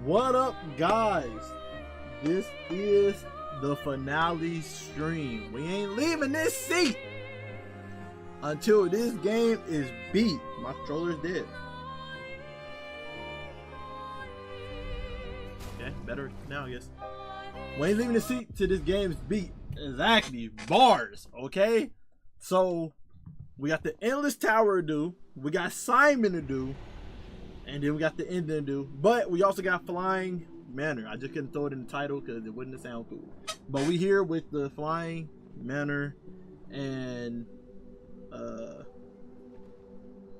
What up, guys? This is the finale stream. We ain't leaving this seat until this game is beat. My controller's dead. Okay, better now, I guess. We ain't leaving the seat till this game is beat. Exactly, bars. Okay, so we got the Endless Tower to do. We got Simon to do. And then we got the ending to do. But we also got Flying Manor. I just couldn't throw it in the title because it wouldn't sound cool. But we here with the Flying Manor and sorry,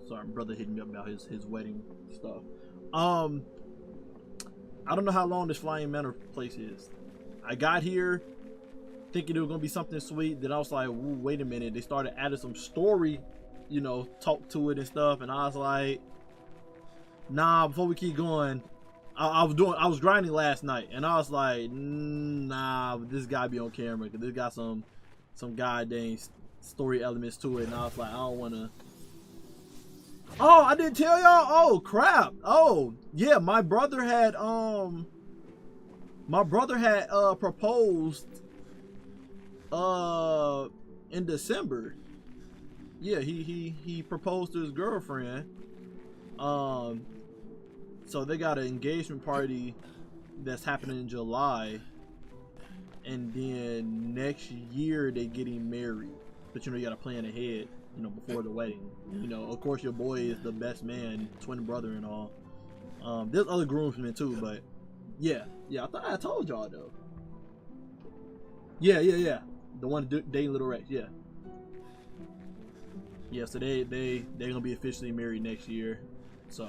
my brother hit me up about his wedding stuff. I don't know how long this Flying Manor place is. I got here thinking it was gonna be something sweet. Then I was like, ooh, wait a minute. They started adding some story, you know, talk to it and stuff. And I was like, nah, before we keep going, I was grinding last night, and I was like, nah, this gotta be on camera because this got some goddamn story elements to it, and I was like, I don't wanna. Oh, I didn't tell y'all. Oh crap. Oh yeah, my brother had proposed in December. Yeah, he proposed to his girlfriend. So they got an engagement party that's happening in July, and then next year they getting married. But you know, you gotta plan ahead, you know, before the wedding. You know, of course your boy is the best man, twin brother and all. There's other groomsmen too, but yeah, I thought I told y'all though. Yeah. The one dating Little Rex, yeah. So they're gonna be officially married next year. So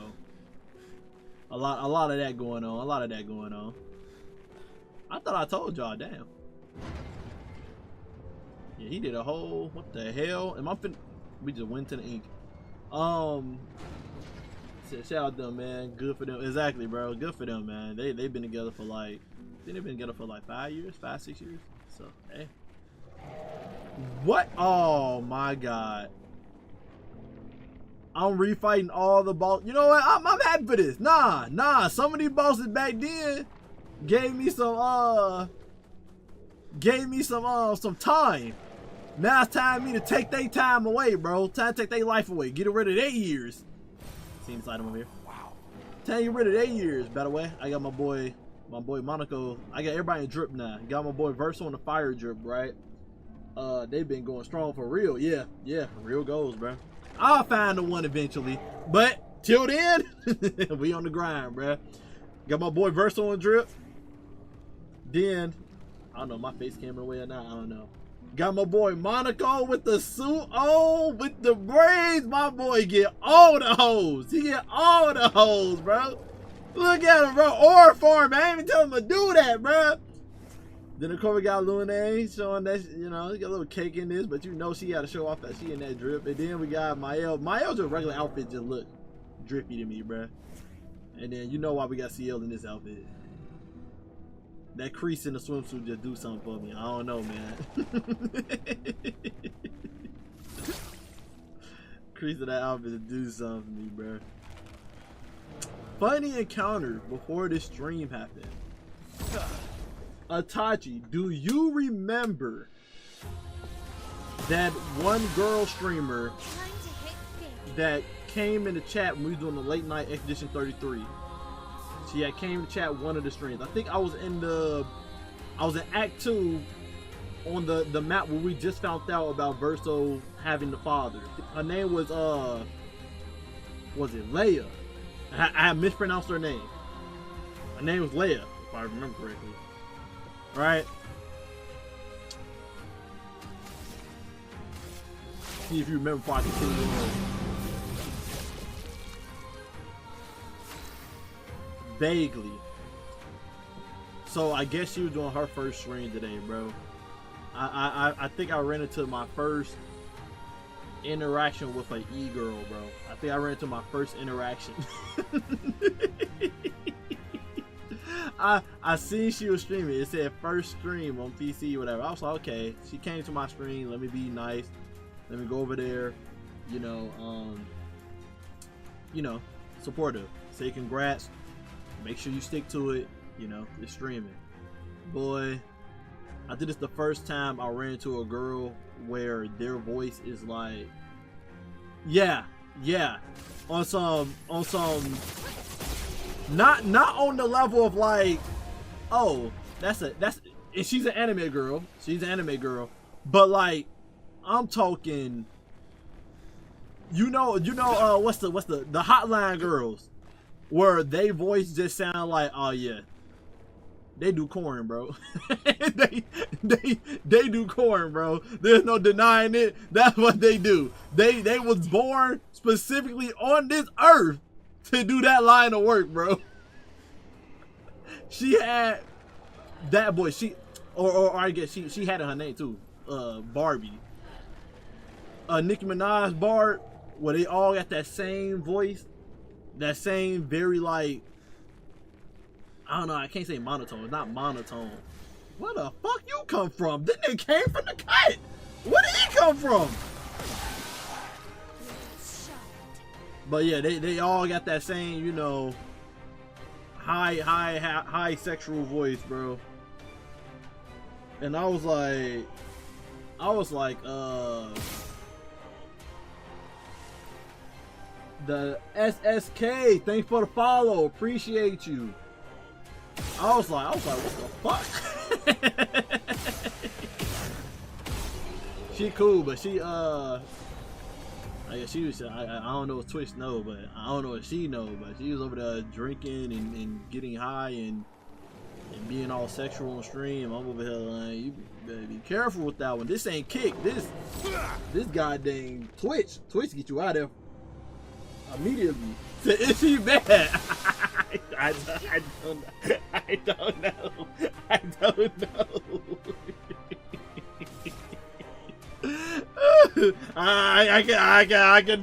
a lot of that going on. I thought I told y'all, damn. Yeah, he did a whole, what the hell? We just went to the ink. Shout out them, man. Good for them. Exactly, bro. Good for them, man. They've been together for like, they've been together for like 5 years, 5-6 years. So hey. What? Oh my god. I'm refighting all the boss. You know what? I'm happy for this. Nah. Some of these bosses back then gave me some time. Now it's time for me to take their time away, bro. Time to take their life away. Get rid of their years. See inside them over here. Wow. Time to get rid of their years. By the way, I got my boy Monaco. I got everybody in drip now. Got my boy Verso on the fire drip, right? They've been going strong for real. Yeah. Real goals, bro. I'll find the one eventually, but till then, we on the grind, bruh. Got my boy Verso on drip. Then, I don't know, my face camera away or not, I don't know. Got my boy Monaco with the suit on, with the braids. My boy get all the hoes. He get all the hoes, bro. Look at him, bro. Or farm, I ain't even tell him to do that, bro. Then of course we got Lune showing that, you know, he got a little cake in this, but you know she got to show off that she in that drip. And then we got Mael. Mael's a regular outfit just look drippy to me, bruh. And then you know why we got CL in this outfit. That crease in the swimsuit just do something for me. I don't know, man. Crease in that outfit to do something for me, bruh. Funny encounter before this stream happened. Itachi, do you remember that one girl streamer that came in the chat when we was doing the late night Expedition 33? She had came to chat one of the streams. I think I was in Act 2 on the map where we just found out about Verso having the father. Her name was it Leia? I mispronounced her name. Her name was Leia, if I remember correctly. Right? See if you remember before I continue on. Vaguely. So I guess she was doing her first stream today, bro. I think I ran into my first interaction with an e-girl, bro. I think I ran into my first interaction. I seen she was streaming. It said first stream on PC, whatever. I was like, okay, she came to my stream. Let me be nice. Let me go over there. You know, support her. Say congrats. make sure you stick to it. You know, it's streaming. Boy, I think it's the first time I ran into a girl where their voice is like, yeah, on some, not on the level of like, oh, and she's an anime girl. But like, I'm talking, you know, what's the Hotline girls, where they voice just sound like, oh yeah, they do corn, bro. they do corn, bro. There's no denying it. That's what they do. They was born specifically on this earth to do that line of work, bro. She had that voice. Or I guess she had her name too. Barbie. Nicki Minaj, Barb, where they all got that same voice, that same very like, I don't know, I can't say monotone. It's not monotone. Where the fuck you come from? This nigga came from the cut. Where did he come from? But yeah, they all got that same, you know, high sexual voice, bro. And I was like, the SSK, thanks for the follow, appreciate you. I was like, what the fuck? She cool, but she I guess she was, I don't know if Twitch know, but I don't know if she know, but she was over there drinking and getting high and being all sexual on stream. I'm over here like, you better be careful with that one. This ain't Kick. This goddamn Twitch get you out there immediately. So is she bad? I don't know. I can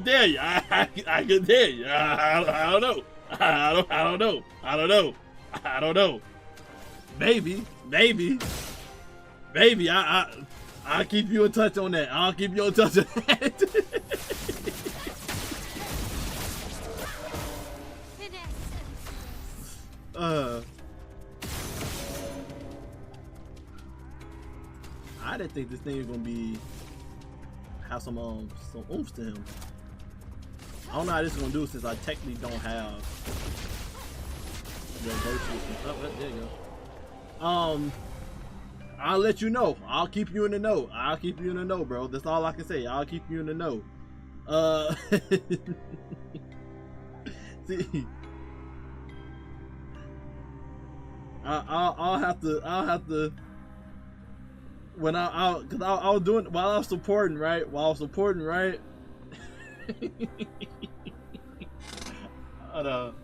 tell you. I can tell you. I don't know. Maybe. I'll keep you in touch on that. I didn't think this thing was gonna have some oomph to him. I don't know how this is gonna do since I technically don't have the virtual. Oh, there you go. I'll let you know. I'll keep you in the know. Bro. That's all I can say. I'll keep you in the know. See, I'll have to. When cause I was doing while I was supporting, right? Hold on.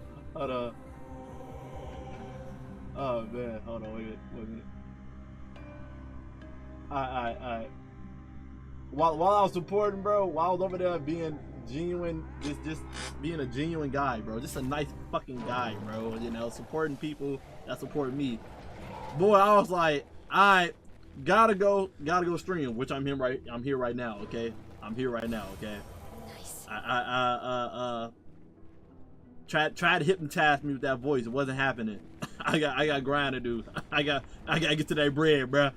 Oh man, hold on, wait a minute. Alright. While I was supporting, bro, while I was over there being genuine, just being a genuine guy, bro, just a nice fucking guy, bro. You know, supporting people that support me. Boy, I was like, alright, gotta go stream, which I'm here right now, okay? Nice. Tried to hypnotize me with that voice. It wasn't happening. I got grind to do. I gotta get to that bread, bruh.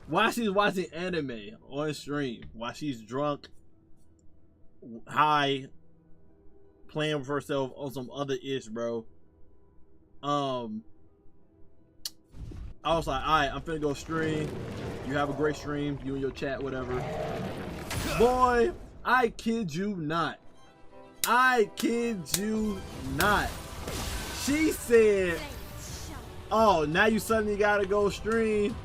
While she's watching anime on stream, while she's drunk, high, playing with herself on some other ish, bro. I was like, alright, I'm finna go stream. You have a great stream, you and your chat, whatever. Boy, I kid you not. She said, oh, now you suddenly gotta go stream.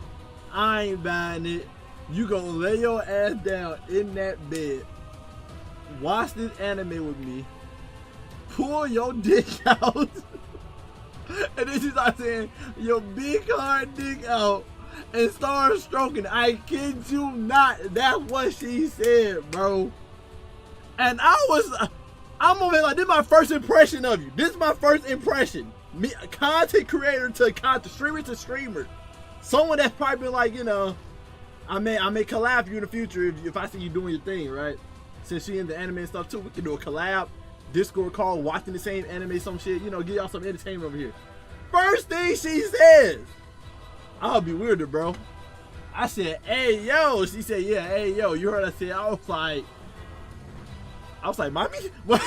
I ain't buying it. You gonna lay your ass down in that bed, watch this anime with me, pull your dick out, and then she started saying, your big hard dick out, and start stroking. I kid you not. That's what she said, bro. And I'm over here like, this is my first impression of you. This is my first impression. Me, content creator to content, streamer to streamer. Someone that's probably been like, you know, I may collab with you in the future if I see you doing your thing, right? Since she into anime and stuff too, we can do a collab. Discord call watching the same anime, some shit, you know, get y'all some entertainment over here. First thing she says, I'll be weird, bro. I said, hey, yo. She said, yeah, hey, yo. You heard I said, I was like, mommy? What?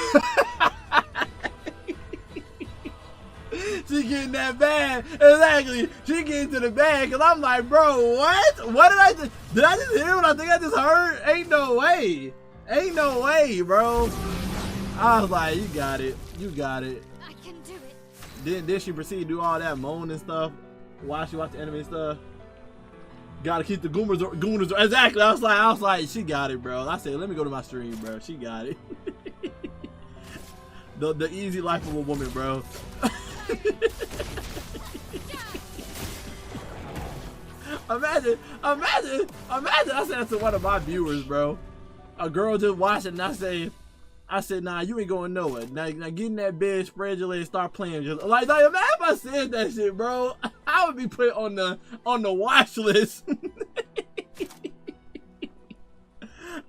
She getting that bag. Exactly. She getting to the bag. Because I'm like, bro, what? What did I just... Did I just hear what I think I just heard? Ain't no way. Ain't no way, bro. I was like, you got it. You got it. I can do it. Then she proceeded to do all that moan and stuff while she watched the anime and stuff. Gotta keep the gooners. Exactly. I was like, she got it, bro. I said, let me go to my stream, bro. She got it. the easy life of a woman, bro. Imagine. I said that to one of my viewers, bro. A girl just watching, and I said, nah, you ain't going nowhere. Now get in that bed, spread your legs, start playing. Just like imagine if I said that shit, bro. I would be put on the watch list.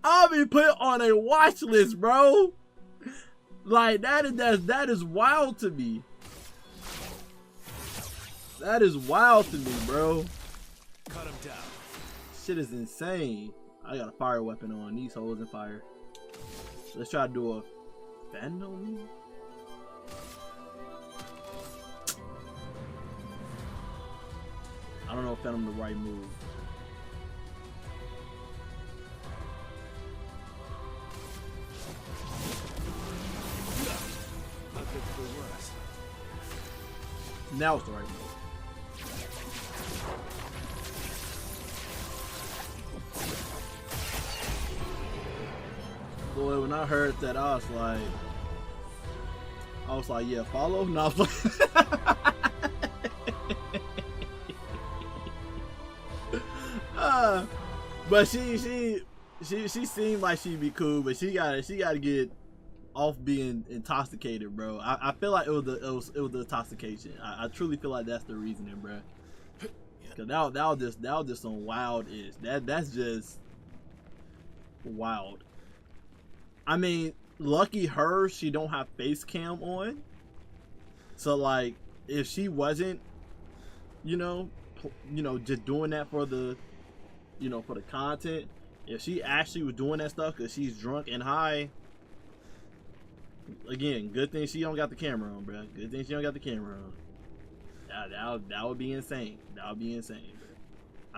I'll be put on a watch list, bro. Like that is wild to me. That is wild to me, bro. Cut him down. Shit is insane. I got a fire weapon on. These holes in fire. Let's try to do a Venom. I don't know if Venom the right move. Now it's the right move. Boy, when I heard that, I was like, yeah, follow. No, I was like, but she seemed like she'd be cool, but she gotta get off being intoxicated, bro. I feel like it was the intoxication. I truly feel like that's the reasoning, bro. Cause that was just some wild-ish. That's just wild. I mean, lucky her, she don't have face cam on. So like, if she wasn't, you know, just doing that for the, for the content, if she actually was doing that stuff because she's drunk and high, again, good thing she don't got the camera on, bro. Good thing she don't got the camera on. That would be insane. That would be insane, bro.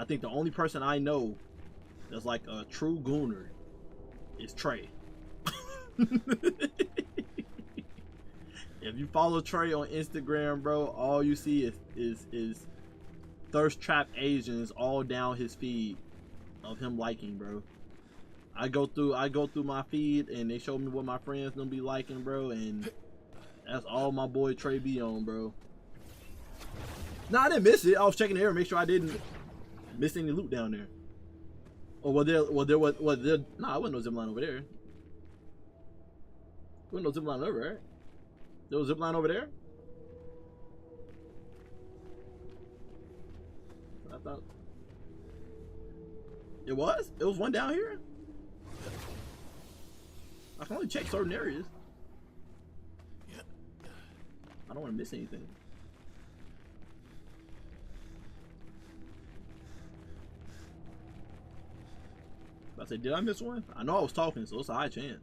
I think the only person I know that's like a true gooner is Trey. If you follow Trey on Instagram, bro, all you see is thirst trap Asians all down his feed of him liking, bro. I go through my feed and they show me what my friends gonna be liking, bro, and that's all my boy Trey be on, bro. Nah, I didn't miss it. I was checking the air, make sure I didn't miss any loot down there. Or there was nah, I wasn't no zipline over there. There was no zipline over there. There was a zipline over there? I thought it was? It was one down here? I can only check certain areas. I don't want to miss anything. I said, did I miss one? I know I was talking, so it's a high chance.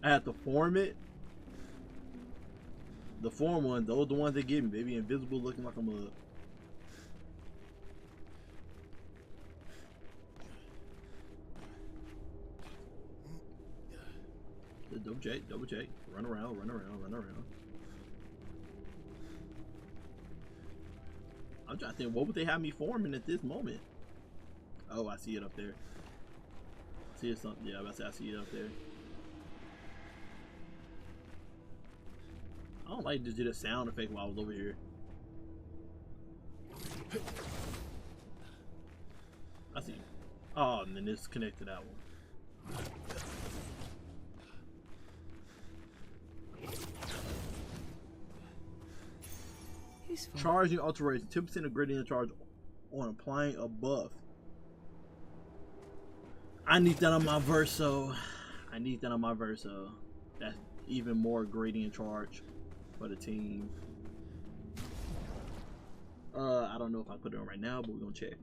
I had to form it. The form ones, those are the ones they give me. They be invisible looking like a mug. Double check. Run around. I'm trying to think, what would they have me forming at this moment? Oh, I see it up there. See it something? Yeah, I see it up there. I don't like just did a sound effect while I was over here. I see. Oh, and then it's connected to that one. Charging alteration, 10% of gradient charge on applying a buff. I need that on my Verso. I need that on my Verso. That's even more gradient charge for the team. I don't know if I put it on right now, but we're gonna check.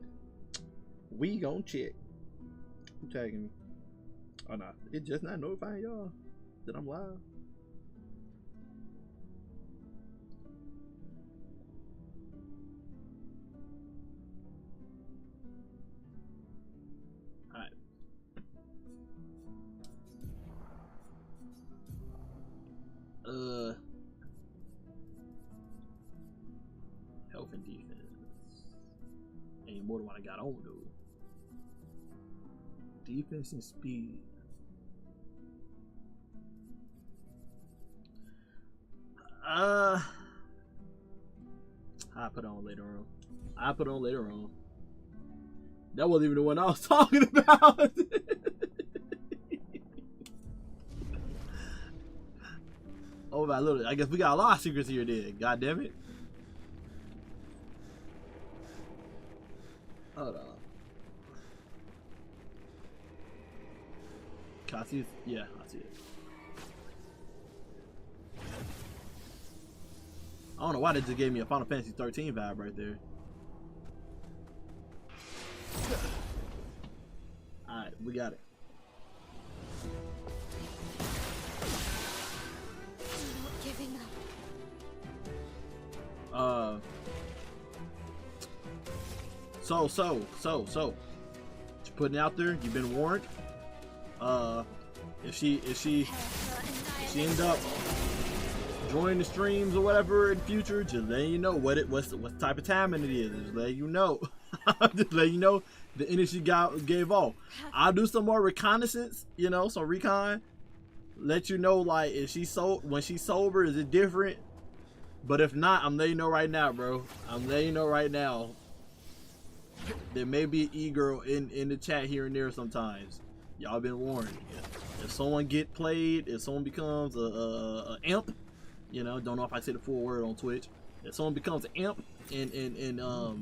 We gonna check. Who tagging me? Oh no, it's just not notifying y'all that I'm live. Alright. Health and defense. Ain't more than what I got on though. Defense and speed. I put on later on. I put on later on. That wasn't even the one I was talking about. Oh my little, I guess we got a lot of secrets here then. God damn it. Hold on. Can I see it? Yeah, I see it. I don't know why they just gave me a Final Fantasy 13 vibe right there. Alright, we got it. I'm not giving up. So. Just putting it out there, you've been warned. If she ends up joining the streams or whatever in the future, just letting you know what's the type of timing it is. Just letting you know. Just letting you know the energy gave off. I'll do some more reconnaissance, you know, some recon. Let you know, like, if when she's sober, is it different? But if not, I'm letting you know right now, bro. I'm letting you know right now. There may be an e-girl in the chat here and there sometimes. Y'all been warned. If someone get played, if someone becomes a imp, you know, don't know if I say the full word on Twitch. If someone becomes an imp and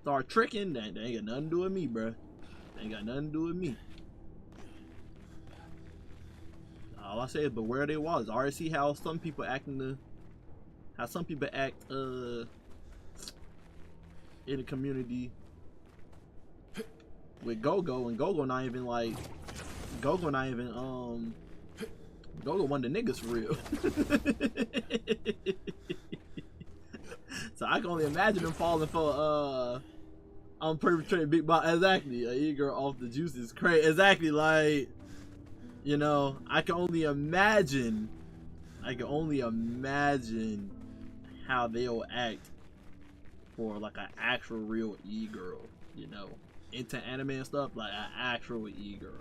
start tricking, that ain't got nothing to do with me, bro. That ain't got nothing to do with me. All I say is beware they was. I already see how some people act in the community with Go-Go, and Go-Go not even Go-Go one of the niggas for real. So I can only imagine them falling for perpetrating big boss. Exactly, a e-girl off the juice is crazy. Exactly, like, you know, I can only imagine how they'll act for like an actual real e-girl, you know, into anime and stuff, like an actual e-girl.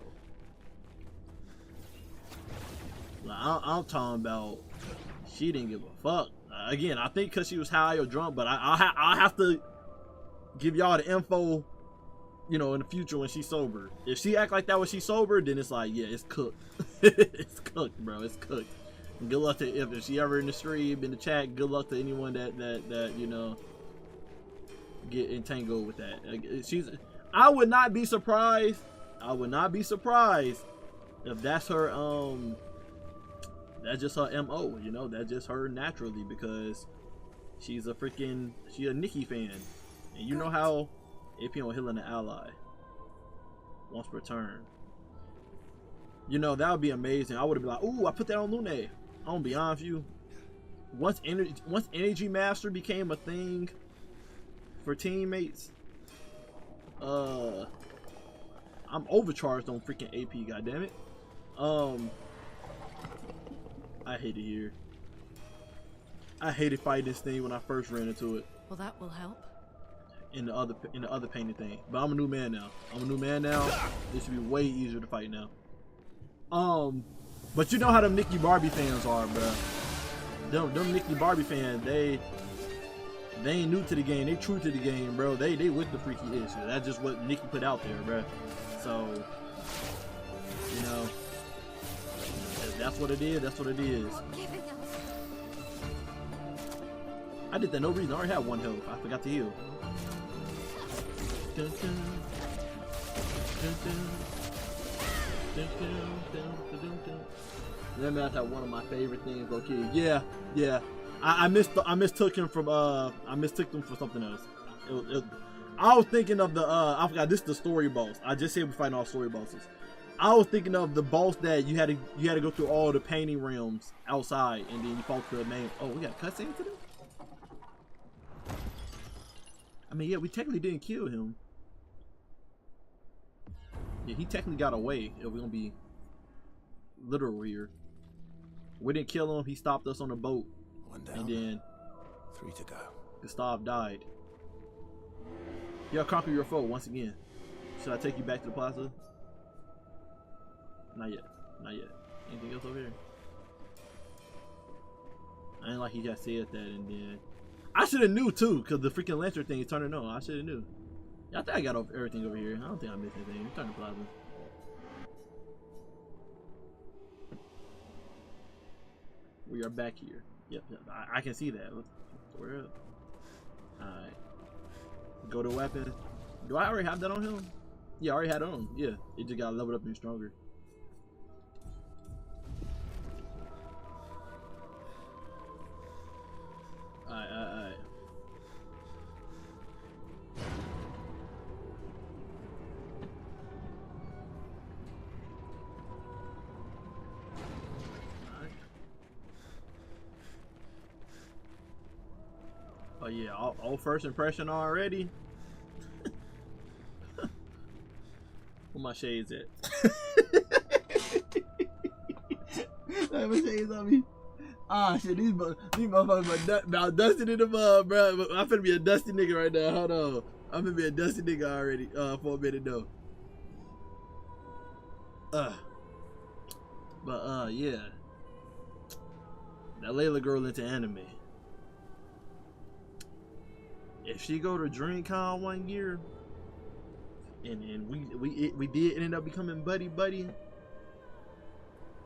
Like, I'm talking about she didn't give a fuck. Again, I think because she was high or drunk, but I'll have to give y'all the info, you know, in the future when she's sober. If she act like that when she's sober, then it's like, yeah, it's cooked. It's cooked, bro. It's cooked. And good luck to if she ever in the stream, in the chat. Good luck to anyone that you know get entangled with that. I would not be surprised. I would not be surprised if that's her. That's just her MO. You know, that's just her naturally, because she's a Nikki fan, and you know how AP on healing an ally once per turn. You know, that would be amazing. I would have been like, ooh, I put that on Lune. I'm gonna be honest with you. Once Energy Master became a thing for teammates, I'm overcharged on freaking AP, goddammit. I hate it here. I hated fighting this thing when I first ran into it. Well, that will help. In the other painted thing. But I'm a new man now. This should be way easier to fight now. But you know how them Nikki Barbie fans are, bro. Them Nikki Barbie fans, they ain't new to the game. They true to the game, bro. They with the freaky issue. That's just what Nikki put out there, bro. So, you know, if that's what it is. That's what it is. I did that no reason. I already had 1 health. I forgot to heal. Dun, dun. That man had one of my favorite things, low key. Yeah, yeah. I mistook him from I mistook him for something else. I was thinking of the I forgot, this is the story boss. I just said we're fighting all story bosses. I was thinking of the boss that you had to go through all the painting realms outside, and then you fought the main. Oh, we got a cutscene to this? I mean, yeah, we technically didn't kill him. Yeah, he technically got away. If we're gonna be literal here, we didn't kill him. He stopped us on the boat, and then 3 to go. Gustav died. You gotta conquer your foe once again. Should I take you back to the plaza? Not yet. Not yet. Anything else over here? I ain't like he just said that, and then I should have knew too, cause the freaking lantern thing is turning on. I should have knew. I think I got everything over here. I don't think I missed anything. Turn the plaza. We are back here. Yep, I can see that. We're up. Alright. Go to weapon. Do I already have that on him? Yeah, I already had it on. Yeah, it just got leveled up and stronger. Alright. Oh yeah, all first impression already. Where my shades at? I have my shades on me. Ah shit, these motherfuckers about dusting in the mud, bro. I'm finna be a dusty nigga right now. Hold on, I'm gonna be a dusty nigga already. For a minute though. But yeah, that Layla girl into anime. If she go to DreamCon one year, and we did end up becoming buddy,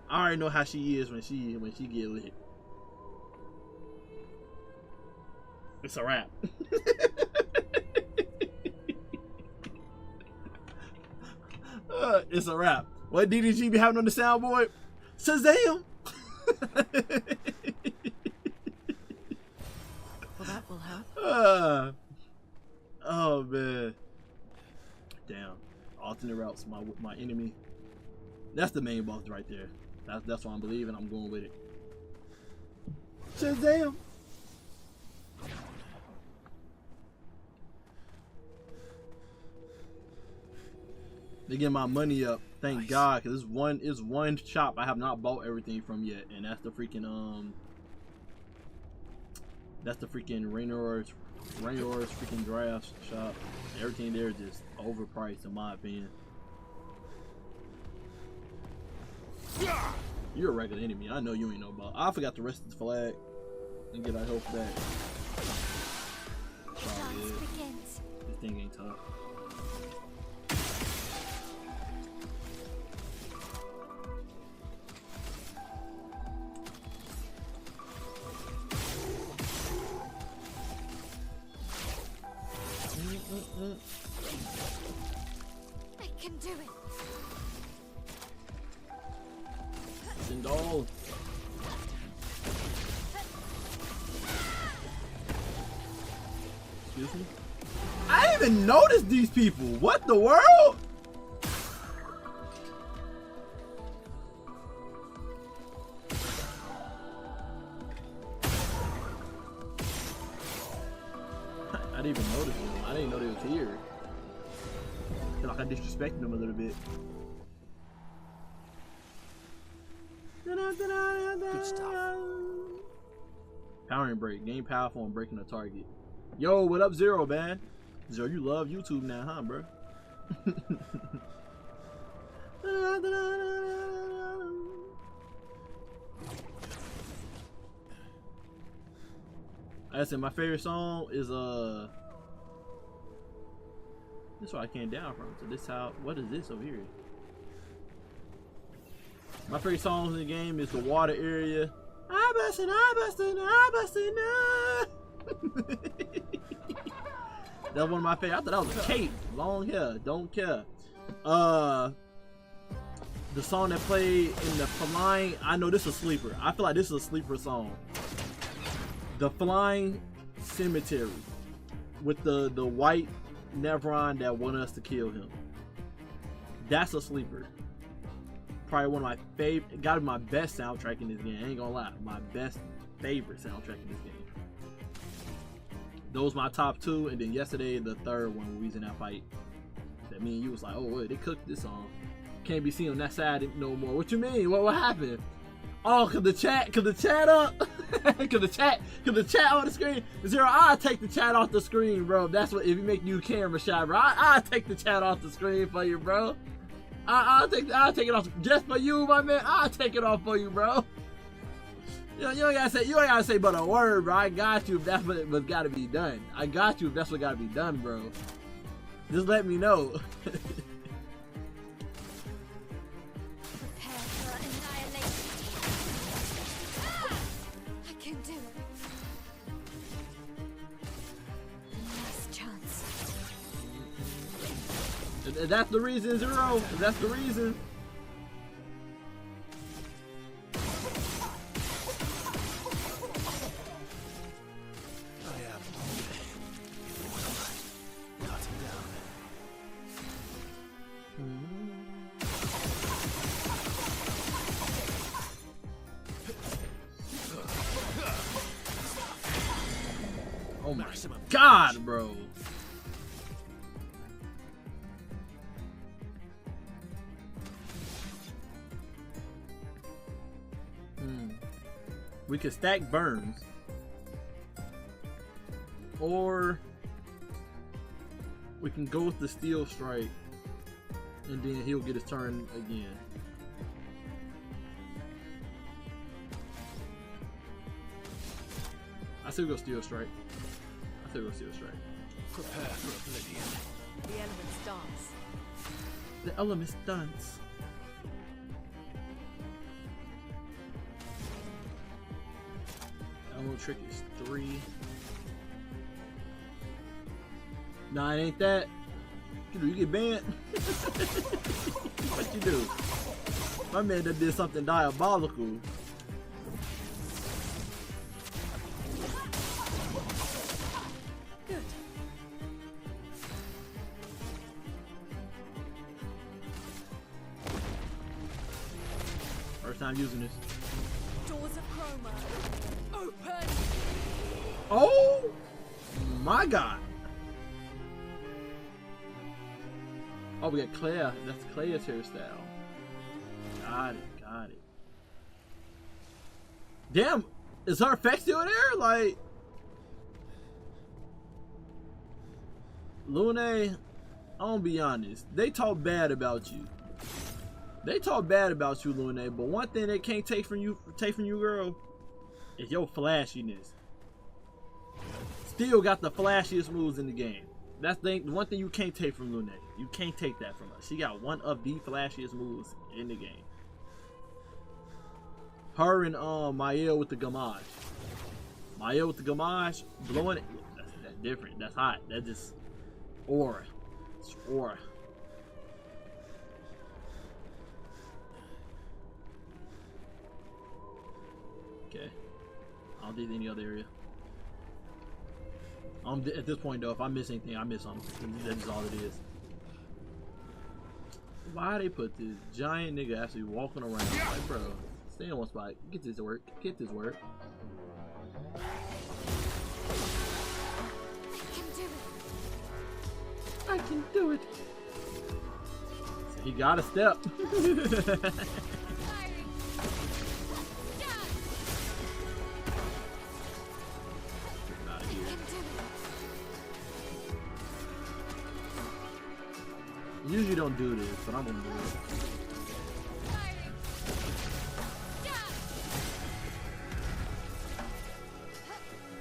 I already know how she is when she get lit. It's a wrap. It's a wrap. What DDG be having on the soundboard? Shazam! Well, that will help. Oh man. Damn. Alternate routes, my enemy. That's the main boss right there. That's what I'm believing. I'm going with it. Shazam! To get my money up, thank God, because it's one shop I have not bought everything from yet, and that's the freaking Raynor's freaking drafts shop. Everything there is just overpriced in my opinion. You're a regular enemy. I know you ain't no about. I forgot the rest of the flag and get our health back. This thing ain't tough. I can do it. Sindal. Excuse me? I didn't even notice these people. What the world? I didn't even notice them. I didn't know they was here. I feel like I disrespected them a little bit. Good stuff. Power and break. Gain powerful and breaking a target. Yo, what up, Zero, man? Zero, you love YouTube now, huh, bro? I said my favorite song is this is what I came down from. So this how what is this over here? My favorite songs in the game is the water area. I bustin'. That's one of my favorite. I thought that was a cape. Long hair, don't care. The song that played in the Flying, I know this is a sleeper. I feel like this is a sleeper song. The Flying Cemetery with the white Nevron that wanted us to kill him. That's a sleeper. Probably one of my favorite, gotta be my best soundtrack in this game. I ain't gonna lie, my best favorite soundtrack in this game. Those my top two, and then yesterday the third one when we was in that fight. That me and you was like, oh wait, they cooked this song. Can't be seen on that side no more. What you mean? What happened? Oh, cause the chat up, cause the chat on the screen. Zero, I'll take the chat off the screen, bro. That's what, if you make you camera shy, bro. I'll take the chat off the screen for you, bro. I'll take it off just for you, my man. I'll take it off for you, bro. You ain't gotta say but a word, bro. I got you if that's what's gotta be done. I got you if that's what gotta be done, bro. Just let me know. That's the reason, Zero. That's the reason. Oh my God, bro. We could stack burns, or we can go with the steel strike, and then he'll get his turn again. I say we go steel strike. Prepare for oblivion. The element dance. The element dance. Element trick is 3. Nah, it ain't that. You get banned. What you do? My man that did something diabolical. Good. First time using this. Doors of chroma. Open. Oh my God. Oh, we got Claire. That's Claire's hairstyle. Got it. Damn, is her effect still there? Like, Lune, I'm gonna be honest. They talk bad about you. Lune. But one thing they can't take from you, girl, is your flashiness. Still got the flashiest moves in the game. That's the one thing you can't take from Lune. You can't take that from her. She got one of the flashiest moves in the game. Her and Mael with the Gamage. Blowing it. That's different. That's hot. That's just aura. It's aura. Okay. I don't think any other area. At this point though, if I miss anything, I miss something. That's all it is. Why they put this giant nigga actually walking around? Like, bro, stay in one spot. Get this work. I can do it. So he got a step. Usually don't do this, but I'm gonna do it.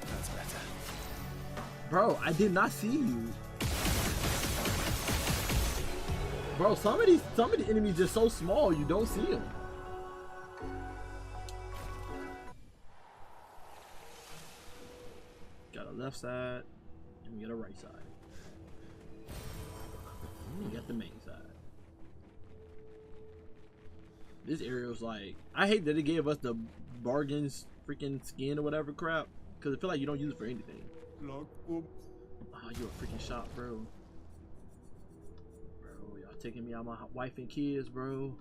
That's better. Bro, I did not see you. Bro, some of the enemies are so small you don't see them. Got a left side and we got a right side. You got the main side. This area was like, I hate that they gave us the bargains freaking skin or whatever crap, because I feel like you don't use it for anything. Oh, you a freaking shot, bro. Bro, y'all taking me out my wife and kids, bro.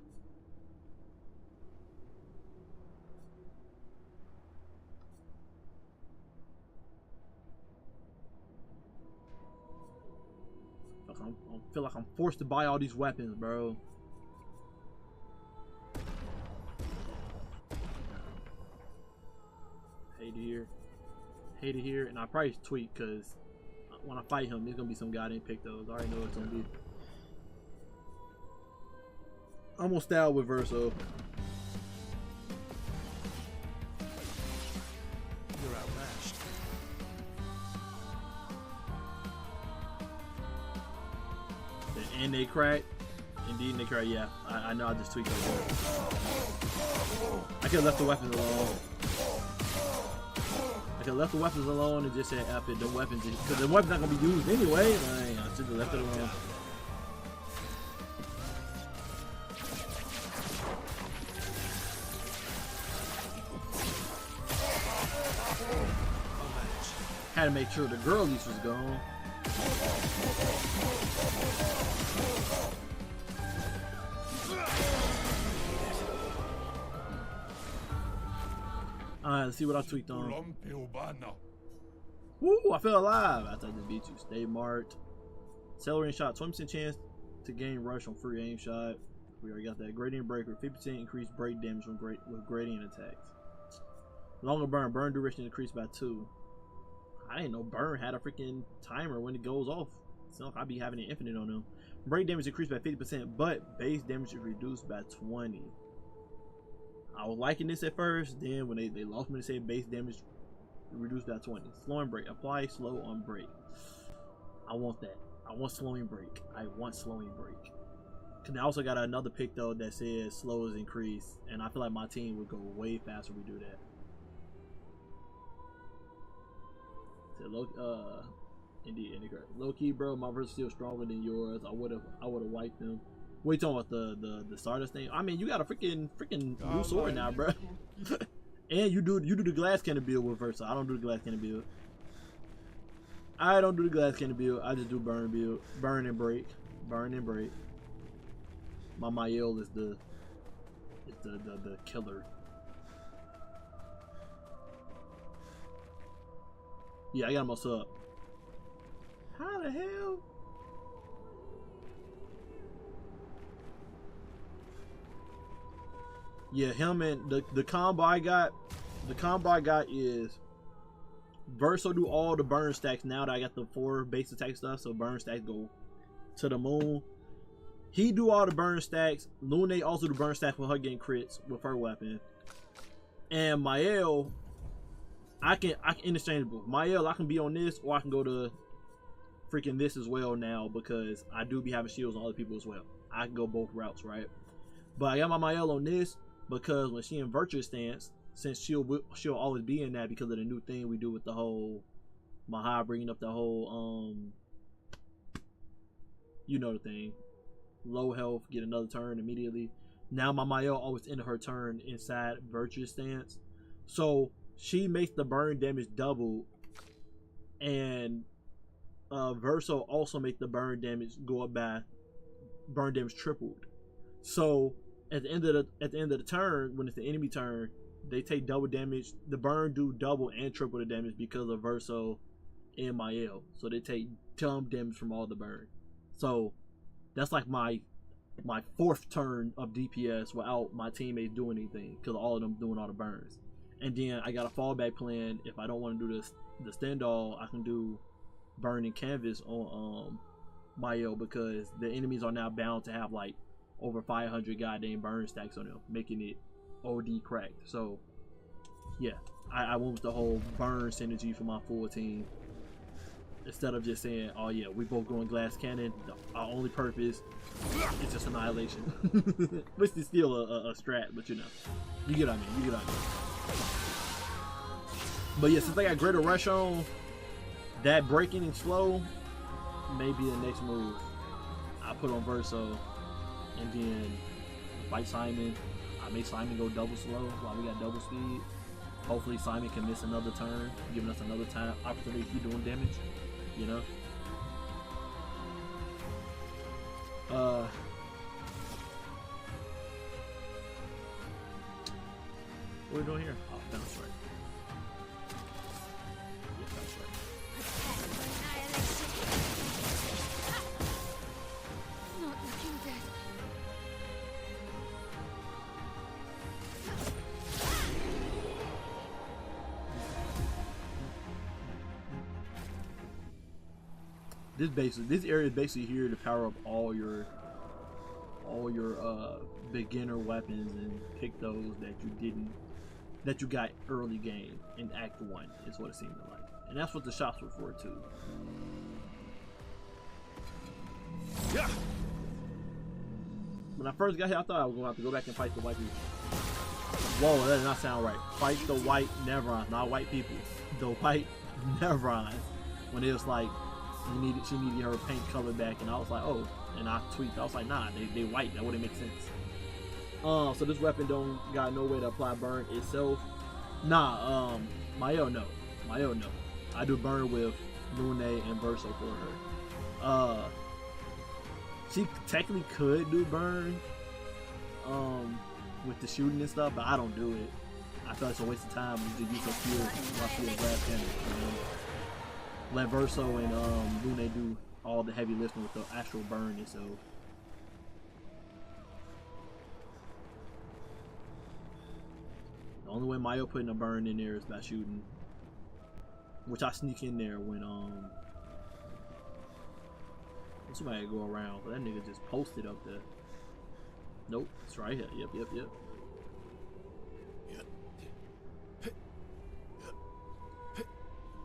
I feel like I'm forced to buy all these weapons, bro. Hate it here, and I probably tweak because when I fight him, there's gonna be some guy that didn't pick those. I already know what it's gonna be. I'm gonna style with Verso. You're outmatched. And they crack. Indeed, they crack. Yeah, I know. I just tweaked over. I could have left the weapons alone. I could have left the weapons alone and just said F it. The weapons, because the weapon's not gonna be used anyway. Like, I should have left it alone. Had to make sure the girl leash was gone. Alright, let's see what I tweaked on. Woo, I feel alive after I just beat you. Stay marked. Accelerating shot, 20% chance to gain rush on free aim shot. We already got that. Gradient breaker, 50% increased break damage with gradient attacks. Longer burn, burn duration increased by 2. I didn't know burn had a freaking timer when it goes off. It's not like I'd be having it infinite on them. Break damage increased by 50%, but base damage is reduced by 20. I was liking this at first, then when they lost me to say base damage reduced by 20. Slow and break. Apply slow on break. I want that. I want slowing break. I want slowing break. Cause I also got another pick though that says slow is increased, and I feel like my team would go way faster if we do that. Indeed, low key, bro. My verse is still stronger than yours. I would have wiped them. What you talking about, the Stardust thing? I mean, you got a freaking new sword now, bro. And you do the glass cannon build with Versa. I don't do the glass cannon build. I don't do the glass cannon build. I just do burn build, burn and break, burn and break. My Mael is the killer. Yeah, I got him all up. How the hell? Yeah, him and the combo I got. The combo I got is Verso do all the burn stacks now that I got the 4 base attack stuff. So burn stacks go to the moon. He do all the burn stacks. Lune also do burn stacks with her getting crits with her weapon. And Mael, I can interchangeable. Mael, I can be on this or I can go to freaking this as well now because I do be having shields on other people as well. I can go both routes, right? But I got my Mael on this because when she in virtuous stance, since she'll always be in that because of the new thing we do with the whole Maha bringing up the whole you know the thing, low health, get another turn immediately. Now my Mael always end her turn inside virtuous stance, so she makes the burn damage double, and Verso also make the burn damage go up by burn damage tripled. So at the end of the turn, when it's the enemy turn, they take double damage. The burn do double and triple the damage because of Verso and Mael. So they take dumb damage from all the burn. So that's like my 4th turn of DPS without my teammates doing anything because all of them doing all the burns. And then I got a fallback plan. If I don't want to do the standall, I can do burn and canvas on Mael because the enemies are now bound to have like over 500 goddamn burn stacks on them, making it OD cracked. So yeah, I went with the whole burn synergy for my full team instead of just saying, oh yeah, we both going glass cannon. Our only purpose is just annihilation, which is still a strat, but you know, you get what I mean. You get what I mean. But yeah, since I got greater rush on, that breaking and slow may be the next move. I put on Verso and then fight Simon I made Simon go double slow while we got double speed. Hopefully Simon can miss another turn, giving us another time opportunity to keep doing damage. You know. What are we doing here? Oh, bounce right. Yeah, bounce right. Not looking dead. This area is basically here to power up all your beginner weapons and pick those that you got early game in Act 1 is what it seemed like. And that's what the shops were for too. Yeah. When I first got here, I thought I was going to have to go back and fight the white people. Whoa, that did not sound right. Fight the white Neverons, not white people. The white Neverons. When it was like, she needed her paint color back, and I was like, oh, and I tweaked. I was like, nah, they white. That wouldn't make sense. So this weapon don't got no way to apply burn itself. Nah, Mayo no. I do burn with Lune and Verso for her. She technically could do burn with the shooting and stuff, but I don't do it. I feel like it's a waste of time to use her skill while she has glass cannon. Let Verso and Lune do all the heavy lifting with the actual burn itself. The only way Mayo putting a burn in there is by shooting, which I sneak in there when somebody go around, but that nigga just posted up there. Nope, it's right here. Yep.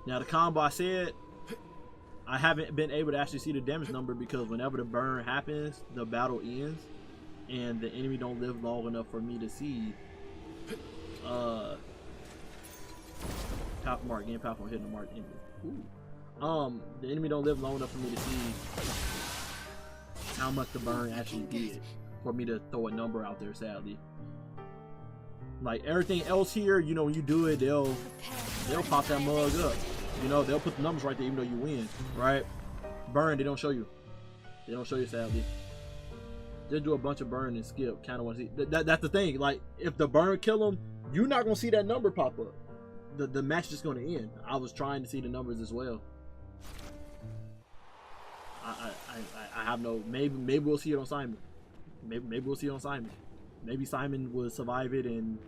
Now the combo I said, I haven't been able to actually see the damage number because whenever the burn happens, the battle ends, and the enemy don't live long enough for me to see. Powerful mark, game powerful, hitting the mark enemy. Ooh. The enemy don't live long enough for me to see how much the burn actually did for me to throw a number out there, sadly. Like everything else here, you know, when you do it, they'll pop that mug up. You know, they'll put the numbers right there even though you win, right? Burn, they don't show you. They don't show you, sadly. Just do a bunch of burn and skip. Kind of want to see. That's the thing. Like, if the burn kill them, you're not gonna see that number pop up. The match is just gonna end. I was trying to see the numbers as well. I have no. Maybe we'll see it on Simon. Maybe we'll see it on Simon. Maybe Simon will survive it and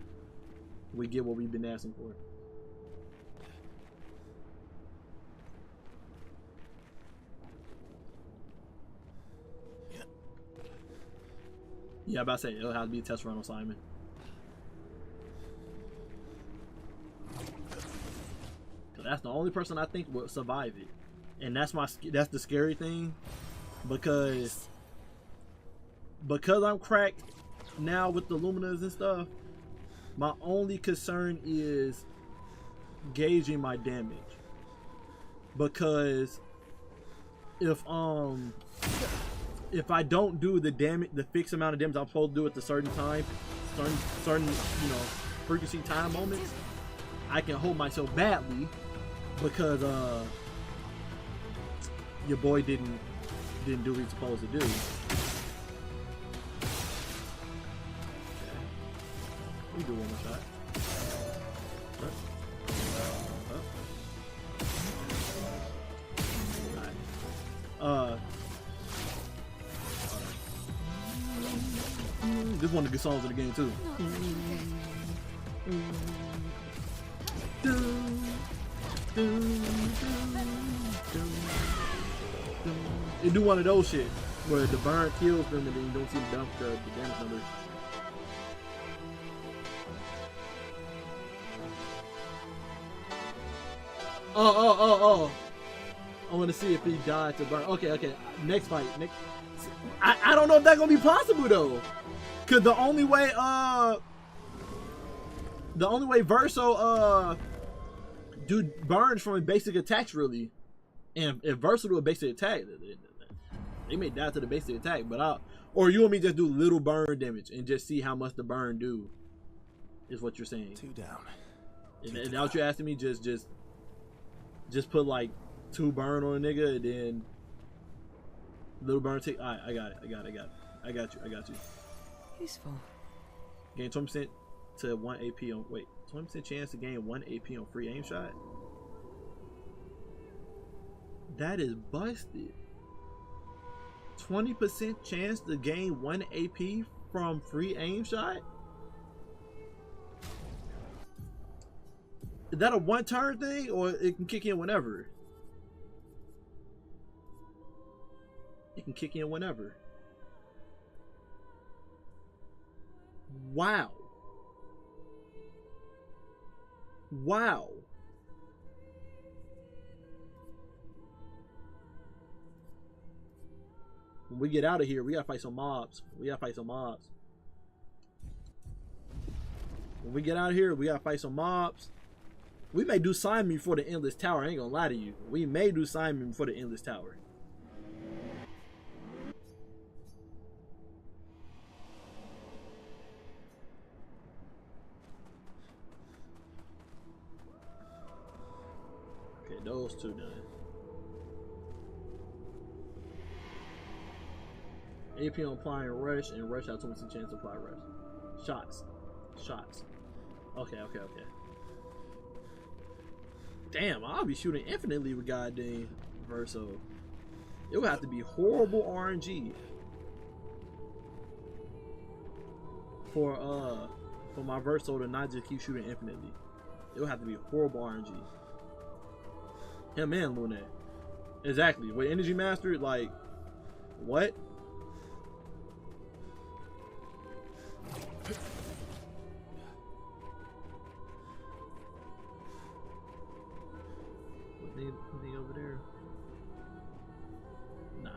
we get what we've been asking for. Yeah, I'm about to say it'll have to be a test run on Simon. That's the only person I think will survive it, and that's the scary thing, because I'm cracked now with the Luminas and stuff. My only concern is gauging my damage, because if I don't do the damage, the fixed amount of damage I'm supposed to do at the certain time, certain you know frequency time moments, I can hold myself badly because your boy didn't do what he's supposed to do. Okay. We do one more shot. This is one of the good songs in the game too. It do one of those shit where the burn kills them and then you don't see the damage numbers. Oh. I want to see if he died to burn. Okay. Next fight. I don't know if that's gonna be possible though, cause the only way Verso do burns from basic attacks really, and if Verso do a basic attack, They may die to the basic attack, but or you want me to just do little burn damage and just see how much the burn do? Is what you're saying? 2 down. And that what you're asking me? Just put like 2 burn on a nigga and then little burn take. Alright, I got it. I got you. Useful. Gain 20% to 1 AP on. Wait, 20% chance to gain 1 AP on free aim shot. That is busted. 20% chance to gain 1 AP from free aim shot? Is that a 1 turn thing, or it can kick in whenever? It can kick in whenever. Wow. Wow. When we get out of here, we gotta fight some mobs. When we get out of here, we gotta fight some mobs. We may do Simon for the Endless Tower. I ain't gonna lie to you. We may do Simon for the Endless Tower. Okay, those 2 done. AP on applying rush, and rush has 20% chance to apply rush. Shots. Okay. Damn, I'll be shooting infinitely with goddamn Verso. It would have to be horrible RNG for my Verso to not just keep shooting infinitely. It would have to be horrible RNG. Him and Luna. Exactly. With Energy Master, like, what? Anything over there? Nah.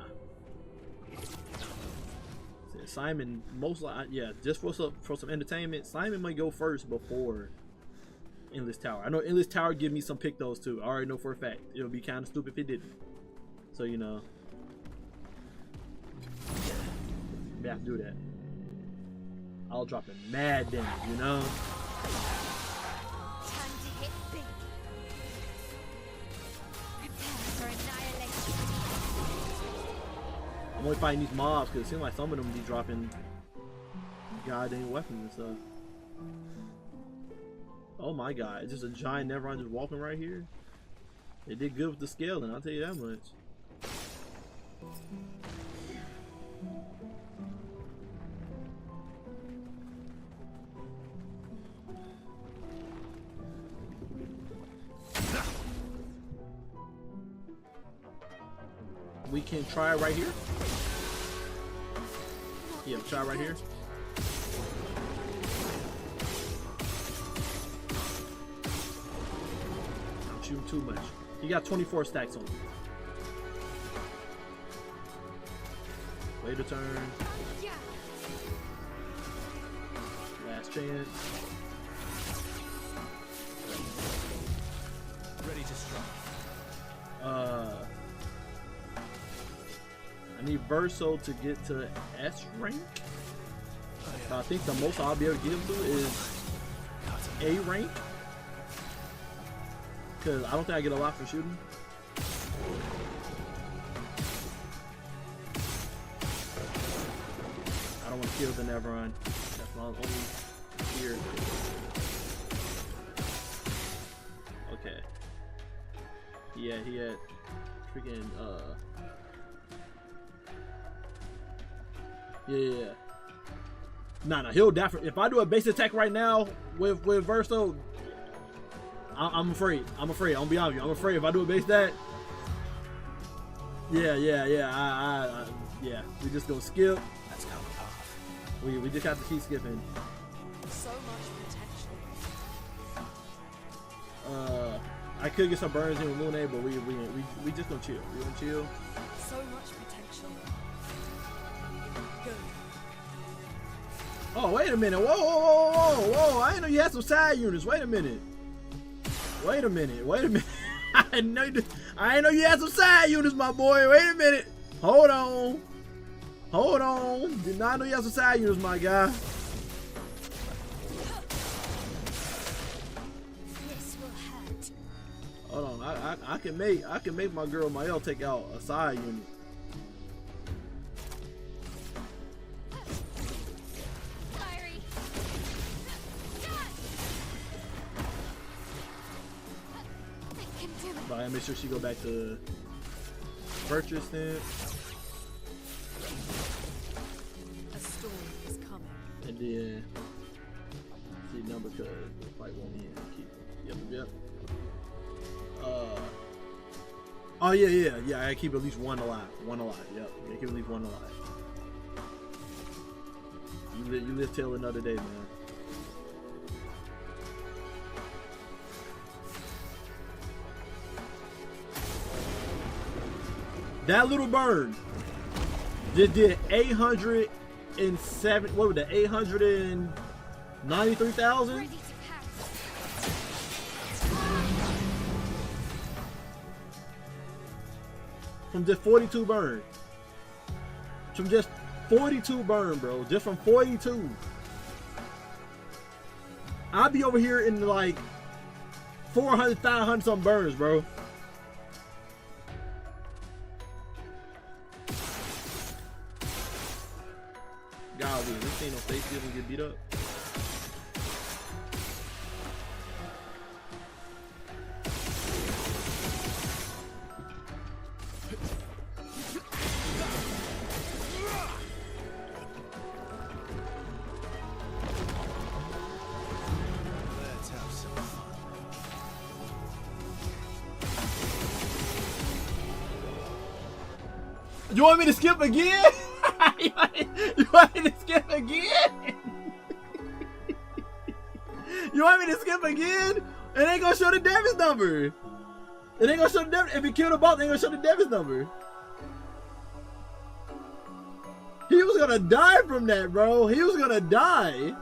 Simon, most likely, yeah, just for some entertainment, Simon might go first before Endless Tower. I know Endless Tower give me some pick those too. I already know for a fact. It would be kind of stupid if it didn't. So, you know, we have to do that. I'll drop a mad damage, you know? Time to hit big. Prepare for annihilation. I'm only fighting these mobs because it seems like some of them be dropping goddamn weapons and stuff. Oh my god, it's just a giant Neveron just walking right here. They did good with the scaling, I'll tell you that much. We can try right here. Yeah, try right here. I'm shooting too much. He got 24 stacks on him. Wait a turn. Last chance. Ready to strike. I need Verso to get to S rank. I think the most I'll be able to get him to is A rank. Because I don't think I get a lot for shooting. I don't want to kill the Neveron. That's my only fear. Okay. Yeah, he had freaking yeah. Nah, he'll definitely. If I do a base attack right now with Verso, I'm afraid. I'm gonna be honest with you. I'm afraid if I do a base attack. Yeah. Yeah. We just gonna skip. That's kind of tough. We just have to keep skipping. So much potential. I could get some burns in with Lune, but we just gonna chill. We gonna chill. So much potential. Good. Oh, wait a minute. Whoa. I didn't know you had some side units. Wait a minute. I didn't know you had some side units, my boy. Wait a minute. Hold on. Hold on. Did not know you have some side units, my guy. This will hurt. Hold on. I can make my girl Mael take out a side unit. Fiery. I can do it. But I gotta make sure she go back to Virtuous then. A storm is coming. And then see number because the fight won't end. Keep. Yep. Oh yeah. I gotta keep at least one alive. Yep. Yeah, keep at least one alive. You live till another day, man. That little bird just did 807. What was that? 893,000 Ready to pounce. from just 42 burn. From just 42 burn, bro. Just from 42. I'll be over here in like 400, 500 some burns, bro. God, this ain't no face doesn't get beat up. Let's have some fun. You want me to skip again? You want me to skip again? You want me to skip again? It ain't gonna show the damage number. It ain't gonna show the damage. If you kill the boss, it ain't gonna show the damage number. He was gonna die from that, bro. He was gonna die.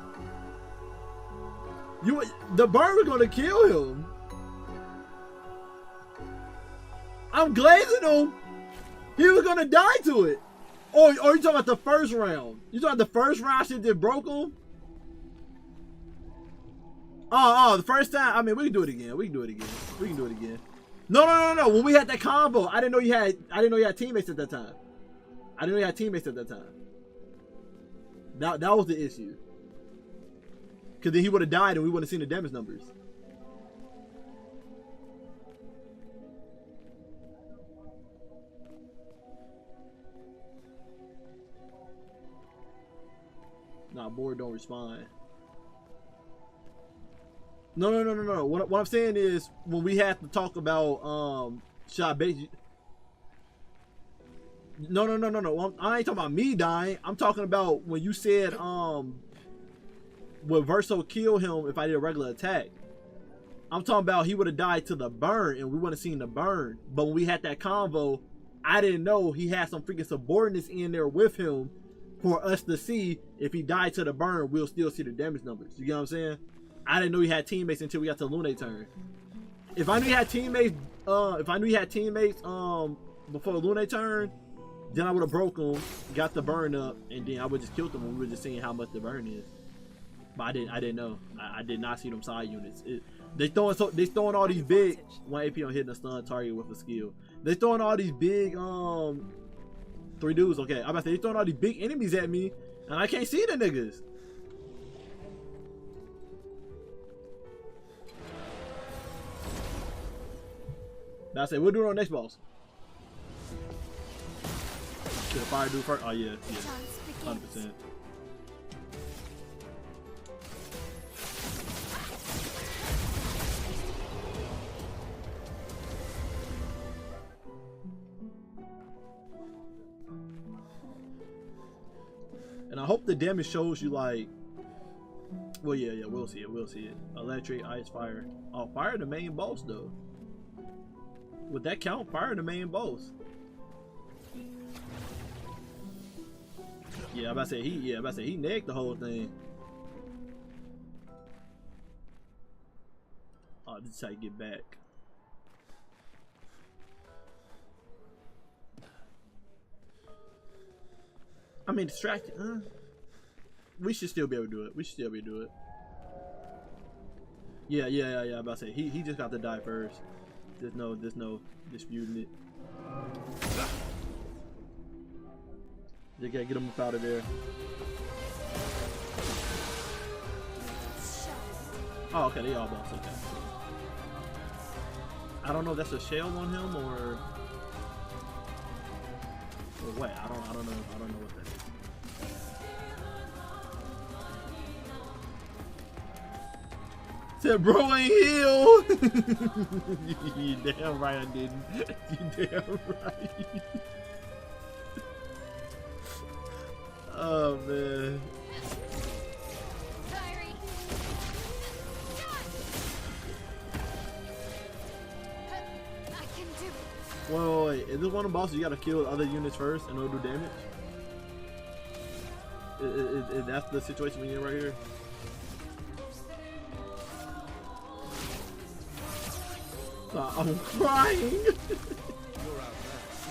The burn was gonna kill him. I'm glazing him. He was gonna die to it. Or you talking about the first round? You talking about the first round shit that broke him? Oh, the first time. I mean, we can do it again. We can do it again. No. When we had that combo, I didn't know you had teammates at that time. That was the issue. Cause then he would have died and we wouldn't have seen the damage numbers. Nah, board don't respond. No. What I'm saying is when we have to talk about should I base you? No. I ain't talking about me dying. I'm talking about when you said would Verso kill him if I did a regular attack. I'm talking about he would have died to the burn and we wouldn't have seen the burn. But when we had that convo, I didn't know he had some freaking subordinates in there with him for us to see if he died to the burn, we'll still see the damage numbers. You get what I'm saying? I didn't know he had teammates until we got to Lune turn. If I knew he had teammates, before Lune turn, then I would have broke him, got the burn up, and then I would just killed him when we were just seeing how much the burn is. But I didn't know. I did not see them side units. They throwing all these big 1 AP on hitting a stun target with a skill. They throwing all these big 3 dudes. Okay, I'm about to say they throwing all these big enemies at me, and I can't see the niggas. Now I say we'll do it on next boss. Should the fire do first? Oh yeah, 100%. And I hope the damage shows you like, well, yeah, we'll see it. Electric, ice, fire. Oh, fire the main boss though. Would that count? Fire the main boss. Yeah, I'm about to say he negged the whole thing. Oh, this is how you get back. I mean, distracted. We should still be able to do it. We should still be able to do it. Yeah. I'm about to say he just got to die first. There's no disputing it. You gotta get him up out of there. Oh, okay, they all boss. Okay. I don't know if that's a shell on him or what. I don't know what that is. Said bro ain't healed. You damn right I didn't. You damn right. Oh man. Sorry. I can do it. Wait. Is this one of the bosses you gotta kill other units first in order to do damage? Is that the situation we in right here? I'm crying. You're outmatched.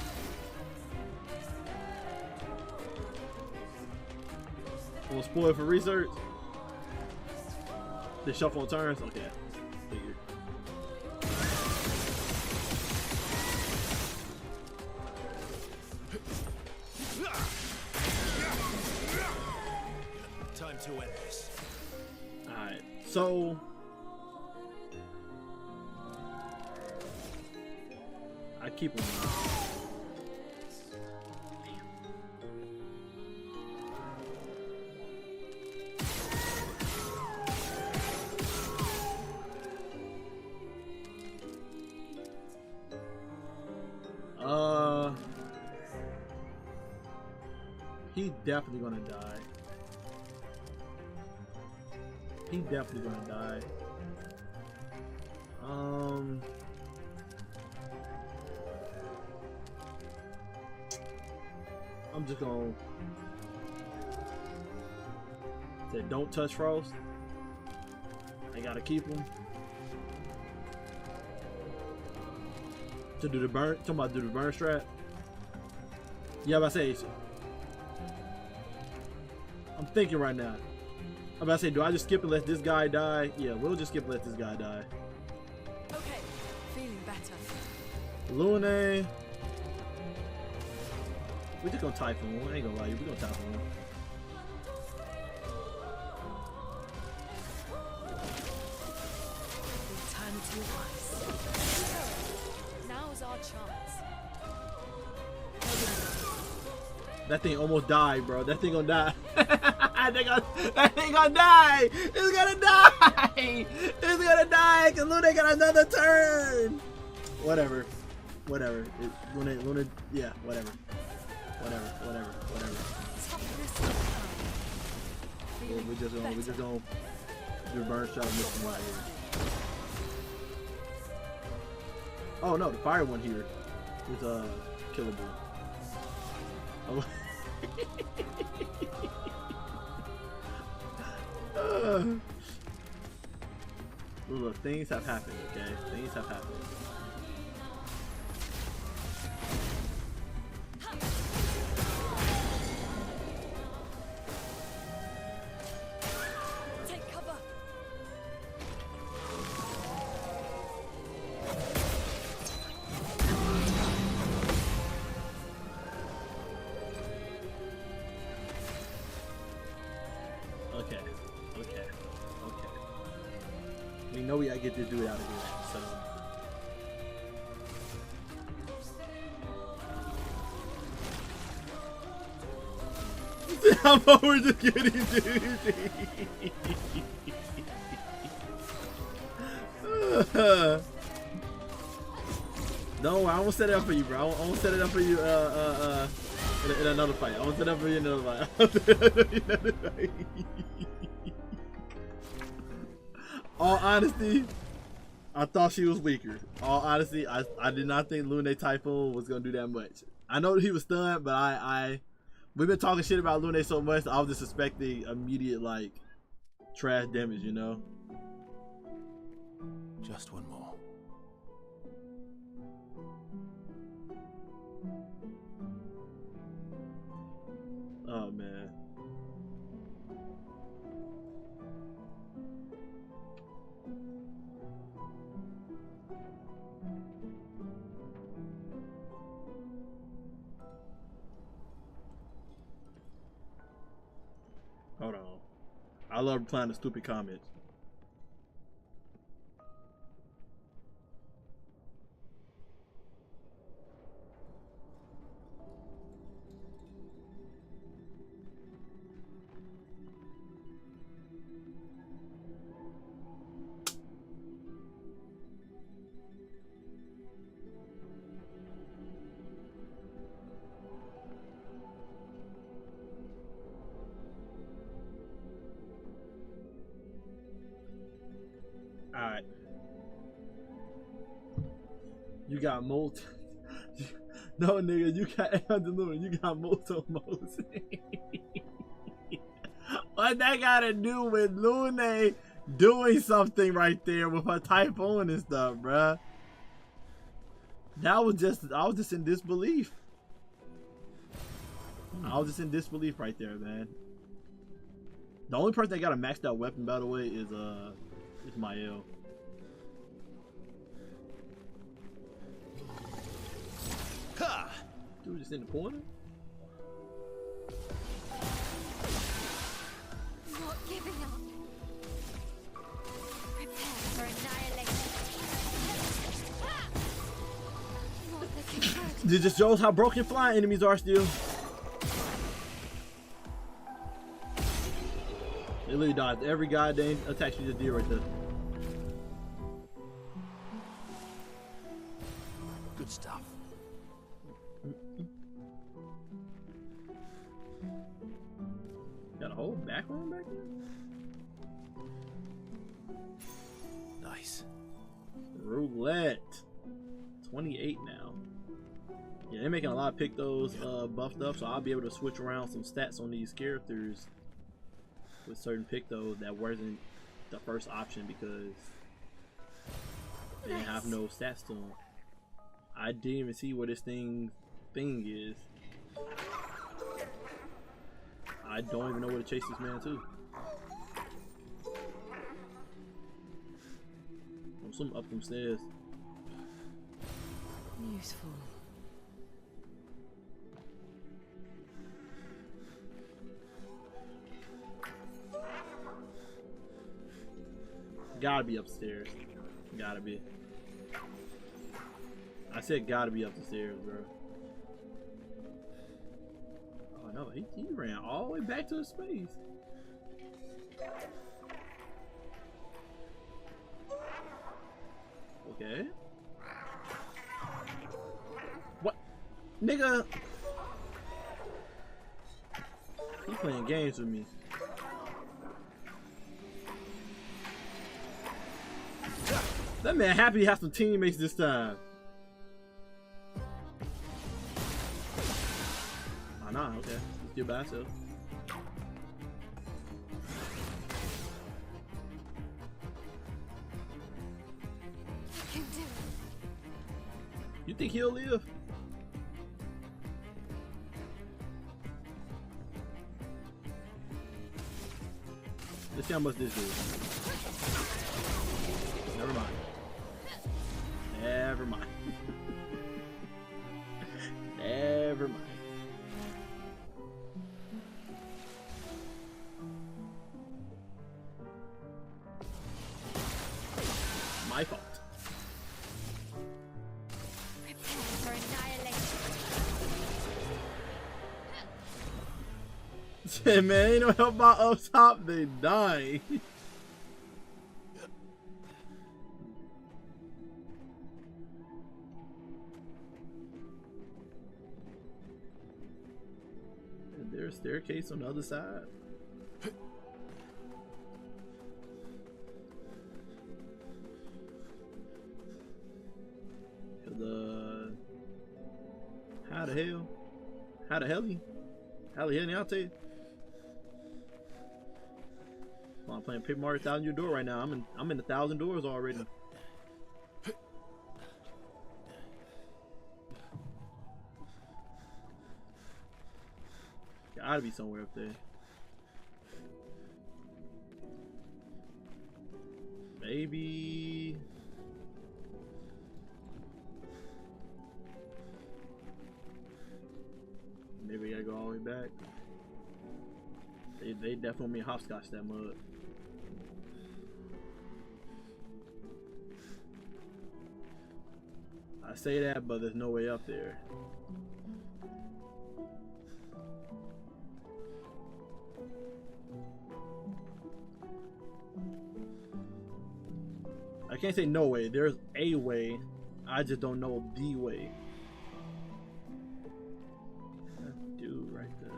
I'm gonna spoil it for research. They shuffle on turns. Okay, figured. Time to end this. All right, so. I keep them. He's definitely gonna die. He's definitely gonna die. I'm just gonna say don't touch Frost. I gotta keep him. To do the burn, talking about do the burn strat. Yeah, I'm about to say. I'm thinking right now. I'm about to say, do I just skip and let this guy die? Yeah, we'll just skip and let this guy die. Okay, feeling better. Lune. We just gonna Typhoon. I ain't gonna lie, we gonna Typhoon. Eternity wise. Now is our chance. That thing almost died, bro. That thing gonna die. that thing gonna die. It's gonna die. It's gonna die because Lune got another turn. Whatever. Lune, yeah, whatever. We just gonna do burn shot and miss him right here. Oh no, the fire one here is killable. Oh. Look, things have happened, okay? Things have happened. Take cover. Okay. We know we gotta get this dude out of here, so. How about we're just getting dudes? No, I won't set it up for you, bro. I won't set it up for you in another fight. I won't set it up for you in another fight. All honesty, I thought she was weaker. All honesty, I did not think Lune Typhoon was gonna do that much. I know he was stunned, but we've been talking shit about Lune so much, I was just expecting immediate like trash damage, you know. Just one more. Oh I love replying to stupid comments. Alright. You got multi. No, nigga, you got Angelina. You got multiple modes. What that got to do with Lune doing something right there with her typhoon and stuff, bruh? That was just, I was just in disbelief. I was just in disbelief right there, man. The only person that got a maxed out weapon, by the way, is Mael. Ha! Dude, just in the corner. Not giving up. Prepare for annihilation. Not looking good. This just shows how broken flying enemies are still. They literally dodged every goddamn attack she just did right there. Good stuff. Got a whole back room back there? Nice. Roulette. 28 now. Yeah, they're making a lot of pick those buffed up, so I'll be able to switch around some stats on these characters with certain pick those that wasn't the first option because they didn't have no stats to them. I didn't even see what this thing is. I don't even know where to chase this man to. I'm some up them stairs. Useful. Gotta be upstairs. Gotta be. I said gotta be up the stairs, bro. Oh no, he ran all the way back to the space. Okay. What? Nigga! He playing games with me. That man happy to have some teammates this time. Oh nah, okay. Let's get by yourself. You can do it. You think he'll live? Let's see how much this is. Never mind. Never mind. Never mind. My fault. Prepare for annihilation. Shit, man, ain't no help about up top. They die. Is there a staircase on the other side? How the hell? How the hell? I'll tell you. Well, I'm playing Paper Mario 1,000 Year Door right now. I'm in 1,000 doors already. Gotta be somewhere up there. Maybe. Maybe I gotta go all the way back. They definitely me hopscotch that mud. I say that, but there's no way up there. I can't say no way. There's a way. I just don't know the way. That dude right there.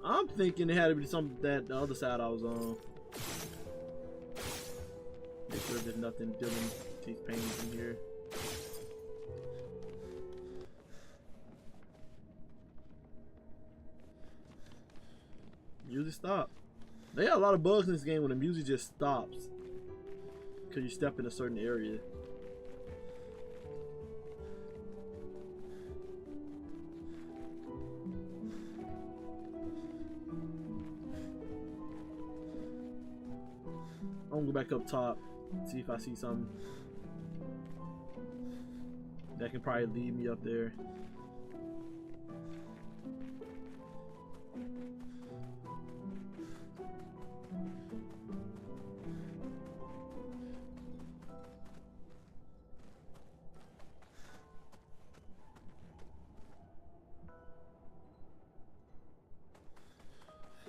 I'm thinking it had to be something that the other side I was on. Make sure there's nothing dealing with these paintings in here. Music stop. They got a lot of bugs in this game when the music just stops because you step in a certain area. I'm gonna go back up top, see if I see something that can probably lead me up there.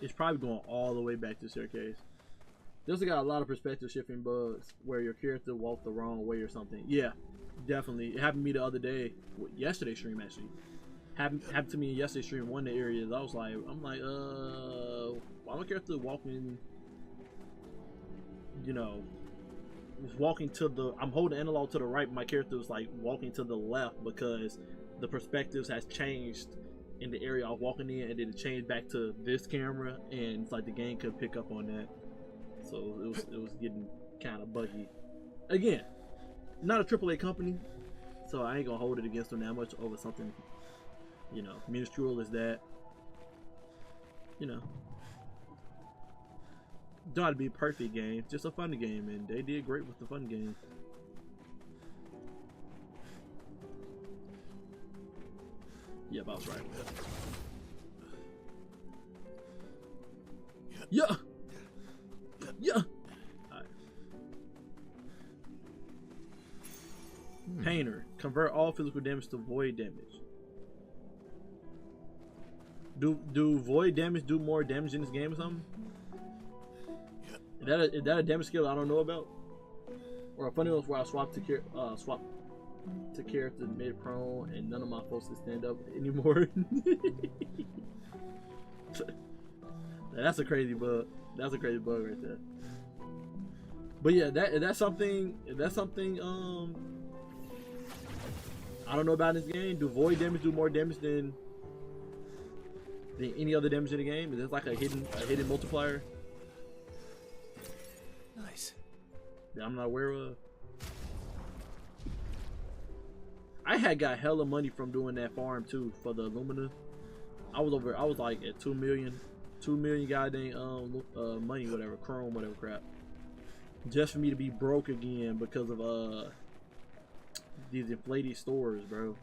It's probably going all the way back to the staircase. This has got a lot of perspective shifting bugs where your character walked the wrong way or something. Yeah, definitely. It happened to me the other day, yesterday's stream actually. Happened to me in yesterday's stream. One of the areas I was like, why my character walking? You know, was walking to the. I'm holding analog to the right, but my character was like walking to the left because the perspectives has changed in the area I was walking in, and then it changed back to this camera, and it's like the game could pick up on that. So it was getting kind of buggy. Again, not a AAA company, so I ain't gonna hold it against them that much over something, you know, minuscule as that. You know, don't have to be a perfect game, just a fun game, and they did great with the fun game. Yep, I was right. Yeah. Yeah. Right. Painter. Convert all physical damage to void damage. Do void damage do more damage in this game or something? Is that a damage skill I don't know about? Or a funny one where I swap to character mid prone and none of my folks can stand up anymore. That's a crazy bug. That's a crazy bug right there. But yeah, that's something I don't know about in this game. Do void damage do more damage than any other damage in the game? Is this like a hidden multiplier? Nice. That I'm not aware of. I had got hella money from doing that farm too for the Lumina. I was like at 2 million goddamn money, whatever, chrome, whatever crap. Just for me to be broke again because of these inflated stores, bro.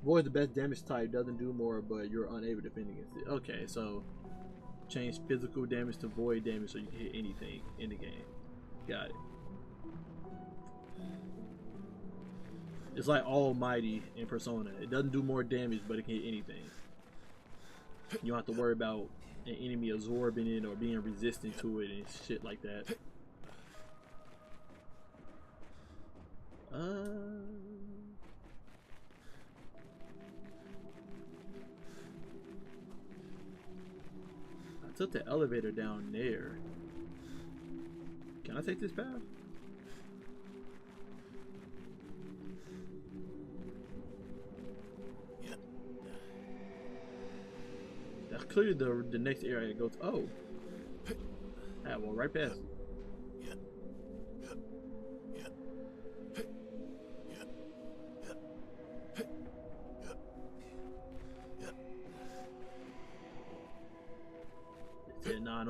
Void the best damage type, doesn't do more, but you're unable to defend against it. Okay, so change physical damage to void damage so you can hit anything in the game. Got it. It's like Almighty in Persona. It doesn't do more damage, but it can hit anything. You don't have to worry about an enemy absorbing it or being resistant to it and shit like that. I took the elevator down there. Can I take this path? That's clearly the next area I go to. Oh. Ah, well, right past.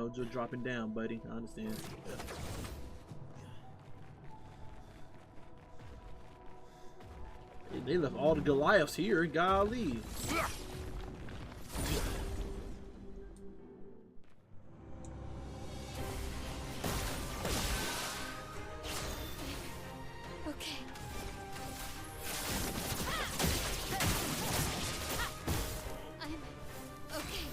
know, just dropping down, buddy. I understand. They left all the Goliaths here. Golly. Okay. I'm okay.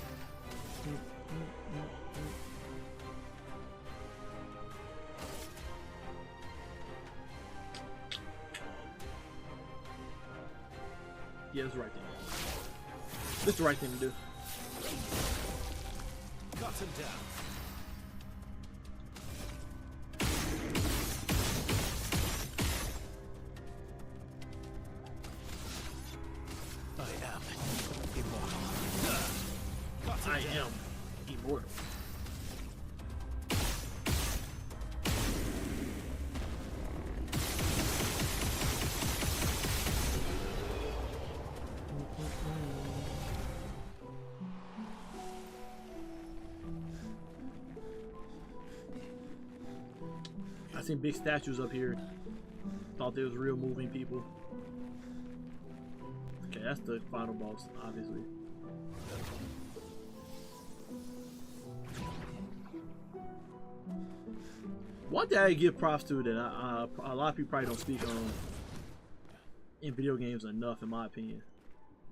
Yeah, it's the right thing. It's the right thing to do. Cut him down. I am immortal. Cut him I down. am immortal. I seen big statues up here. Thought they was real moving people. Okay, that's the final boss, obviously. One thing I give props to that a lot of people probably don't speak on in video games enough, in my opinion.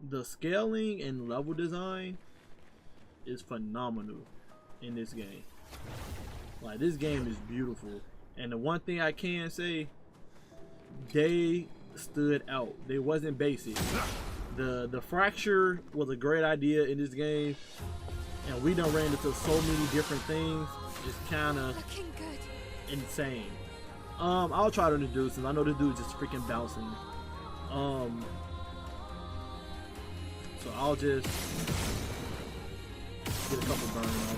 The scaling and level design is phenomenal in this game. Like, this game is beautiful. And the one thing I can say, they stood out. They wasn't basic. The fracture was a great idea in this game, and we done ran into so many different things. It's kind of Looking good. insane. I'll try to introduce him. I know this dude's just freaking bouncing. So I'll just get a couple burn on.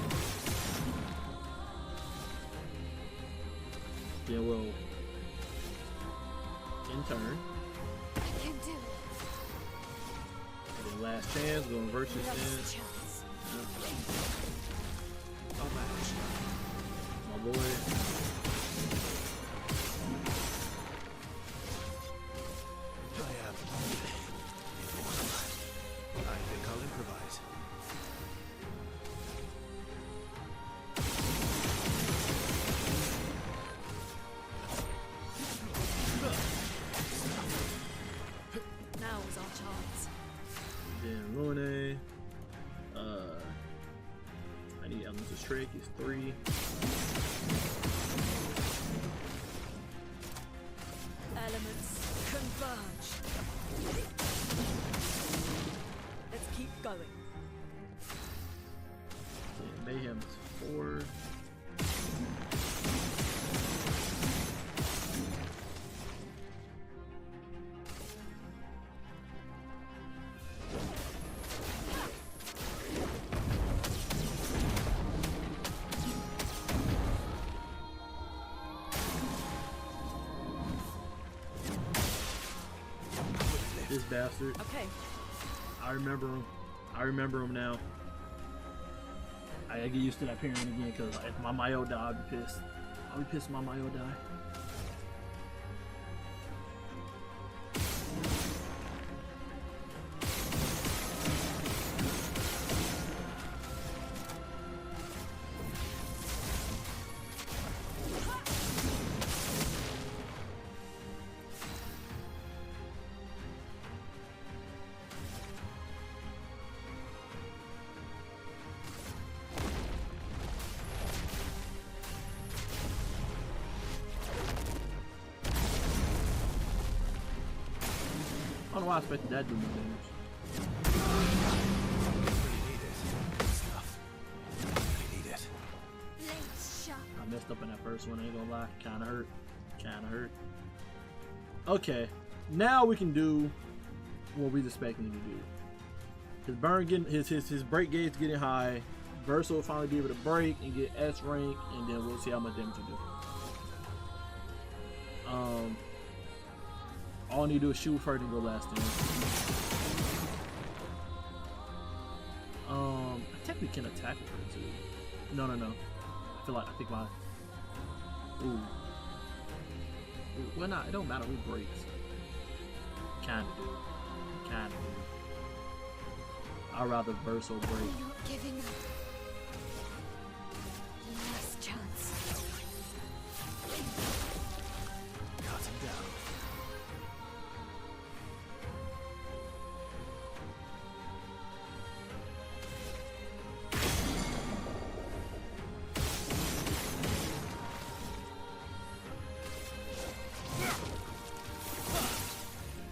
Then we'll in turn. I can do it. And then last chance, going versus Last in. chance. My boy. I am immortal. I think I'll improvise. Now is our chance. Then Lune. I need Elemental Trick. It's 3. Elements converge. Let's keep going. Then Mayhem is 4. This bastard. Okay. I remember him. I remember him now. I gotta get used to that parent again, because if my Mayo die, I'll be pissed. I'll be pissed if my Mayo die. I don't know why I expected that to do more damage. Really need it. Good stuff. Really need it. Blades sharp. I messed up in that first one, I ain't gonna lie. Kinda hurt. Kinda hurt. Okay, now we can do what we was expecting to do. His burn getting his break gauge getting high. Versa will finally be able to break and get S rank, and then we'll see how much damage he do. All I need to do is shoot first and go last then. I technically can attack with her too. No. I think my. Ooh. Well, not. It don't matter who breaks. Kinda do. Kinda do. I'd rather burst or break. I'm not giving up. Last chance. Cut him down.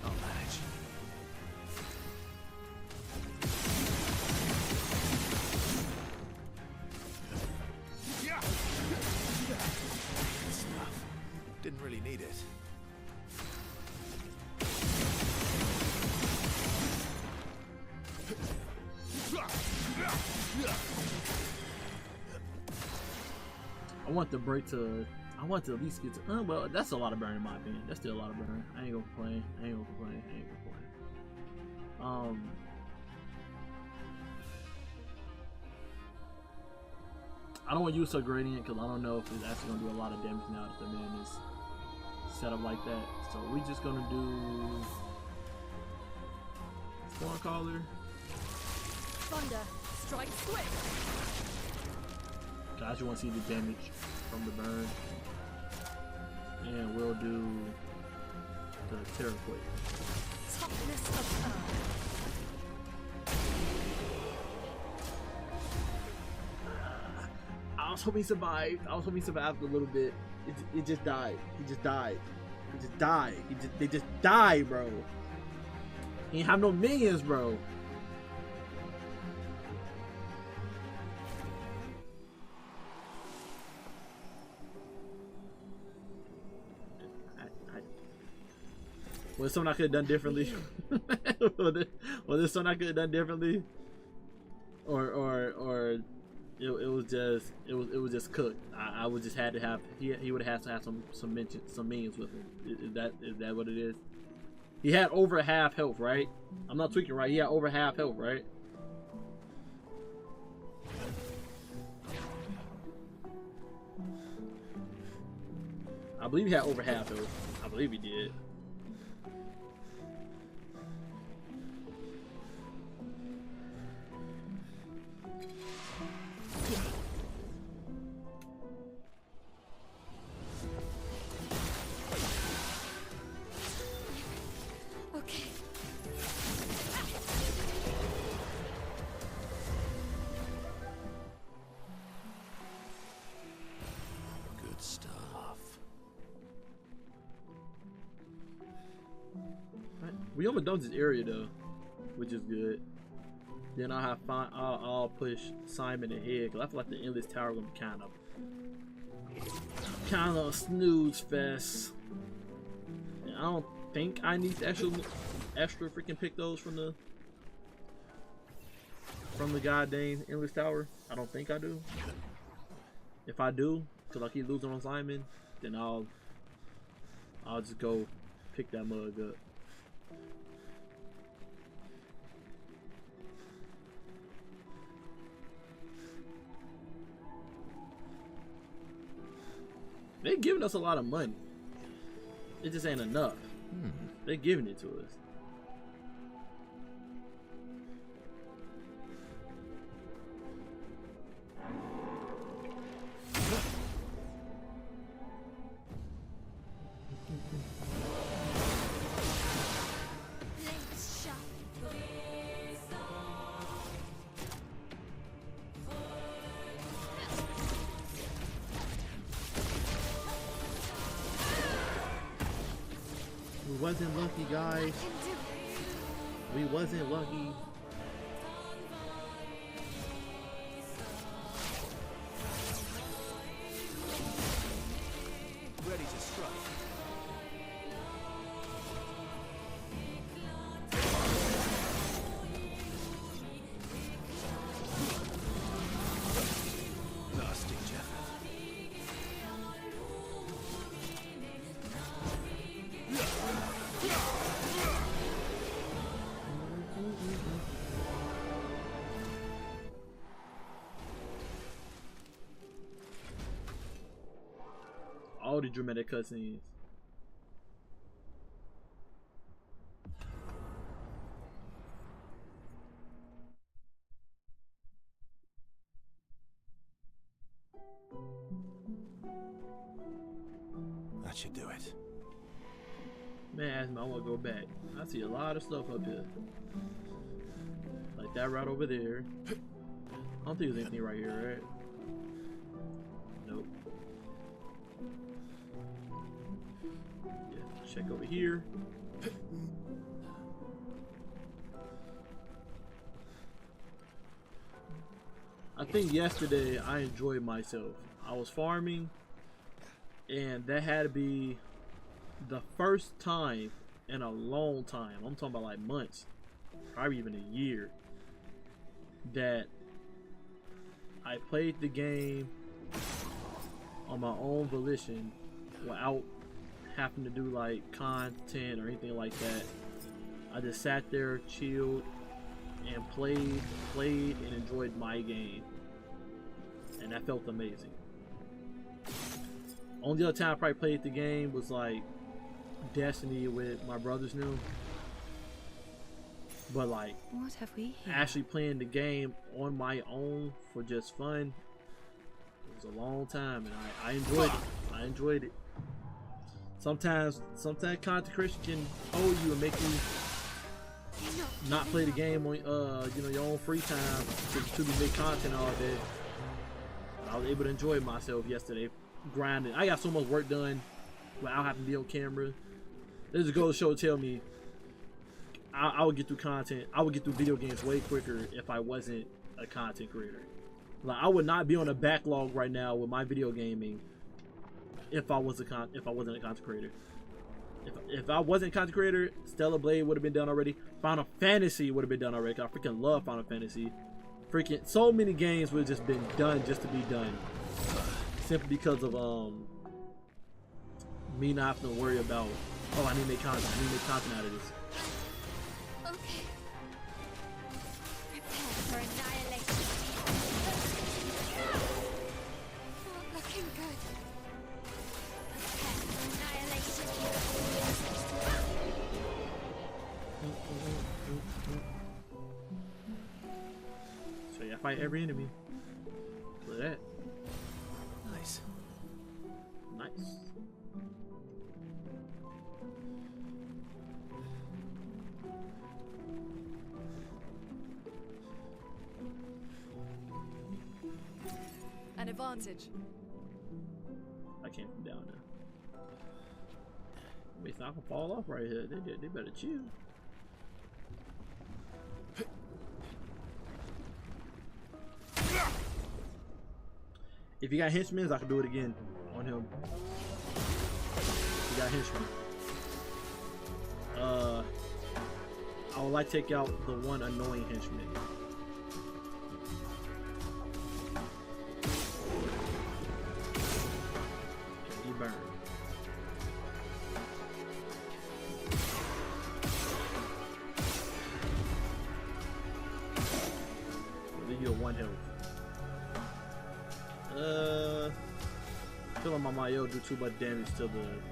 I'll manage. Good stuff. Didn't really need it. I want the break to. I want to at least get to. Well, that's a lot of burn in my opinion. That's still a lot of burn. I ain't gonna complain. I ain't gonna complain. I ain't gonna complain. I don't want to use a gradient because I don't know if it's actually gonna do a lot of damage now that the man is set up like that. So we just gonna do Storm Caller. Thunder, strike swift. I just want to see the damage from the burn. And we'll do the Terror Quake. Toughness of earth. I was hoping he survived. I was hoping he survived a little bit. It just died. He just died. He just died. They just died, bro. He ain't have no minions, bro. Was there something I could have done differently? was there something I could have done differently? Or it was just cooked. I would just had to have he would have to have some minions with him. Is that what it is? He had over half health, right? I'm not tweaking, right? He had over half health, right? I believe he had over half health. I believe he did. Okay. Good stuff. We almost done this area though, which is good. Then I'll have I'll push Simon ahead because I feel like the endless tower gonna be kind of a snooze fest. And I don't think I need to extra freaking pick those from the goddamn endless tower. I don't think I do. If I do, because I keep losing on Simon, then I'll just go pick that mug up. They're giving us a lot of money. It just ain't enough. They're giving it to us. Blades sharp. We wasn't lucky, guys. I can do it. We wasn't lucky. Ready to strike. Lasting effort. all the dramatic cutscenes. That should do it. Man, I want to go back. I see a lot of stuff up here. Like that right over there. I don't think there's anything right here, right? Nope. Yeah, check over here. I think yesterday I enjoyed myself. I was farming, and that had to be the first time in a long time, I'm talking about like months, probably even a year, that I played the game on my own volition without having to do like content or anything like that. I just sat there, chilled, and played and enjoyed my game, and that felt amazing. Only other time I probably played the game was like Destiny with my brothers knew, but like What have we here? actually playing the game on my own for just fun, it was a long time, and I enjoyed it. I enjoyed it. Sometimes content creation can hold you and make you not play the game on you know, your own free time to make content all day. I was able to enjoy myself yesterday, grinding. I got so much work done without having to be on camera. There's a goal to show tell me I would get through content. I would get through video games way quicker if I wasn't a content creator. Like I would not be on a backlog right now with my video gaming if I wasn't a content creator. If I wasn't a content creator, Stellar Blade would have been done already. Final Fantasy would have been done already. I freaking love Final Fantasy. Freaking so many games would have just been done just to be done, simply because of me not having to worry about, oh, I need to make content. I need to make content out of this. Okay. Prepare for annihilation. Not looking good. Prepare for annihilation. So yeah, I fight every enemy. Look at that. Nice. Nice. An advantage. I can't come down there. Wait, it's not gonna fall off right here. They better chill. If you got henchmen, I can do it again on him. If you got henchmen. I would like to take out the one annoying henchman. Okay, he burned. We'll leave you at 1 health. I feel like my Mayo do too much damage to Not looking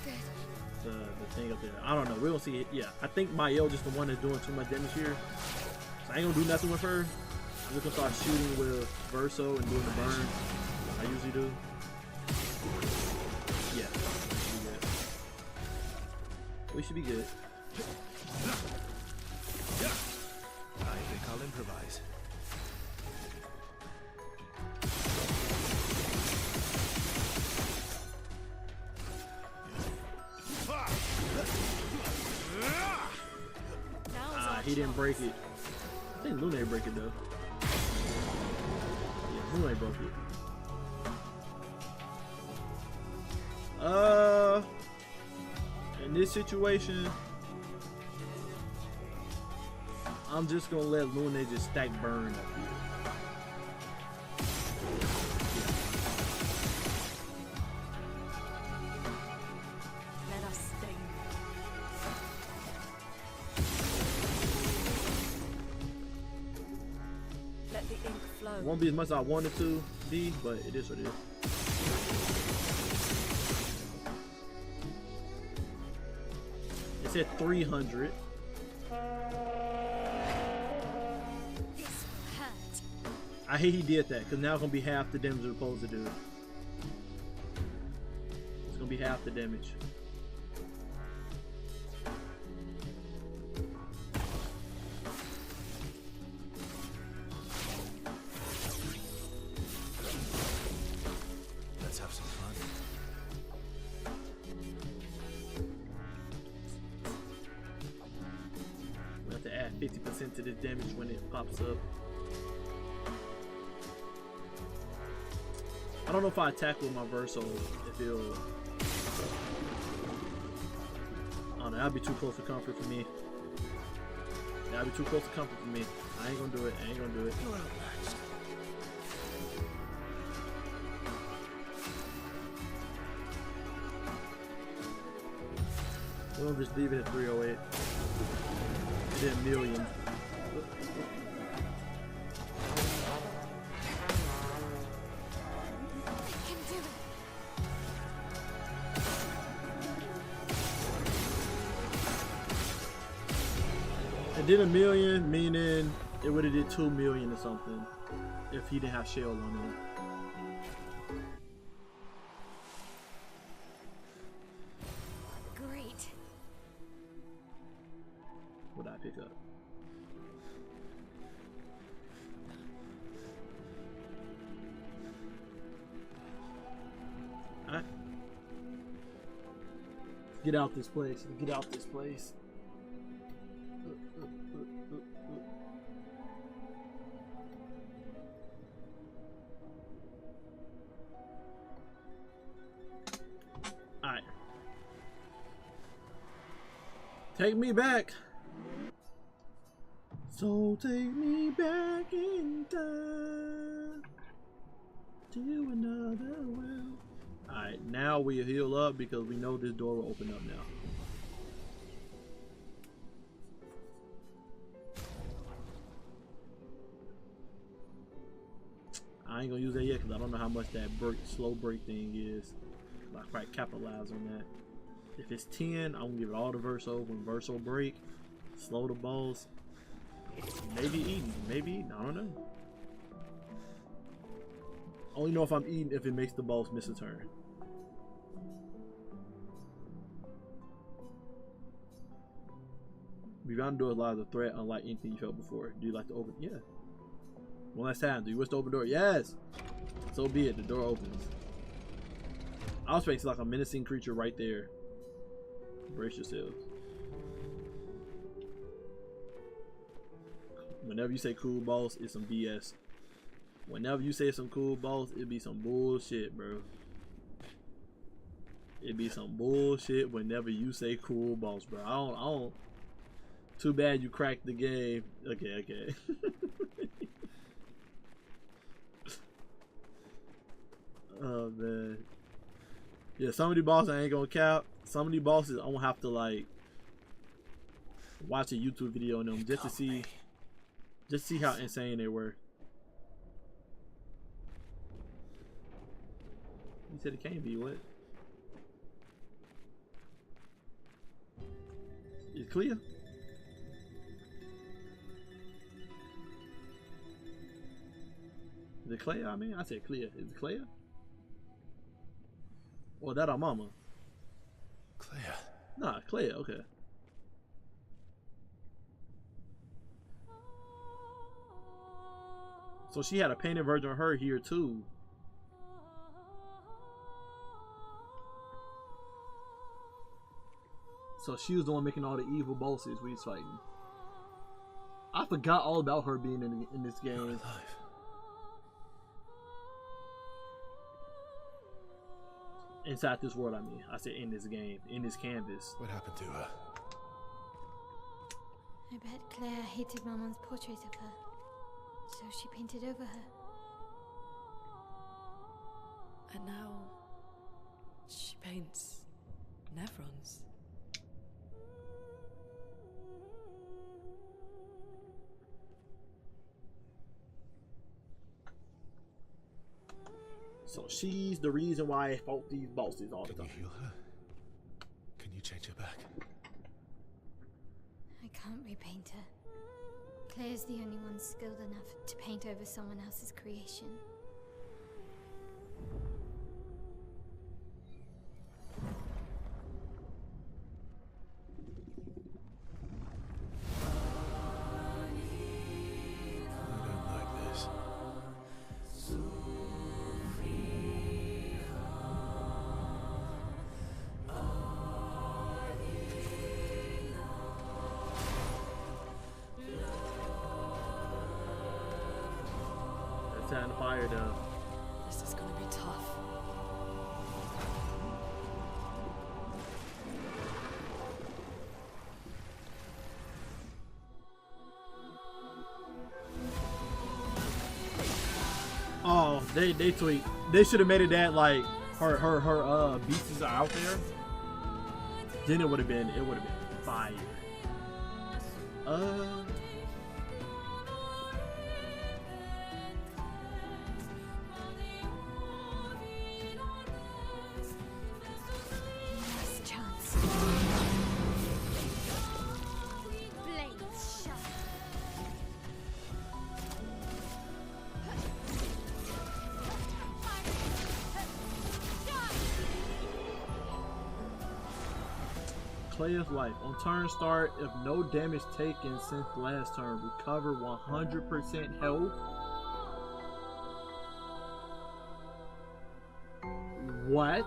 good. the thing up there. I don't know. We're gonna see it. Yeah, I think Mayo just the one that's doing too much damage here. So I ain't gonna do nothing with her. I'm just gonna start shooting with Verso and doing the burn. I usually do. Yeah. We should be good. I think I'll improvise. He didn't break it. I think Lune break it though. Yeah, Lune broke it. In this situation, I'm just gonna let Lune just stack burn up here. Let us sting. Let the ink flow. It won't be as much as I wanted to be, but it is what it is. It said 300. This will hurt. I hate he did that, because now it's going to be half the damage it's supposed to do. It's going to be half the damage. Let's have some fun. We have to add 50% to this damage when it pops up. I don't know if I attack with my Verso, if it'll... Oh no, that'd be too close to comfort for me. That'd be too close to comfort for me. I ain't gonna do it, I ain't gonna do it. You're outmatched. We'll just leave it at 308. It did a million. I can do it. It did a million, meaning it would have did 2 million or something if he didn't have shell on him. Great. What did I pick up? Alright. Get out this place. Get out this place. Alright. Take me back. So take me back in time to another world. Alright, now we heal up because we know this door will open up now. I ain't gonna use that yet because I don't know how much that slow break thing is. I probably capitalize on that. If it's 10, I'm gonna give it all to Verso. When Verso break, slow the balls. Maybe eating, I don't know. Only know if I'm eating if it makes the boss miss a turn. Beyond the door lies a threat unlike anything you felt before. Do you like to open? Yeah. One last time. Do you wish to open the door? Yes. So be it. The door opens. I was expecting like a menacing creature right there. Brace yourselves. Whenever you say cool boss, it's some BS. Whenever you say some cool boss, it be some bullshit, bro. It be some bullshit whenever you say cool boss, bro. I don't. Too bad you cracked the game. Okay. Oh man. Yeah, some of the bosses I ain't gonna count. Some of the bosses I'm gonna have to like watch a YouTube video on them just to see how insane they were. You said it can't be what? It's clear. Is it clear? I mean, I said clear. Is it clear? Or that our mama? Clear. Nah, Claire, okay. So she had a painted version of her here too. So she was the one making all the evil bosses we was fighting. I forgot all about her being in this game. You're alive. Inside this world, I mean. I said in this game, in this canvas. What happened to her? I bet Claire hated Maman's portrait of her, so she painted over her. And now she paints Nevrons. So she's the reason why I fought these bosses all the Can time. you heal her? Can you change her back? I can't repaint her. Claire's the only one skilled enough to paint over someone else's creation. I don't like this. That's on fire though. This is gonna be tough. Oh, they tweet. They should have made it that like her beasts are out there. Then it would have been fire. Last chance. Blades shut. Claire's life. On turn start, if no damage taken since last turn, recover 100% health. What?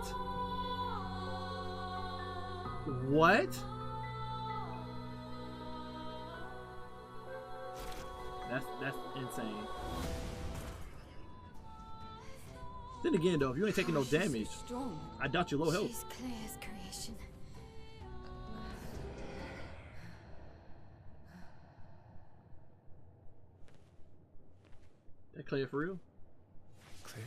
What? That's insane. Then again, though, if you ain't taking no damage, Strong. I doubt you're low health. She's Claire's creation. That Claire for real? Clear.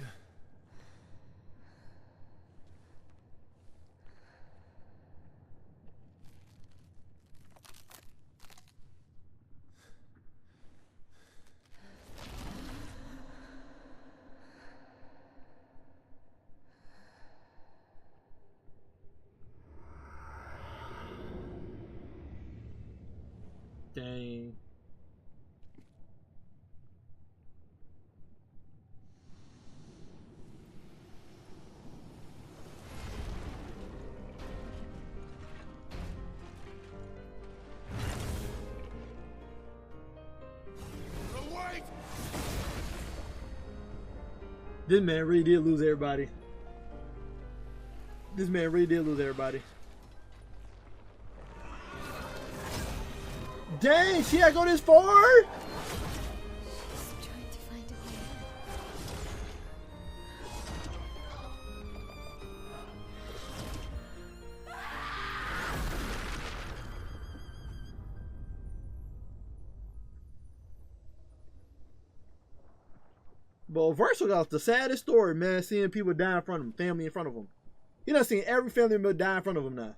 Dang. Awake! This man really did lose everybody. This man really did lose everybody. Dang, she had to go this far? She's trying to find a way But Verso got the saddest story, man, seeing people die in front of him, family in front of him. He done seen every family member die in front of him now.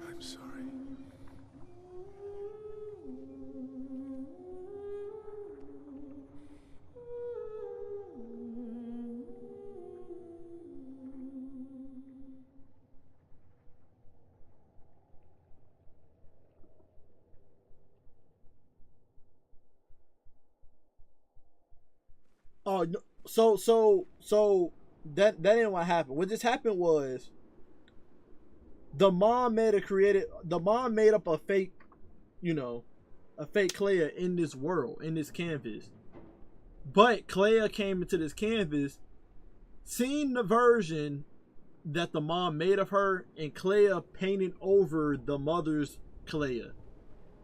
I'm sorry. Oh, no, so that ain't what happened. What just happened was the mom made up a fake, a fake Clea in this world, in this canvas. But Clea came into this canvas, seen the version that the mom made of her, and Clea painted over the mother's Clea.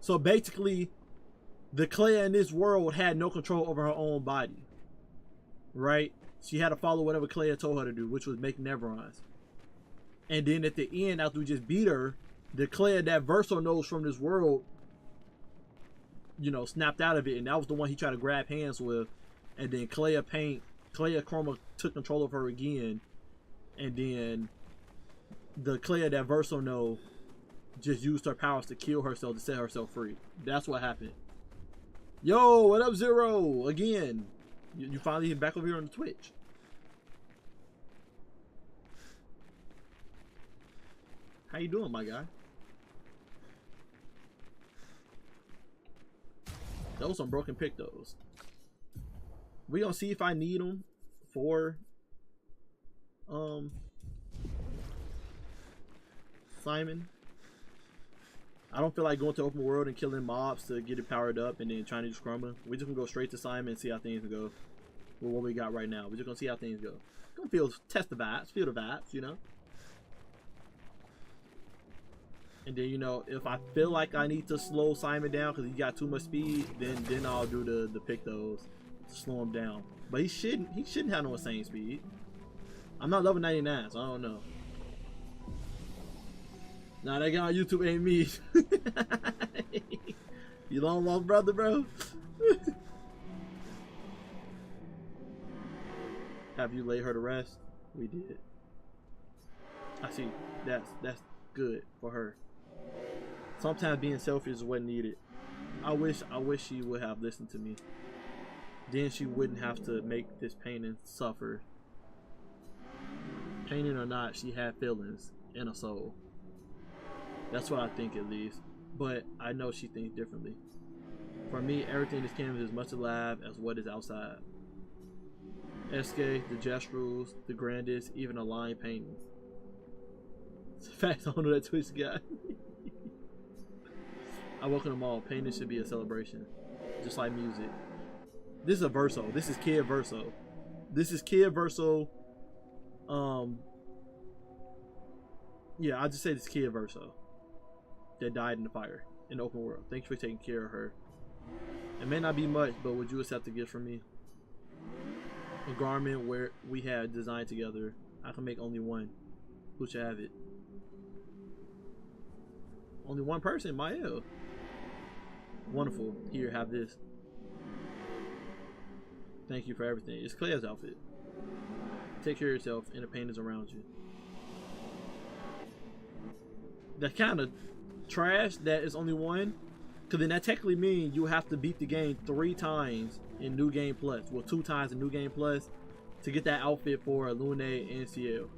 So basically, the Clea in this world had no control over her own body. Right? She had to follow whatever Clea told her to do, which was make Neverons. And then at the end, after we just beat her, the Clea that Verso knows from this world, snapped out of it, and that was the one he tried to grab hands with. And then Clea Chroma took control of her again, and then the Clea that Verso know just used her powers to kill herself to set herself free. That's what happened. Yo, what up, Zero? Again, you finally back over here on the Twitch. How you doing, my guy? Those some broken pick those. We gonna see if I need them for Simon. I don't feel like going to open world and killing mobs to get it powered up and then trying to do scrummer. We're just gonna go straight to Simon and see how things go with what we got right now. We're just gonna see how things go. Gonna test the vibes, feel the vibes, you know. And then, you know, if I feel like I need to slow Simon down because he got too much speed, then I'll do the pick those to slow him down. But he shouldn't have no insane speed. I'm not level 99, so I don't know. Nah, that guy on YouTube ain't me. You long lost brother, bro. Have you laid her to rest? We did. I see. That's good for her. Sometimes being selfish is what needed. I wish she would have listened to me. Then she wouldn't have to make this pain and suffer. Painting or not, she had feelings and a soul. That's what I think, at least. But I know she thinks differently. For me, everything in this canvas is as much alive as what is outside. SK, the gestuals, the grandest, even a line painting. It's a fact, I don't know that Twitch guy. I welcome them all. Painting should be a celebration. Just like music. This is a verso. This is Kid Verso. This is Kid Verso. Yeah, I'll just say this Kid Verso that died in the fire in the open world. Thanks for taking care of her. It may not be much, but would you accept a gift from me? A garment where we had designed together. I can make only one. Who should have it? Only one person, Mael. Wonderful. Here, have this. Thank you for everything. It's Claire's outfit. Take care of yourself and the pain is around you. That kind of trash that is only one, because then that technically means you have to beat the game 3 times in New Game Plus. Well, 2 times in New Game Plus to get that outfit for Lune and CL.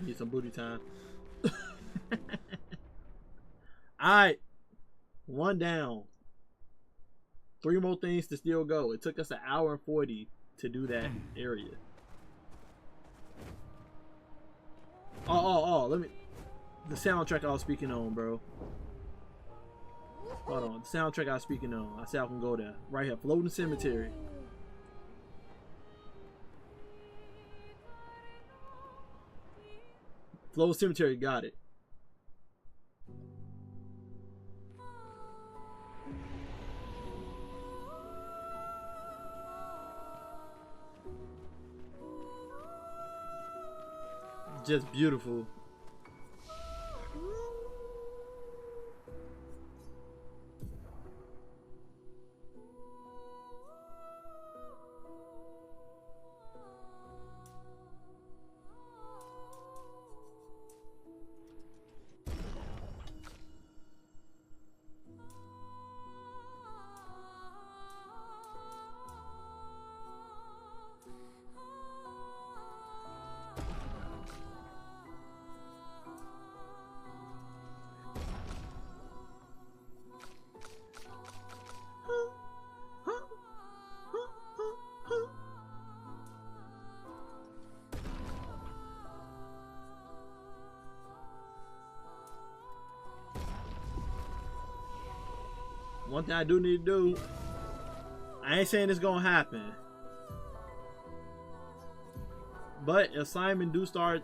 Need some booty time. Alright. 1 down. 3 more things to still go. It took us 1 hour and 40 to do that area. Oh, let me. The soundtrack I was speaking on, bro. Hold on. The soundtrack I was speaking on. I said I can go there. Right here. Floating Cemetery. Flow Cemetery, got it. Just beautiful. One thing I do need to do, I ain't saying it's gonna happen, but if Simon do start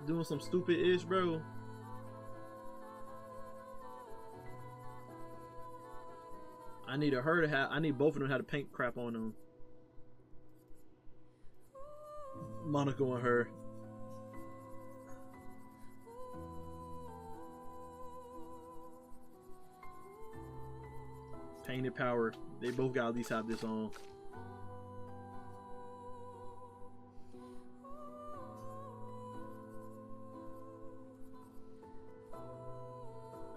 doing some stupid ish, bro, I need her to have. I need both of them to have the paint crap on them. Monaco and her. Painted power. They both got at least have this on.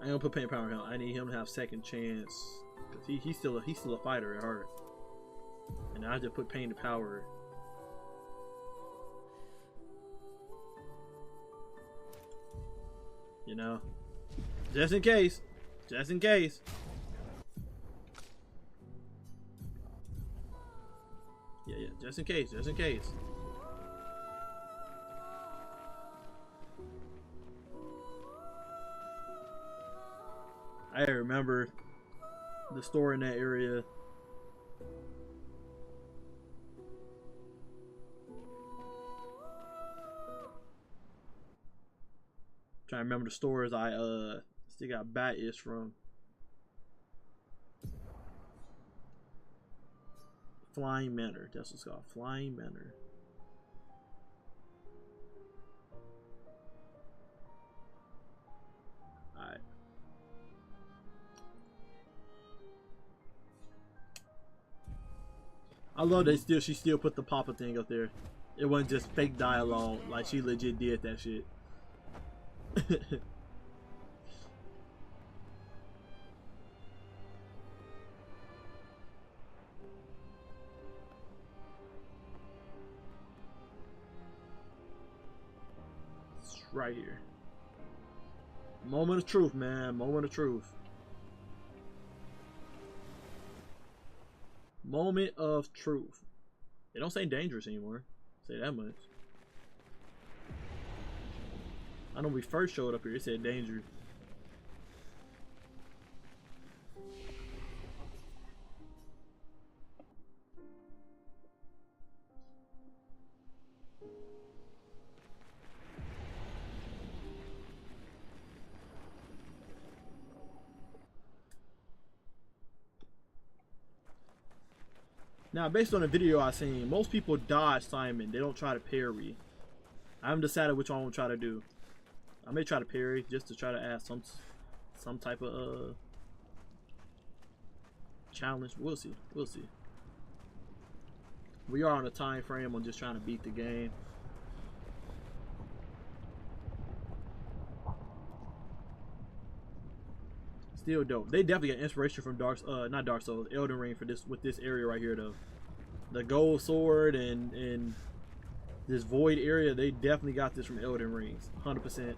I ain't gonna put painted power on him. I need him to have second chance. Cause he's still a fighter at heart. And I just put painted power. You know, just in case, just in case. Yeah, just in case, just in case. I remember the store in that area. Trying to remember the stores I still got bat-ish from. Flying Manor, that's what it's called. Flying Manor. Alright. I love that she still put the Papa thing up there. It wasn't just fake dialogue, like she legit did that shit. It's right here. Moment of truth, man. Moment of truth. Moment of truth. They don't say dangerous anymore. Say that much. I know when we first showed up here, it said danger. Now, based on the video I seen, most people dodge Simon. They don't try to parry. I haven't decided which one I'm gonna try to do. I may try to parry just to try to add some type of challenge. We'll see. We'll see. We are on a time frame on just trying to beat the game. Still dope. They definitely got inspiration from not Dark Souls, Elden Ring for this with this area right here though. The gold sword and this void area, they definitely got this from Elden Rings, 100%.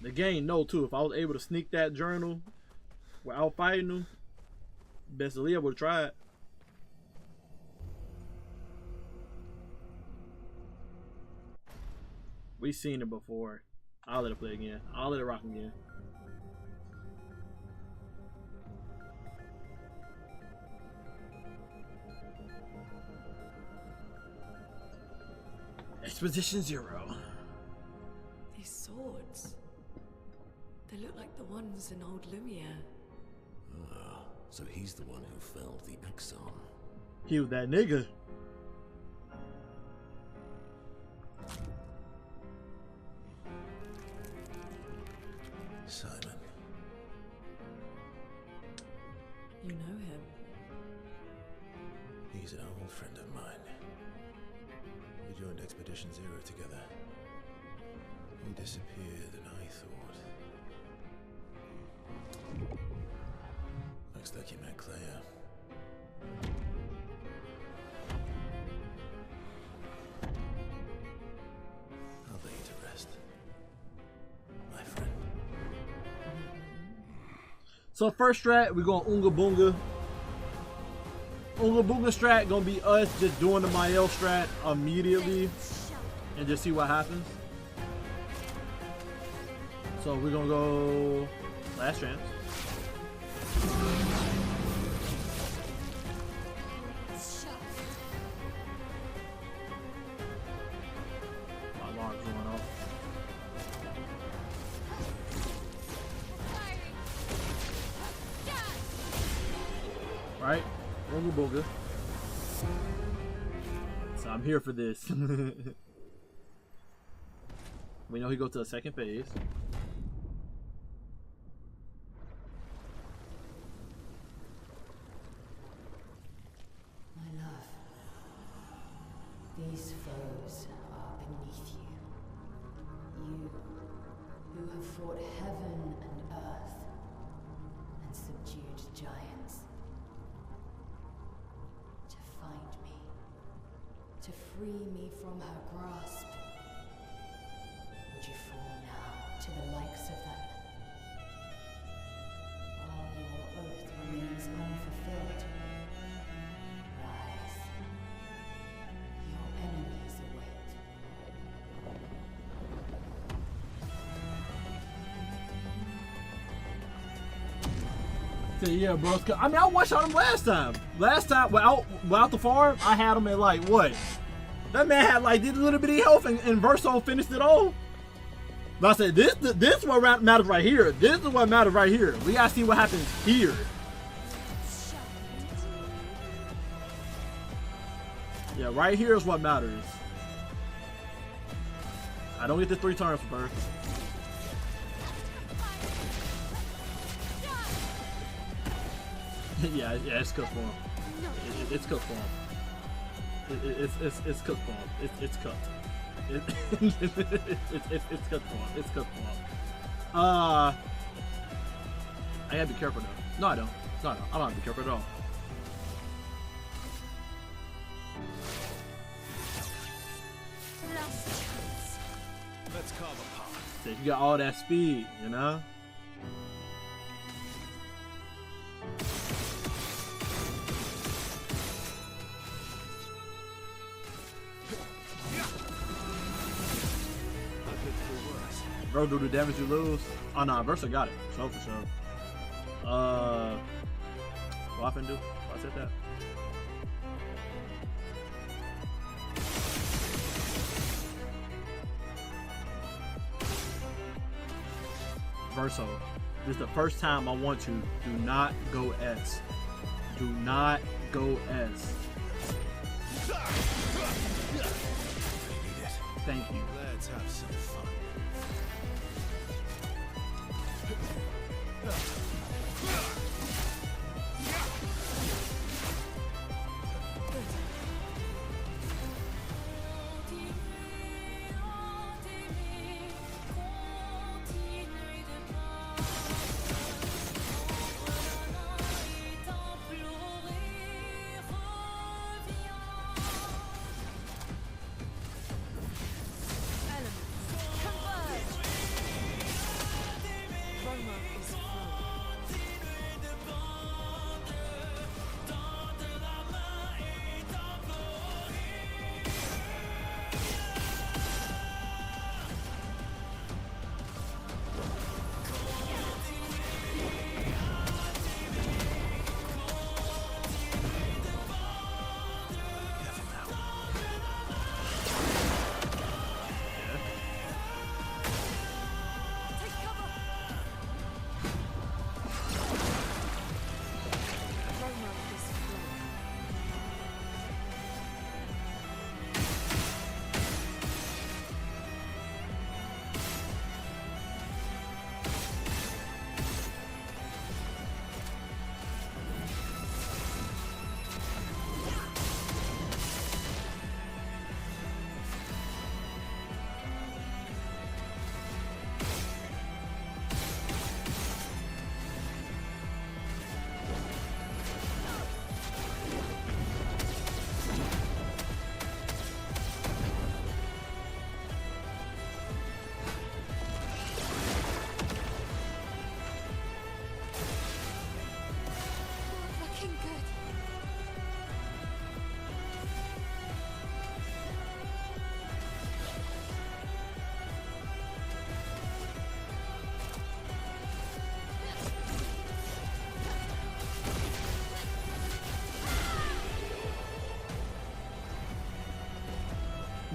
The game know too, if I was able to sneak that journal without fighting them, best believe I would have tried. We've seen it before. I'll let it play again. I'll let it rock again. Exposition 0. These swords. They look like the ones in old Lumiere. Ah, so he's the one who felled the Exxon. He was that nigga. Simon. You know him. He's an old friend of mine. We joined Expedition 0 together. He disappeared and I thought... Looks like you met Clea. I'll lay you to rest. My friend. So first strat, we're going Unga Boonga. Unga Boonga strat gonna be us just doing the Mael strat immediately and just see what happens. So we're gonna go last chance. My alarm's going off. Right? Unga Boonga. So I'm here for this. We know he goes to the second phase. My love, these foes are beneath you. You who have fought heaven and earth and subdued giants. To find me, to free me from her grasp. Would you fall now to the likes of them? While your oath remains unfulfilled, rise. Your enemies await. So yeah, bro. I mean, I one-shot him last time. Last time, without the farm, I had him at like what? That man had like did a little bitty health, and Verso finished it all. But I said this is what matters right here. This is what matters right here. We gotta see what happens here. Yeah, right here is what matters. I don't get the 3 turns for birth. yeah, it's cooked for him. It's cooked for him. It's cooked for him. It's cooked. It's cooked for him. It's cooked for him. I gotta be careful though. No, I don't. No, I don't have to be careful at all. Let's carve a path. So you got all that speed, you know? Bro, do the damage you lose. Oh no, Versa got it. So for sure. What I finna do? I said that. Verso, this is the first time I want you. Do not go S. Do not go S. Thank you. Let's have some fun.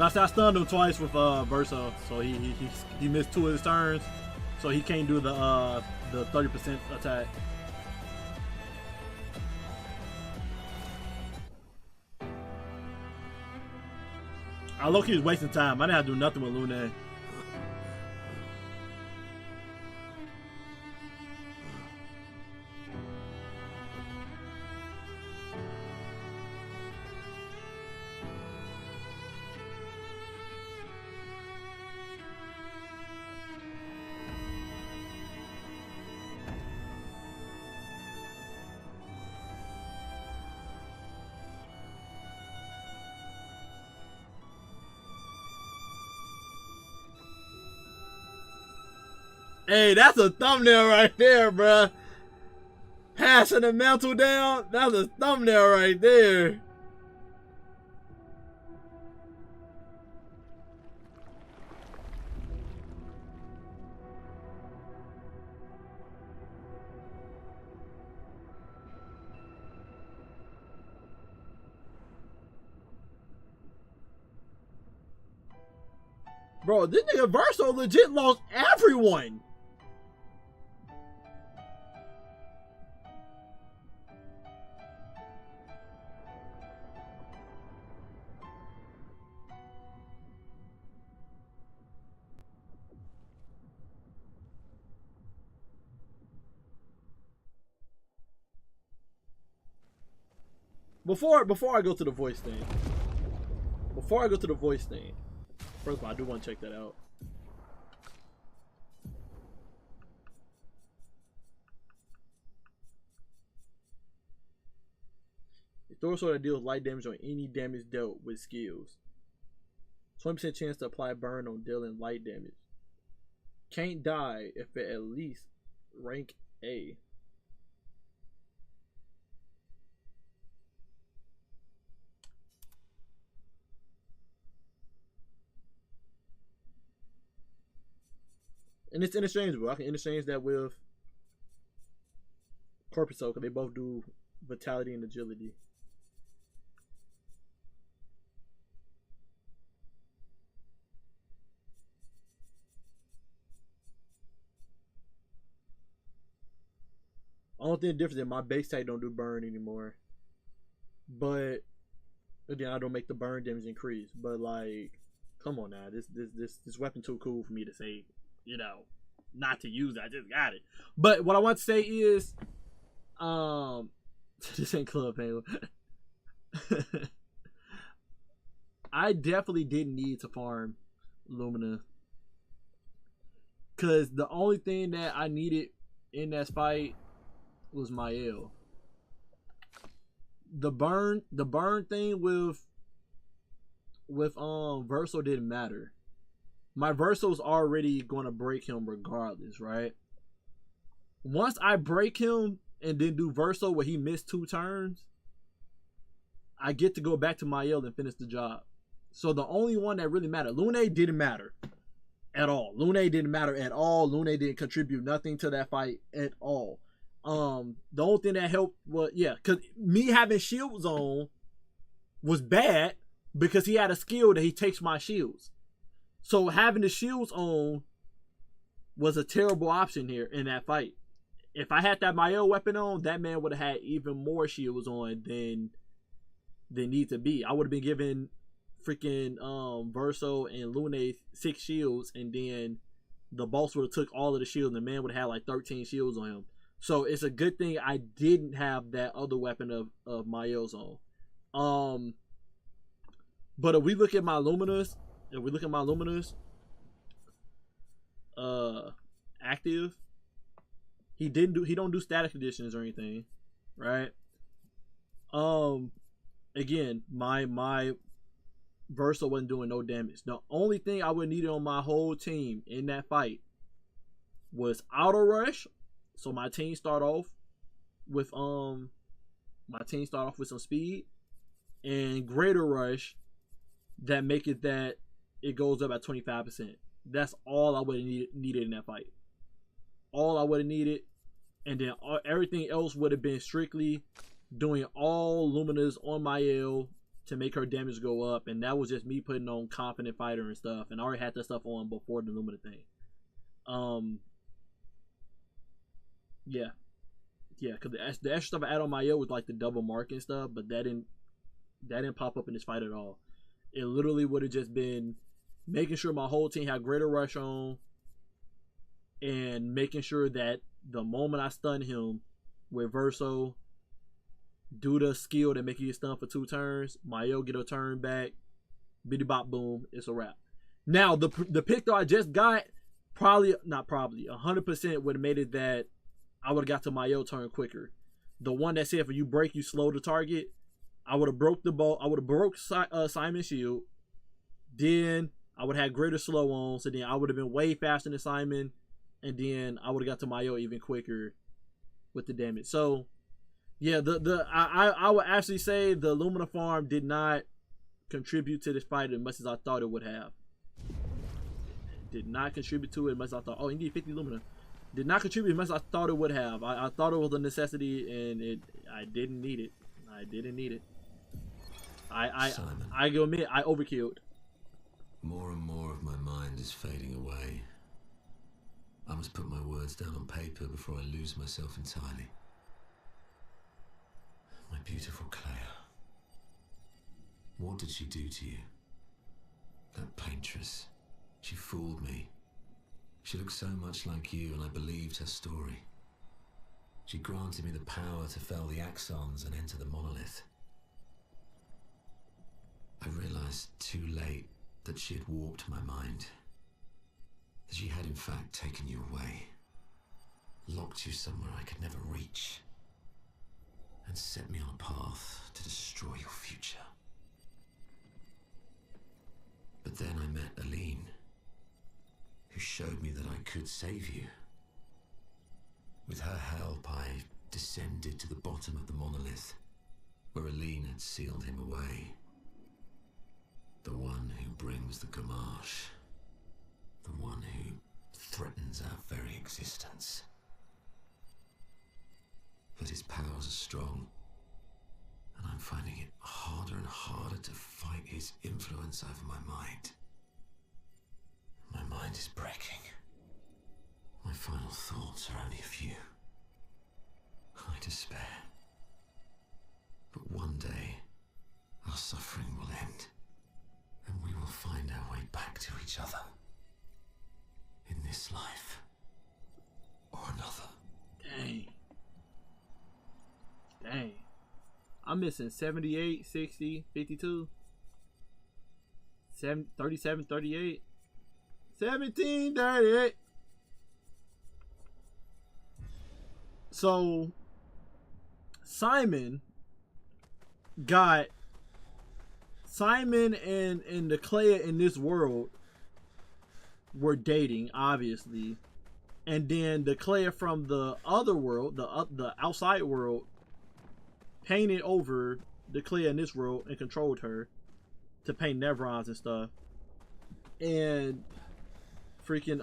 I stunned him twice with Verso, so he missed 2 of his turns, so he can't do the 30% attack. I low-key was wasting time. I didn't have to do nothing with Lune. Hey, that's a thumbnail right there, bruh. Passing the mantle down, that's a thumbnail right there. Bro, this nigga Verso legit lost everyone. Before I go to the voice thing. First of all, I do want to check that out. Throw a sword that deals light damage on any damage dealt with skills. 20% chance to apply burn on dealing light damage. Can't die if it at least rank A. And it's interchangeable. I can interchange that with Corpuscle because they both do vitality and agility. Only thing different is my base type don't do burn anymore. But again, I don't make the burn damage increase. But like, come on now, this weapon too cool for me to say, you know, not to use it. I just got it. But what I want to say is, this ain't Club Halo. I definitely didn't need to farm Lumina, cause the only thing that I needed in that fight was Mael. The burn thing with Verso didn't matter. My Verso's already going to break him regardless, right? Once I break him and then do Verso where he missed 2 turns, I get to go back to Mael and finish the job. So the only one that really mattered, Lune didn't matter at all. Lune didn't matter at all. Lune didn't contribute nothing to that fight at all. The only thing that helped was, yeah, because me having shields on was bad because he had a skill that he takes my shields. So having the shields on was a terrible option here in that fight. If I had that Mael weapon on, that man would have had even more shields on than need to be. I would have been given freaking Verso and Lune 6 shields, and then the boss would have took all of the shields, and the man would have had like 13 shields on him. So it's a good thing I didn't have that other weapon of Mael's on. But if we look at my Luminous, active, he don't do static conditions or anything, right? Again, my Verso wasn't doing no damage. The only thing I would need on my whole team in that fight was auto rush. So my team start off with some speed, and greater rush that make it that it goes up at 25%. That's all I would have needed in that fight. All I would have needed, and then everything else would have been strictly doing all Luminas on Mael to make her damage go up, and that was just me putting on Confident Fighter and stuff, and I already had that stuff on before the Lumina thing. Yeah, because the extra stuff I add on Mayo was like the double mark and stuff, but that didn't pop up in this fight at all. It literally would have just been making sure my whole team had greater rush on, and making sure that the moment I stun him with Verso, do the skill that make you get stunned for 2 turns, Mayo get a turn back, biddy bop boom, it's a wrap. Now the pick that I just got, 100% would have made it that I would have got to Mayo turn quicker. The one that said if you break, you slow the target, I would have broke the ball. I would have broke Simon's shield. Then I would have had greater slow on, so then I would have been way faster than Simon, and then I would have got to Mayo even quicker with the damage. So yeah, I would actually say the Lumina farm did not contribute to this fight as much as I thought it would have. Did not contribute to it as much as I thought. Oh, you need 50 Lumina. Did not contribute as much as I thought it would have. I thought it was a necessity, and I didn't need it. I didn't need it. Simon, I go admit I overkilled. more and more of my mind is fading away. I must put my words down on paper before I lose myself entirely. My beautiful Clea. What did she do to you? That paintress. She fooled me. She looked so much like you, and I believed her story. She granted me the power to fell the Axons and enter the monolith. I realized too late that she had warped my mind. That she had in fact taken you away, locked you somewhere I could never reach, and set me on a path to destroy your future. But then I met Aline, who showed me that I could save you. With her help, I descended to the bottom of the monolith, where Aline had sealed him away. The one who brings the Gamash. The one who threatens our very existence. But his powers are strong, and I'm finding it harder and harder to fight his influence over my mind. My mind is breaking. My final thoughts are only a few. I despair. But one day, our suffering will end, and we will find our way back to each other. In this life, or another. Dang. Dang. I'm missing 78, 60, 52, 37, 38, 17, 38. So, Simon and the Clea in this world were dating, obviously, and then the Clea from the other world, the outside world, painted over the Clea in this world and controlled her to paint Nevrons and stuff. And freaking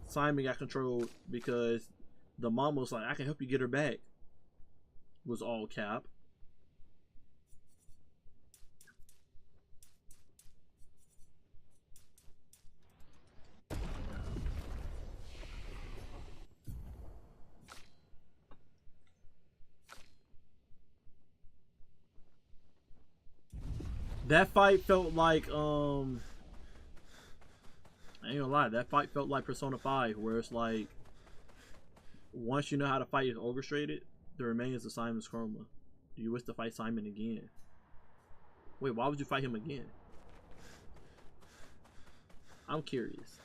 Simon got controlled because the mom was like, I can help you get her back. Was all cap. That fight felt like I ain't gonna lie, that fight felt like Persona 5, where it's like once you know how to fight is orchestrated, the remains of Simon's Chroma. Do you wish to fight Simon again? Wait, why would you fight him again? I'm curious.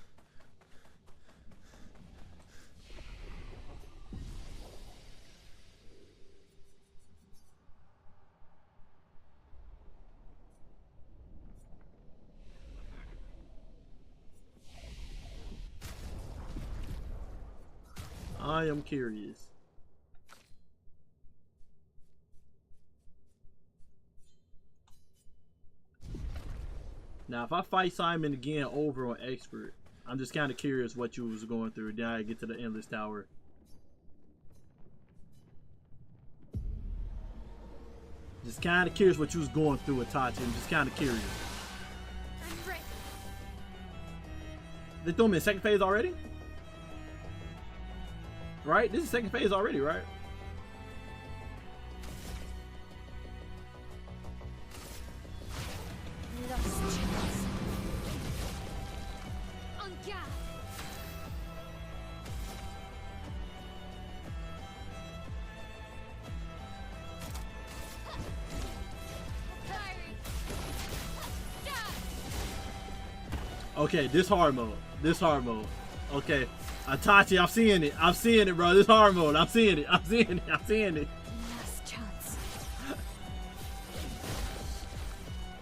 I am curious. Now, if I fight Simon again over on Expert, I'm just kind of curious what you was going through. Then I get to the Endless Tower. Just kind of curious what you was going through with Tachi. I'm just kind of curious. I'm ready. They threw me in second phase already? Right? This is second phase already, right? Lost chance. On guard. Okay, this hard mode. This hard mode. Okay. Itachi, I'm seeing it. I'm seeing it, bro. This hard mode. I'm seeing it. I'm seeing it. I'm seeing it. Last chance.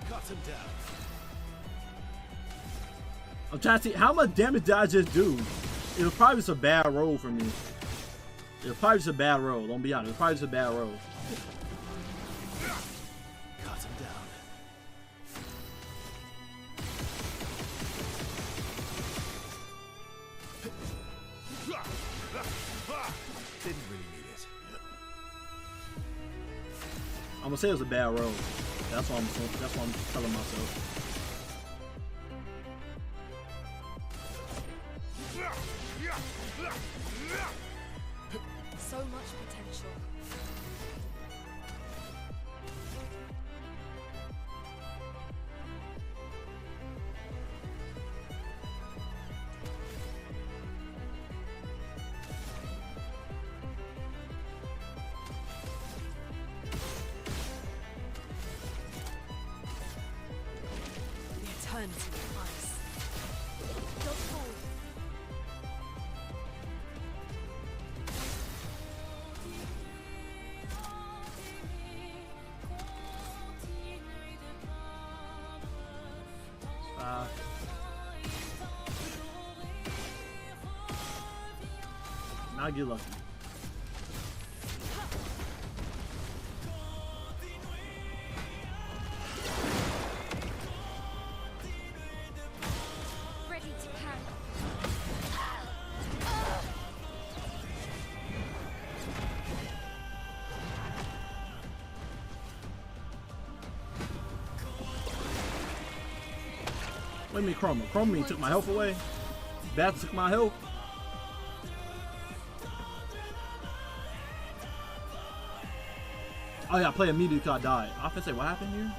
Cut him down. I'm trying to see how much damage did I just do. It was probably just a bad roll for me. It was probably just a bad roll. Don't be honest. It was probably just a bad roll. Cut him down. Didn't really need it. I'm gonna say it was a bad roll. That's what I'm telling myself. So much potential. The eternity of ice. Go forward. Now get lucky. Ready to carry. What do you mean Chroma? Chroma mean took my health away? That took my health? Oh yeah, I play immediately because I died. I was gonna say, what happened here?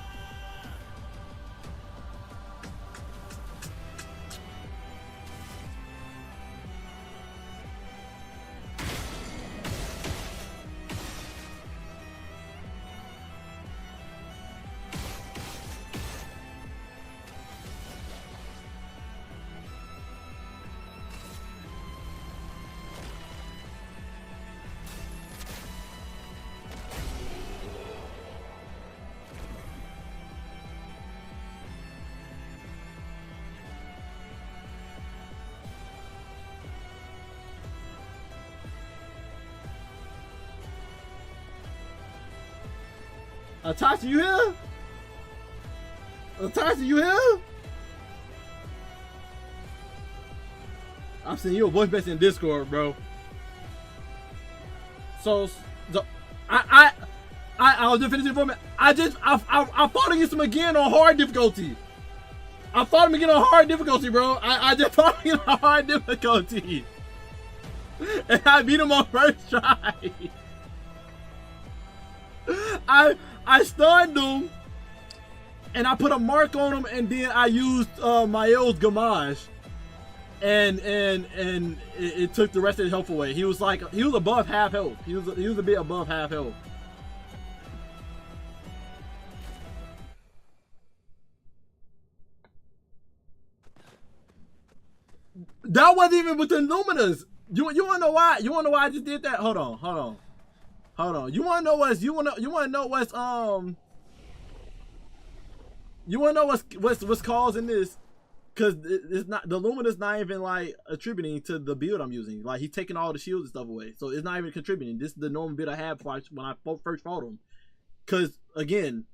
Tasha, you here? Tasha, you here? I'm sending you a voice message in Discord, bro. So I was just finishing for me. I fought against him again on hard difficulty. I fought him again on hard difficulty, bro. I just fought him on hard difficulty. And I beat him on first try. I stunned him, and I put a mark on him, and then I used Mael's Gamage, and it took the rest of his health away. He was above half health. He was a bit above half health. That wasn't even with the Luminas. You wanna know why? You wanna know why I just did that? Hold on. You wanna know what's causing this? Cause it's not, the Lumina's not even like attributing to the build I'm using. Like he's taking all the shields and stuff away, so it's not even contributing. This is the normal build I had when I first fought him. Cause again,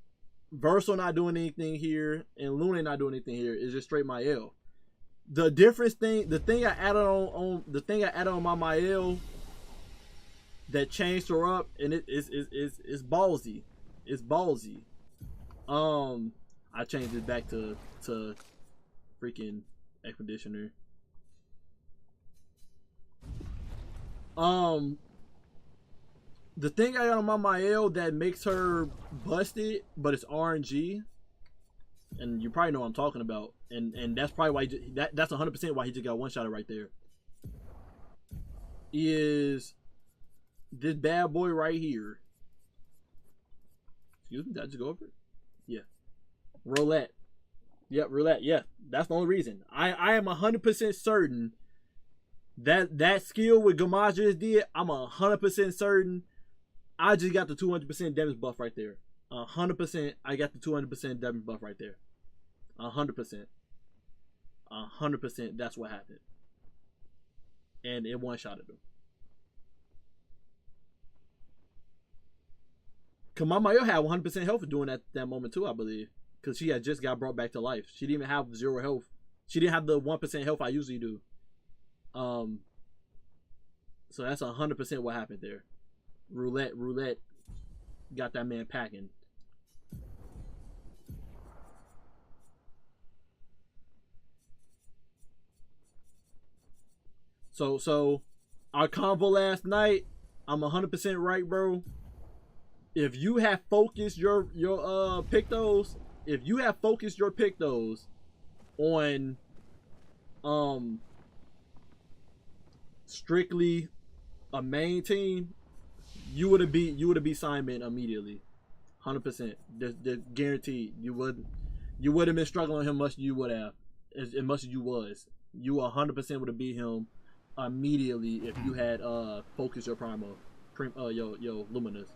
Verso not doing anything here, and Luna not doing anything here. It's just straight Mael. The thing I added on my Mael that changed her up, and it's ballsy. It's ballsy. I changed it back to freaking Expeditioner. The thing I got on my Mael that makes her busted, but it's RNG, and you probably know what I'm talking about, and that's probably why that's 100% why he just got one shot right there. Is this bad boy right here? Excuse me, did I just go over it? Yeah, roulette. Yep, roulette. Yeah, that's the only reason. I am 100% certain that skill with Gamage just did. I'm 100% certain. I just got the 200% damage buff right there. 100%. I got the 200% damage buff right there. 100%. 100%. That's what happened. And it one-shotted him. Kamamayo had 100% health doing that moment too, I believe. Because she had just got brought back to life. She didn't even have 0 health. She didn't have the 1% health I usually do. So that's 100% what happened there. Roulette got that man packing. So our convo last night, I'm 100% right, bro. If you have focused your Pictos, if you have focused your Pictos on strictly a main team, you would have beat Simon immediately. 100%. The guaranteed. You would have been struggling with him much you would have. As much as you was. You 100% would have beat him immediately if you had focused your Primo. Yo Luminous.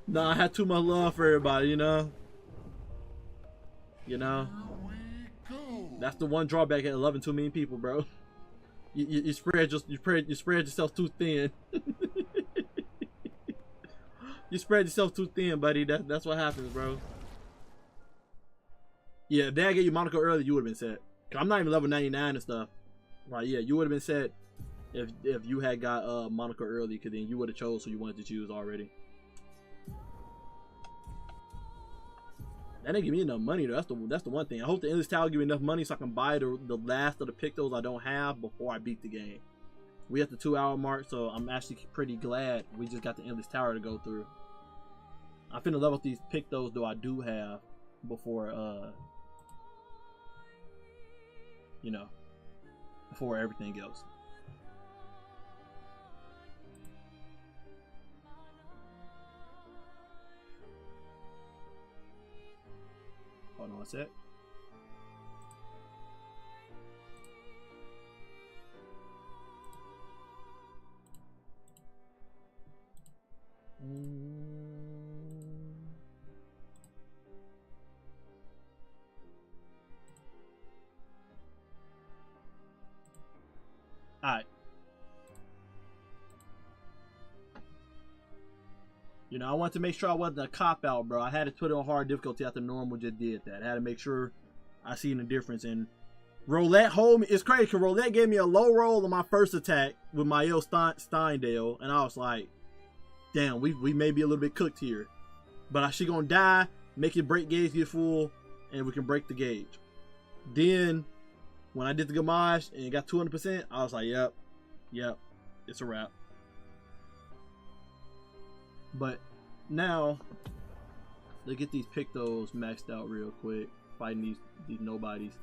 Nah, I had too much love for everybody, you know? That's the one drawback at loving too many people, bro. You spread yourself too thin. You spread yourself too thin, buddy. That's what happens, bro. Yeah, if Dad gave you Monaco early, you would have been set. I'm not even level 99 and stuff. Like, yeah, you would have been set if you had got Monaco early, because then you would have chose who you wanted to choose already. That didn't give me enough money though. That's the one thing. I hope the Endless Tower give me enough money so I can buy the last of the Pictos I don't have before I beat the game. We at the 2-hour mark, so I'm actually pretty glad we just got the Endless Tower to go through. I'm finna level these Pictos though I do have before before everything else. Hold on, what's that? Alright. You know, I wanted to make sure I wasn't a cop-out, bro. I had to put it on hard difficulty after normal just did that. I had to make sure I seen the difference. And Roulette hold me. It's crazy because Roulette gave me a low roll on my first attack with Mael Steindale. And I was like, damn, we may be a little bit cooked here. But she gonna die, make it break gauge get full, and we can break the gauge. Then, when I did the Gamage and got 200%, I was like, yep, it's a wrap. But now, let's get these Pictos maxed out real quick. Fighting these nobodies.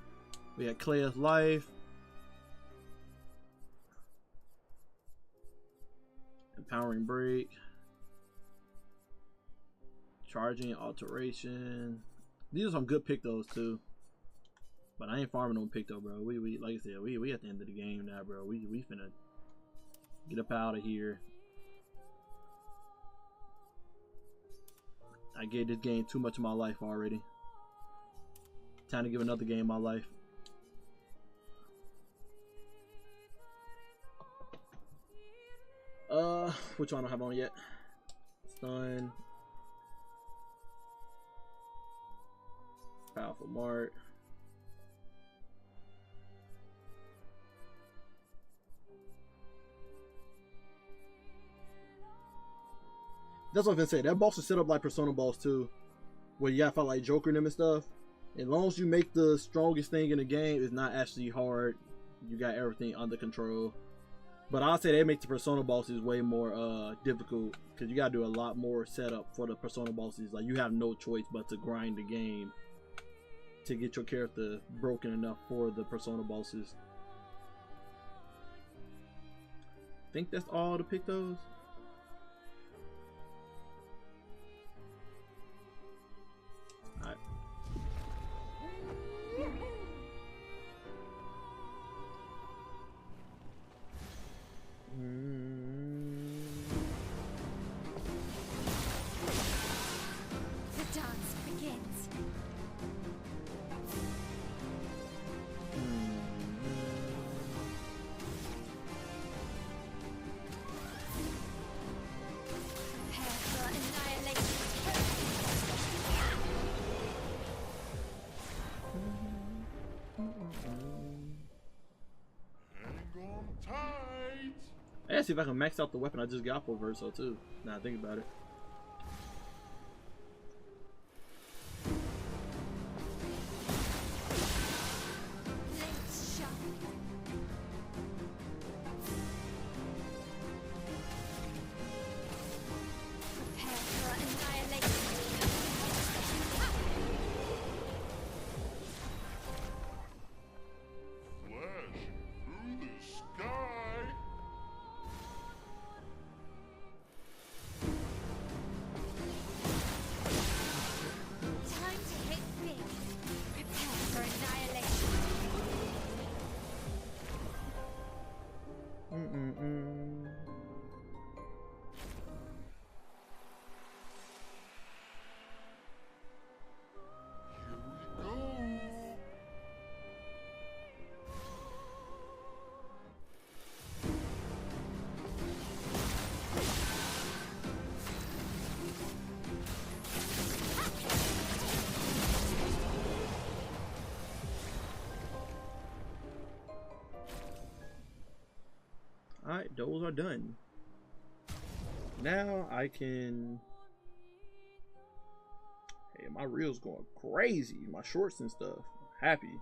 We got Clea's Life. Empowering Break. Charging Alteration. These are some good Pictos too. But I ain't farming on Picto, bro. We like I said, we at the end of the game now, bro. We finna get up out of here. I gave this game too much of my life already. Time to give another game my life. Which one I don't have on yet? Stun. Powerful Mark. That's what I'm gonna say. That boss is set up like Persona boss too, where you gotta fight like Joker and them and stuff. As long as you make the strongest thing in the game, it's not actually hard. You got everything under control. But I'll say they make the Persona bosses way more difficult, because you gotta do a lot more setup for the Persona bosses. Like, you have no choice but to grind the game to get your character broken enough for the Persona bosses. I think that's all to pick those. Alright. The dance begins. Prepare for annihilation. Hang on tight. I gotta see if I can max out the weapon I just got for Verso too. Now I think about it. Blades sharp. Prepare for annihilation. Flash through the sky. Time to hit big. Prepare for annihilation. Here we go. Alright, those are done. Now I can... Hey, my reel's going crazy. My shorts and stuff. I'm happy.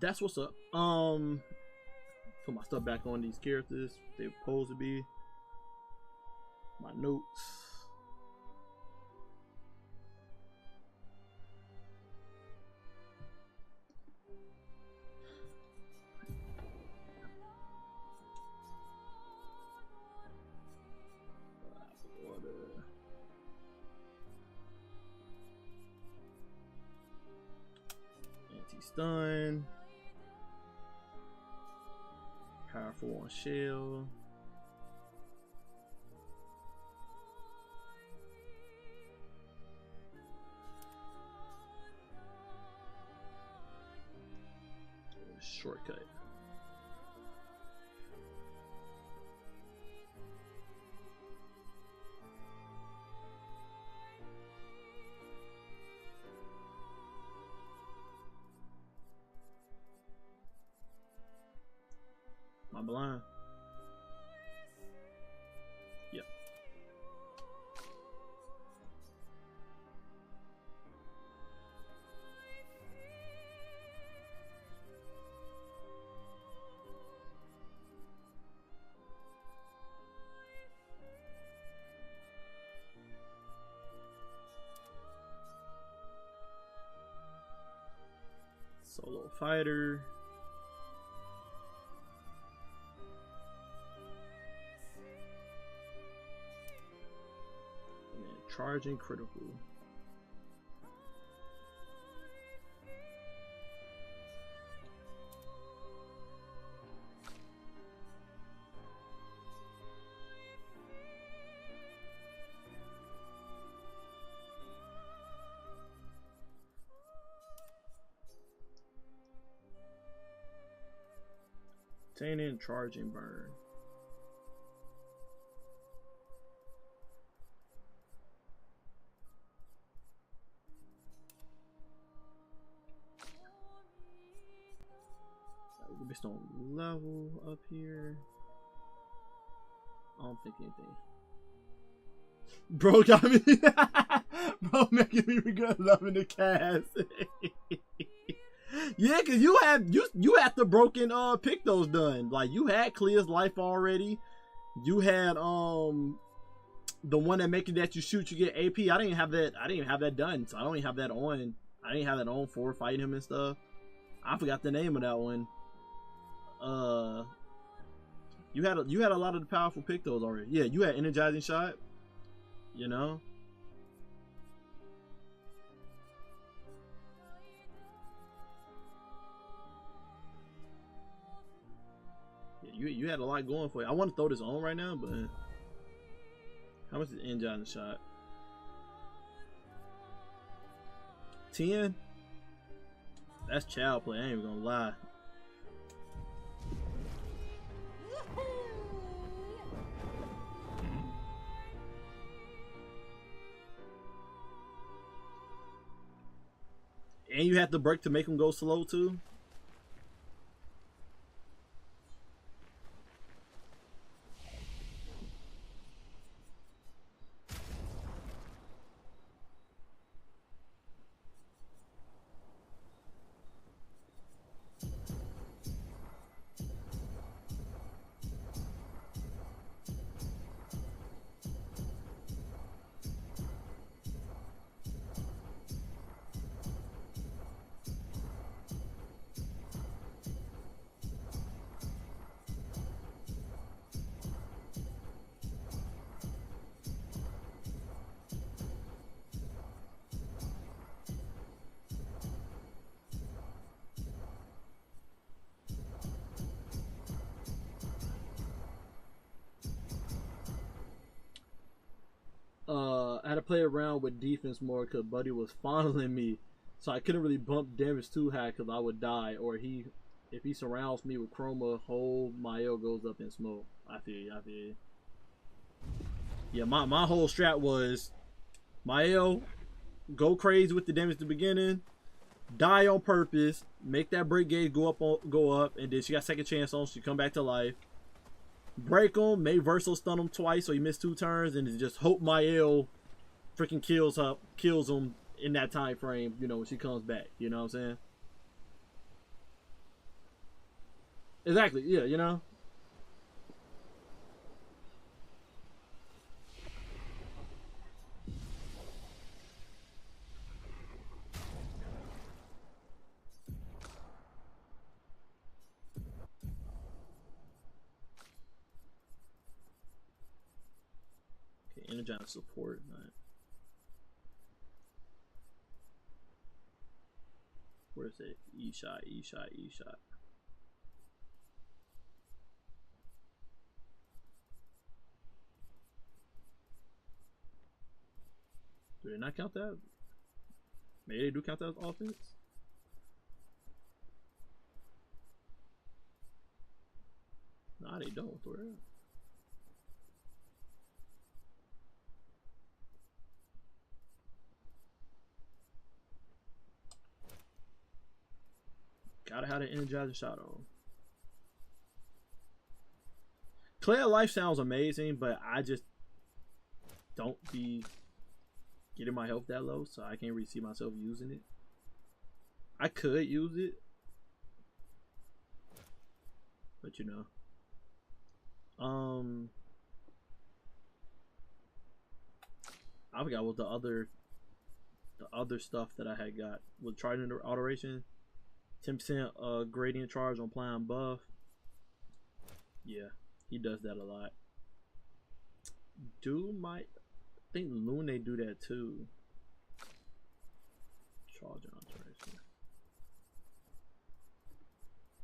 That's what's up. Put my stuff back on these characters. They're supposed to be. My notes. Anti-stun. Powerful on shell. Shortcut. Am I blind? Yep. Solo fighter. Charging critical. Obtaining charging burn. Based on level up here. I don't think anything. Bro got me. Bro making me regret loving the cast. Yeah, cause you had the broken pick those done. Like you had Clear's life already. You had the one that make it that you shoot you get AP. I didn't have that done, so I don't even have that on. I didn't have that on for fighting him and stuff. I forgot the name of that one. You had a lot of the powerful pick those already. Yeah, you had energizing shot. You know. Yeah, you had a lot going for you. I want to throw this on right now, but how much is energizing shot? 10. That's child play. I ain't even gonna lie. And you have to break to make them go slow too. I had to play around with defense more because Buddy was fondling me, so I couldn't really bump damage too high because I would die. Or if he surrounds me with chroma, whole Mael goes up in smoke. I feel you. Yeah, my whole strat was Mael go crazy with the damage at the beginning, die on purpose, make that break gauge go up, and then she got second chance on. She come back to life. Break him, make Verso stun him twice so he missed 2 turns, and just hope Mael freaking kills him in that time frame, you know, when she comes back. You know what I'm saying? Exactly, yeah, you know. Energize support. Right. Where's it? E shot. Do they not count that? Maybe they do count that as offense. Nah, they don't. For real. Gotta have the energizing shot on. Claire Life sounds amazing, but I just don't be getting my health that low, so I can't really see myself using it. I could use it, but you know. I forgot what the other stuff that I had got was Trident Alteration. 10% gradient charge on applying buff. Yeah, he does that a lot. I think Lune do that too. Charge alteration.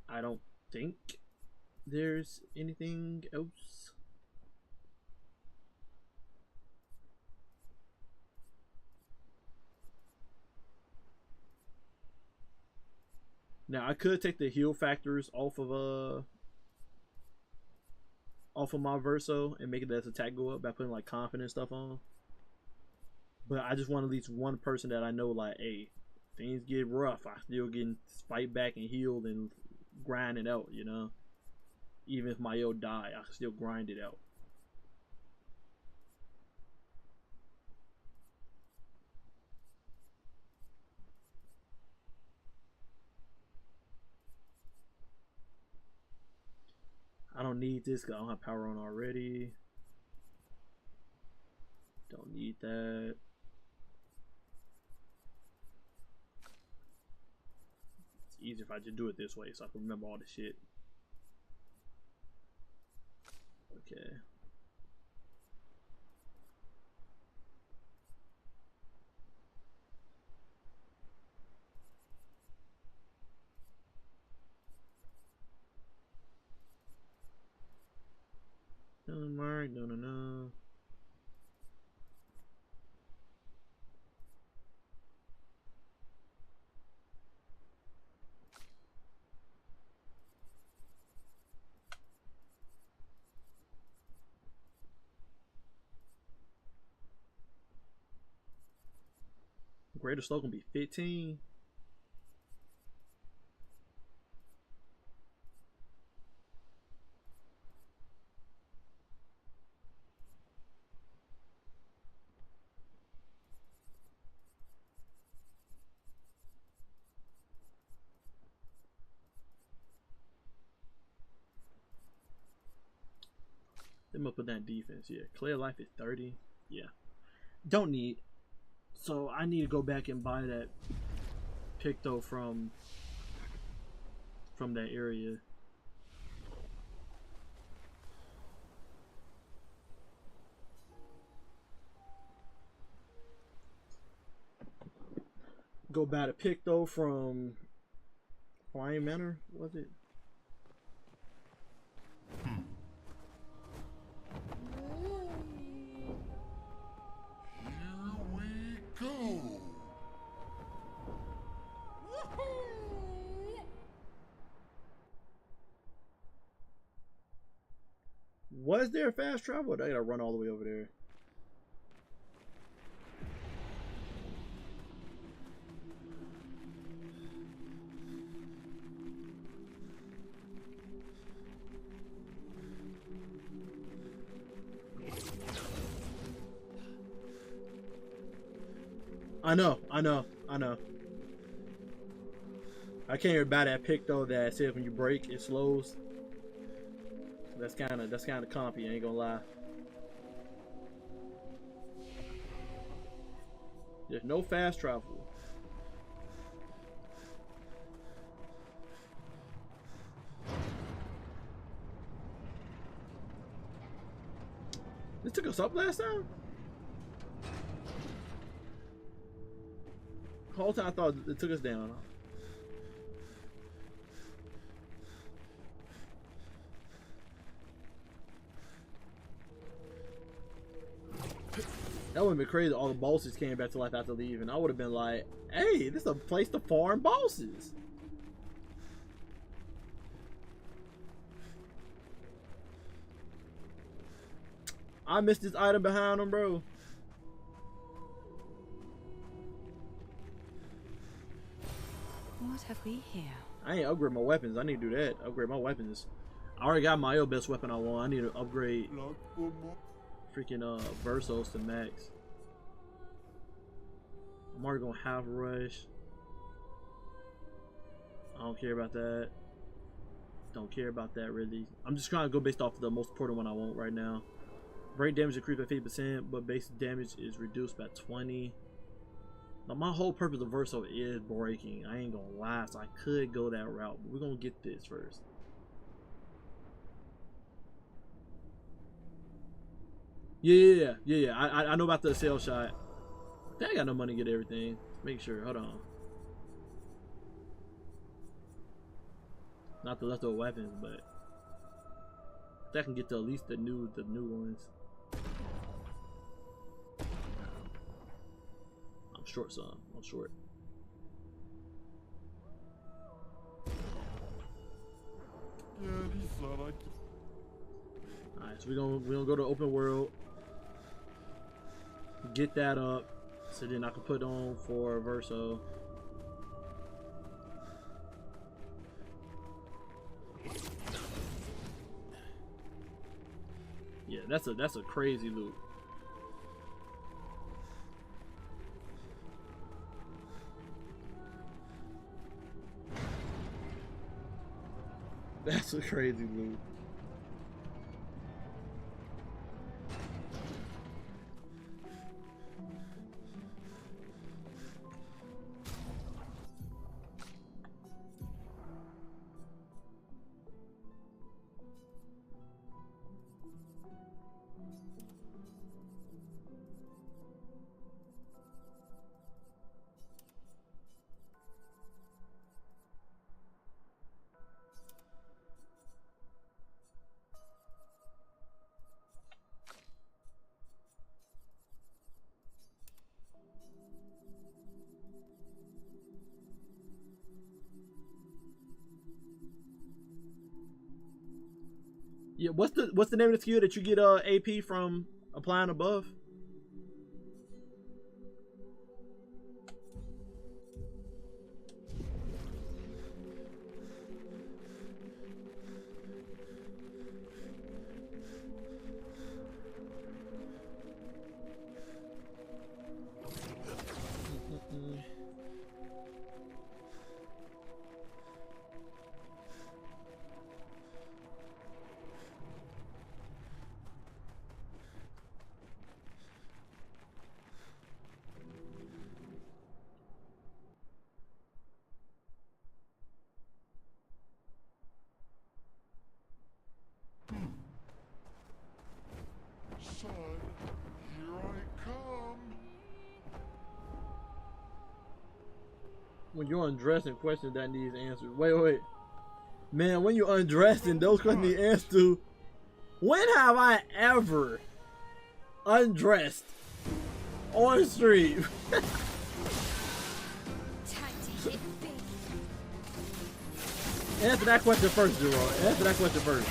I don't think there's anything else. Now I could take the heal factors off of my Verso and make it as attack go up by putting like confidence stuff on. But I just want at least one person that I know like, hey, things get rough, I still can fight back and heal and grind it out, you know. Even if my yo die, I can still grind it out. I don't need this because I don't have power on already. Don't need that. It's easier if I just do it this way so I can remember all the shit. Okay. Mark, no. Greater slow gonna be 15. Let me put that defense. Yeah, clear life is 30. Yeah, don't need. So I need to go back and buy that Picto from that area. Go buy the Picto from Flying Manor. Was it? Here we go. Was there fast travel? Or I gotta run all the way over there. I know. I can't even buy that pick though that says when you break it slows. That's kinda compy, I ain't gonna lie. There's no fast travel. This took us up last time? The whole time I thought it took us down. That would have been crazy. All the bosses came back to life after leaving. I would have been like, hey, this is a place to farm bosses. I missed this item behind them, bro. What have we here? I ain't upgrade my weapons. I need to do that. Upgrade my weapons. I already got my best weapon I want. I need to upgrade freaking Versos to max. I'm already gonna have rush. I don't care about that. Don't care about that really. I'm just trying to go based off of the most important one I want right now. Break damage increased by 50%, but base damage is reduced by 20. Now my whole purpose of Verso is breaking. I ain't gonna lie, so I could go that route, but we're gonna get this first. Yeah. I know about the sale shot. I think I got no money to get everything. Make sure. Hold on. Not the leftover weapons, but I can get to at least the new ones. I'm short some. I'm short. Yeah, these are like. Alright, so we're gonna go to open world. Get that up. So then I can put on for Verso. That's a crazy loot. That's a crazy loot. Yeah, what's the name of the skill that you get AP from applying above? Son, here I come. When you're undressing, questions that needs answers. Wait. Man, when you're undressing, those questions need answers to. When have I ever undressed on the street? Time to hit big. Answer that question first, Zero. Answer that question first.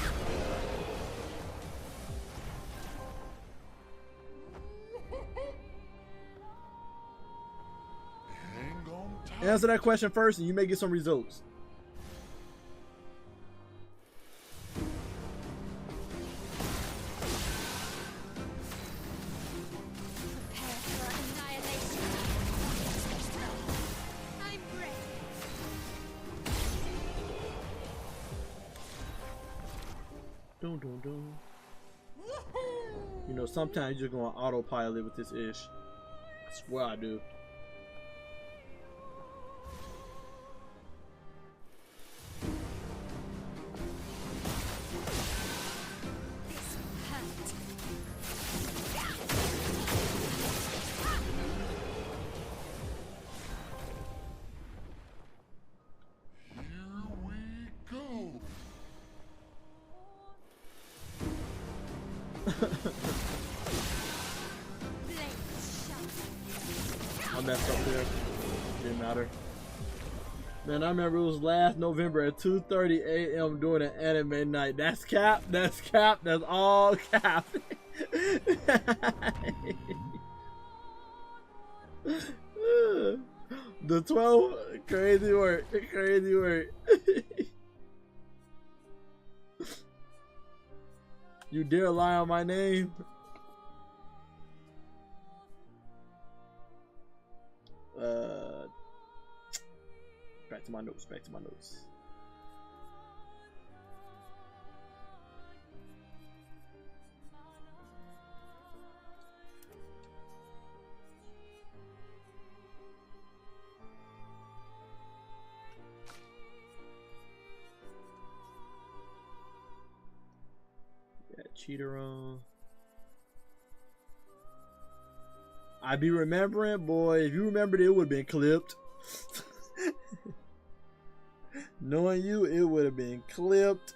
Hang on tight. Answer that question first, and you may get some results. Prepare for annihilation. I'm ready. Dun. You know, sometimes you're just going autopilot with this ish. I swear I do. This will hurt. Here we go. Blades sharp. I messed up there. Didn't matter. Man, I remember it was last November at 2:30 a.m. doing an anime night. That's cap. That's cap. That's all cap. The 12, crazy work. Crazy work. You dare lie on my name? Back to my notes. Back to my notes. Got cheater on. I be remembering, boy. If you remembered, it would have been clipped. Knowing you, it would have been clipped.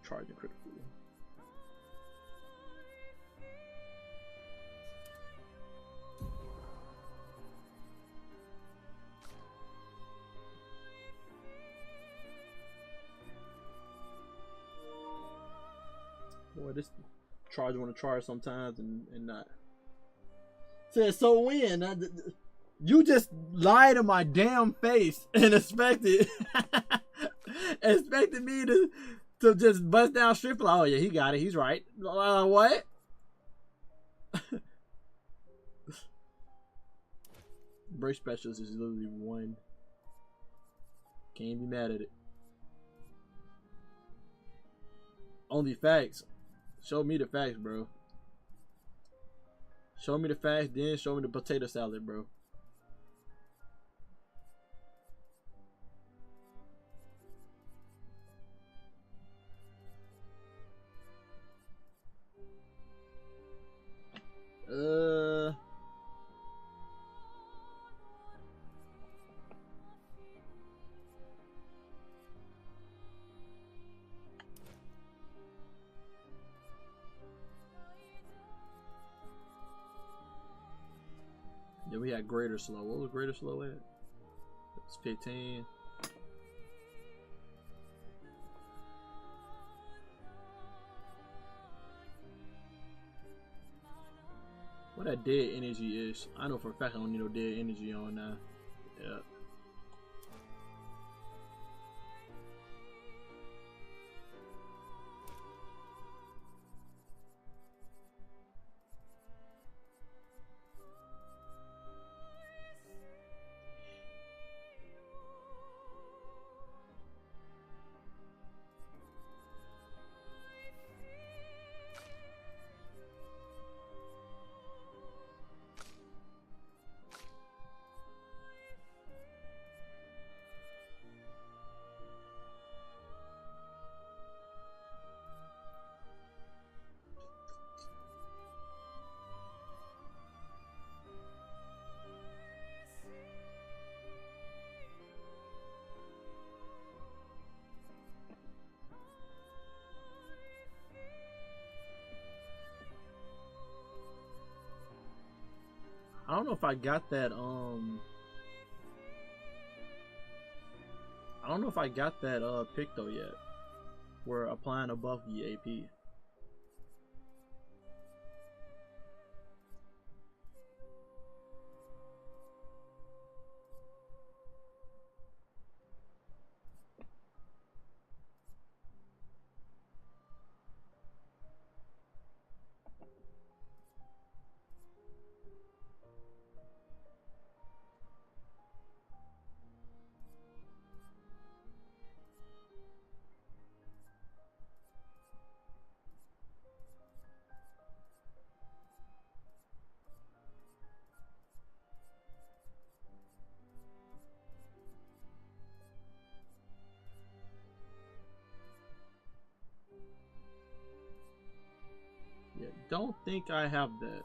Charging critical. this charger want to charge sometimes and not. Said, so when? You just lied to my damn face and expected me to just bust down strip. Oh yeah, he got it. He's right. What? Break specialist is literally one. Can't be mad at it. Only facts. Show me the facts, bro. Show me the facts, then show me the potato salad, bro. Yeah, we had greater slow. What was greater slow at? It's 15. What that dead energy is? I know for a fact I don't need no dead energy on now. Yeah. I don't know if I got that, I don't know if I got that, pick though yet. We're applying above the AP. Yeah, don't think I have that.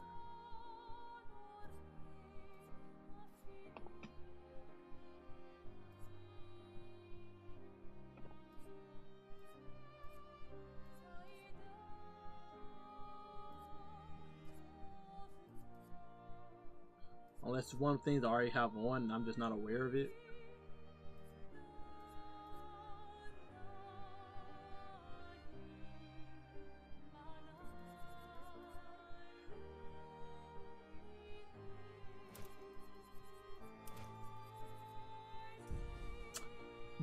Unless it's one thing that I already have on, I'm just not aware of it.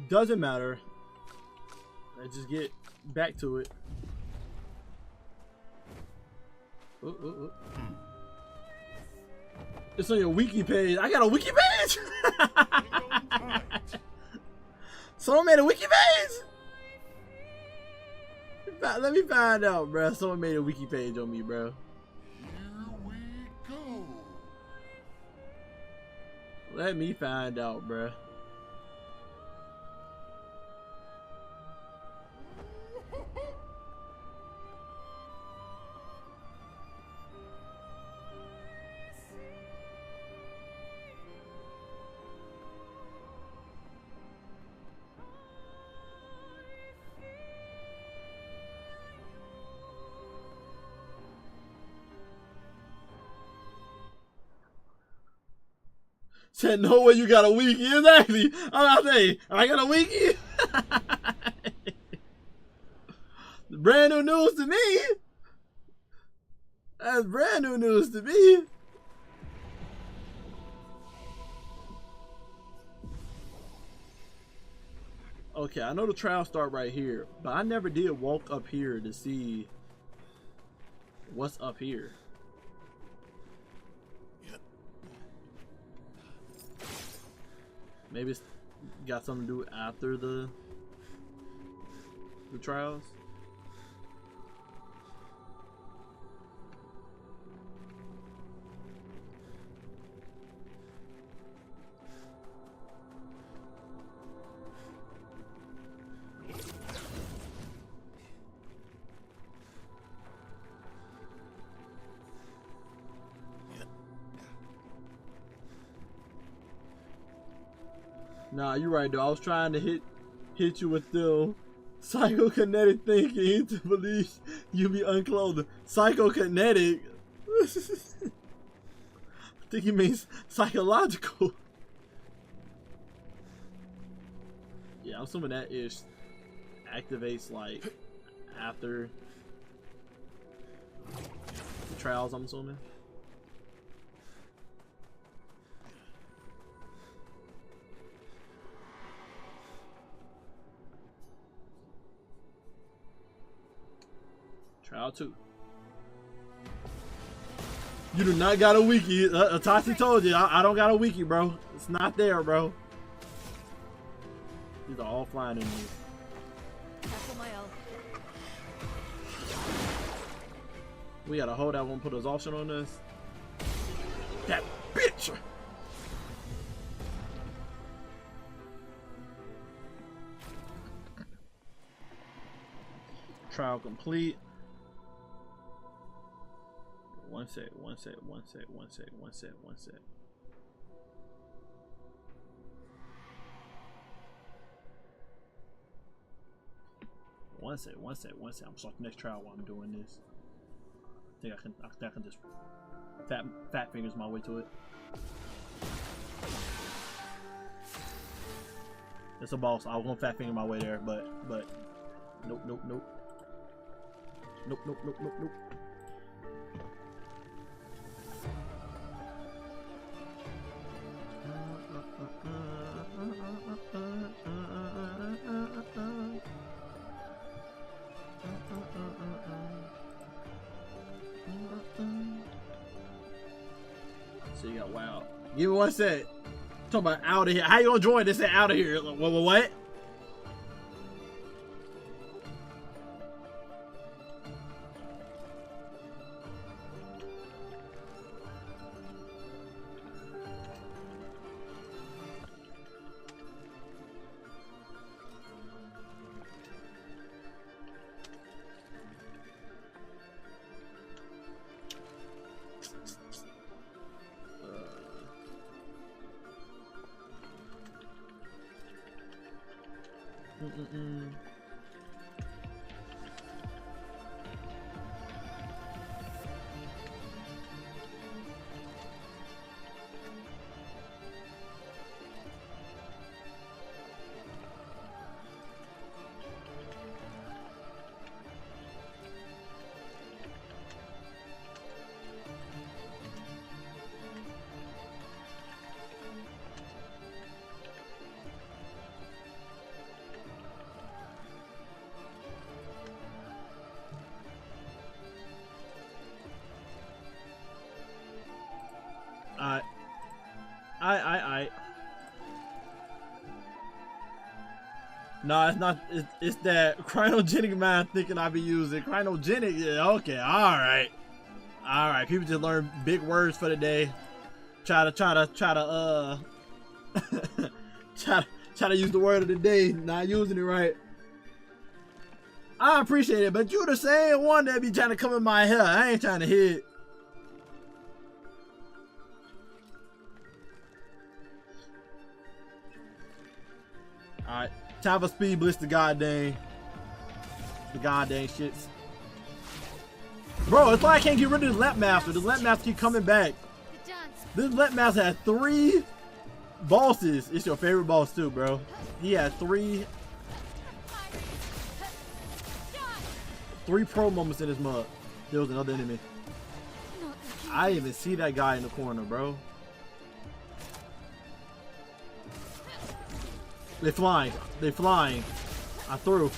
Doesn't matter. Let's just get back to it. Ooh, ooh, ooh. It's on your wiki page. I got a wiki page. Someone made a wiki page. Let me find out, bro. Someone made a wiki page on me, bro. Here we go. Let me find out, bro. Said no way you got a wiki. Exactly. I'm about to say, I got a wiki. Brand new news to me. That's brand new news to me. Okay, I know the trials start right here, but I never did walk up here to see what's up here. Maybe it's got something to do after the trials. Nah, you're right though. I was trying to hit you with the psychokinetic thinking to believe you be unclothed. Psychokinetic? I think he means psychological. Yeah, I'm assuming that ish activates like after the trials, I'm assuming. Trial 2. You do not got a wiki. Tati told you, I don't got a wiki, bro. It's not there, bro. These are all flying in here. Careful, my elf. We gotta hold that one, put exhaustion on this. That bitch! Trial complete. One sec. One sec. One sec. One sec. One sec. One sec. I'm starting the next trial while I'm doing this. I think I can just fat fingers my way to it. It's a boss. I was gonna fat finger my way there, but nope. So you got wow. Give me one sec. Talk about out of here. How you gonna join this? Out of here. What? No, it's not. It's that cryogenic mind thinking I be using cryogenic. Yeah, okay, all right. People just learn big words for the day. Try to use the word of the day, not using it right. I appreciate it, but you the same one that be trying to come in my hair. I ain't trying to hit. Alright, time for speed blitz the goddamn shits. Bro, it's why I can't get rid of the Lamp Master. The Lamp Master keep coming back. This Lamp Master has 3 bosses. It's your favorite boss too, bro. He has 3 pro moments in his mug. There was another enemy. I didn't even see that guy in the corner, bro. They flying. They flying. I threw.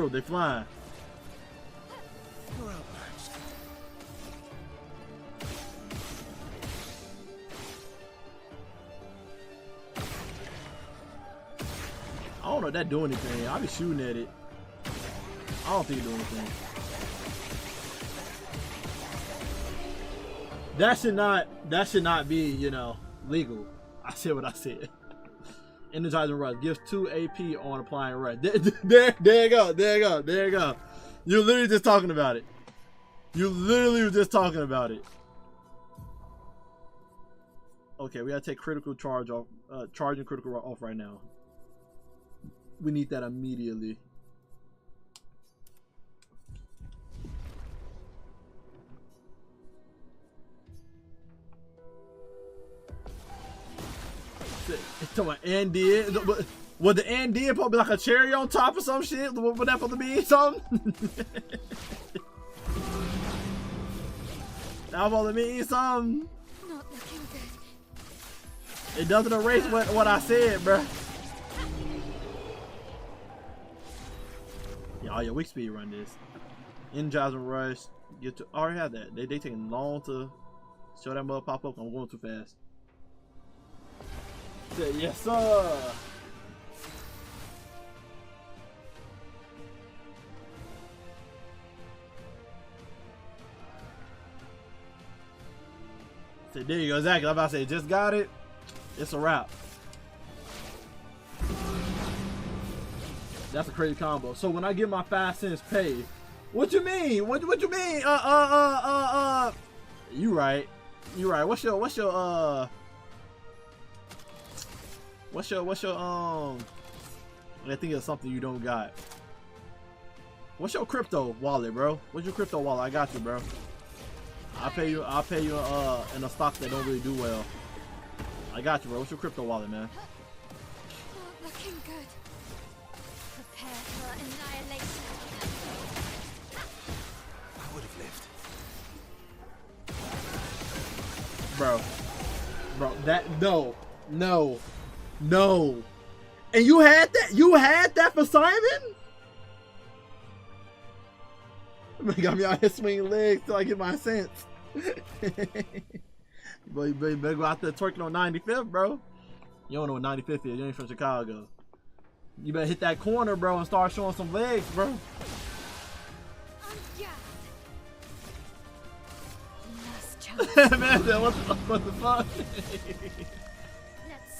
They flying. I don't know if that do anything. I be shooting at it. I don't think it do anything. That should not be, you know, legal. I said what I said. Energizing rush gives 2 AP on applying rush. There you go. You're literally just talking about it. You literally were just talking about it. Okay, we gotta take critical charge off, charging critical off right now. We need that immediately. It's talking about and did. Would the and did probably like a cherry on top or some shit? Would that supposed to mean something? That supposed to mean something? Not looking good. It doesn't erase what I said, bruh. Yeah, oh yeah, we speed run this. Energizing rush. Get to. I already have that. They taking long to show that mother pop up. I'm going too fast. Say, yes, sir. Say, there you go. Exactly. I'm about to say, just got it. It's a wrap. That's a crazy combo. So when I get my 5 cents paid, what you mean? What you mean? You right. You right. What's your I think it's something you don't got. What's your crypto wallet, bro? What's your crypto wallet? I got you, bro. I'll pay you in a stock that don't really do well. I got you, bro. What's your crypto wallet, man? Not looking good. Prepare for annihilation. I would have lived. Bro, that no. And you had that? You had that for Simon? Got me out here swinging legs till I get my sense. Boy, you better go out there twerking on 95th, bro. You don't know what 95th is. You ain't from Chicago. You better hit that corner, bro, and start showing some legs, bro. Man, what the fuck?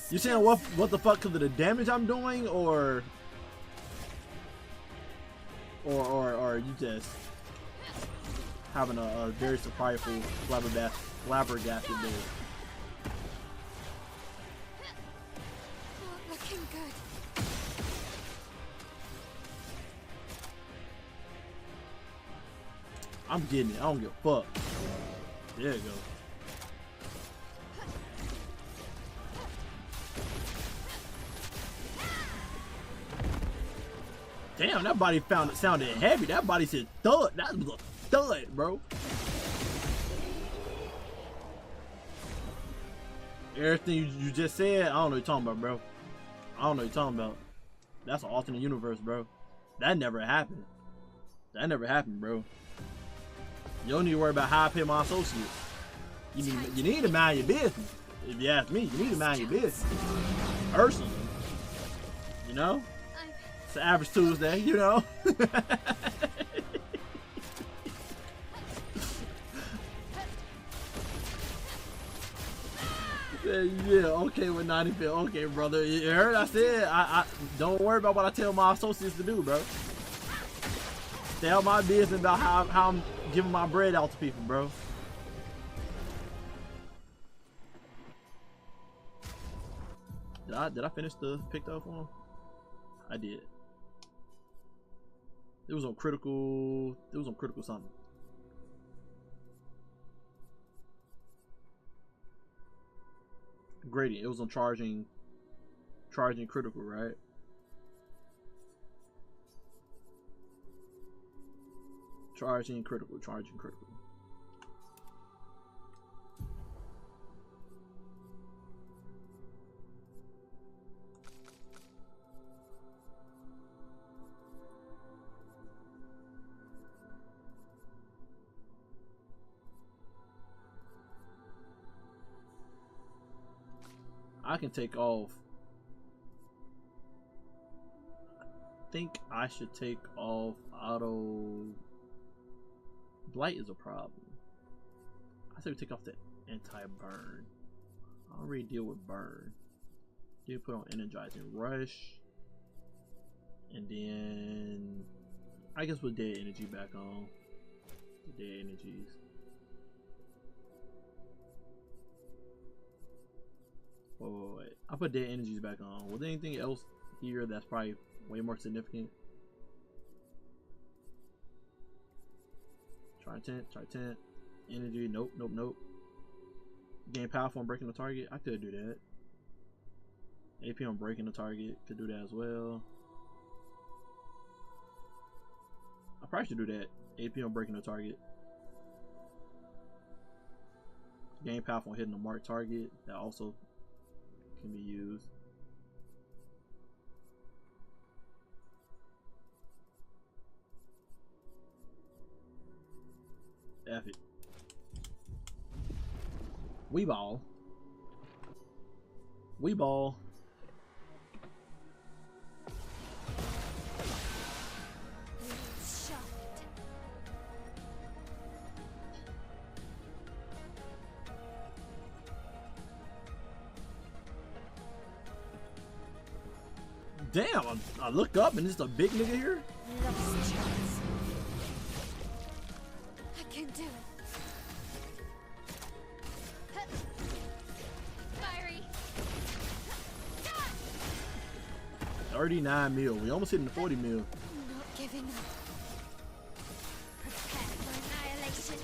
You saying what the fuck because of the damage I'm doing, or you just having a very surpriseful flabbergasted day? Looking good. I'm getting it. I don't give a fuck. There you go. Damn, that body sounded heavy. That body said thud. That was a thud, bro. Everything you just said, I don't know what you're talking about, bro. I don't know what you're talking about. That's an alternate universe, bro. That never happened. That never happened, bro. You don't need to worry about how I pay my associates. You need to mind your business. If you ask me, you need to mind your business. Personally. You know? It's an average Tuesday, you know? Yeah, okay with 95. Okay, brother. You heard I said, I don't worry about what I tell my associates to do, bro. Stay out my business about how I'm giving my bread out to people, bro. Did I finish the picked up one? I did. It was on critical. It was on critical something. Gradient. It was on charging critical, right? Charging critical. I can take off. I think I should take off auto. Blight is a problem. I say we take off the anti-burn. I already deal with burn. Then put on energizing rush. And then I guess put dead energy back on. The dead energies. Wait. I put dead energies back on. Was there anything else here that's probably way more significant? Try tent. Energy, nope. Gain powerful on breaking the target. I could do that. AP on breaking the target, could do that as well. I probably should do that. AP on breaking the target. Gain powerful on hitting the marked target. That also can be used. F it. We ball. Damn, I look up and it's a big nigga here. Lost chance. I can do it. Fiery. 39 mil. We almost hitting the 40 mil. Not giving up. Prepare for annihilation.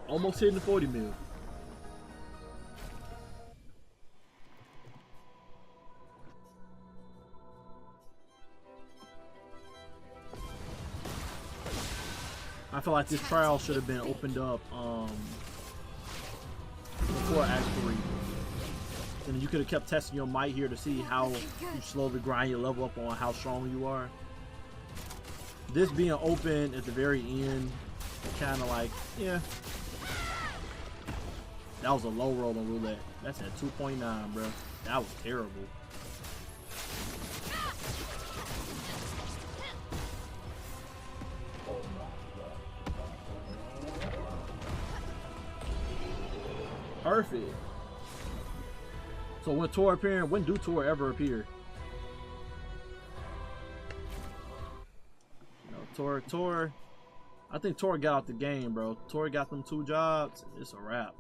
Almost hitting the 40 mil. I feel like this trial should have been opened up before Act 3. And you could have kept testing your might here to see how you slowly grind your level up on how strong you are. This being open at the very end, kind of like, yeah. That was a low roll on roulette. That's at 2.9, bro. That was terrible. Perfect. So when Tor appearing, when do Tor ever appear? No, Tor. I think Tor got out the game, bro. Tor got them 2 jobs. It's a wrap.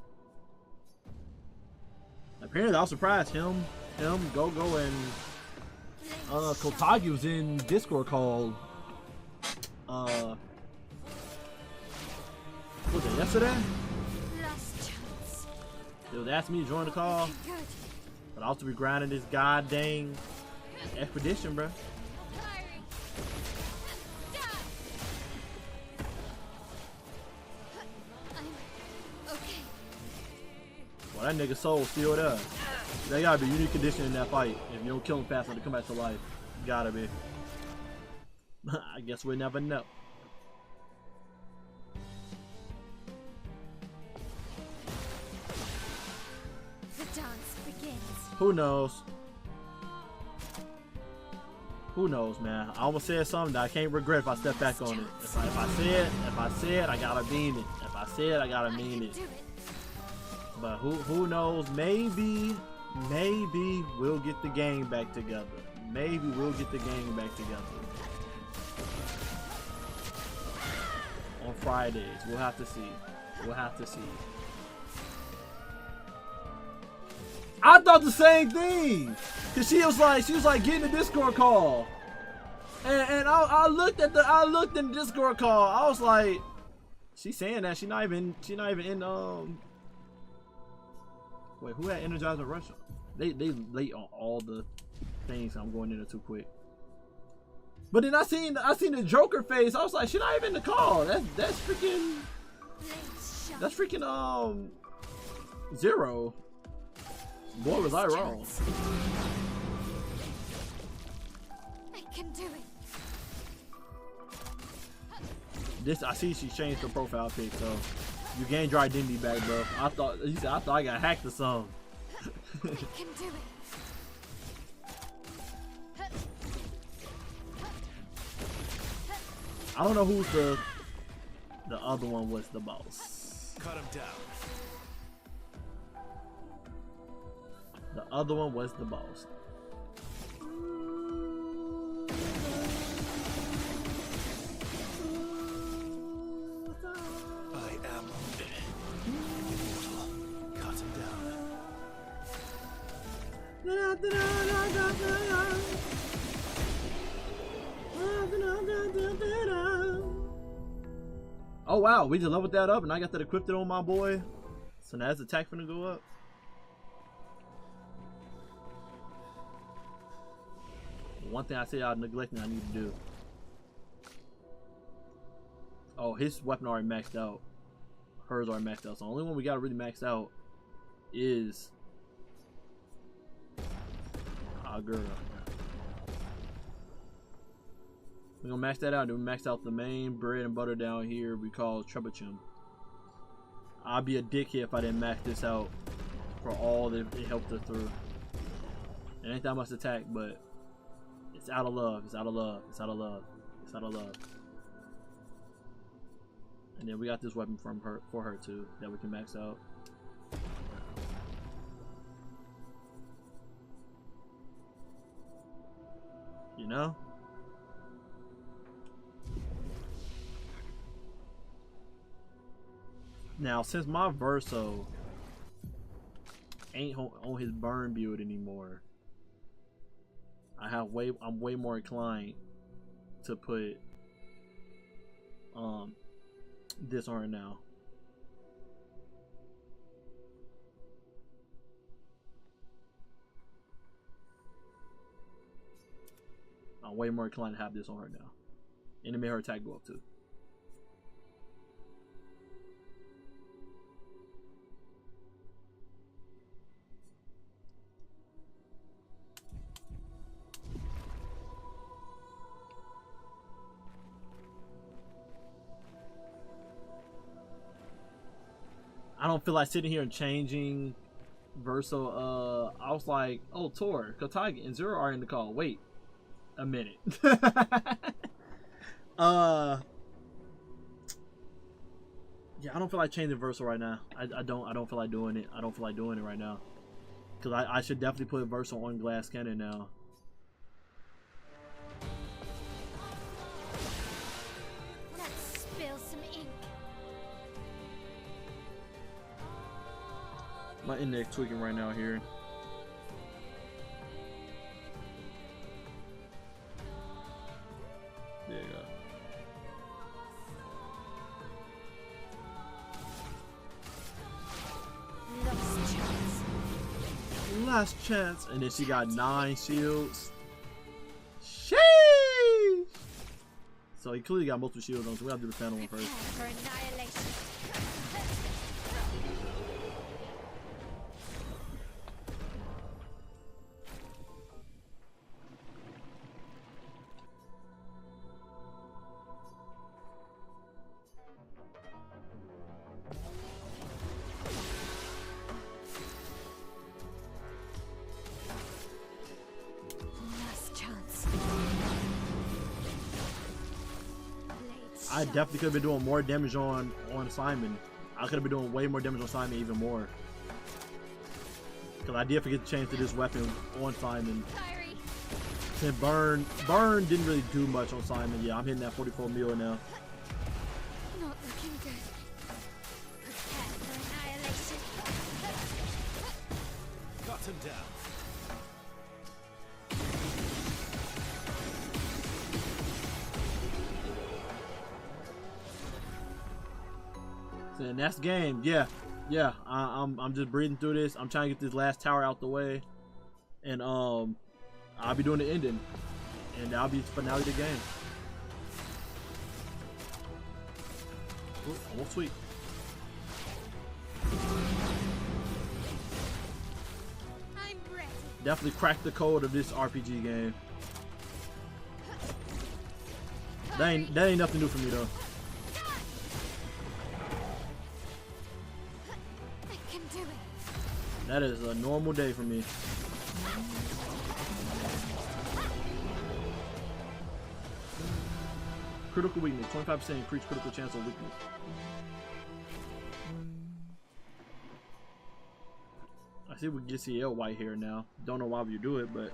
Apparently, I was surprised him, Go-Go, and Kotagi was in Discord call. Was it yesterday? Dude, asked me to join the call, but I also be grinding this god dang expedition, bro. Well, that nigga soul still there. There gotta be unique condition in that fight. If you don't kill him fast enough to come back to life, gotta be. I guess we'll never know. Who knows? Who knows, man? I almost said something that I can't regret if I step back on it. If I said, I gotta mean it. If I said, I gotta mean it. But who knows? Maybe we'll get the gang back together. Maybe we'll get the gang back together on Fridays. We'll have to see. We'll have to see. I thought the same thing, cause she was like getting a Discord call, and I looked in the Discord call. I was like, she's saying that she's not even in Wait, who had Energizer Rush? They late on all the things. I'm going into too quick. But then I seen the Joker face. I was like, she's not even in the call. That's freaking Zero. Boy, was I wrong. I can do it. This I see she changed her profile pic, so you gained your identity back, bro. I thought I got hacked or something. can do it. I don't know who's the other one was the boss. Cut him down. The other one was the boss. I am immortal. Cut him down. Oh wow, we just leveled that up and I got that equipped on my boy. So now his attack finna go up. One thing I say I'm neglecting I need to do. Oh, his weapon already maxed out. Hers already maxed out. So the only one we gotta really max out is our girl. We're gonna max that out, then we max out the main bread and butter down here we call Trebuchem. I'd be a dickhead if I didn't max this out for all that it helped us through. It ain't that much attack, but it's out of love, it's out of love, it's out of love, it's out of love. And then we got this weapon from her for her too that we can max out. You know? Now, since my Verso ain't on his burn build anymore, I'm way more inclined to put this on her now. I'm way more inclined to have this on her now, and it made her attack go up too. I don't feel like sitting here and changing Verso. I was like, oh, Tor, Kotagi, and Zero are in the call. Wait a minute. Yeah, I don't feel like changing Verso right now. I don't feel like doing it. I don't feel like doing it right now. Cause I should definitely put Verso on Glass Cannon now. Let's spill some ink. My index tweaking right now here. There you go. Last chance. And then she got 9 shields. Sheesh! So he clearly got multiple shields on, so we have to do the final one first. For annihilation. I definitely could have been doing more damage on Simon. I could have been doing way more damage on Simon, even more. Because I did forget to change to this weapon on Simon. And burn didn't really do much on Simon. Yeah, I'm hitting that 44 mil now. Not looking good. Prepare for annihilation. Cut him down. And that's the game. Yeah. I'm just breathing through this. I'm trying to get this last tower out the way, and I'll be doing the ending, and that'll be the finale of the game. Ooh, almost sweet. I'm ready. Definitely cracked the code of this RPG game. That ain't nothing new for me though. That is a normal day for me. Critical weakness, 25% increased critical chance of weakness. I see we get CL white hair now. Don't know why you do it, but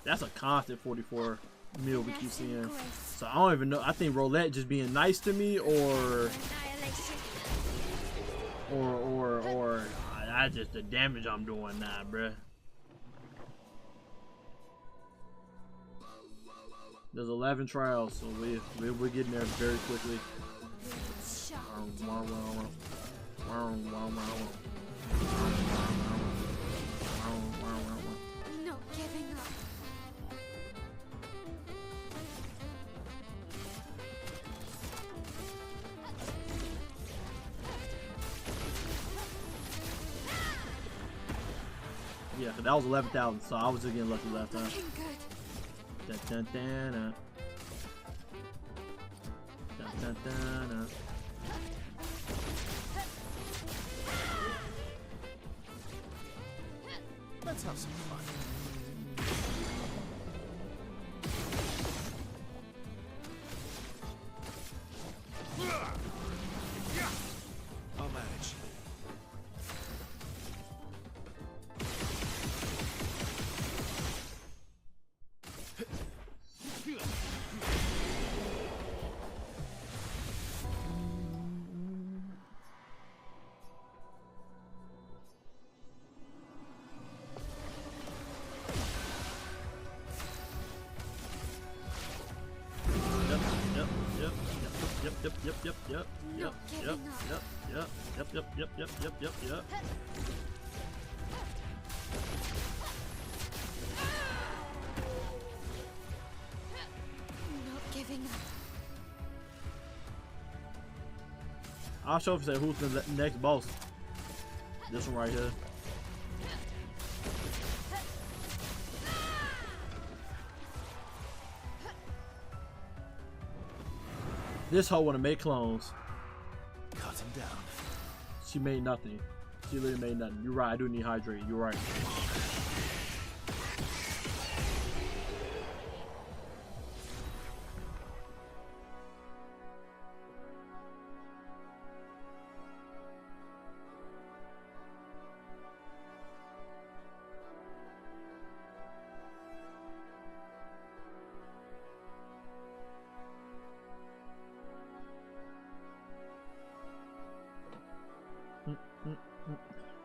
that's a constant 44 mil we keep seeing. So I don't even know. I think Roulette just being nice to me, or that's just the damage I'm doing now, bruh. There's 11 trials, so we're getting there very quickly. Not giving up. Yeah, but that was 11,000, so I was just getting lucky last time. Looking good. Dun, dun, dun, dun, dun, dun. Let's have some fun. I'll manage. Yep. Not giving up. I'll show you say who's the next boss. This one right here. This hoe wanna make clones. Cut him down. She made nothing. She literally made nothing. You're right, I do need hydrate. You're right.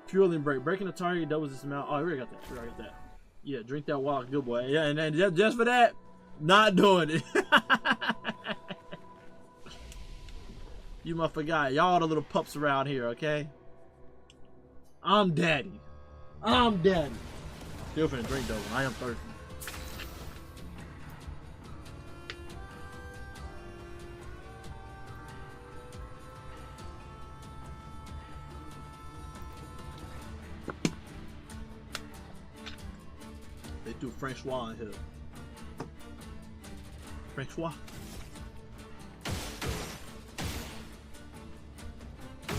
Fueling break. Breaking the target doubles this amount. Oh, I already got that. I already got that. Yeah, drink that water. Good boy. Yeah, and then just for that, not doing it. You must forgot. Y'all the little pups around here, okay? I'm daddy. I'm daddy. Still finna drink though. I am thirsty. They do Francois in here. Francois. That's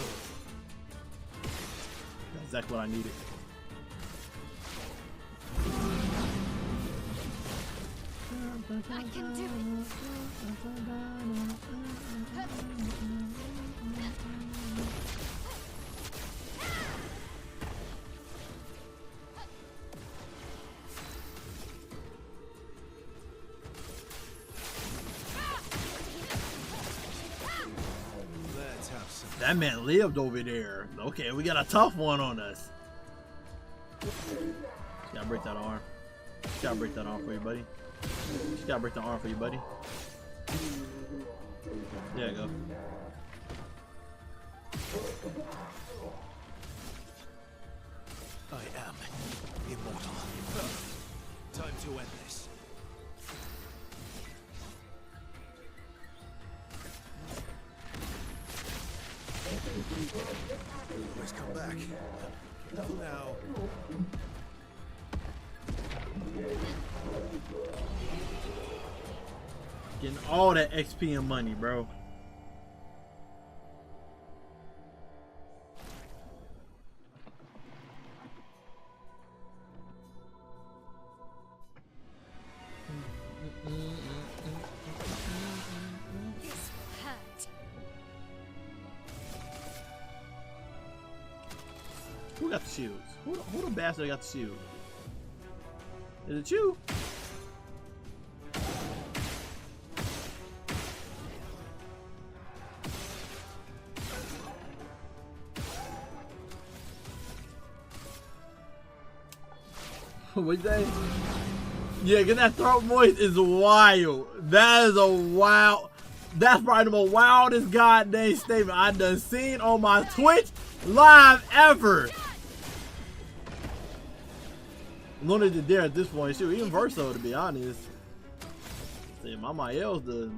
exactly what I needed. I can do it. Let's have some. That man lived over there. Okay, we got a tough one on us. Just gotta break that arm. Just gotta break that arm for you, buddy. Just gotta break the arm for you, buddy. There you go. I am immortal. Time to end this. Always come back. Careful now. Getting all that XP and money, bro. This hurt. Who got the shields? Who the bastard got the shield? Is it you? What day? Yeah, get that throat voice is wild. That is a wild. That's probably the most wildest goddamn statement I done seen on my Twitch live ever. Luna did there at this point. Shoot, even Verso to be honest. See, my Mael's the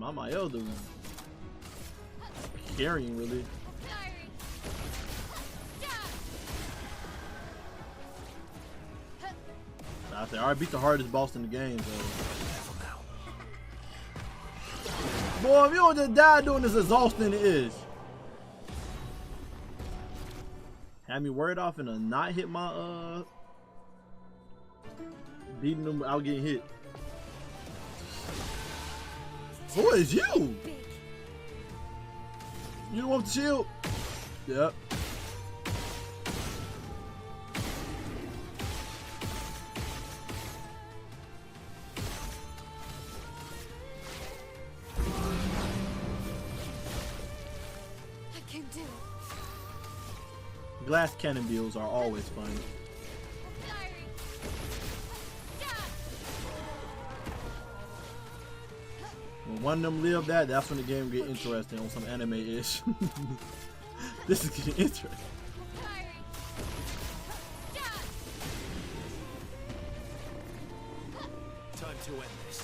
carrying really. I say, I already beat the hardest boss in the game, so. Boy, if you don't just die doing this exhausting it is. Had me worried off and not hit my beating them without getting hit. Who is you? You don't want the shield? Yep. Glass cannon deals are always fun. When one of them live that, that's when the game get interesting on some anime-ish. This is getting interesting. Time to end this.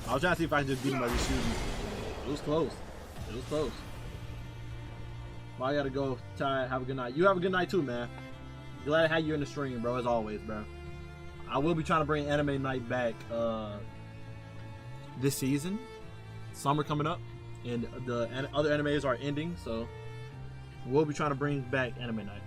I was trying to see if I could just beat him by just shooting. It was close. It was close. Well, I gotta go. Ty, have a good night. You have a good night too, man. Glad to have you in the stream, bro, as always, bro. I will be trying to bring Anime Night back this season. Summer coming up, and the other animes are ending, so we'll be trying to bring back Anime Night.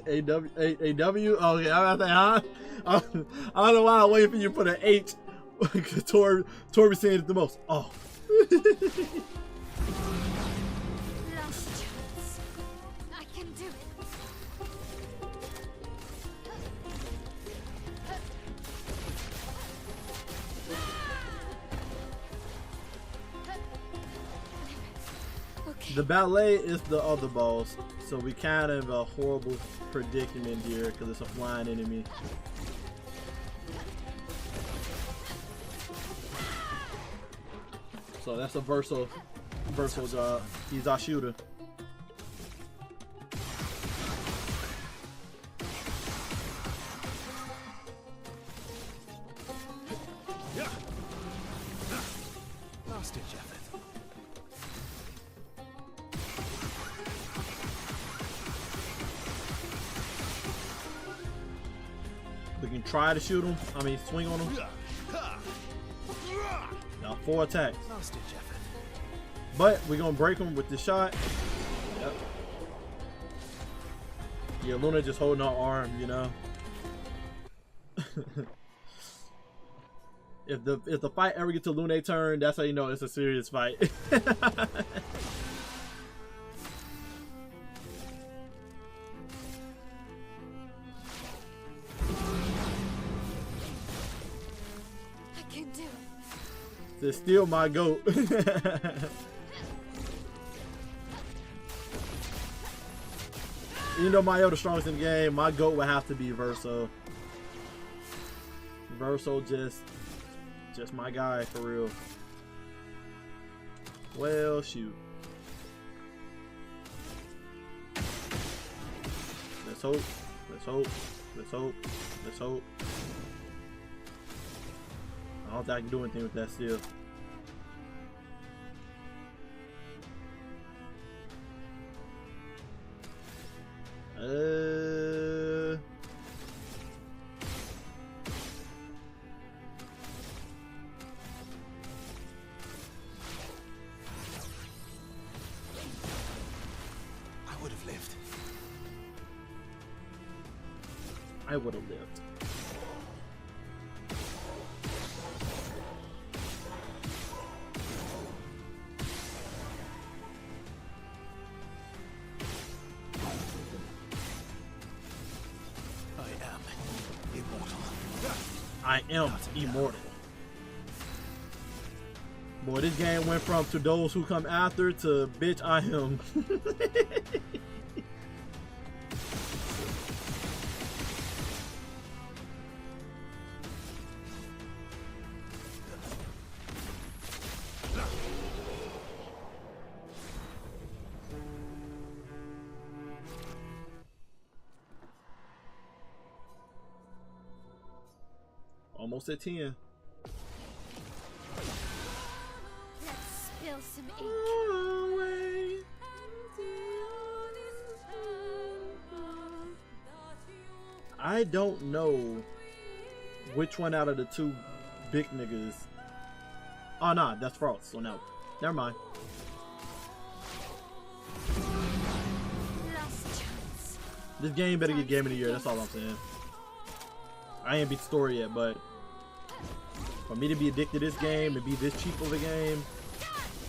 AW? Okay, I'm about to say, huh? I don't know why I'm waiting for you to put an H. Tor was saying it the most. Oh. Last chance. I can do it. Okay. The ballet is the other boss, so we kind of have a horrible predicament here because it's a flying enemy. So that's a versatile job. He's our shooter. Last ditch effort. We can try to shoot him. I mean, swing on him. Now 4 attacks. Last ditch effort. But we're gonna break him with the shot. Yep. Yeah, Luna just holding her arm, you know. If the fight ever gets to Lune turn, that's how you know it's a serious fight. I can do it. To steal my goat. Even though Mayo the strongest in the game, my goat would have to be Verso. Verso just my guy for real. Well, shoot. Let's hope. Let's hope. Let's hope. Let's hope. I don't think I can do anything with that still. I would have lived. I would have lived. I am immortal. Boy, this game went from to those who come after to bitch I am. Almost at 10. Let's spill some ink. I don't know which one out of the two big niggas. Oh, nah, that's Frost, so no. Never mind. Last chance. This game better get Game of the Year, that's all I'm saying. I ain't beat the story yet, but for me to be addicted to this game and be this cheap of a game,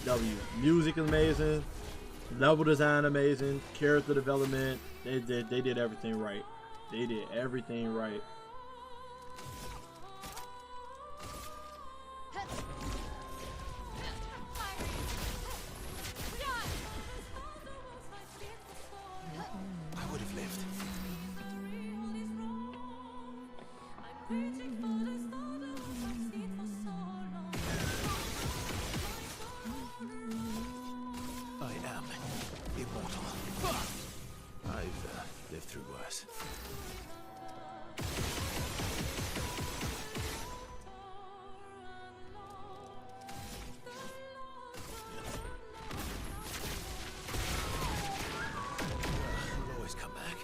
W. Music is amazing, level design amazing, character development, they did everything right. They did everything right. I would have lived. I am immortal. I've lived through worse. We'll always come back.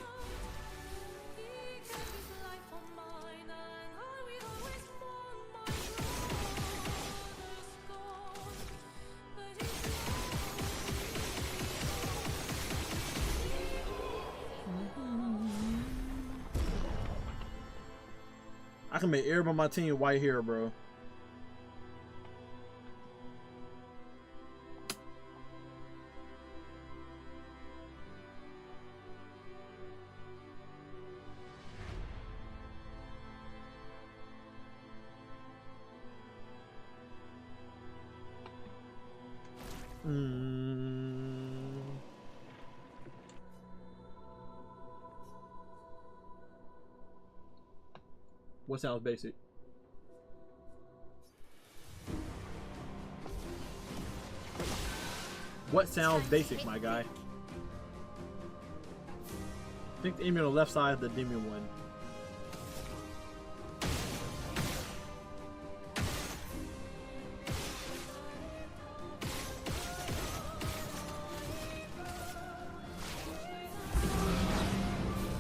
I can make everybody on my team white hair, bro. What sounds basic? What sounds basic, my guy? I think the enemy on the left side is the demon one.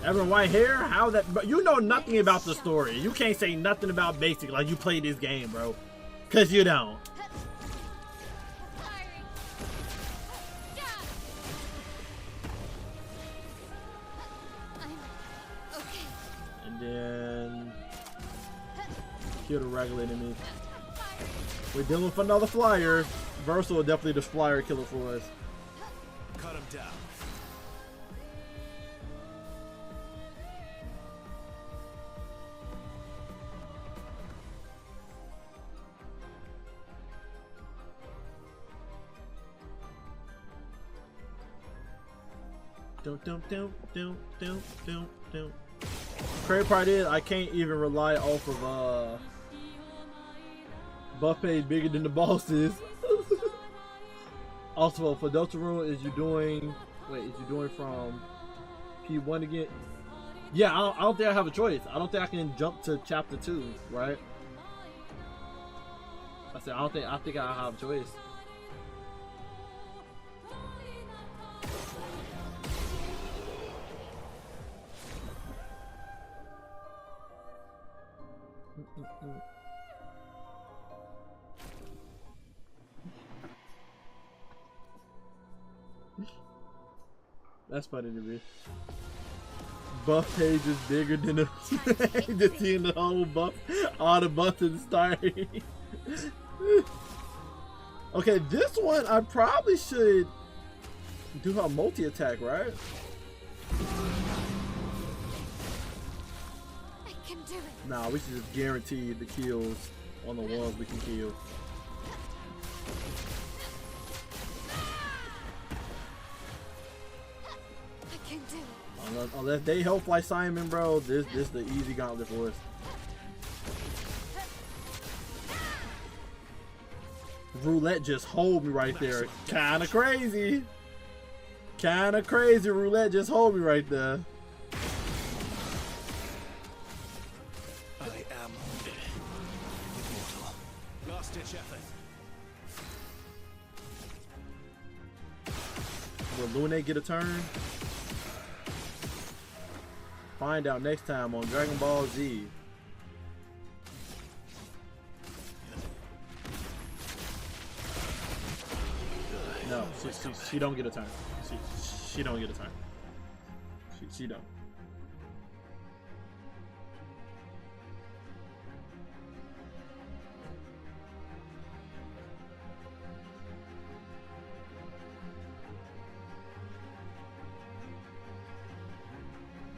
Everyone white hair? How that? But you know nothing about the story. You can't say nothing about basic like you played this game, bro. Cause you don't. And then kill the regular enemy. We're dealing with another flyer. Versal will definitely the flyer killer for us. Cut him down. Don't. Crazy part is I can't even rely off of buff page bigger than the bosses. Also for Deltarune, is you doing from P1 again? Yeah, I don't think I have a choice. I don't think I can jump to chapter 2, right? I think I have a choice. That's funny to me. Buff page is bigger than the just seeing the whole buff, all the buttons starting. Okay, this one I probably should do her multi attack, right? I can do it. Nah, we should just guarantee the kills on the ones we can kill. I can do it. Unless they help like Simon, bro, this the easy gauntlet for us. Roulette just hold me right there. Kinda crazy. Roulette just hold me right there. I am immortal. Last ditch effort. Will Lune get a turn? Find out next time on Dragon Ball Z. No, she don't get a turn. She don't get a turn. She don't.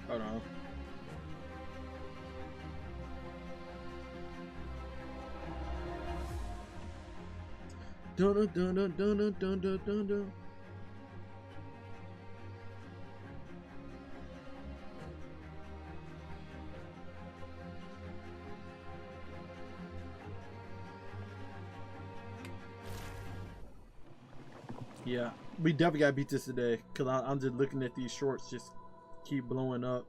Hold on. Dun. Yeah, we definitely gotta beat this today, cause I'm just looking at these shorts just keep blowing up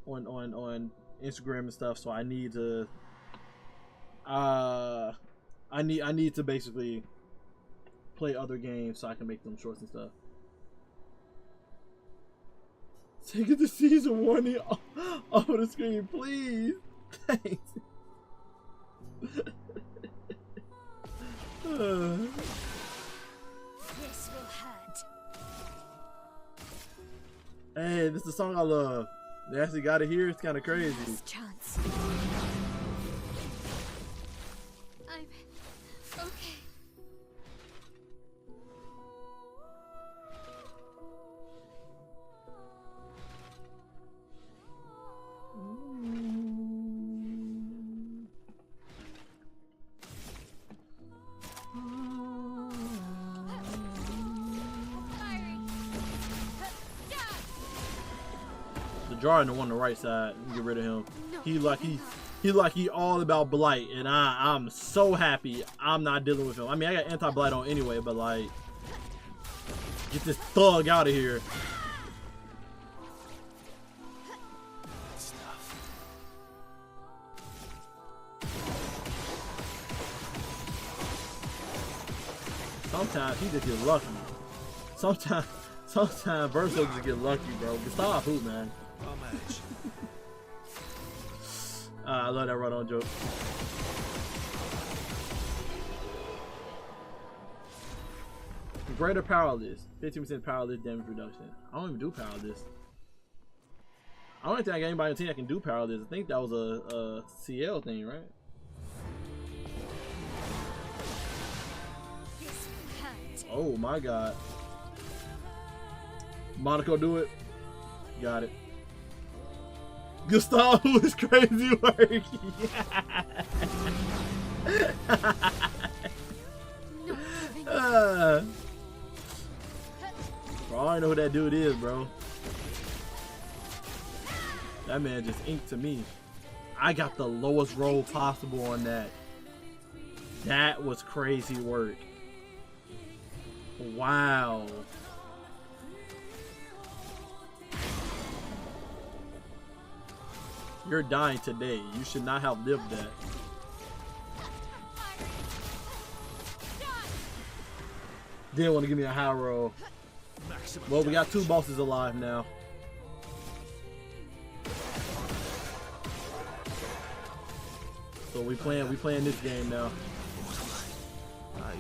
on Instagram and stuff. So I need to I need to basically play other games so I can make them shorts and stuff. Take it to season 1 over the screen, please. Thanks. This will hurt. Hey, this is the song I love. They actually got it here. It's kind of crazy. Last chance. I'm okay. Jarring the one on the right side. Get rid of him. He all about blight, and I'm so happy I'm not dealing with him. I mean, I got anti-blight on anyway, but like, get this thug out of here. Sometimes he just get lucky. Sometimes Verso just get lucky, bro. Stop who, man. I love that run-on joke. Greater power list. 15% power list damage reduction. I don't even do power list. I don't think I got anybody on the team that can do powerless. I think that was a CL thing, right? Oh my god. Monaco, do it. Got it. Gustav is crazy work. Bro, I don't know who that dude is, bro. That man just inked to me. I got the lowest roll possible on that. That was crazy work. Wow. You're dying today. You should not have lived that. Didn't want to give me a high roll. Well, we got 2 bosses alive now. So we playing this game now. I've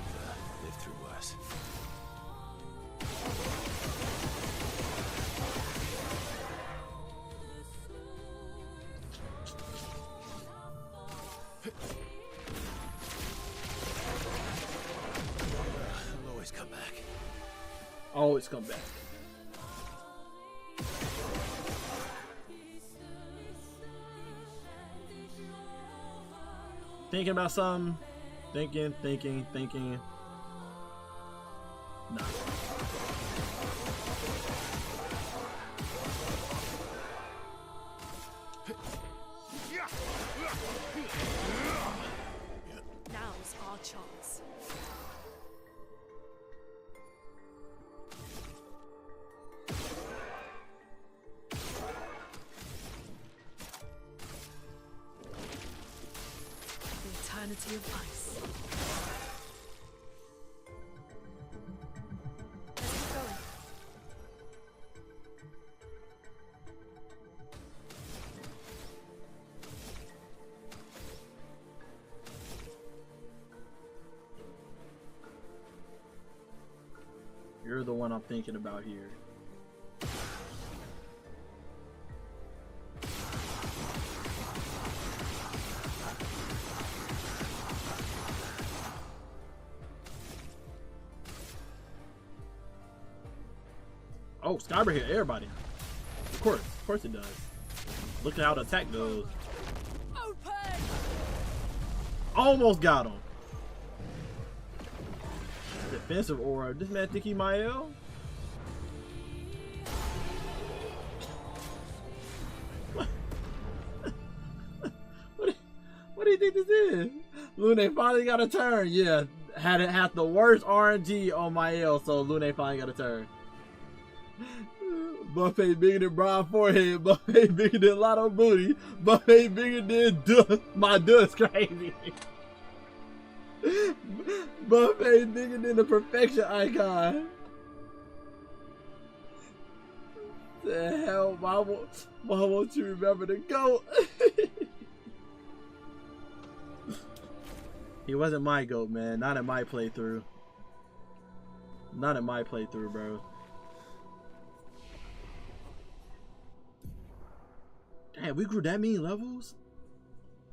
lived through worse. I'll always come back. Always come back. Thinking about something. Thinking. Nah. Now's our chance. The eternity of ice. Let's keep going. You're the one I'm thinking about here. Oh, Skyber hit everybody. Of course it does. Look at how the attack goes. Open! Almost got him. Defensive aura. This man think he Mael? What do you think this is? Lune finally got a turn. Yeah, had the worst RNG on Mael, so Lune finally got a turn. Buffet bigger than Brian forehead. Buffet bigger than Lotto booty. Buffet bigger than dust. My dust crazy. Buffet bigger than the perfection icon. The hell, why won't you remember to go? He wasn't my GOAT, man. Not in my playthrough. Not in my playthrough, bro. Damn, we grew that many levels?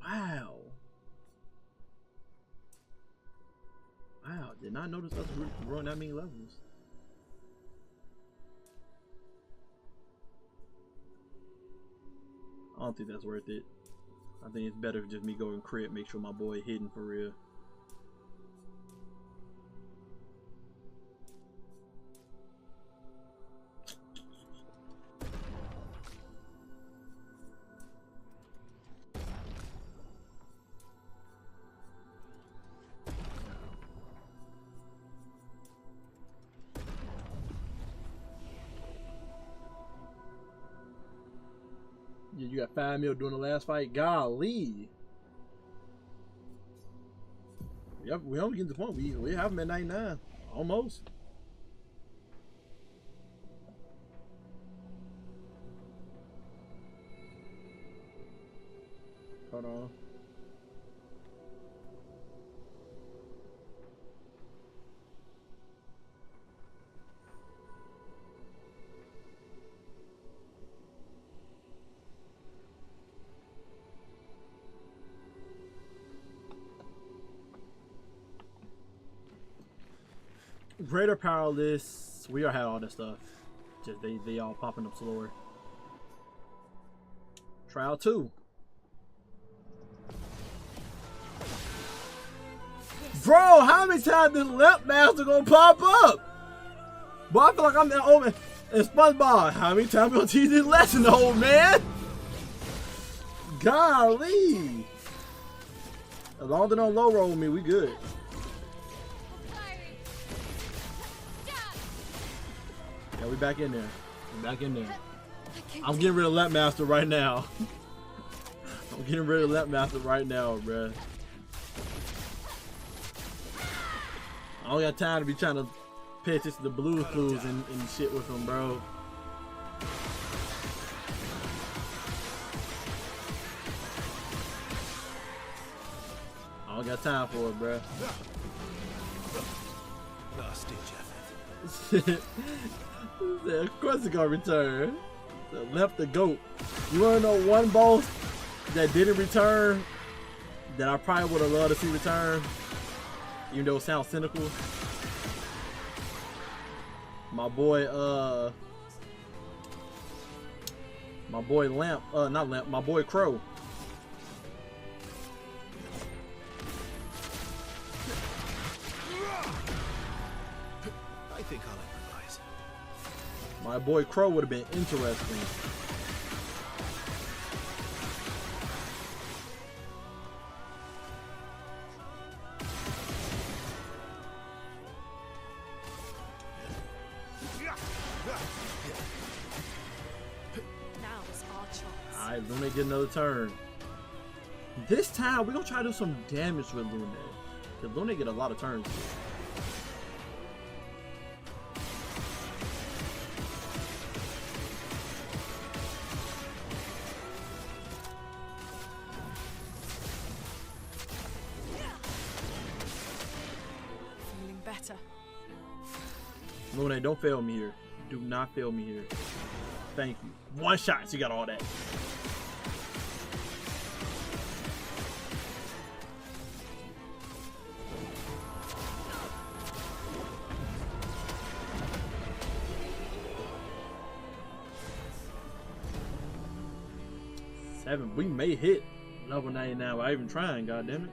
Wow. Wow, did not notice us growing that many levels. I don't think that's worth it. I think it's better just me go and crit, make sure my boy hidden for real. Yeah, you got 5 mil during the last fight. Golly. Yep, we only get to the point. We have him at 99. Almost. Hold on. Greater powerless. We already had all this stuff. Just they all popping up slower. Trial 2. Bro, how many times this left master gonna pop up? Boy, I feel like I'm that old man. And SpongeBob, how many times we gonna teach this lesson, old man? Golly. As long as they don't low roll me, we good. Yeah, we back in there. We back in there. I'm getting rid of Lap Master right now. I'm getting rid of Lap Master right now, bruh. I don't got time to be trying to pay attention to Blue's Clues and shit with him, bro. I don't got time for it, bro. Last ditch effort. Of course it's gonna return. So left the goat. You wanna know one boss that didn't return that I probably would have loved to see return? Even though it sounds cynical. My boy Lamp, not Lamp, my boy Crow. I think I'll improvise. My boy Crow would have been interesting. Now is our chance. Alright, Luna get another turn. This time we're gonna try to do some damage with Luna. Because Luna get a lot of turns. Feeling better. Luna, don't fail me here. Do not fail me here. Thank you. One shot, so you got all that. Seven. We may hit level 99 without even trying, goddammit.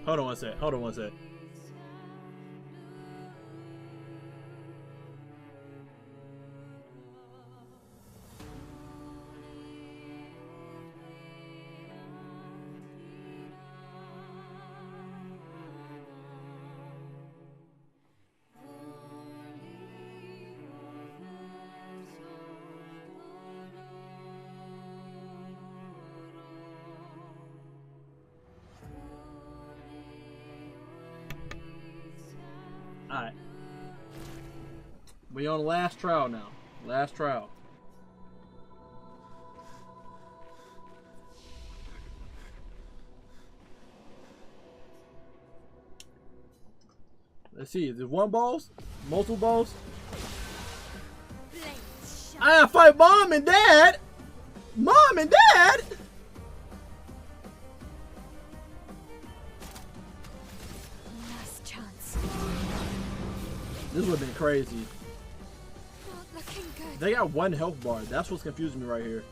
Hold on one sec. Hold on one sec. Alright. We on the last trial now. Last trial. Let's see, is it one boss? Multiple boss? I gotta fight Mom and Dad! Mom and Dad! Last chance. This would have been crazy. Not looking good. They got one health bar. That's what's confusing me right here.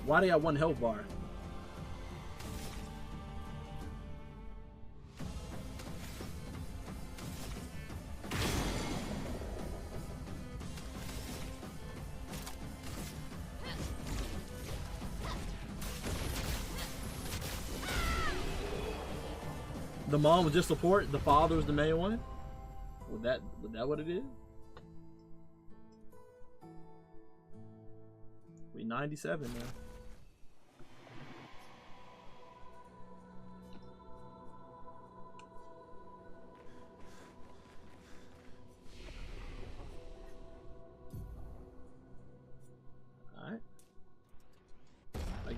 Why they got one health bar? The mom was just support, the father was the main one? Would that what it is? We 97 now.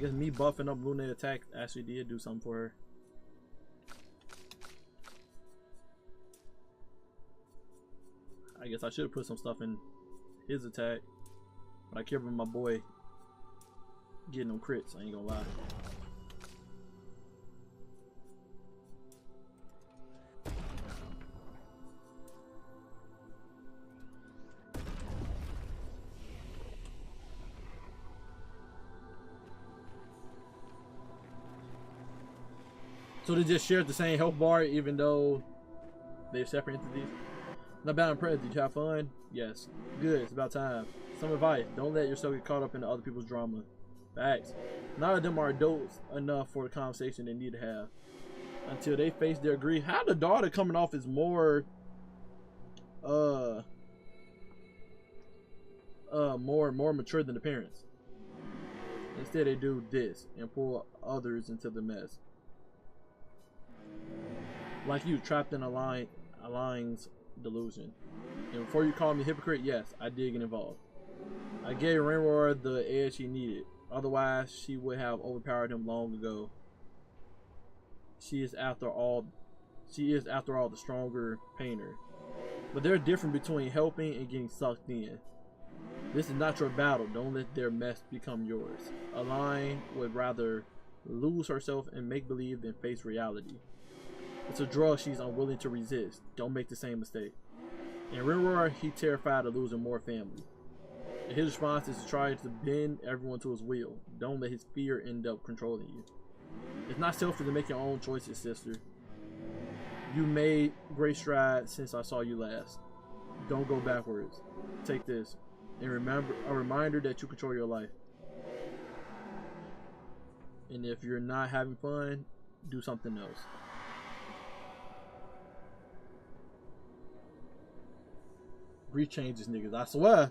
guess me buffing up Luna attack actually did do something for her. I guess I should have put some stuff in his attack, but I care about my boy getting them crits. I ain't gonna lie. So they just shared the same health bar even though they're separate entities? Not bad, I'm impressed. Did you have fun? Yes. Good, it's about time. Some advice, don't let yourself get caught up in other people's drama. Facts. None of them are adults enough for the conversation they need to have. Until they face their grief. How the daughter coming off is more more mature than the parents. Instead they do this and pull others into the mess. Like you, trapped in a line's delusion. And before you call me hypocrite, yes, I did get involved. I gave Rinroar the edge he needed. Otherwise, she would have overpowered him long ago. She is after all the stronger painter. But there's a difference between helping and getting sucked in. This is not your battle. Don't let their mess become yours. Align would rather lose herself and make believe than face reality. It's a drug she's unwilling to resist. Don't make the same mistake. And Rinroar, he terrified of losing more family. And his response is to try to bend everyone to his will. Don't let his fear end up controlling you. It's not selfish to make your own choices, sister. You made great strides since I saw you last. Don't go backwards. Take this. And remember, a reminder that you control your life. And if you're not having fun, do something else. Grief changes niggas, I swear.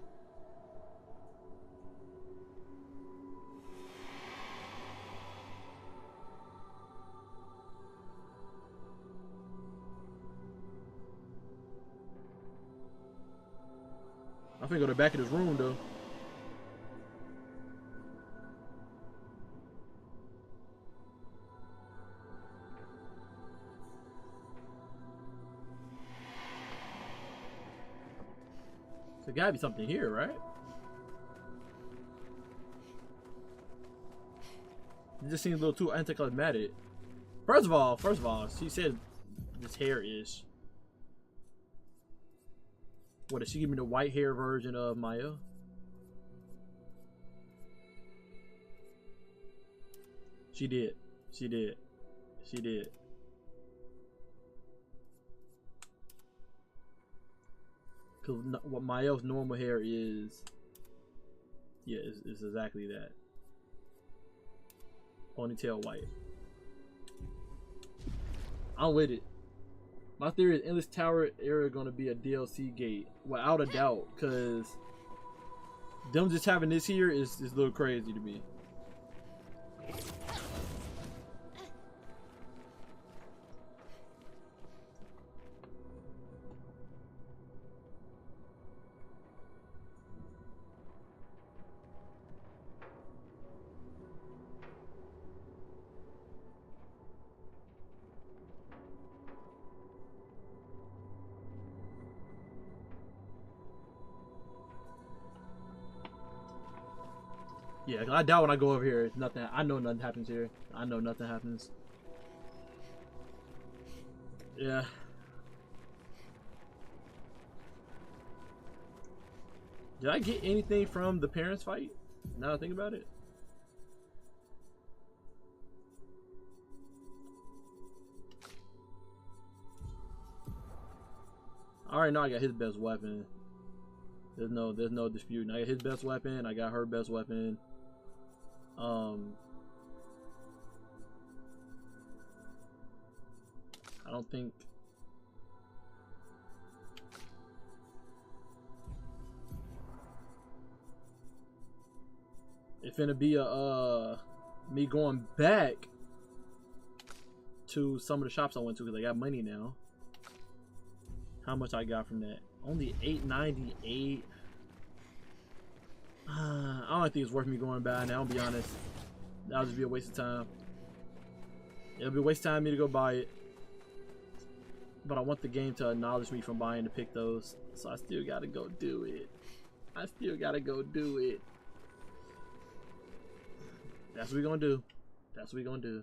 I'm finna go to the back of this room though. There gotta be something here, right? It just seems a little too anticlimactic. First of all, she said this hair is. What, did she give me the white hair version of Maya? She did. She did. She did. Because what Maya's normal hair is, yeah, is exactly that. Ponytail white. I'm with it. My theory is Endless Tower area gonna be a DLC gate, without a doubt. Because them just having this here is a little crazy to me. Yeah, I doubt when I go over here, nothing. I know nothing happens here. I know nothing happens. Yeah. Did I get anything from the parents' fight? Now that I think about it. I already know I got his best weapon. There's no dispute. I got his best weapon. I got her best weapon. I don't think. It's gonna be a me going back to some of the shops I went to because I got money now. How much I got from that? Only $8.98. I don't think it's worth me going by now, I'll be honest. That'll just be a waste of time. It'll be a waste of time for me to go buy it. But I want the game to acknowledge me from buying to pick those. So I still gotta go do it. I still gotta go do it. That's what we're gonna do. That's what we're gonna do.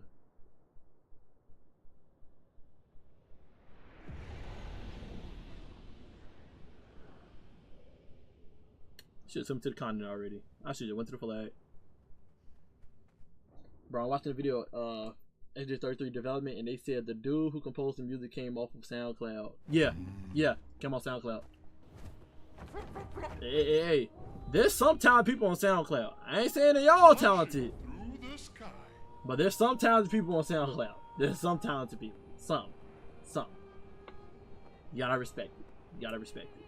Should have sent to the continent already. I should have went to the flag. Bro, I'm watching the video SJ33 development, and they said the dude who composed the music came off of SoundCloud. Yeah, came off SoundCloud. Hey, there's some talented people on SoundCloud. I ain't saying that y'all talented, but there's some talented people on SoundCloud. There's some talented people. Some. You gotta respect it. You gotta respect it.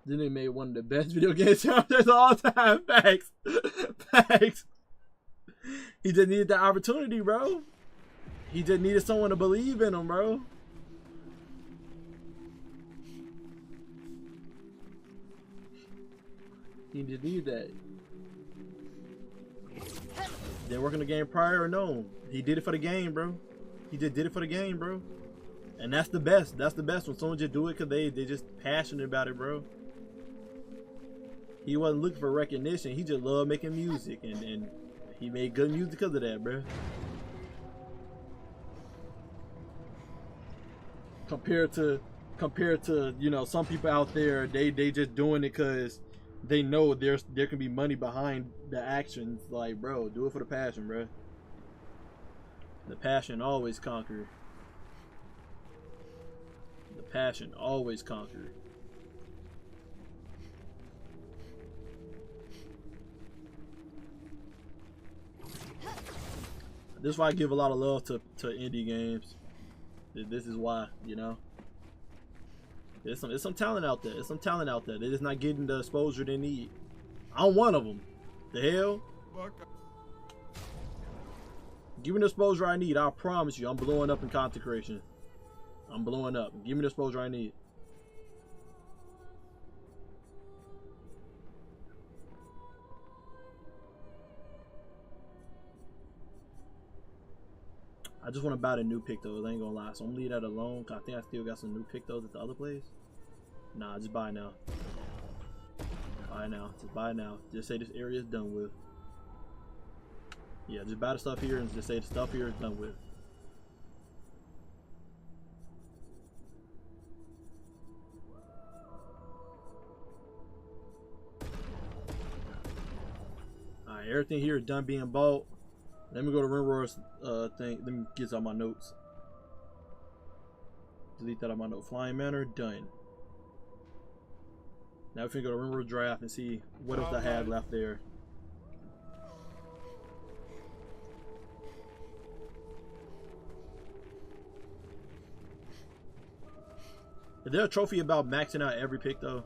Then they made one of the best video game soundtracks of all time. Facts. Facts. He just needed the opportunity, bro. He just needed someone to believe in him, bro. He just needed that. Didn't work in the game prior or no. He did it for the game, bro. He just did it for the game, bro. And that's the best. That's the best when someone just do it because they just passionate about it, bro. He wasn't looking for recognition. He just loved making music, and he made good music because of that, bro. Compared to you know, some people out there, they just doing it because they know there can be money behind the actions. Like, bro, do it for the passion, bro. The passion always conquers. The passion always conquers. This is why I give a lot of love to indie games. This is why, you know. There's some talent out there. There's some talent out there. They're just not getting the exposure they need. I'm one of them. The hell? Give me the exposure I need. I promise you, I'm blowing up in content creation. I'm blowing up. Give me the exposure I need. I just want to buy the new Pictos, I ain't gonna lie. So I'm gonna leave that alone, cause I think I still got some new Pictos at the other place. Nah, just buy now. Buy now. Just buy now. Just say this area is done with. Yeah, just buy the stuff here and just say the stuff here is done with. Alright, everything here is done being bought. Let me go to Rimroar's thing. Let me get all my notes. Delete that on my note. Flying Manor, done. Now we can go to Rimroar Draft and see what else I had left there. Is there a trophy about maxing out every pick though?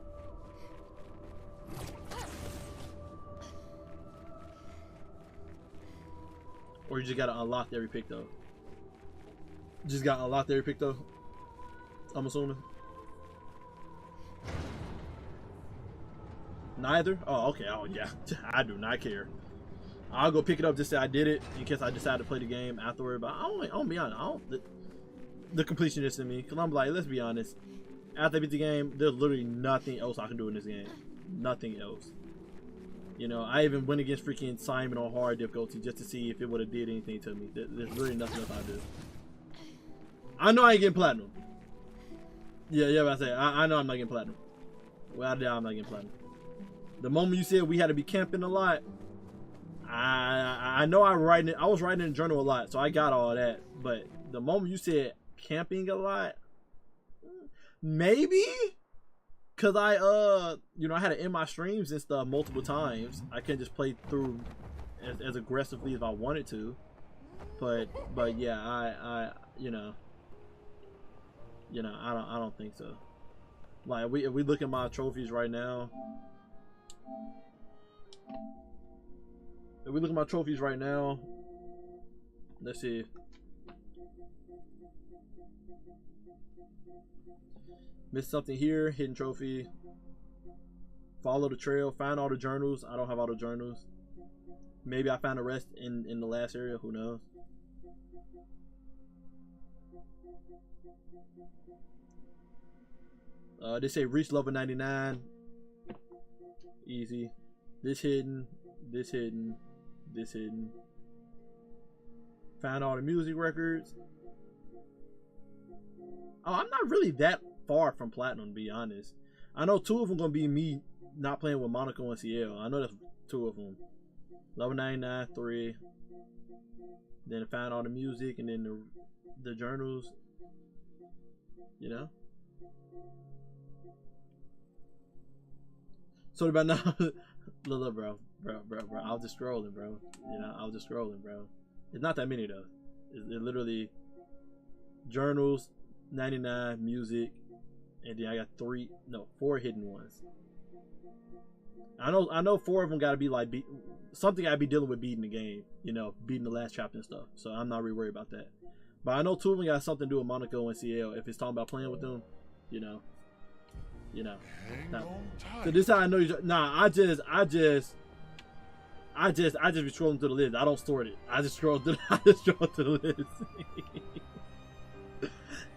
Or you just gotta unlock every pick though? Just gotta unlock every pick though? I'm assuming. Neither? Oh, okay. Oh, yeah. I do not care. I'll go pick it up just say I did it in case I decide to play the game afterward. But I don't be honest. The completionist in me. Because I'm like, let's be honest. After I beat the game, there's literally nothing else I can do in this game. Nothing else. You know, I even went against freaking Simon on hard difficulty just to see if it would have did anything to me. There's really nothing else I do. I know I ain't getting platinum. Yeah, but I say I know I'm not getting platinum. Without a doubt, I'm not getting platinum. The moment you said we had to be camping a lot, I know I was writing in the journal a lot, so I got all that. But the moment you said camping a lot, maybe. Cause you know, I had to end my streams and stuff multiple times. I can't just play through as aggressively as I wanted to. But yeah, I you know, I don't think so. Like if we look at my trophies right now, let's see. Missed something here. Hidden trophy. Follow the trail. Find all the journals. I don't have all the journals. Maybe I found the rest in the last area. Who knows? They say reach level 99. Easy. This hidden. This hidden. This hidden. Found all the music records. Oh, I'm not really that far from platinum, to be honest. I know 2 of them gonna be me not playing with Monaco and CL. I know that's 2 of them. Level 99, 3. Then find all the music and then the journals. You know. So about now, look, bro. I was just scrolling, bro. You know, I was just scrolling, bro. It's not that many though. It's literally journals, 99, music, and then I got 4 hidden ones. I know 4 of them gotta be like something I'd be dealing with beating the game, you know, beating the last chapter and stuff. So I'm not really worried about that. But I know 2 of them got something to do with Monaco and CL. If it's talking about playing with them, you know. So this is how I know you. Nah, I just be scrolling through the list. I don't sort it. I just scroll through. The list.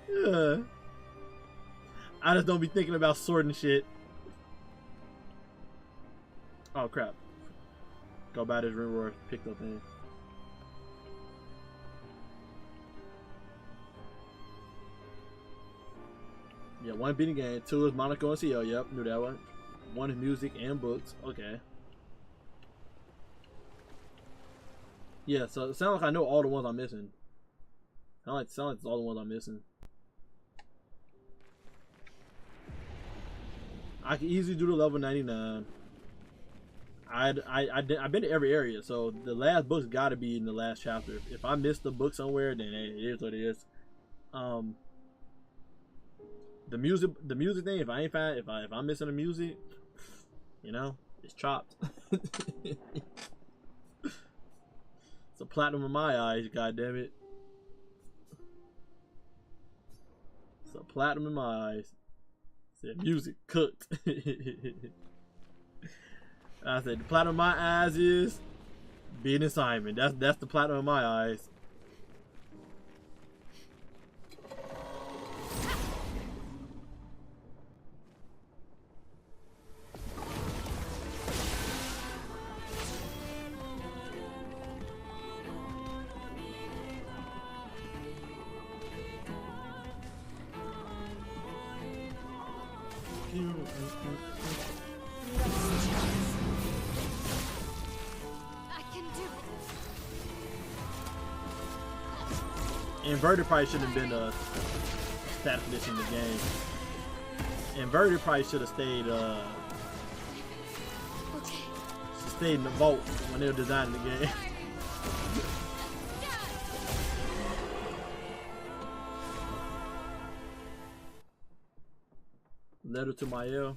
Yeah. I just don't be thinking about sorting shit. Oh crap! Go buy this reward picked up in. Yeah, 1 beating game, 2 is Monaco and CL. Yep, knew that one. 1 is music and books. Okay. Yeah, so it sounds like I know all the ones I'm missing. Sound like it's all the ones I'm missing. I can easily do the level 99. I've been to every area, so the last book's got to be in the last chapter. If I missed the book somewhere, then hey, it is what it is. The music thing. If I'm missing the music, you know, it's chopped. It's a platinum in my eyes. God damn it! It's a platinum in my eyes. Said music cooked. I said the platinum in my eyes is being Simon. That's the platinum in my eyes. Inverted probably shouldn't have been a stat condition in the game. Inverted probably should have stayed in the vault when they were designing the game. Letter to Mael.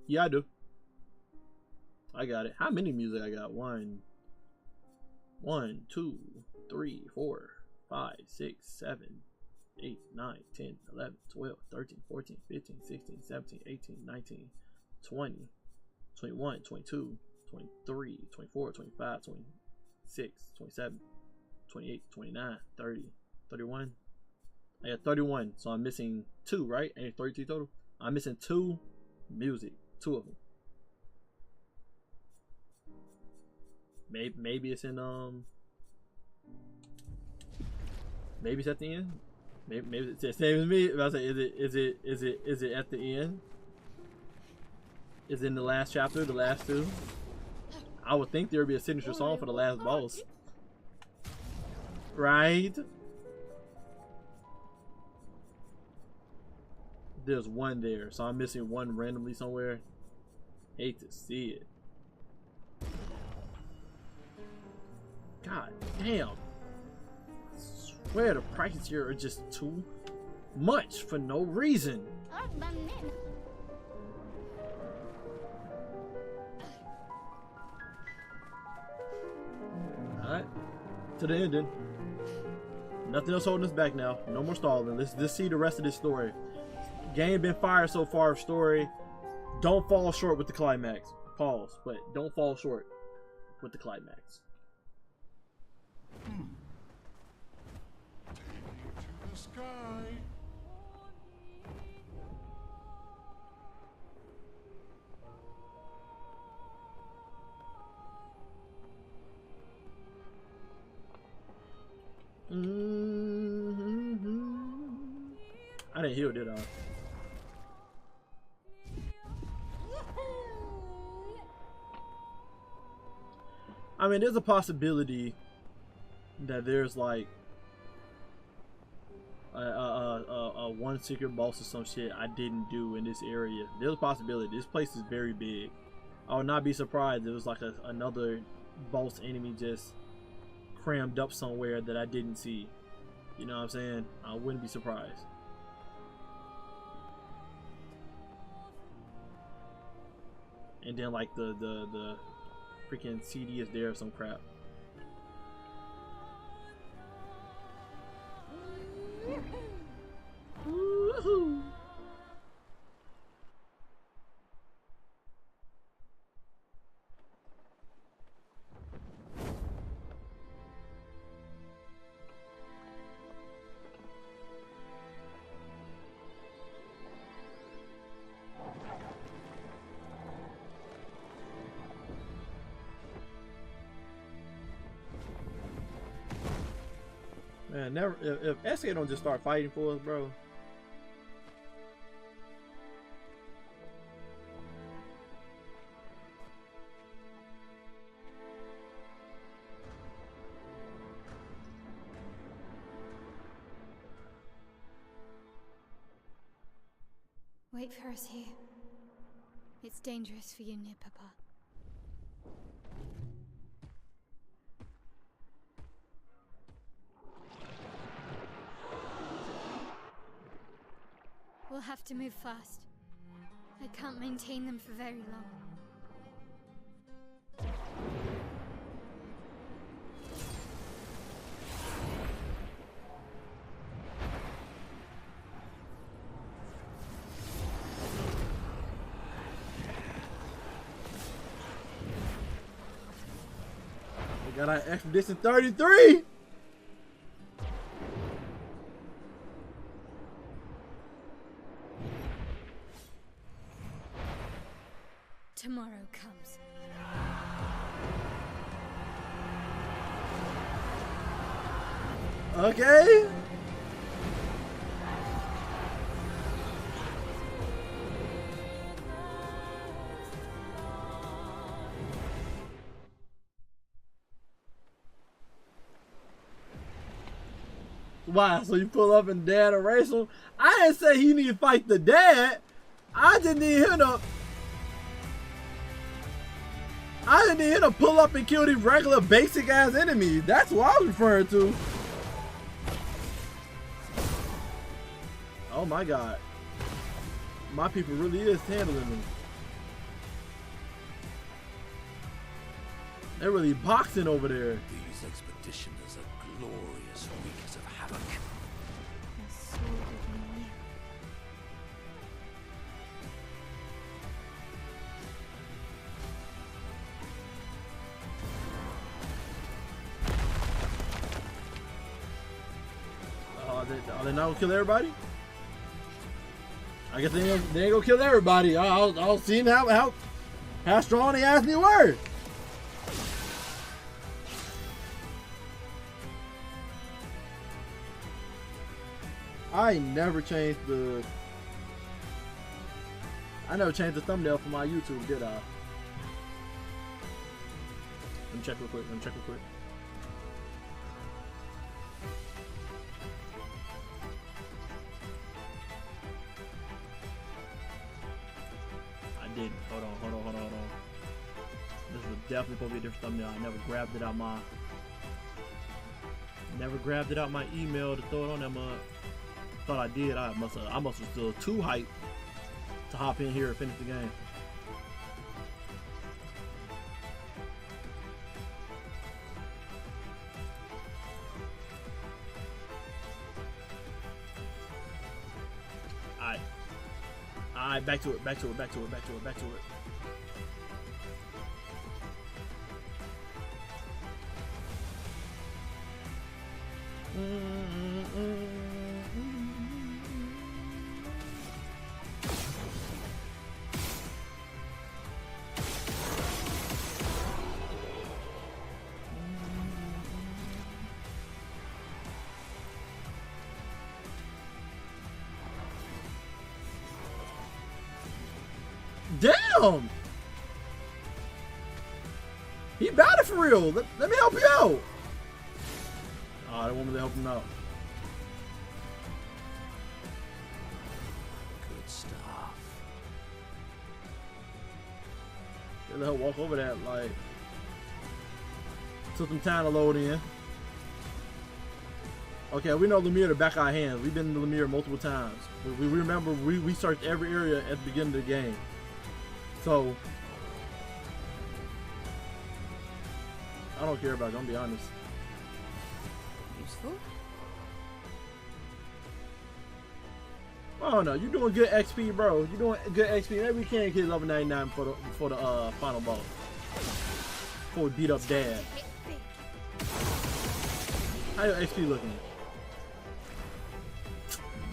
Yeah, I do. I got it. How many music I got? 1, 2, 3, 4, 5, 6, 7, 8, 9, 10, 11, 12, 13, 14, 15, 16, 17, 18, 19, 20, 21, 22, 23, 24, 25, 26, 27, 28, 29, 30, 31. I got 31, so I'm missing 2, right? And 32 total. I'm missing 2 music. 2 of them. Maybe it's in maybe it's at the end. Maybe it's the same as me. If I say, is it at the end? Is it in the last chapter, the last 2? I would think there would be a signature song for the last boss, right? There's 1 there, so I'm missing 1 randomly somewhere. Hate to see it. God damn. I swear the prices here are just too much for no reason. to the ending. Nothing else holding us back now. No more stalling. Let's see the rest of this story. Game been fired so far. Story. Don't fall short with the climax. Pause. But don't fall short with the climax. Take me to the sky. I didn't heal, did I? I mean, there's a possibility that there's like a one secret boss or some shit I didn't do in this area. There's a possibility. This place is very big. I would not be surprised if it was like another boss enemy just crammed up somewhere that I didn't see. You know what I'm saying? I wouldn't be surprised. And then like the freaking CD is there or some crap. Woohoo! Man, never if SK don't just start fighting for us, bro. Wait for us here. It's dangerous for you near Papa. We'll have to move fast. I can't maintain them for very long. We got our expedition 33! Tomorrow comes. Okay. Why? So you pull up and dad erase him? I didn't say he need to fight the dad. I just need him to pull up and kill these regular basic ass enemies. That's what I was referring to. Oh my god. My people really is handling them. They're really boxing over there. These expeditioners are glorious wreakers of havoc. So good. Are they not gonna kill everybody? I guess they ain't gonna kill everybody. I'll see how strong they actually were. I never changed the thumbnail for my YouTube, did I? Let me check real quick. I didn't. Hold on. This was definitely supposed to be a different thumbnail. I never grabbed it out my email to throw it on that mug. Thought I did. I must have still too hyped to hop in here and finish the game. Alright, back to it, back to it, back to it, back to it, back to it. Damn! He bad it for real. Let me help you out. Oh, I don't want me to help him out. Good stuff. Let her walk over that, like. Took some time to load in. Okay, we know Lemire the back of our hands. We've been to Lemire multiple times. We remember we searched every area at the beginning of the game. So I don't care about it, I'm gonna be honest. Useful. I don't know, you're doing good XP, bro. You're doing good XP. Maybe we can get level 99 for the final boss. Before we beat up Dad. How your XP looking?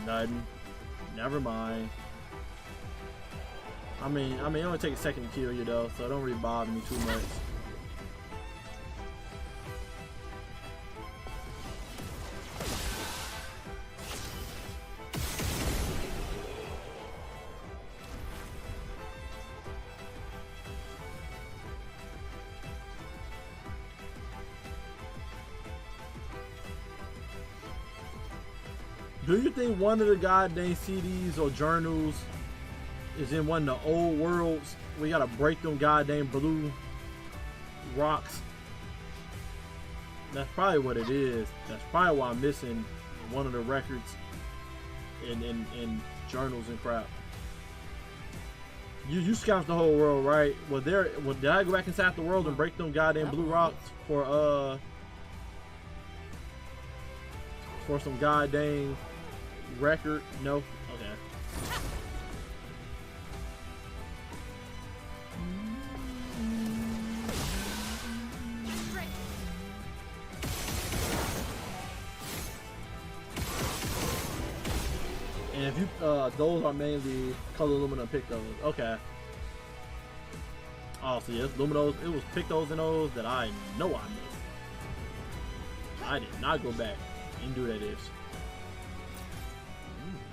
Nothing. Never mind. I mean, it only take a second to kill you though, so it don't really bother me too much. Do you think one of the goddamn CDs or journals is in one of the old worlds? We gotta break them goddamn blue rocks. That's probably what it is. That's probably why I'm missing one of the records in journals and crap. You scouted the whole world, right? Did I go back inside the world and break them goddamn blue rocks for some goddamn record? No? Okay. And if you, those are mainly color aluminum pick those. Okay. Oh, so yes, Luminos, it was pick those and those that I know I missed. I did not go back and do that ish.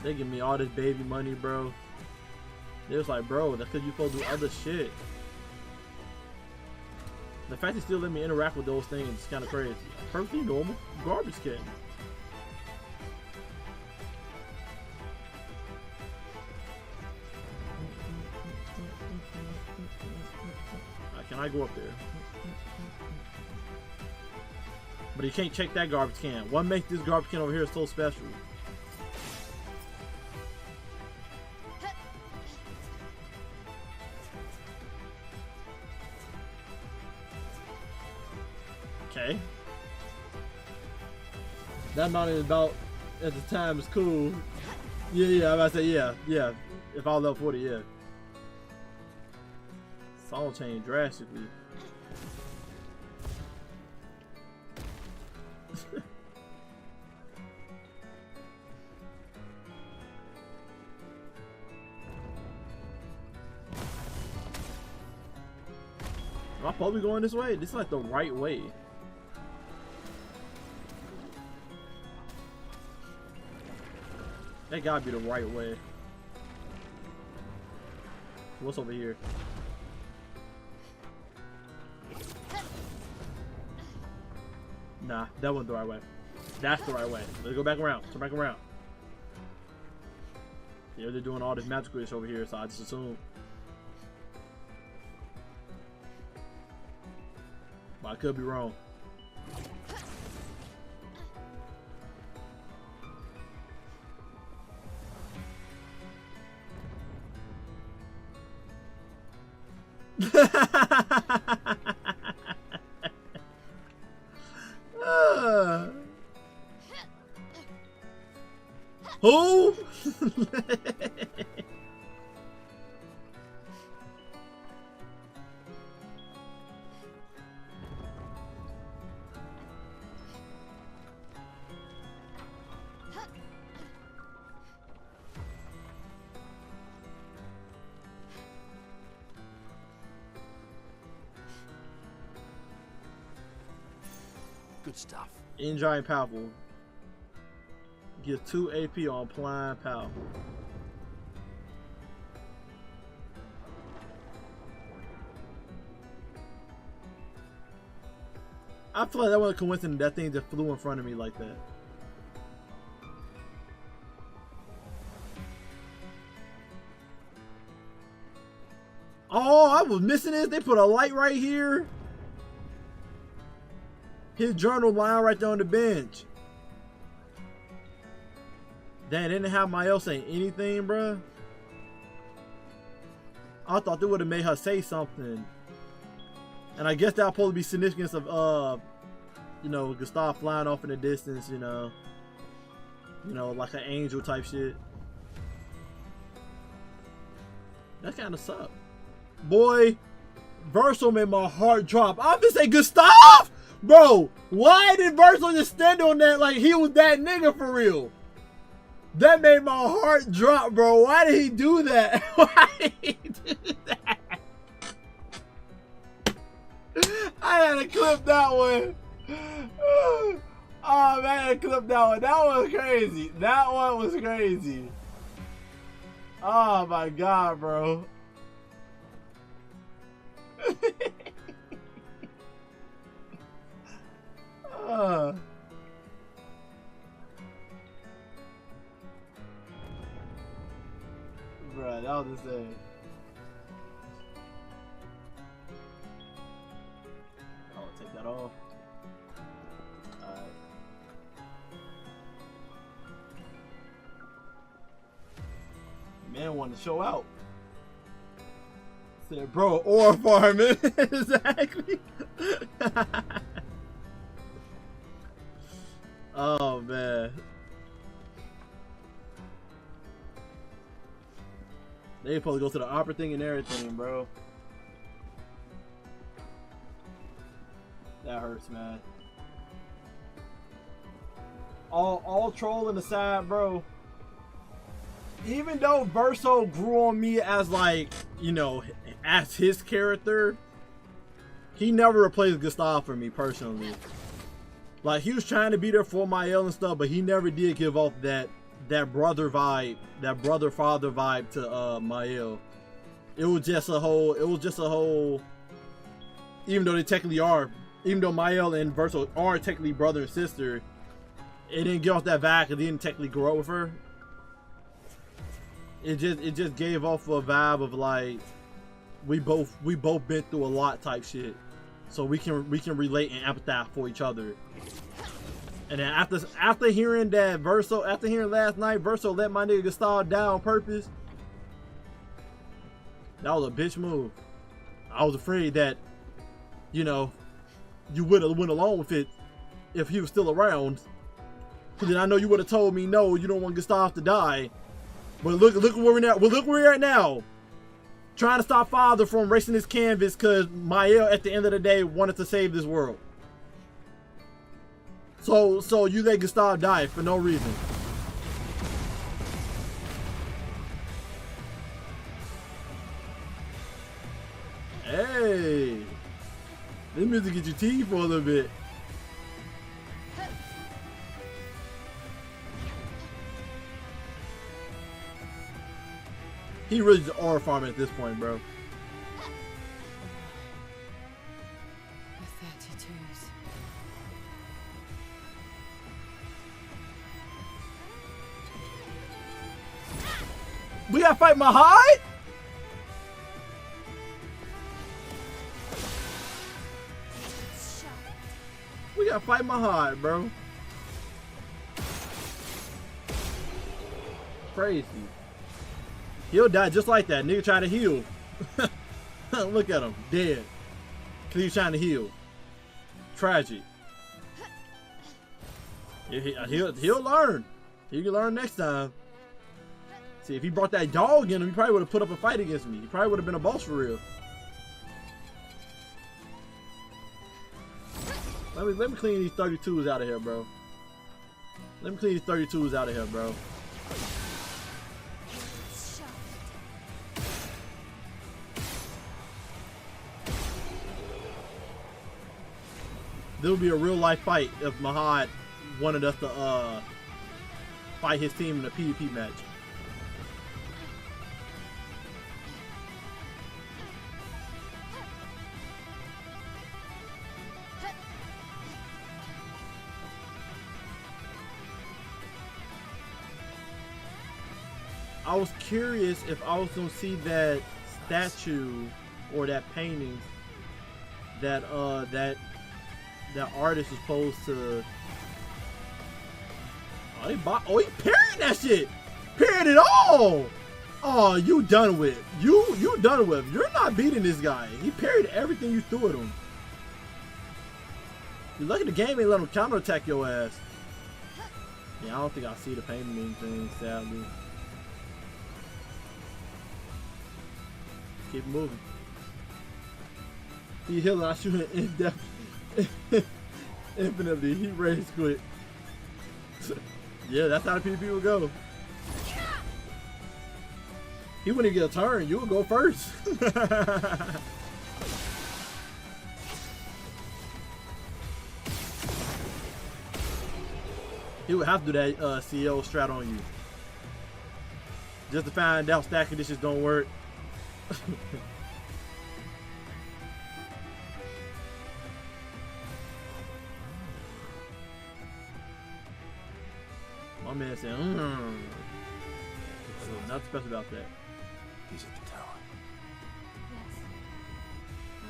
They give me all this baby money, bro. They was like, bro, that's because you supposed to do other shit. The fact they still let me interact with those things is kind of crazy. Perfectly normal garbage can. Can I go up there? But you can't check that garbage can. What makes this garbage can over here so special? Okay. That mountain is about at the time is cool. Yeah, I'm about to say yeah. If I was level 40, yeah. Song changed drastically. Am I probably going this way? This is like the right way. That gotta be the right way. What's over here? Nah, that wasn't the right way. That's the right way. Let's go back around. Turn back around. Yeah, they're doing all this magical ish over here, so I just assume. But I could be wrong. Who? Good stuff. Enjoy and powerful. Give 2 AP on applying powerful. I feel like that wasn't a coincidence. That thing just flew in front of me like that. Oh, I was missing this. They put a light right here. His journal lying right there on the bench. Damn, they didn't have Mael saying anything, bruh. I thought they would have made her say something. And I guess that would probably be significance of, you know, Gustav flying off in the distance, you know, like an angel type shit. That kind of sucked. Boy, Verso made my heart drop. I'm gonna say Gustav! Bro, why did Verso just stand on that like he was that nigga for real? That made my heart drop, bro. Why did he do that? Why did he do that? I had to clip that one. Oh, man, I had to clip that one. That one was crazy. That one was crazy. Oh, my God, bro. Bruh, that was insane. I'll take that off. Alright. Man wanted to show out. Said, bro, ore farming. Exactly. Oh, man. They supposed to go to the opera thing and everything, bro. That hurts, man. All trolling aside, bro. Even though Verso grew on me as, like, you know, as his character, he never replaced Gustav for me personally. Like, he was trying to be there for Mael and stuff, but he never did give off that brother vibe, that brother father vibe to Mael. It was just a whole, even though they technically are, even though Mael and Verso are technically brother and sister, it didn't give off that vibe because he didn't technically grow up with her. It just gave off a vibe of like we both been through a lot type shit, so we can relate and empathize for each other. And then after hearing that Verso, after hearing last night, Verso let my nigga Gustav die on purpose. That was a bitch move. I was afraid that, you know, you would have went along with it if he was still around. Cause then I know you would have told me no, you don't want Gustav to die. But look where we're at. Well, look where we're at now. Trying to stop Father from racing his canvas because Mael at the end of the day wanted to save this world. So you let Gustav die for no reason. Hey, this music get you teased for a little bit. He really just aura farming at this point, bro. The 32s. We gotta fight Mahad? We gotta fight Mahad, bro. Crazy. He'll die just like that. Nigga trying to heal. Look at him. Dead. Cause he's trying to heal. Tragic. He'll learn. He can learn next time. See, if he brought that dog in him, he probably would have put up a fight against me. He probably would have been a boss for real. Let me clean these 32s out of here, bro. Let me clean these 32s out of here, bro. There would be a real life fight if Mahad wanted us to fight his team in a PvP match. I was curious if I was gonna see that statue or that painting that that artist was supposed to. Oh, he parried that shit. Parried it all. Oh, you done with. You done with. You're not beating this guy. He parried everything you threw at him. You're lucky the game ain't let him counterattack your ass. Yeah, I don't think I see the painting thing, sadly. Keep moving. He healing, I shoot him in depth. Infinitely, he rage quit. Yeah, that's how the PvP would go. He wouldn't even get a turn, you would go first. He would have to do that CEO strat on you. Just to find out stack conditions don't work. My man said, Not special about that. He's at the tower. Yes, I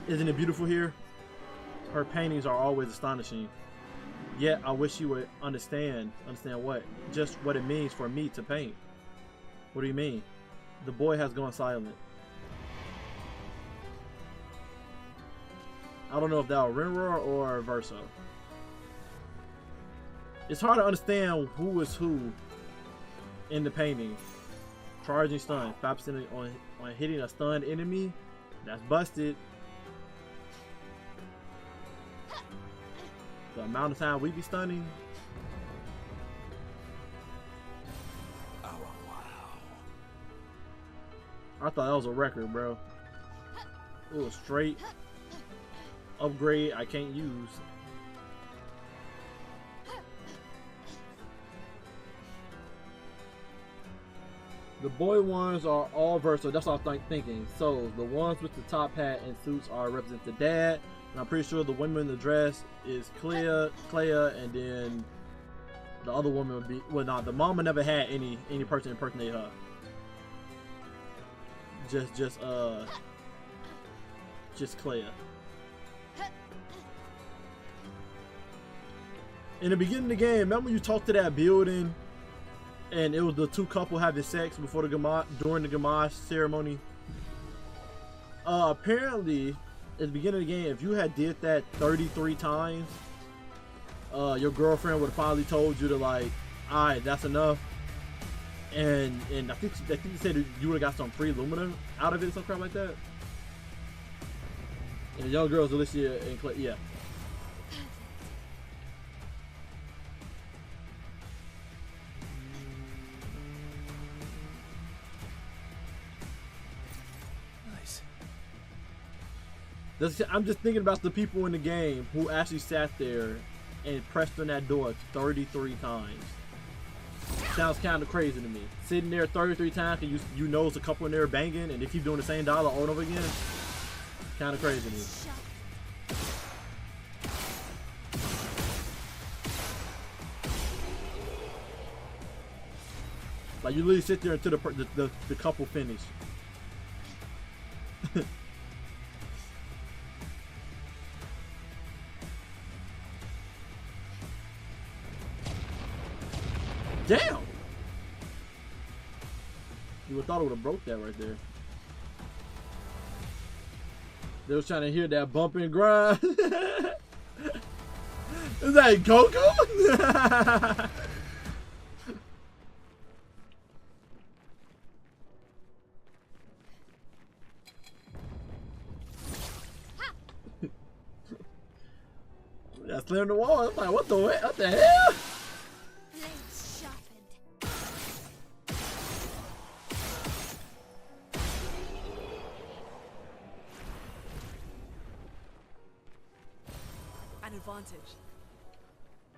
am. Isn't it beautiful here? Her paintings are always astonishing. Yet I wish you would understand what? Just what it means for me to paint. What do you mean? The boy has gone silent. I don't know if that was Rinroar or Verso. It's hard to understand who is who in the painting. Charging stun, 5% on hitting a stunned enemy. That's busted. The amount of time we be stunning. Oh, wow. I thought that was a record, bro. It was straight upgrade I can't use. The boy ones are all versatile. That's what I'm thinking. So the ones with the top hat and suits are represent the dad. And I'm pretty sure the woman in the dress is Clea, and then the other woman would be, well, not the mama never had any person impersonate her. Just Clea. In the beginning of the game, remember when you talked to that building and it was the two couple having sex before the Gamage, during the Gamage ceremony? Apparently at the beginning of the game, if you had did that 33 times, your girlfriend would have finally told you to, like, alright, that's enough. And I think they said you would have got some free Lumina out of it, some crap like that. And the young girls, Alicia and Clay, yeah. I'm just thinking about the people in the game who actually sat there and pressed on that door 33 times. Sounds kind of crazy to me. Sitting there 33 times and you know it's a couple in there banging and they keep doing the same dialogue over and over again. Kind of crazy to me. Like you literally sit there until the couple finish. Damn! You would have thought it would have broke that right there. They was trying to hear that bump and grind. Is that Goku? That slammed the wall. I'm like, what the hell? Blades sharpened. An advantage.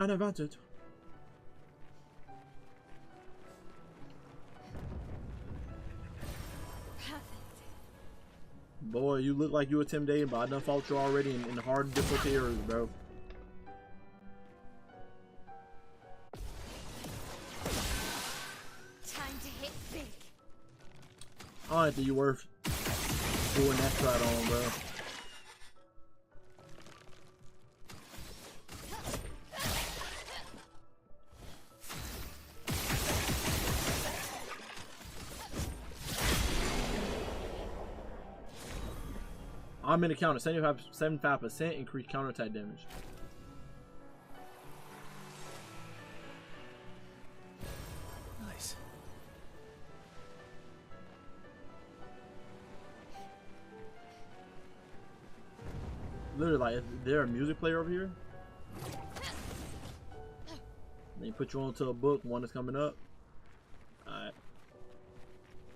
An advantage. Perfect. Boy, you look like you intimidating, but I done fought you already in hard and difficult areas, bro. Time to hit big. I don't think you worth doing that strat on, bro. I'm in the counter. 75% increased counterattack damage. Nice. Literally, like, is there a music player over here? They put you onto a book, one that's coming up. Alright.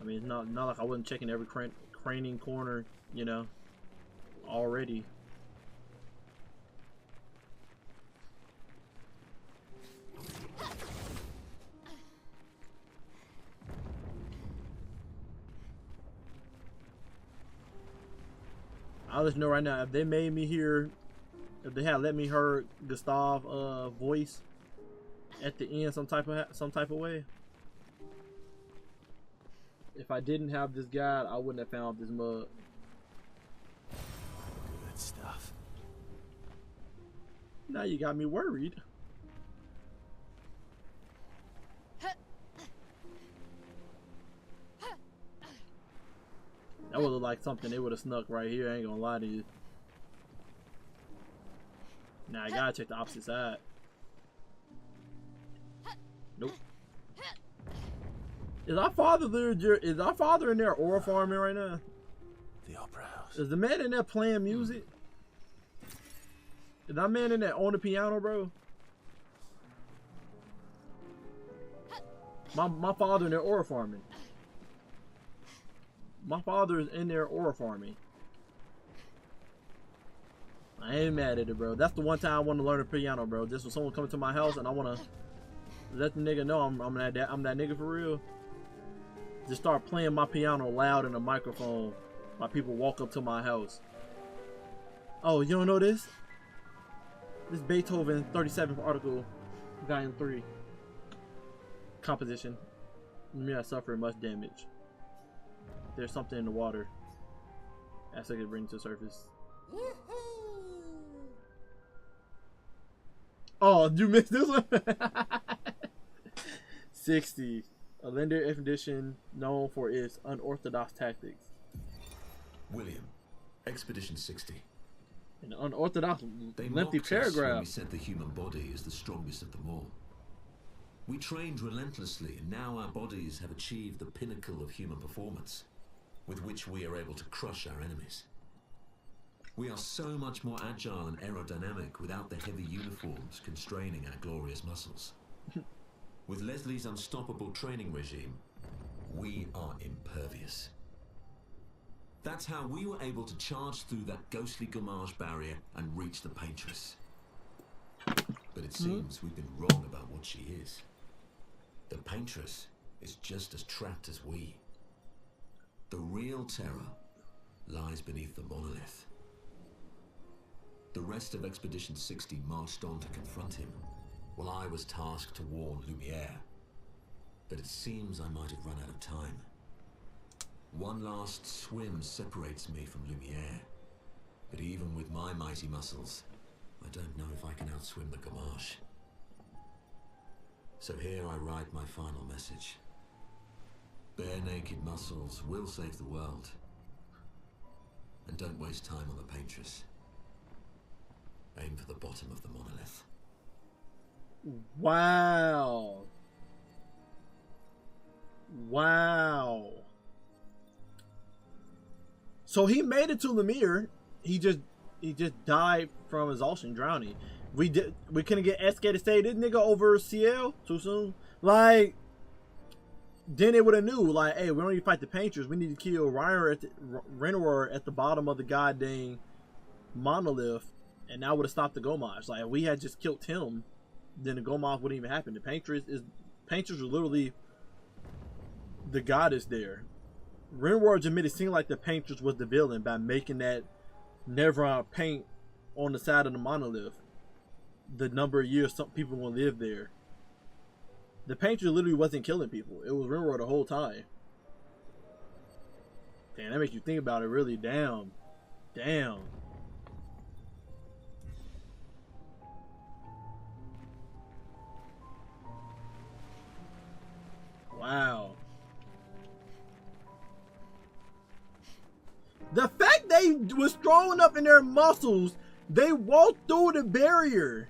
I mean, it's not like I wasn't checking every craning corner, you know, already. I'll let you know right now, if they made me hear, if they had let me hear Gustav voice at the end some type of way. If I didn't have this guide, I wouldn't have found this mug. Good stuff. Now you got me worried. That would look like something they would have snuck right here. I ain't gonna lie to you. Now I gotta check the opposite side. Nope. Is our father there? Is our father in there oil farming right now? The opera house. Is the man in there playing music? Is that man in there on the piano, bro? My father in there oil farming. My father is in there oil farming. I ain't mad at it, bro. That's the one time I want to learn the piano, bro. Just when someone comes to my house and I want to let the nigga know I'm that nigga for real. Just start playing my piano loud in a microphone while people walk up to my house. Oh, you don't know this? This Beethoven 37th article, Volume 3. Composition. Me not suffering much damage. There's something in the water. That's I could bring to the surface. Oh, you missed this one? 60. A lender expedition known for its unorthodox tactics. William, Expedition 60. An unorthodox, They lengthy mocked us when paragraph. we said the human body is the strongest of them all. We trained relentlessly, and now our bodies have achieved the pinnacle of human performance, with which we are able to crush our enemies. We are so much more agile and aerodynamic without the heavy uniforms constraining our glorious muscles. With Leslie's unstoppable training regime, we are impervious. That's how we were able to charge through that ghostly Gamage barrier and reach the Paintress. But it seems we've been wrong about what she is. The Paintress is just as trapped as we. The real terror lies beneath the monolith. The rest of Expedition 60 marched on to confront him, while I was tasked to warn Lumiere. But it seems I might have run out of time. One last swim separates me from Lumiere, but even with my mighty muscles, I don't know if I can outswim the Gamage. So here I write my final message. Bare naked muscles will save the world. And don't waste time on the Paintress. Aim for the bottom of the monolith. Wow. Wow. So he made it to Lemire. He just died from exhaustion, drowning. We couldn't get SK to say this nigga over CL too soon. Like, then they would have knew, like, hey, we don't need to fight the Painters. We need to kill Renor at the bottom of the goddamn monolith And that would have stopped the Gomage. Like, if we had just killed him, then the Gomage wouldn't even happen. The Painters are literally the goddess there. Rimworld made it seem like the Painters was the villain by making that Nevron paint on the side of the monolith the number of years some people gonna live there. The Painter literally wasn't killing people. It was Rimworld the whole time. Damn, that makes you think about it really. Damn. Wow. The fact they was strong enough in their muscles, they walked through the barrier.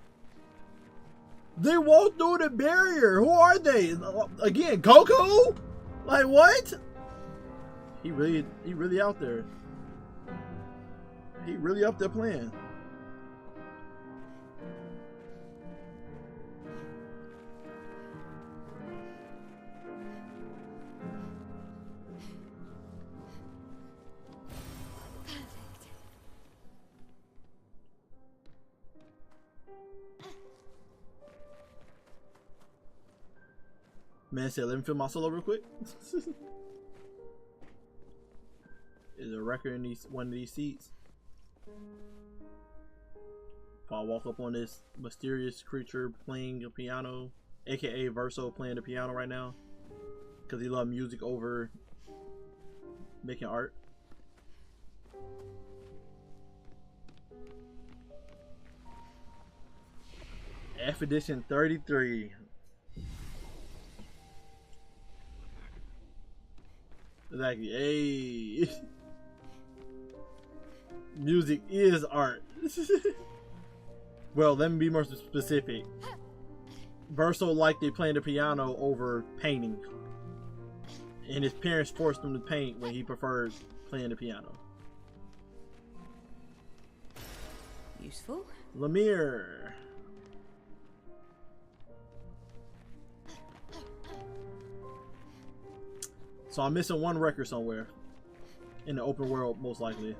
They walked through the barrier. Who are they? Again, Goku? Like what? He really out there. He really up there playing. Man said, let me fill my solo real quick. Is there a record in one of these seats? If I walk up on this mysterious creature playing a piano, aka Verso playing the piano right now, because he loves music over making art. F edition 33. Exactly. Hey. Music is art. Well, let me be more specific. Verso liked they playing the piano over painting, and his parents forced him to paint when he preferred playing the piano. Useful. Lemire. So I'm missing one record somewhere in the open world, most likely.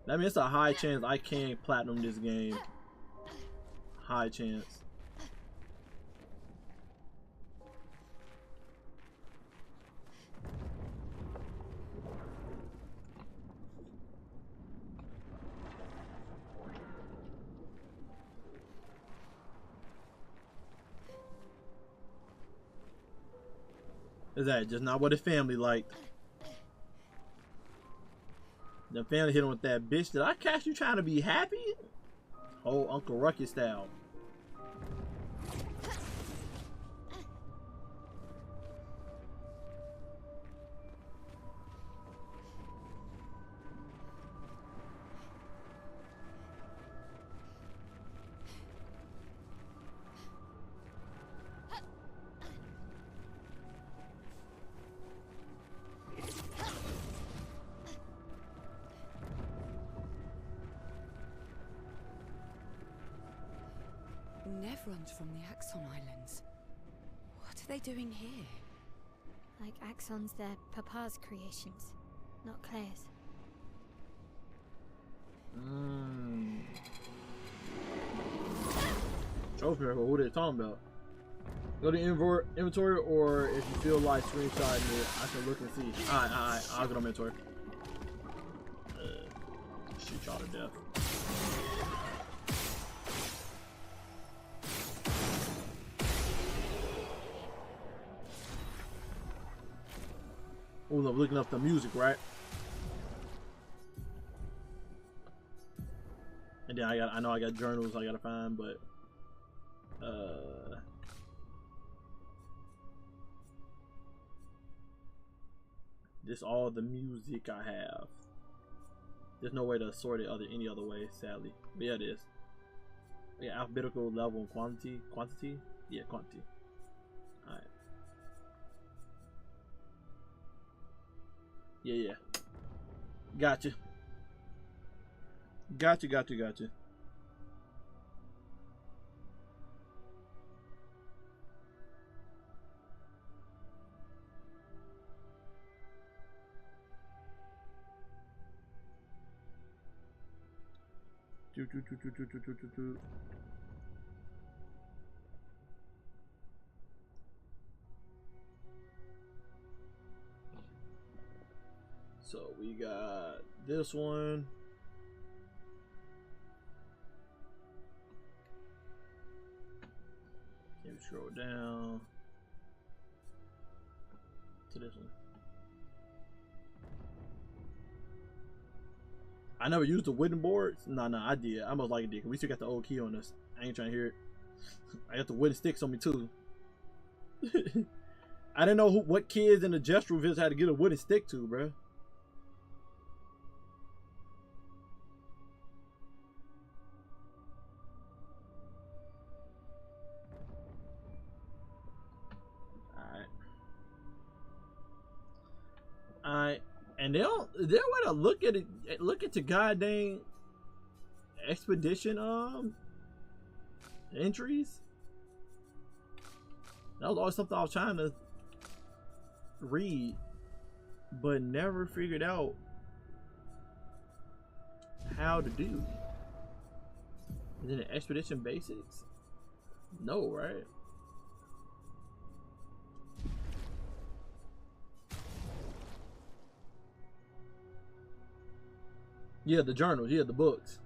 That means it's a high chance I can platinum this game. High chance. Is that just not what his family liked? The family hit him with that, bitch, did I catch you trying to be happy? Oh, Uncle Ruckus style. Nevrons from the Axon Islands. What are they doing here? Like Axons, they're Papa's creations, not Claire's. Trophy record, who they talking about? Go to inventory, or if you feel like screenshotting it, I can look and see. Alright, I'll get on inventory. Shoot y'all to death. Oh, I'm looking up the music, right? And then I know I got journals I gotta find, but this all the music I have. There's no way to sort it any other way, sadly. But yeah, it is. Yeah, alphabetical level and quantity. Quantity? Yeah, quantity. Alright. Yeah. Gotcha. So we got this one. Can we scroll down to this one? I never used the wooden boards. No, I did. I most likely did. Cause we still got the old key on us. I ain't trying to hear it. I got the wooden sticks on me too. I didn't know what kids in the gestural village had to get a wooden stick to, bro. Alright, and they're way to look at it. Look at the goddamn expedition entries. That was always something I was trying to read, but never figured out how to do. Is it an expedition basics? No, right? Yeah, the journals. Yeah, the books.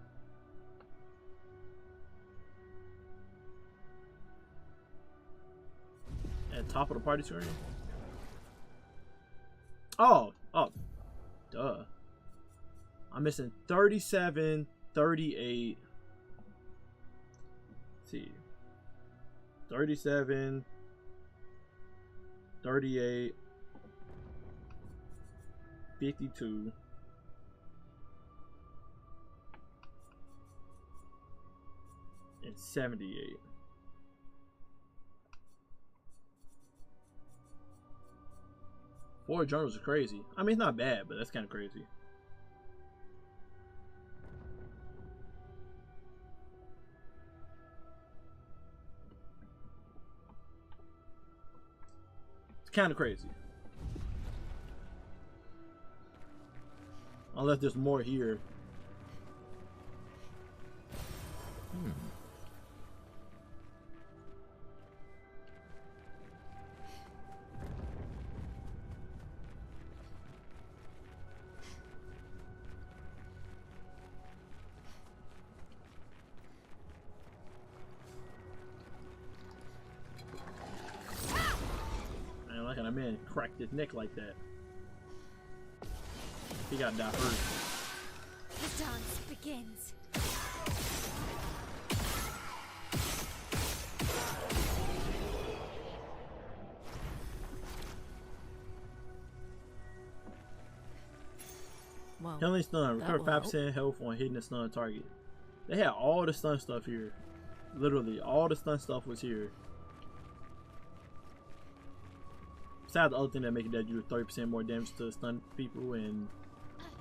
At the top of the party screen. Oh, duh. I'm missing 37, 38. Let's see. 37, 38, 52. And 78. Four journals are crazy. I mean, it's not bad, but that's kind of crazy. It's kind of crazy. Unless there's more here. And that man cracked his neck like that. He got die first. The dance begins. Well, Healing stun. Recover 5% health on hitting the stun target. They had all the stun stuff here. Literally, all the stun stuff was here. Besides the other thing that make it that you do 30% more damage to stun people and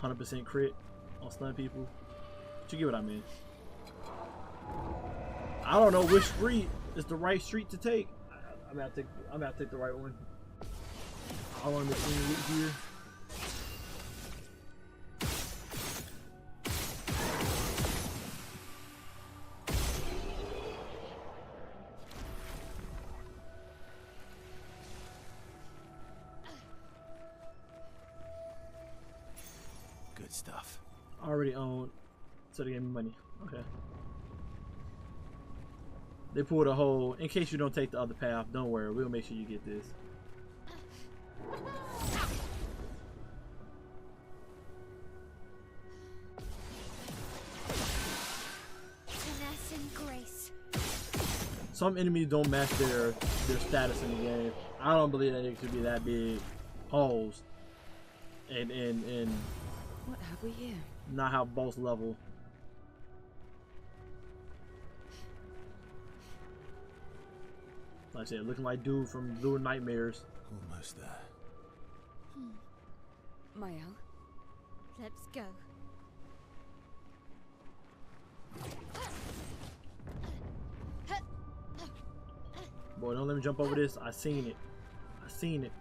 100% crit on stun people. But you get what I mean. I don't know which street is the right street to take. I'm gonna take the right one. I want to between loot here. Stuff. Already owned, so they gave me money. Okay. They pulled a hole. In case you don't take the other path, don't worry. We'll make sure you get this. Finesse and grace. Some enemies don't match their status in the game. I don't believe that it should be that big holes. And What have we here? not have boss level. Like I said, looking like dude from Blue Nightmares. Almost there. Mael? Let's go. Boy, don't let me jump over this. I seen it. I seen it.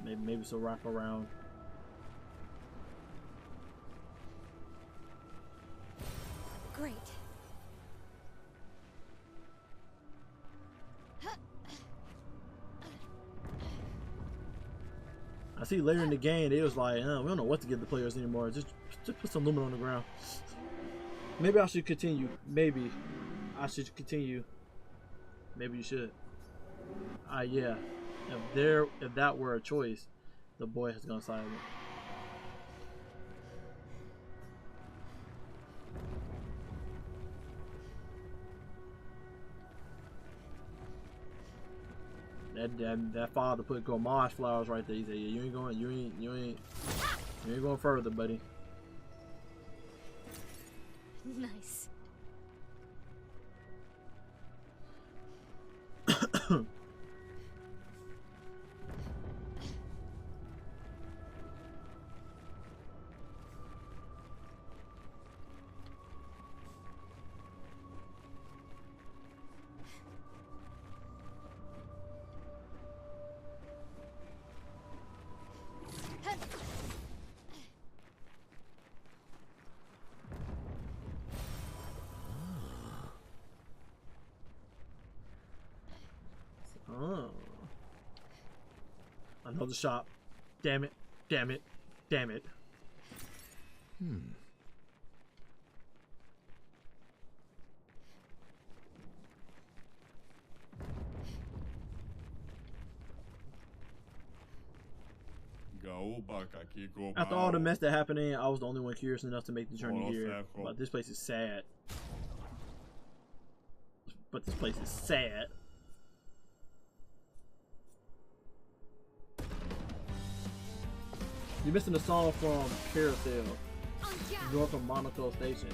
Maybe so wrap around. Great. I see later in the game they was like, we don't know what to give the players anymore. Just put some lumen on the ground. Maybe I should continue. Maybe I should continue. Maybe you should. Yeah. If that were a choice, the boy has gone silent. That father put gourmage flowers right there. He said, "Yeah, you ain't going further, buddy." Nice. Oh. Another shop. Damn it. Damn it. Damn it. After all the mess that happened in, I was the only one curious enough to make the journey here. But this place is sad. You're missing the song from Carousel, north of Monaco Station.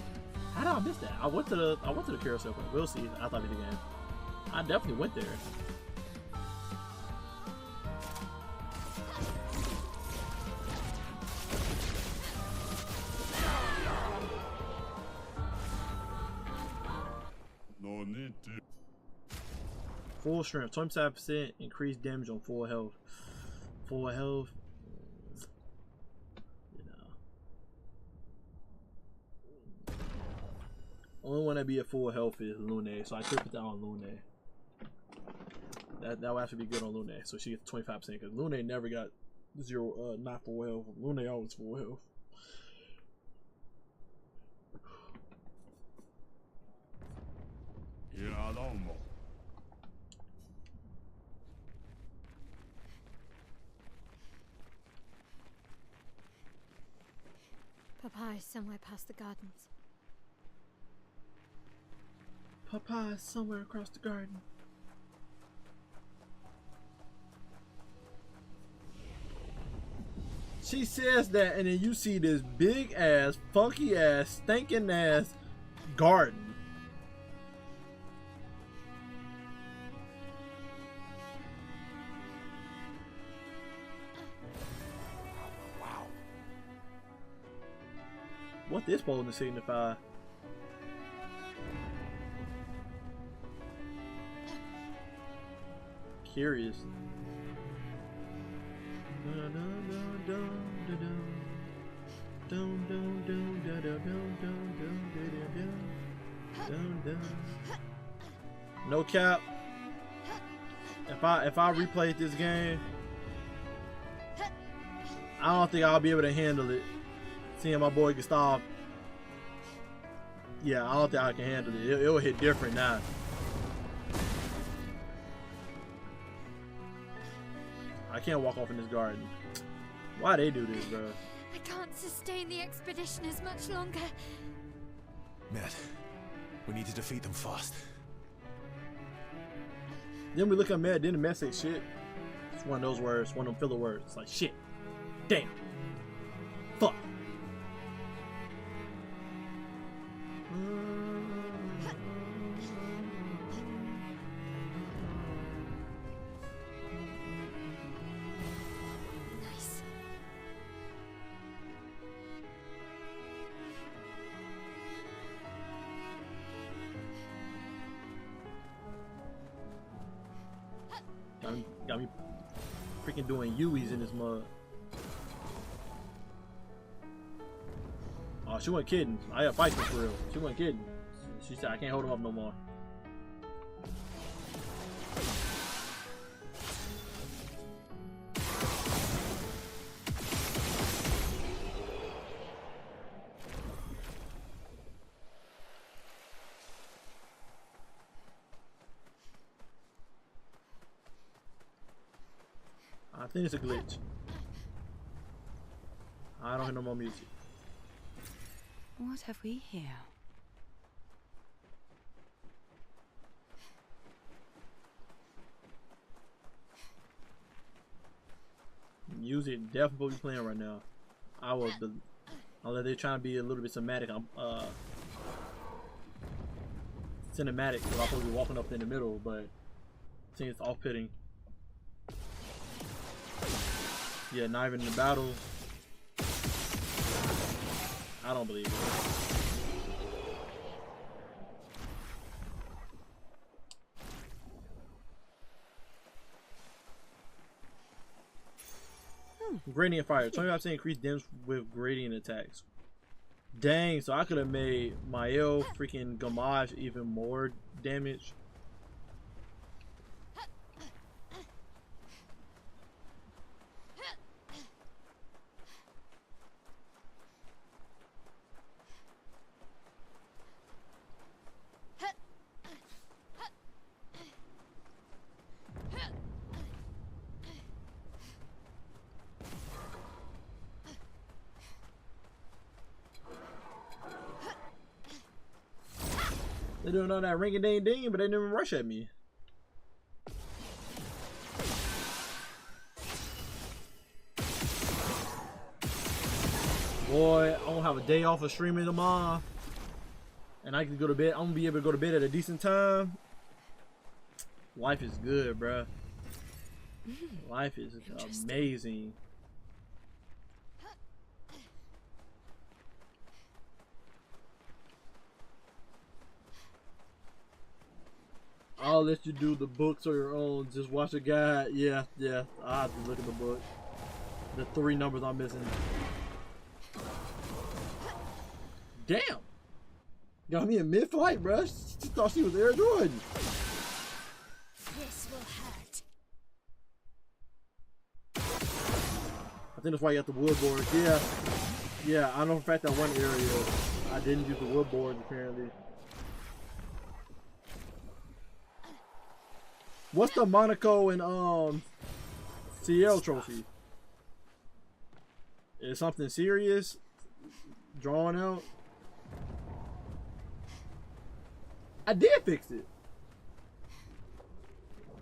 How did I miss that? I went to the Carousel point. We'll see. I thought it again. I definitely went there. No need to. Full strength, 27% increased damage on full health. Full health. Only one that be at full health is Lune, so I could put that on Lune. That will have to be good on Lune, so she gets 25% because Lune never got zero, not full health. Lune always full health. Papa is somewhere past the gardens. Papa is somewhere across the garden. She says that, and then you see this big ass, funky ass, stinking ass garden. What this supposed to signify? Curious. No cap. If I replayed this game, I don't think I'll be able to handle it. Seeing my boy Gustav. Yeah, I don't think I can handle it. It'll hit different now. I can't walk off in this garden. Why they do this, bro? I can't sustain the expedition as much longer. Ned, we need to defeat them fast. Then we look at Matt, then the Matt say shit. It's one of those words, one of them filler words. It's like shit. Damn. Fuck. Nice. Got me freaking doing U's in this mud. Oh, she wasn't kidding. I got fights for real. She wasn't kidding. She said I can't hold him up no more. I think it's a glitch. I don't hear no more music. What have we here? Music definitely playing right now. I will, unless they're trying to be a little bit cinematic. Cinematic, so I'm supposed to be walking up in the middle, but I think it's off-putting. Yeah, not even in the battle. I don't believe it. Gradient fire. 25% increased damage with gradient attacks. Dang, so I could have made Mael freaking Gamage even more damage. They're doing all that ring a ding ding, but they didn't even rush at me. Boy, I don't have a day off of streaming tomorrow, and I can go to bed. I'm gonna be able to go to bed at a decent time. Life is good, bruh. Life is amazing. I'll let you do the books on your own. Just watch a guide. Yeah, I have to look at the book. The 3 numbers I'm missing. Damn! Got me in mid-flight, bruh. She thought she was Air Jordan. This will hurt. I think that's why you got the wood boards. Yeah, I know for a fact that one area I didn't use the wood boards apparently. What's the Monaco and CL trophy? Is something serious drawn out? I did fix it.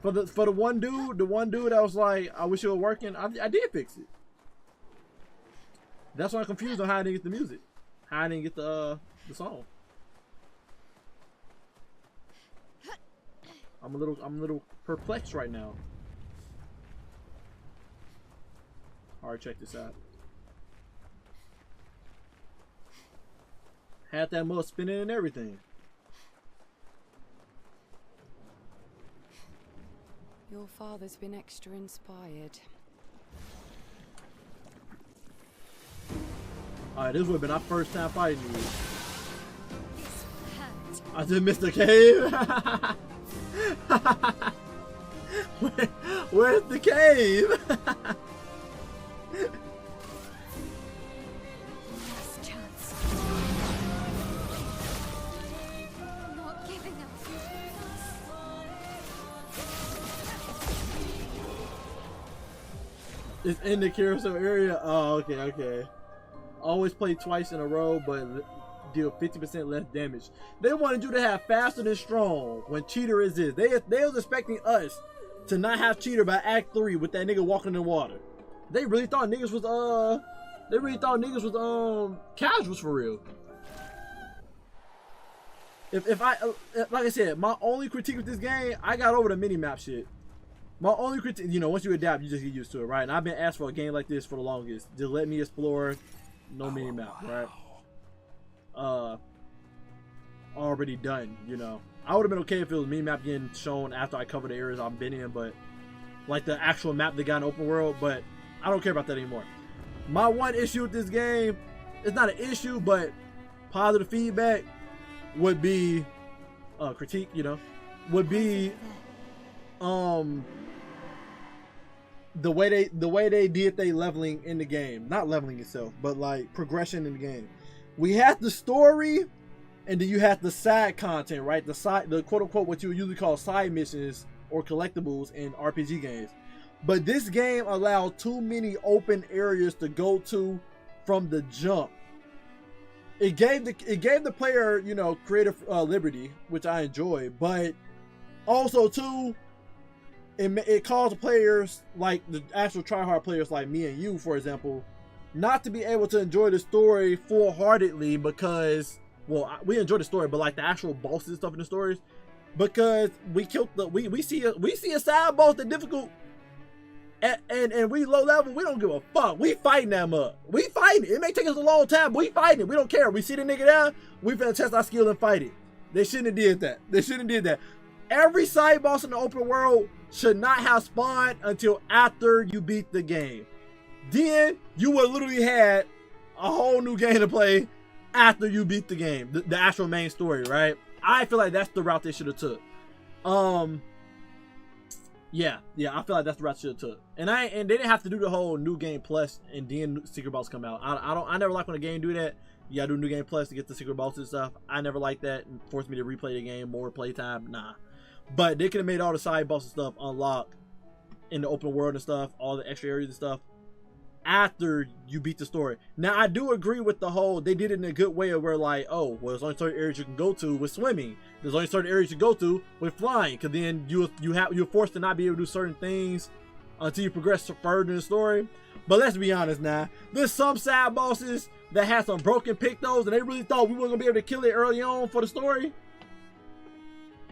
For the one dude, that was like, I wish it was working. I did fix it. That's why I'm confused on how I didn't get the music, how I didn't get the song. I'm a little perplexed right now. Alright, check this out. Had that mud spinning and everything. Your father's been extra inspired. Alright, this would have been our first time fighting you. I just missed the cave. Where's the cave? Last chance. Not giving up. It's in the carousel area. Oh, okay. Always play twice in a row, but deal 50% less damage. They wanted you to have faster than strong when cheater is this. They was expecting us to not have cheater by Act 3 with that nigga walking in the water. They really thought niggas was casuals for real. If like I said, my only critique with this game, I got over the mini map shit. My only critique, once you adapt, you just get used to it, right? And I've been asked for a game like this for the longest. Just let me explore, no mini map, right? Already done, I would have been okay if it was mini map getting shown after I cover the areas I've been in, but like the actual map they got in open world, but I don't care about that anymore. My one issue with this game, it's not an issue, but positive feedback would be critique, you know, would be the way they did they leveling in the game. Not leveling itself, but like progression in the game. We had the story, and then you had the side content, right? The quote unquote what you would usually call side missions or collectibles in RPG games. But this game allowed too many open areas to go to from the jump. It gave the player, you know, creative liberty, which I enjoy, but also too, it caused players like the actual tryhard players like me and you, for example, not to be able to enjoy the story full-heartedly because, well, we enjoy the story, but like the actual bosses and stuff in the stories, because we killed the we see a side boss that's difficult. And we low level, we don't give a fuck. We fighting them up. We fighting it. It may take us a long time, but we fighting it. We don't care. We see the nigga down, we finna test our skill and fight it. They shouldn't have did that. They shouldn't have did that. Every side boss in the open world should not have spawned until after you beat the game. Then you would literally had a whole new game to play after you beat the game. The actual main story, right? I feel like that's the route they should have took. Yeah, I feel like that's the route they should have took. And they didn't have to do the whole new game plus and then secret boss come out. I never like when a game do that. You gotta do new game plus to get the secret bosses and stuff. I never like that and forced me to replay the game, more playtime. Nah. But they could have made all the side bosses stuff unlock in the open world and stuff, all the extra areas and stuff, after you beat the story. Now I do agree with the whole, they did it in a good way of where like, oh, well, there's only certain areas you can go to with swimming. There's only certain areas you go to with flying, because then you're forced to not be able to do certain things until you progress further in the story. But let's be honest now, there's some side bosses that had some broken pictos and they really thought we weren't gonna be able to kill it early on for the story.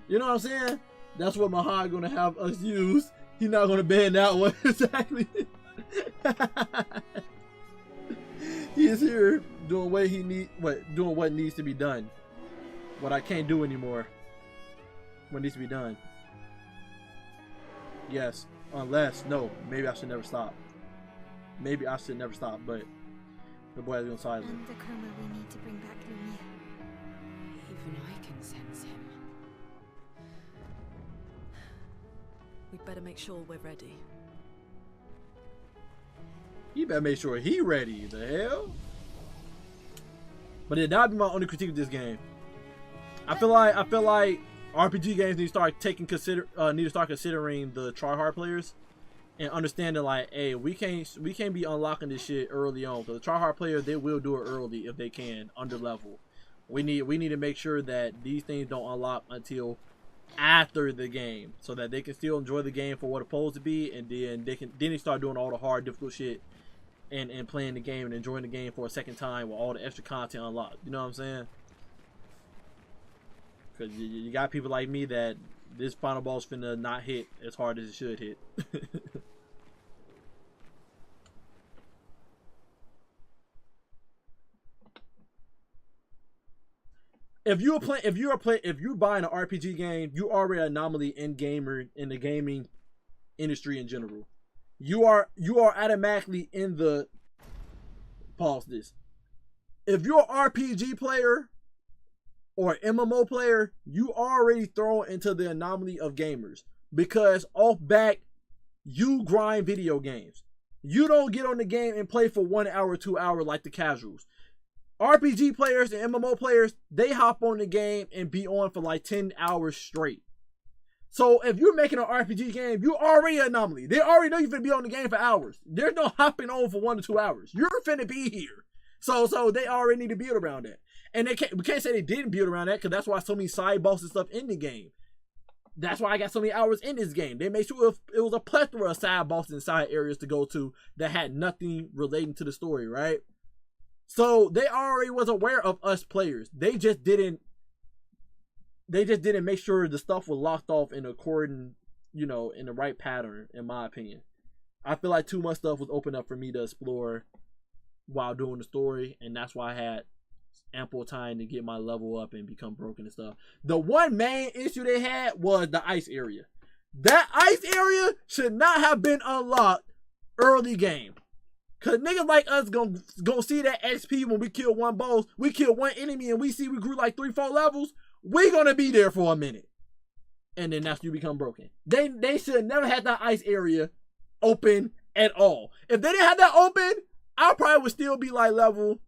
You know what I'm saying? That's what Mahad gonna have us use. He's not gonna ban that one. Exactly. He is here doing what needs to be done. What I can't do anymore. What needs to be done. Yes. Unless, no, maybe I should never stop. Maybe I should never stop, but the boy is on silent. And the coma we need to bring back Lumia. Even I can sense him. We'd better make sure we're ready. You better make sure he ready. The hell? But yeah, that'd be my only critique of this game. I feel like RPG games need to start considering the tryhard players and understanding like, hey, we can't be unlocking this shit early on, because the tryhard players, they will do it early if they can, under level. We need to make sure that these things don't unlock until after the game, so that they can still enjoy the game for what it's supposed to be, and then they start doing all the hard, difficult shit and playing the game and enjoying the game for a second time with all the extra content unlocked. You know what I'm saying? Because you got people like me that this final boss finna not hit as hard as it should hit. If you're buying an RPG game, you are already an anomaly in the gaming industry in general. You are automatically in the pause this. If you're an RPG player or MMO player, you already thrown into the anomaly of gamers, because off back you grind video games. You don't get on the game and play for 1 hour, 2 hours like the casuals. RPG players and MMO players, they hop on the game and be on for like 10 hours straight. So if you're making an RPG game, you're already an anomaly. They already know you're finna be on the game for hours. There's no hopping on for 1 to 2 hours. You're finna be here. So they already need to build around that. And we can't say they didn't build around that, because that's why so many side bosses stuff in the game. That's why I got so many hours in this game. They made sure it was a plethora of side bosses and side areas to go to that had nothing relating to the story, right? So they already was aware of us players. They just didn't make sure the stuff was locked off in according, in the right pattern, in my opinion. I feel like too much stuff was open up for me to explore while doing the story, and that's why I had ample time to get my level up and become broken and stuff. The one main issue they had was the ice area. That ice area should not have been unlocked early game. Cause niggas like us gonna see that XP when we kill one boss, we kill one enemy, and we see we grew like 3-4 levels. we're gonna be there for a minute. And then that's when you become broken. They should have never had that ice area open at all. If they didn't have that open, I probably would still be like level.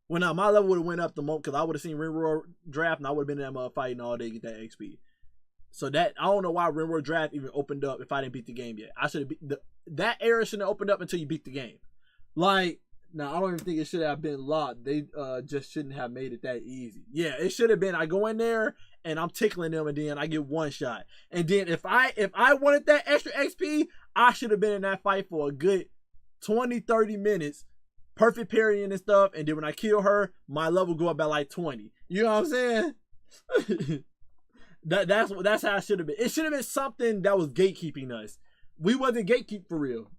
Well, now my level would have went up the most because I would have seen Rimworld Draft and I would have been in that mother fighting all day to get that XP. So that I don't know why Rimworld Draft even opened up if I didn't beat the game yet. I should have that area shouldn't have opened up until you beat the game. Like, now I don't even think it should have been locked. They just shouldn't have made it that easy. Yeah, it should have been I go in there and I'm tickling them and then I get one shot. And then if I wanted that extra XP, I should have been in that fight for a good 20-30 minutes. Perfect parrying and stuff, and then when I kill her, my level go up by like 20. You know what I'm saying? that's how it should have been. It should have been something that was gatekeeping us. We wasn't gatekeep for real.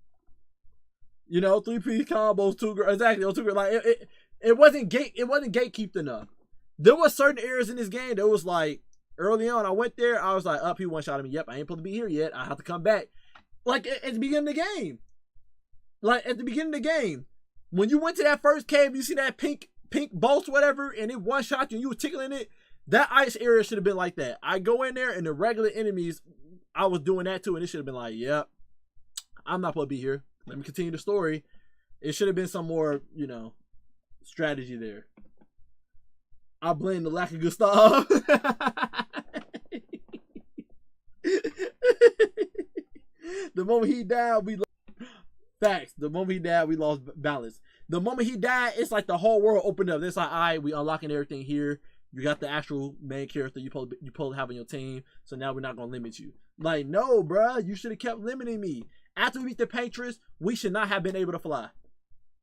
You know, 3-piece combos, exactly, like it wasn't gatekeeped enough. There was certain areas in this game that was like early on. I went there, I was like, up, he one shot at me. Yep, I ain't supposed to be here yet. I have to come back. Like at the beginning of the game. When you went to that first cave, you see that pink bolts, whatever, and it one shot you and you were tickling it. That ice area should have been like that. I go in there and the regular enemies, I was doing that too, and it should have been like, yep, I'm not supposed to be here. Let me continue the story. It should have been some more, you know, strategy there. I blame the lack of good stuff. The moment he died, we facts. The moment he died, we lost balance. The moment he died, it's like the whole world opened up. It's like, all right, we unlocking everything here. You got the actual main character you supposed to have on your team. So now we're not gonna limit you. Like, no, bruh, you should have kept limiting me. After we beat the Patriots, we should not have been able to fly.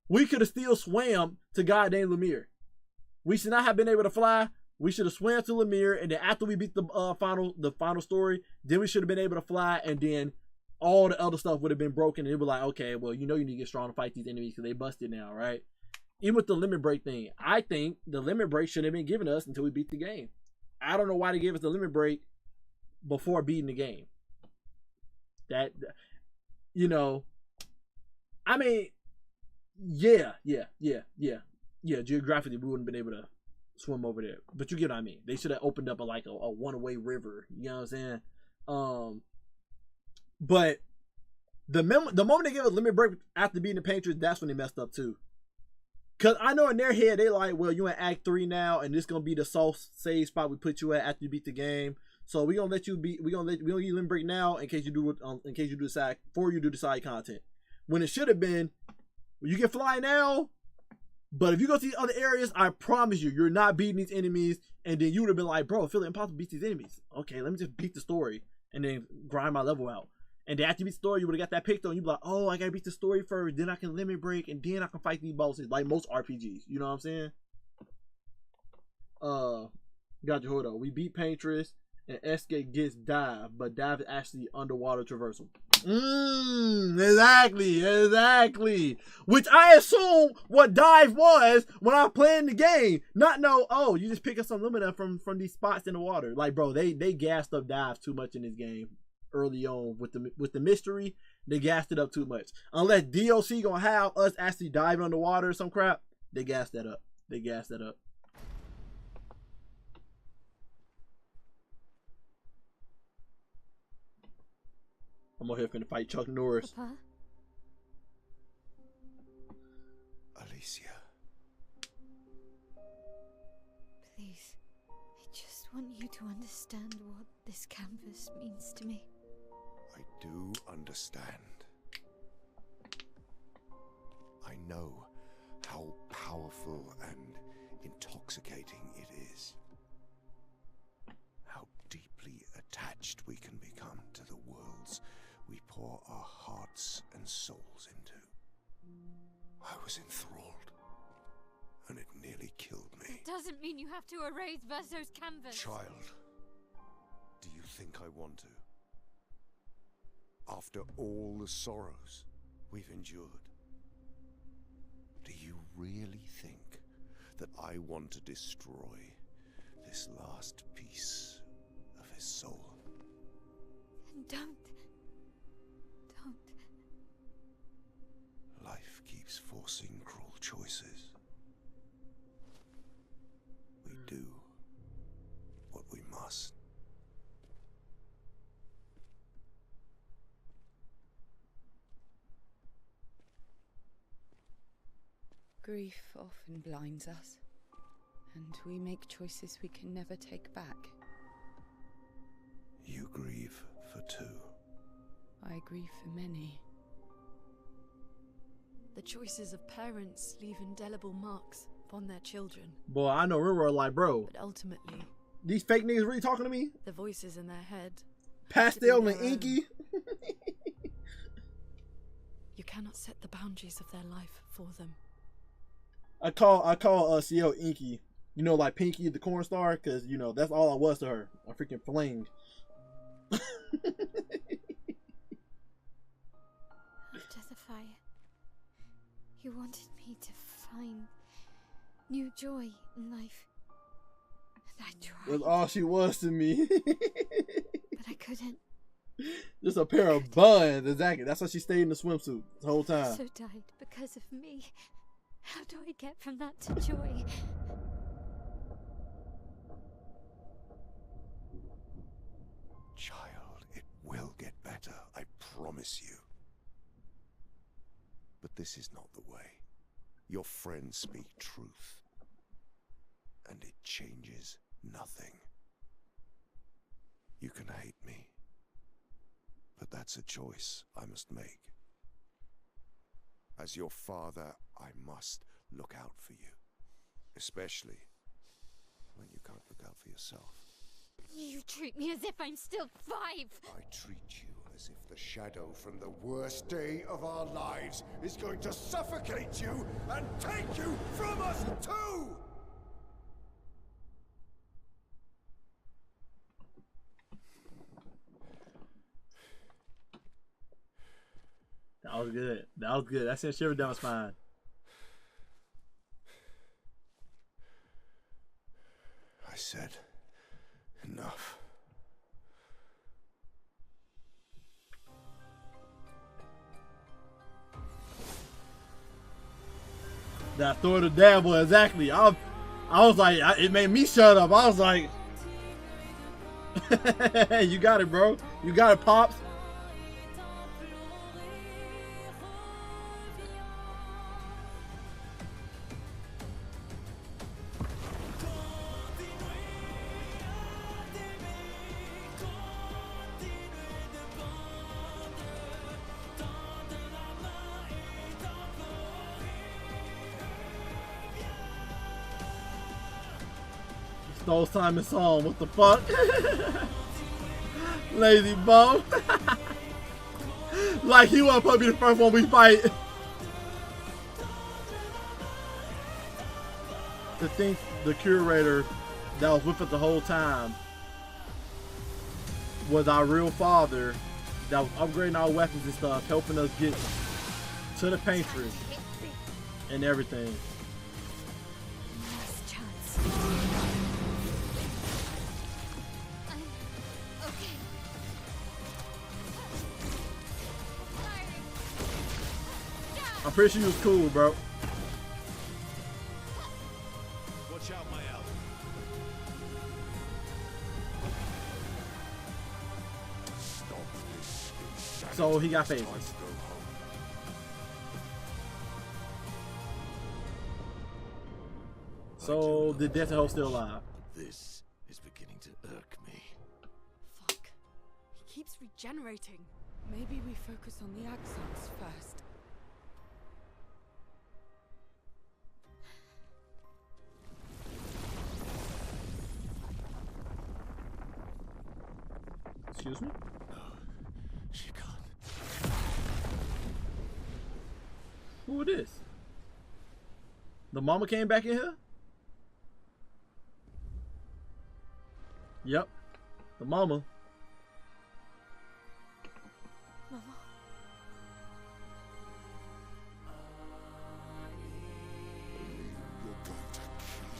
We could have still swam to goddamn Lemire. We should not have been able to fly. We should have swam to Lemire, and then after we beat the final story, then we should have been able to fly, and then all the other stuff would have been broken, and it would be like, okay, well, you know you need to get strong to fight these enemies because they busted now, right? Even with the limit break thing, I think the limit break should have been given us until we beat the game. I don't know why they gave us the limit break before beating the game. That, you know, I mean, yeah. Geographically, we wouldn't have been able to swim over there, but you get what I mean. They should have opened up a one-way river. You know what I'm saying? But the moment they give a limit break after beating the Patriots, that's when they messed up too. Cause I know in their head they like, well, you in Act 3 now, and this gonna be the soft save spot we put you at after you beat the game. So we gonna let you be. We gonna give you limit break now in case you do the side content. When it should have been, you can fly now, but if you go to these other areas, I promise you're not beating these enemies. And then you would have been like, bro, I feel it impossible to beat these enemies. Okay, let me just beat the story and then grind my level out. And then after you beat the story, you would have got that picked on. You'd be like, oh, I gotta beat the story first, then I can limit break, and then I can fight these bosses, like most RPGs. You know what I'm saying? Got you, hold on. We beat Paintress, and Escape gets dive, but dive is actually underwater traversal. Exactly. Which I assume what dive was when I playing the game. Not know, oh, you just pick up some Lumina from these spots in the water. Like, bro, they gassed up dives too much in this game. Early on with the mystery, they gassed it up too much. Unless DLC gonna have us actually diving underwater or some crap, they gassed that up. I'm over here finna fight Chuck Norris. Papa? Alicia. Please, I just want you to understand what this canvas means to me. I do understand. I know how powerful and intoxicating it is. How deeply attached we can become to the worlds we pour our hearts and souls into. I was enthralled, and it nearly killed me. It doesn't mean you have to erase Verso's canvas. Child, do you think I want to? After all the sorrows we've endured, do you really think that I want to destroy this last piece of his soul? Don't. Life keeps forcing cruel choices. We do Grief often blinds us, and we make choices we can never take back. You grieve for two. I grieve for many. The choices of parents leave indelible marks upon their children. Boy, I know River like, bro, But ultimately, these fake niggas really talking to me? the voices in their head. Pastel and their own. inky? You cannot set the boundaries of their life for them. I call CL Inky. You know, like Pinky the corn star, because, you know, that's all I was to her. A freaking fling. After the fire, you wanted me to find new joy in life. And I tried. That's all she was to me. But I couldn't. Just a pair of buns, exactly. That's why she stayed in the swimsuit the whole time. So died because of me. How do I get from that to joy? Child, it will get better, I promise you. But this is not the way. Your friends speak truth, and it changes nothing. You can hate me, but that's a choice I must make. As your father, I must look out for you, especially when you can't look out for yourself. You treat me as if I'm still 5. I treat you as if the shadow from the worst day of our lives is going to suffocate you and take you from us too! That was good. That was good. That sent shivers down my spine. I said enough. That throw the dabble, exactly. I was like, it made me shut up. I was like, you got it, bro. You got it, Pops. Stole Simon's song. What the fuck? Lazy bum. Like he wasn't supposed to be the first one we fight. To think the curator that was with us the whole time was our real father that was upgrading our weapons and stuff, helping us get to the pantry and everything. Last chance. Okay. I'm pretty sure he was cool, bro. Watch out, my elf. Stop this insanity. So he got phases. Time to go home. So the Death Host still alive. This is beginning to irk me. Fuck. He keeps regenerating. Maybe we focus on the axons first. Excuse me? No, she can't. Who it is? The mama came back in here? Yep. The mama. Mama. You're going to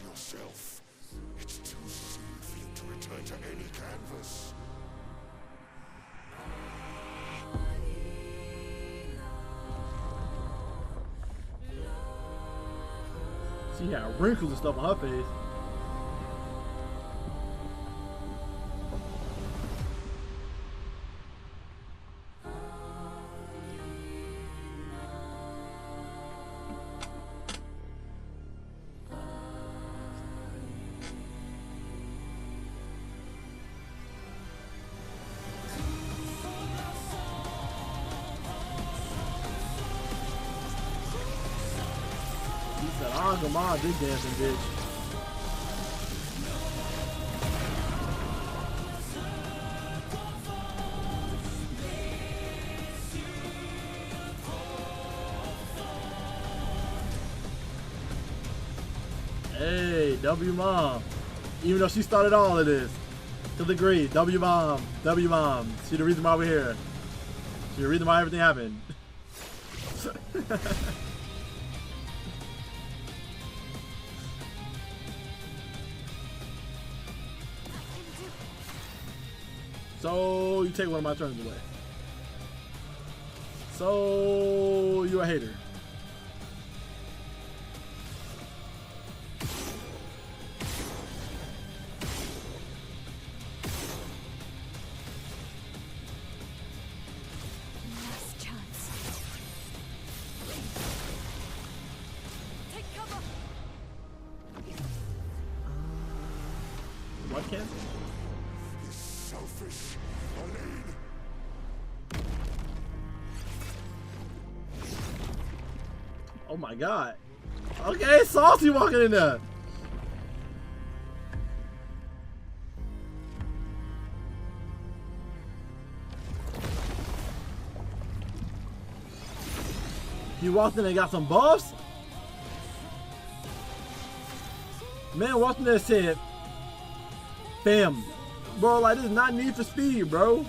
kill yourself. It's too soon for you to return to any canvas. She had wrinkles and stuff on her face. Said, oh, come on, big dancing bitch. Hey, W Mom. Even though she started all of this. To the degree, W Mom. W Mom. She's the reason why we're here. She's the reason why everything happened. So you take one of my turns away. So you're a hater. Last chance. Take cover. What can? Selfish, Oh my god. Okay, Saucy walking in there. You walked in and got some buffs? Man walked in there and said, bam. Bro, like this is not Need for Speed, bro.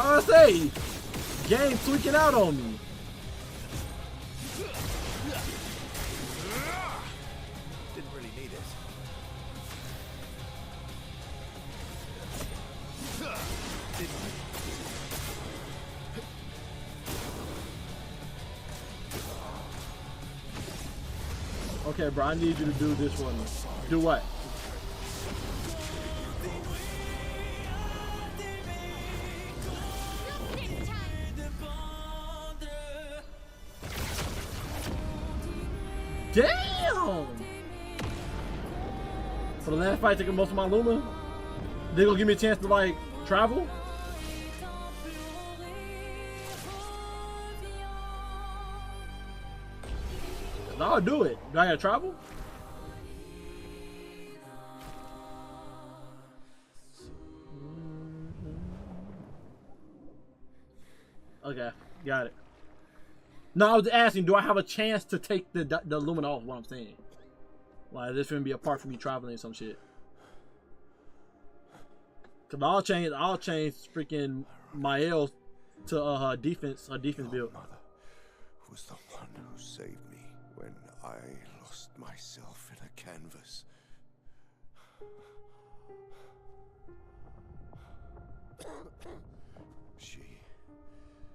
I say, game tweaking out on me. Didn't really need it. Okay, bro, I need you to do this one. Do what? Damn! For the last fight, taking most of my Luma, they gonna give me a chance to like travel? I'll do it. Do I gotta travel? Okay, got it. No, I was asking, do I have a chance to take the Lumina off? What I'm saying, like this wouldn't be apart from me traveling or some shit. Cause I'll change freaking Mael to her defense build. Mother was the one who saved me when I lost myself in a canvas.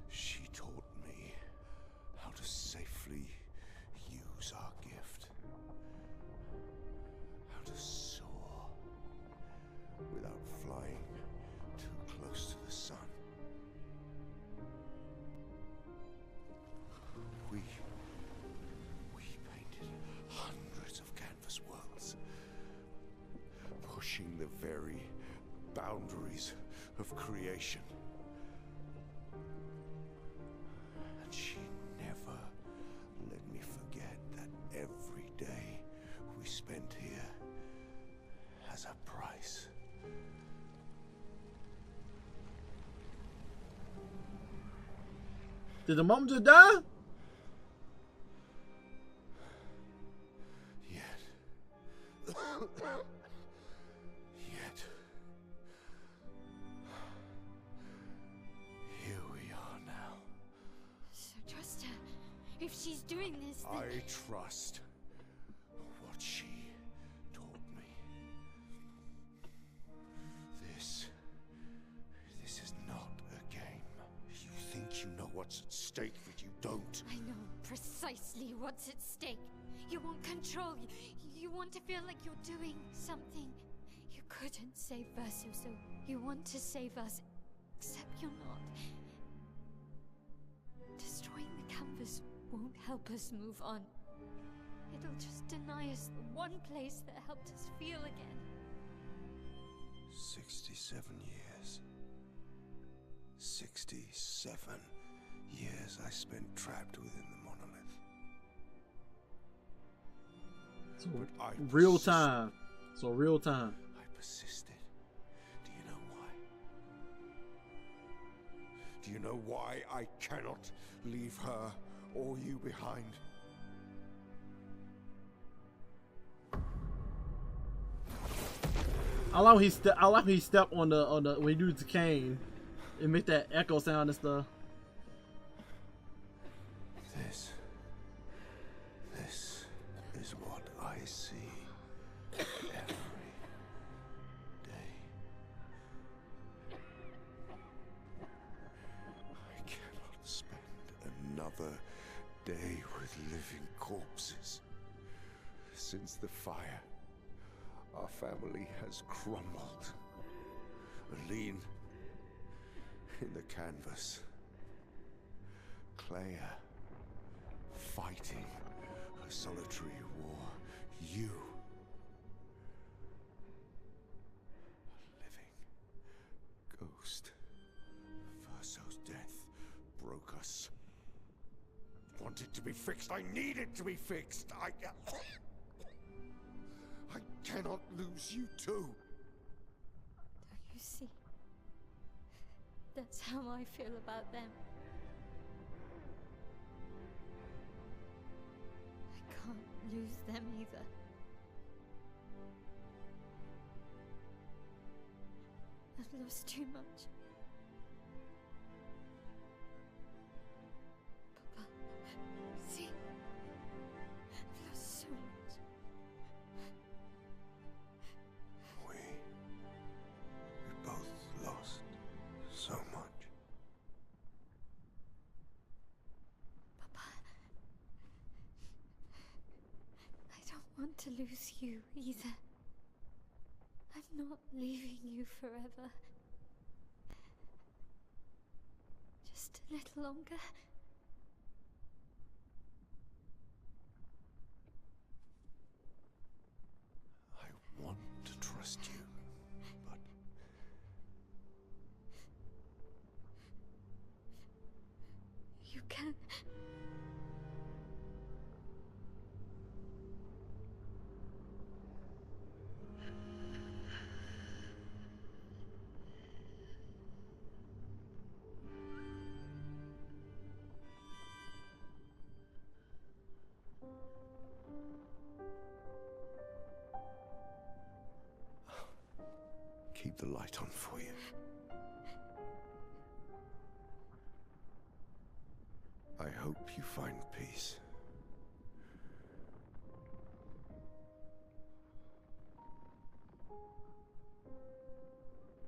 She taught me how to safely use our gift. How to soar without flying too close to the sun. We painted hundreds of canvas worlds, pushing the very boundaries of creation. And she never let me forget that every day we spent here has a price. Did the mom just die? Yet. Here we are now. So trust her. If she's doing this, then... I trust what she taught me. This is not a game. You think you know what's at stake, but you don't. I know precisely what's at stake. You want control. You want to feel like you're doing something. You couldn't save Verso, so you want to save us. Except you're not. Destroying the canvas won't help us move on. It'll just deny us the one place that helped us feel again. 67 years. 67 years I spent trapped within the monolith. So But I real persisted. time. So real time. I persisted. Do you know why? Do you know why I cannot leave her or you behind? I like he step on the when he do the cane, and make that echo sound and stuff. This is what I see every day. I cannot spend another day with living corpses. Since the fire, our family has crumbled. Aline in the canvas. Clea fighting a solitary war. You, a living ghost. Verso's death broke us. Wanted to be fixed. I need it to be fixed. I cannot lose you too. Don't you see? That's how I feel about them. I can't lose them either. I've lost too much. Papa, see? I've lost so much. We both lost so much. Papa, I don't want to lose you either. I'm not leaving you forever. Just a little longer. I want to trust you, but You can. keep the light on for you. I hope you find peace.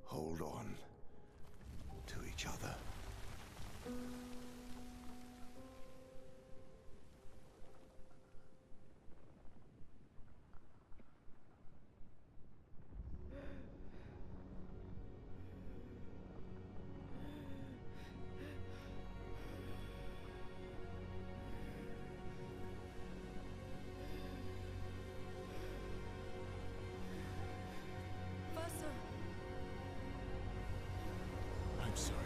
Hold on to each other. I'm sorry.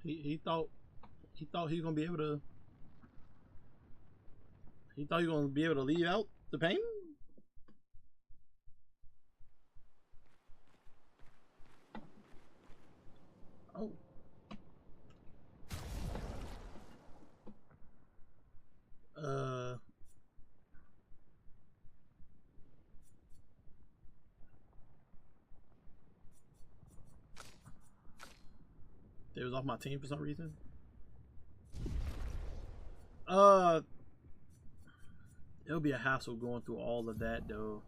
He thought he was gonna be able to. He thought he was gonna be able to leave out the pain. Oh. They was off my team for some reason. It'll be a hassle going through all of that though.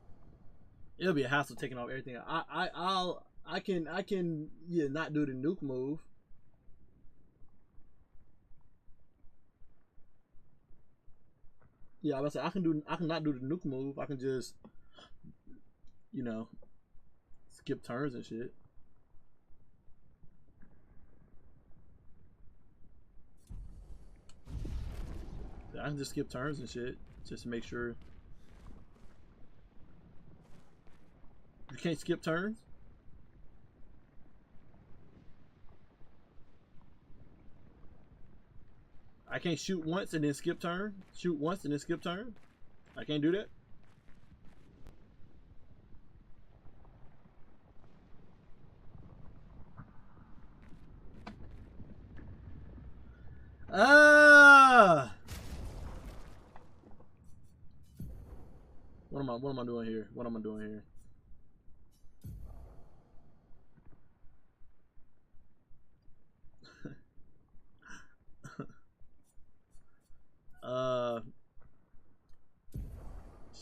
It'll be a hassle taking off everything. I can yeah, not do the nuke move. Yeah, I was say I can not do the nuke move. I can just, you know, skip turns and shit. I can just skip turns and shit just to make sure. You can't skip turns? I can't shoot once and then skip turn? Shoot once and then skip turn? I can't do that? Ah! What am I doing here? What am I doing here?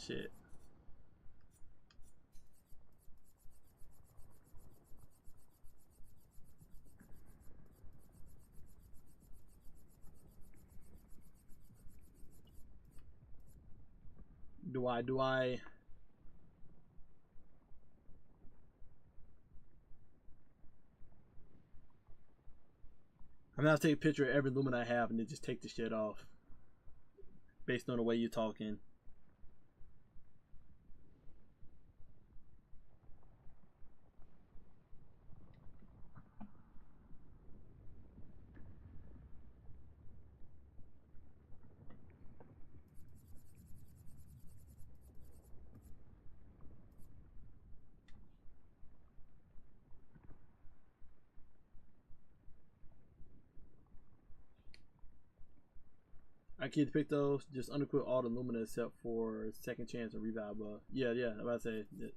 Shit. Do I? I'm gonna have to take a picture of every lumen I have and then just take the shit off. Based on the way you're talking. I can't pick those. Just underquit all the lumina except for second chance and revive buff. Yeah, I'm about to say.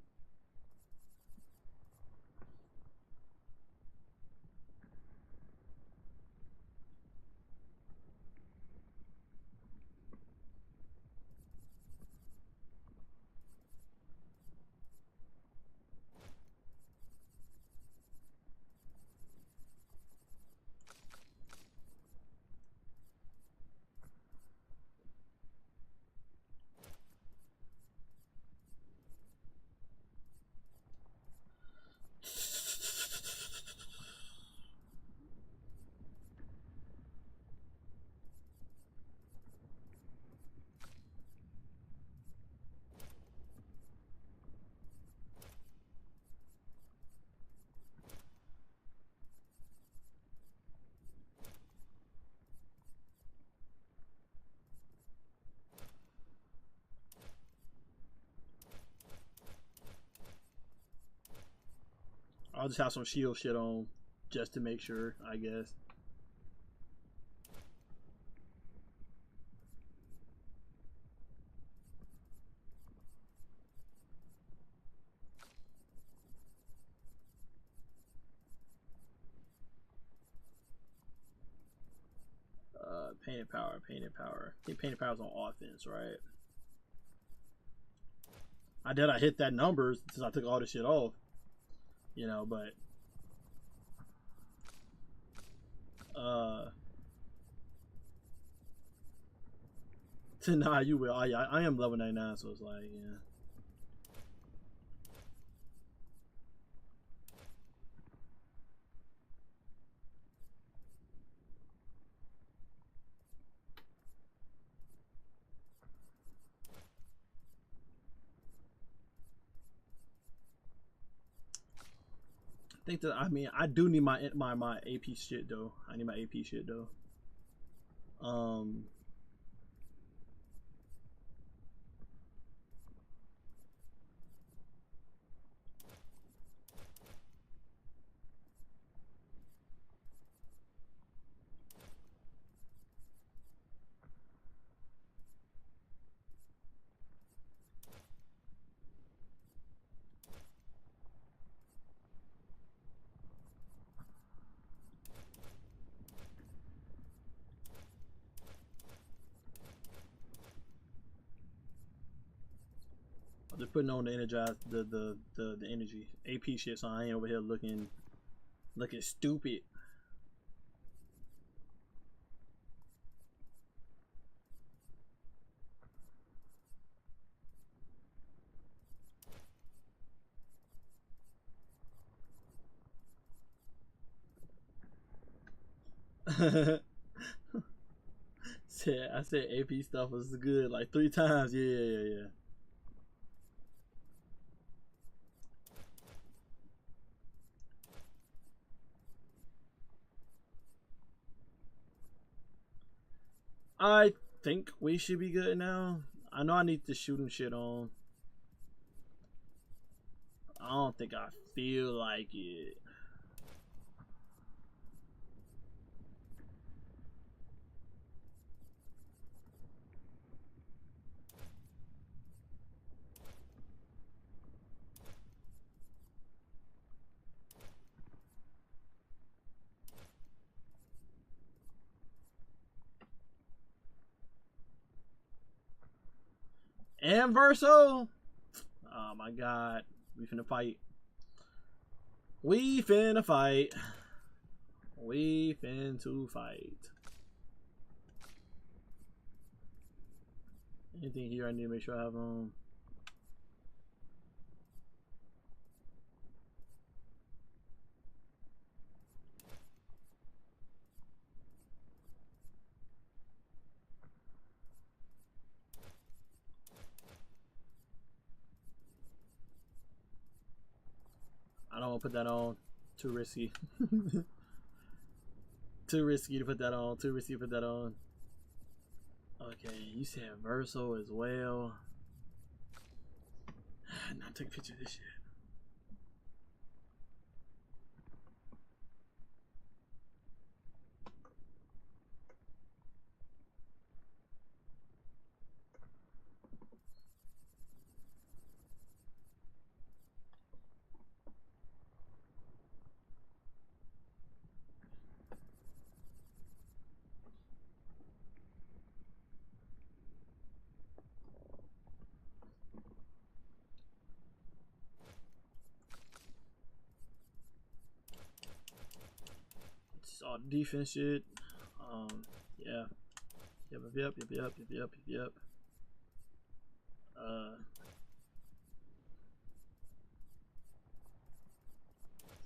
I'll just have some shield shit on just to make sure, I guess. Painted power. I think painted power's on offense, right? I hit that numbers since I took all this shit off. You know, but nah, you will. I am level 99, so it's like, yeah. I think that, I mean, I do need my AP shit though. I need my AP shit though. Just putting on the energize the energy AP shit, so I ain't over here looking stupid. I said AP stuff was good like 3 times. Yeah. I think we should be good now. I know I need the shooting shit on. I don't think I feel like it. And Verso. Oh my god. We finna fight. We finna fight. We finna fight. Anything here I need to make sure I have on? I don't want to put that on. Too risky. Too risky to put that on. Too risky to put that on. Okay, you said Verso as well. Now take a picture of this shit. It's all defense shit. Yeah. Yep.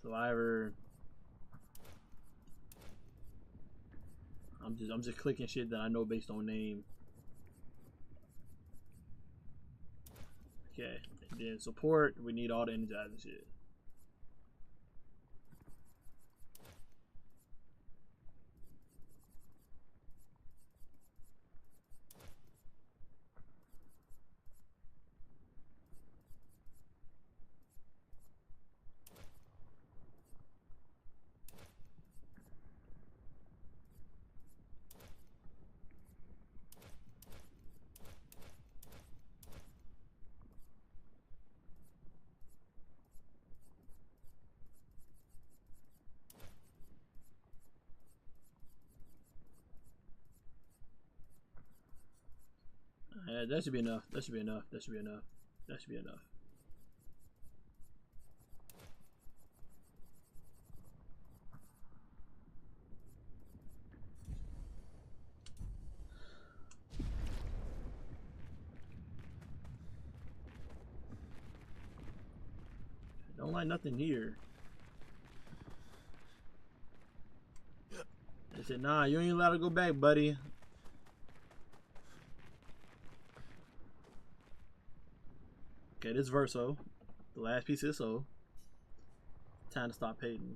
Survivor. I'm just clicking shit that I know based on name. Okay, and then support. We need all the energizing shit. That should be enough. That should be enough. That should be enough. That should be enough. Don't like nothing here. They said, nah, you ain't allowed to go back, buddy. Okay, this Verso. The last piece of this soul. Time to stop hating.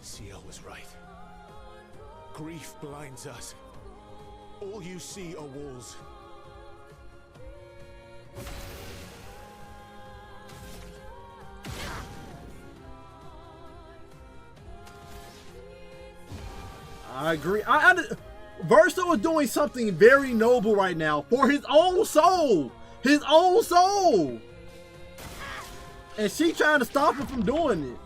Ciel was right. Grief blinds us. All you see are walls. I agree. Verso is doing something very noble right now for his own soul. His own soul. And she trying to stop him from doing it.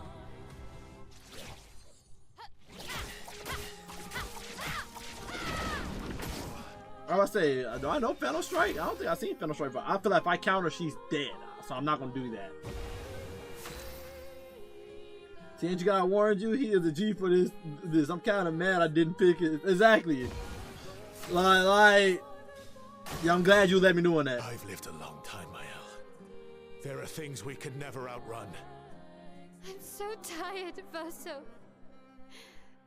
I was say, do I know Phantom Strike? I don't think I've seen Phantom Strike, but I feel like if I counter, she's dead. So I'm not gonna do that. Since you gotta warn you, he is a G for this. I'm kind of mad I didn't pick it. Exactly. Like, yeah, I'm glad you let me know on that. I've lived a long time, Mael. There are things we could never outrun. I'm so tired, Verso.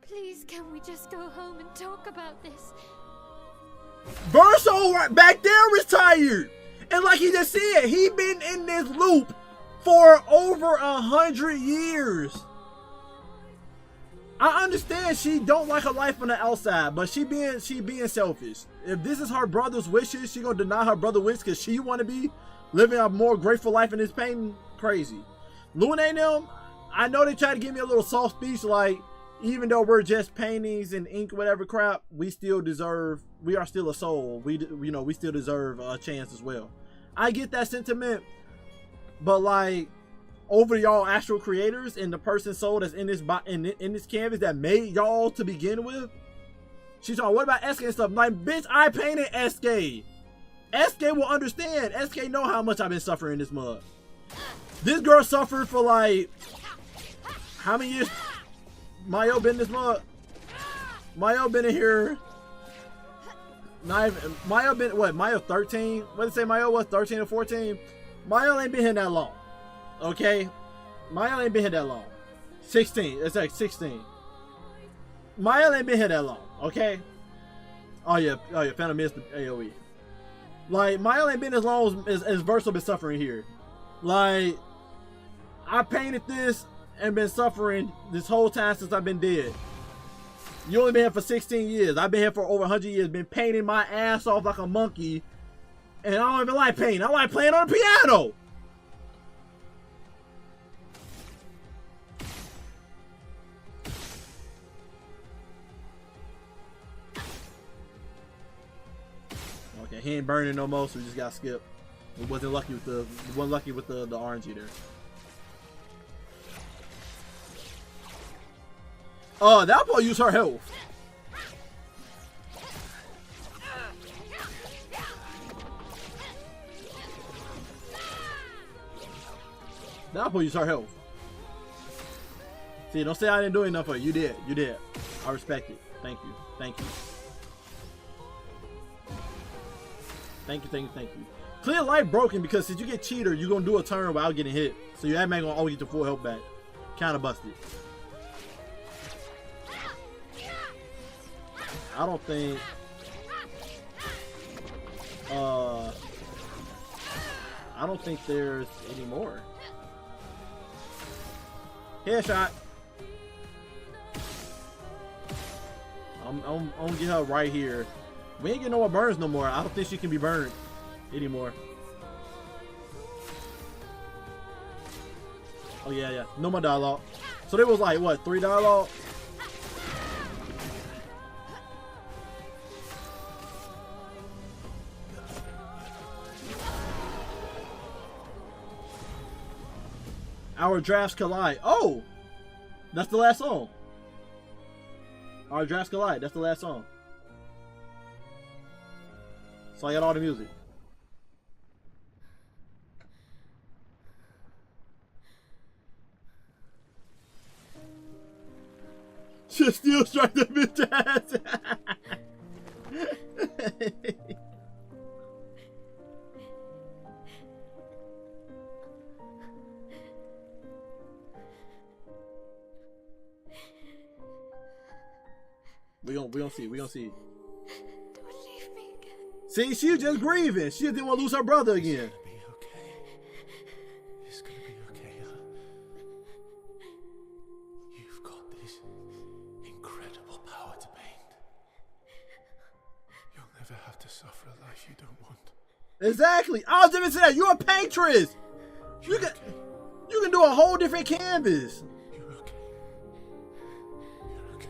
Please, can we just go home and talk about this? Verso right back there is tired. And like he just said, he been in this loop for over 100 years. I understand she don't like her life on the outside, but she being selfish. If this is her brother's wishes, she gonna deny her brother's wish because she want to be living a more grateful life in this pain. Crazy. Luna and them, I know they try to give me a little soft speech like, even though we're just paintings and ink, whatever crap, we are still a soul. We still deserve a chance as well. I get that sentiment, but like, over y'all actual creators and the person's soul that's in this canvas that made y'all to begin with. She's talking, what about SK and stuff? Like, bitch, I painted SK. SK will understand. SK know how much I've been suffering in this mud. This girl suffered for like, how many years? Mayo been in this mud? Mayo been in here. Mayo been, what, Mayo 13? What did it say Mayo was, 13 or 14? Mayo ain't been here that long. Okay, Mael ain't been here that long. 16, it's like 16. Mael ain't been here that long. Okay. Oh yeah, Phantom missed the AOE. Like, Mael ain't been as long as Verso been suffering here. Like, I painted this and been suffering this whole time since I've been dead. You only been here for 16 years. I've been here for over 100 years. Been painting my ass off like a monkey, and I don't even like painting. I like playing on the piano. He ain't burning no more, so we just got skipped. We wasn't lucky with the RNG there. Oh, that boy used her health. That boy used her health. See, don't say I didn't do enough for you. You did. You did. I respect it. Thank you. Thank you. Thank you, thank you, thank you. Clear life broken because since you get cheater, you're gonna do a turn without getting hit. So your admin gonna always get your full health back. Kinda busted. I don't think there's any more. Headshot. I'm gonna get her right here. We ain't getting no more burns no more. I don't think she can be burned anymore. Oh yeah. No more dialogue. So there was like what, 3 dialogue? Our drafts collide. Oh! That's the last song. Our drafts collide. That's the last song. So I got all the music. Just still strike the bitch ass. We gonna see. See, she was just grieving. She didn't want to lose her brother again. It's gonna be okay. You've got this. never have to suffer a life you don't want. Exactly. I was even saying that. You're a paintress. You can do a whole different canvas. You're okay. You're okay.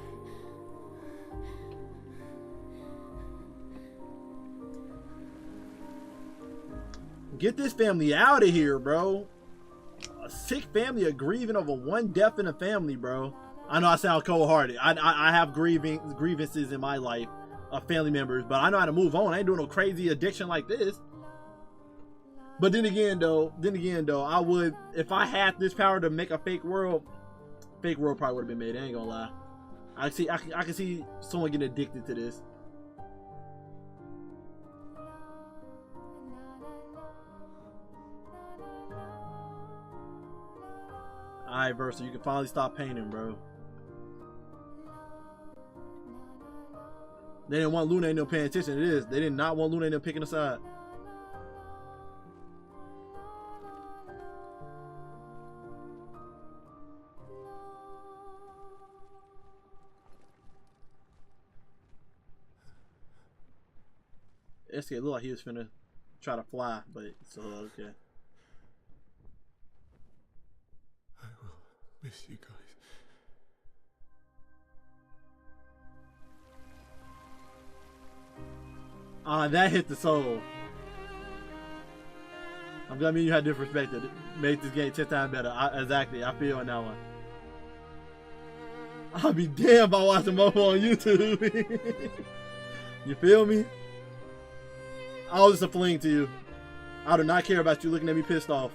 Get this family out of here, bro. A sick family, a grieving over one death in a family, bro. I know I sound cold-hearted. I have grievances in my life of family members, but I know how to move on. I ain't doing no crazy addiction like this. But then again though, I would, if I had this power to make a fake world probably would have been made. I ain't gonna lie. I can see someone getting addicted to this. Alright, Versa, you can finally stop painting, bro. They didn't want Luna and them paying attention to this. They did not want Luna and them picking a side. SK looked like he was finna try to fly, but it's okay. I will miss you guys. That hit the soul. I'm glad you had different perspective. Made this game 10 times better. Exactly, I feel on that one. I'll be damned by watching Momo on YouTube. You feel me? I was just a fling to you. I do not care about you looking at me pissed off.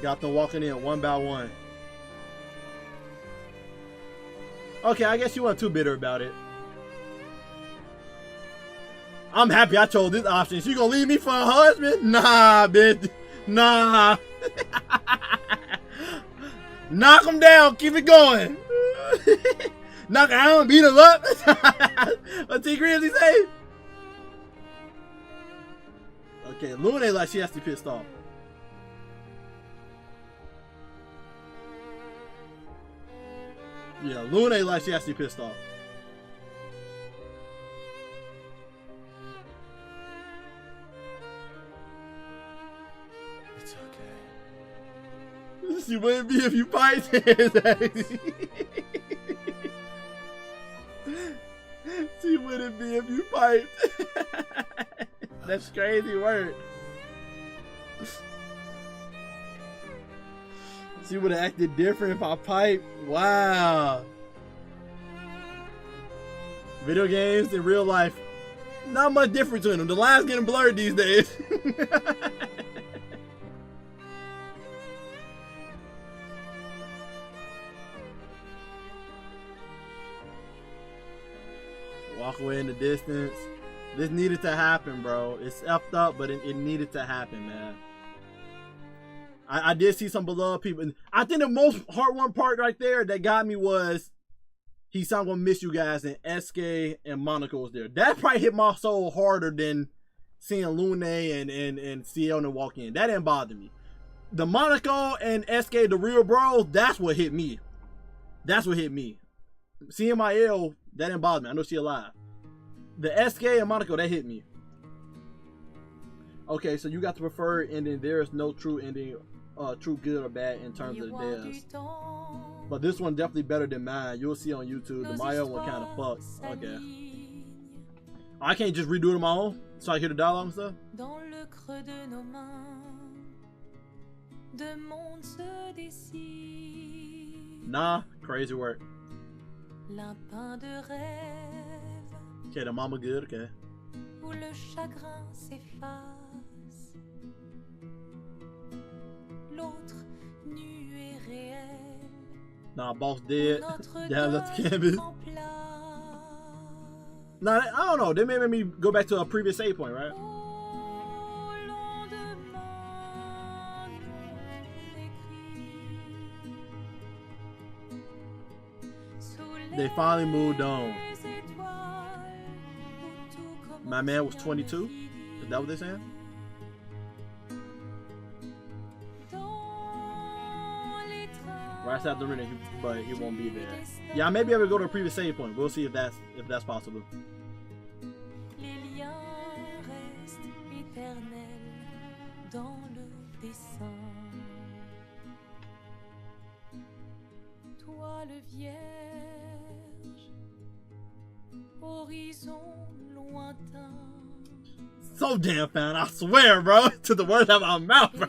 Got them walking in one by one. Okay, I guess you weren't too bitter about it. I'm happy I chose this option. She gonna leave me for a husband? Nah, bitch. Nah. Knock him down. Keep it going. Knock her down. Beat him up. What T Grizzly say? Okay, Luna like she has to be pissed off. Yeah, Luna like she has to be pissed off. It's okay. She wouldn't be if you fight. She wouldn't be if you fight. That's crazy word. She would have acted different if I piped. Wow. Video games and real life, not much difference between them. The lines getting blurred these days. Walk away in the distance. This needed to happen, bro. It's effed up, but it needed to happen, man. I did see some beloved people. I think the most heartwarming part right there that got me was he said, "I'm gonna miss you guys," and SK and Monaco was there. That probably hit my soul harder than seeing Lune and CL walk in. That didn't bother me. The Monaco and SK, the real bros, that's what hit me. That's what hit me. Seeing my L, that didn't bother me. I know she alive. The SK and Monaco, that hit me. Okay, so you got the preferred ending. There is no true ending, true good or bad in terms of the deaths. But this one definitely better than mine. You'll see on YouTube. The Maya one kind of fucked. Okay. I can't just redo it on my own so I hear the dialogue and stuff. Nah, crazy work. Okay, the mama good, okay. Où le chagrin s'efface, l'autre nu et réel. Nah, boss dead. Yeah, left the canvas. Nah, I don't know. They may make me go back to a previous save point, right? They finally moved on. My man was 22. Is that what they're saying? Right after the reading, but he won't be there. Yeah, I may be able to go to a previous save point. We'll see if that's possible. So damn fan, I swear, bro, to the words out of my mouth, bro.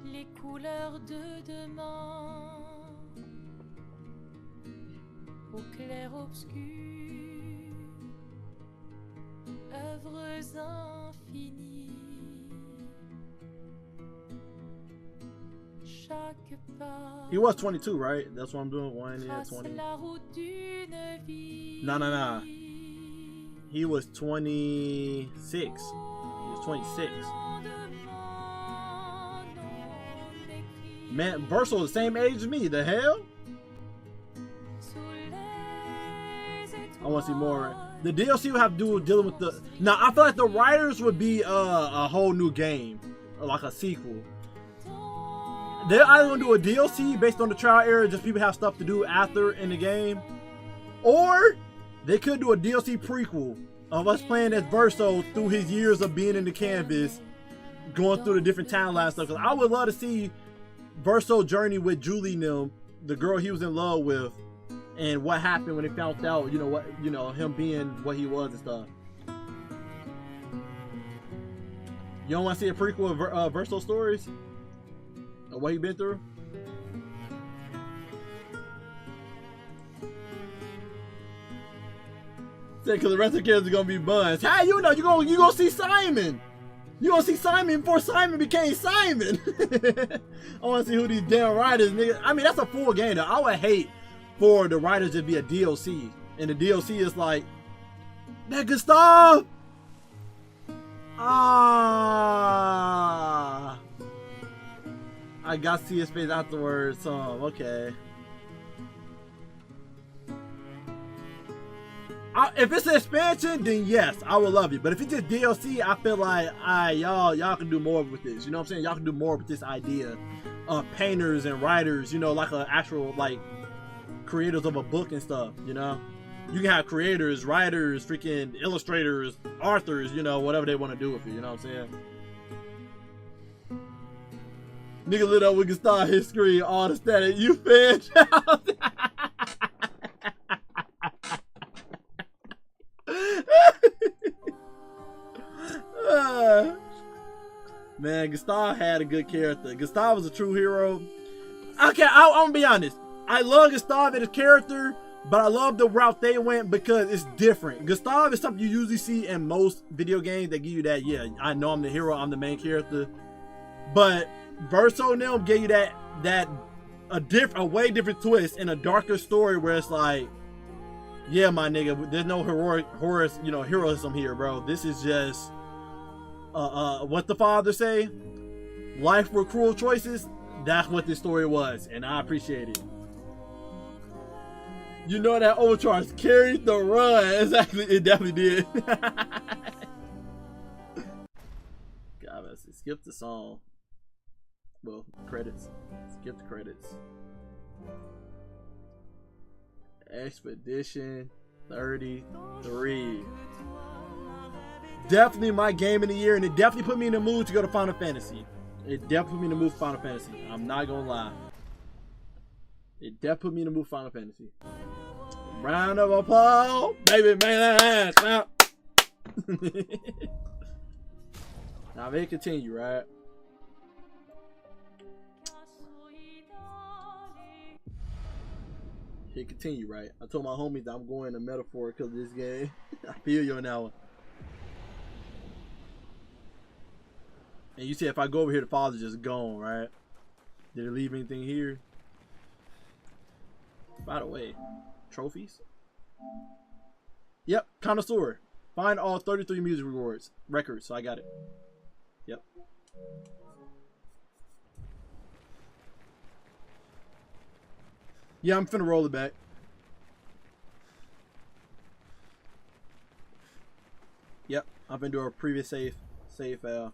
Les couleurs de demain, au clair obscur, œuvres infinies. Chaque pas. He was 22, right? That's what I'm doing. 1 year, 20. No. He was 26. He was 26. Man, Verso the same age as me. The hell? I want to see more. The DLC would have to do with dealing with the. Now I feel like the writers would be a whole new game, or like a sequel. They're either gonna do a DLC based on the trial era, just people have stuff to do after in the game, or they could do a DLC prequel of us playing as Verso through his years of being in the canvas, going through the different timelines stuff. Cause I would love to see Verso journey with Julie Nim, the girl he was in love with, and what happened when he found out, him being what he was and stuff. You don't want to see a prequel of Verso stories? Of what he been through? Say, because the rest of the characters are going to be buns. How you know? You gonna see Simon. You gonna see Simon before Simon became Simon. I want to see who these damn writers, nigga. I mean, that's a full game, though. I would hate for the writers to be a DLC. And the DLC is like, that good stuff. I got to see his face afterwards. Okay. If it's an expansion, then yes, I would love it. But if it's just DLC, I feel like, y'all can do more with this. You know what I'm saying? Y'all can do more with this idea of painters and writers. Like an actual creators of a book and stuff. You can have creators, writers, freaking illustrators, authors. Whatever they want to do with it. You know what I'm saying? Nigga lit up, we can start his screen, all the static. You fan child. Man, Gustav had a good character. Gustav was a true hero. Okay, I'm gonna be honest. I love Gustav and his character, but I love the route they went because it's different. Gustav is something you usually see in most video games. They give you that, yeah, I know I'm the hero, I'm the main character. But Verso and them gave you a way different twist in a darker story where it's like, yeah, my nigga, there's no heroism here, bro. This is just what the father say, life with cruel choices. That's what this story was, and I appreciate it. That overcharge carried the run. Exactly, it definitely did. God, let's skip the song. Well, credits. Skip the credits. Expedition 33. Definitely my game of the year, and it definitely put me in the mood to go to Final Fantasy. It definitely put me in the mood for Final Fantasy. I'm not gonna lie. It definitely put me in the mood for Final Fantasy. Round of applause, baby, man, that ass out. Now they continue, right? He continue, right? I told my homies that I'm going to metaphor because of this game. I feel you on that one. And you see, if I go over here, the father's just gone, right? Did it leave anything here? By the way, trophies? Yep, connoisseur. Find all 33 music records, so I got it. Yep. Yeah, I'm finna roll it back. Yep, I'm gonna do our previous save file.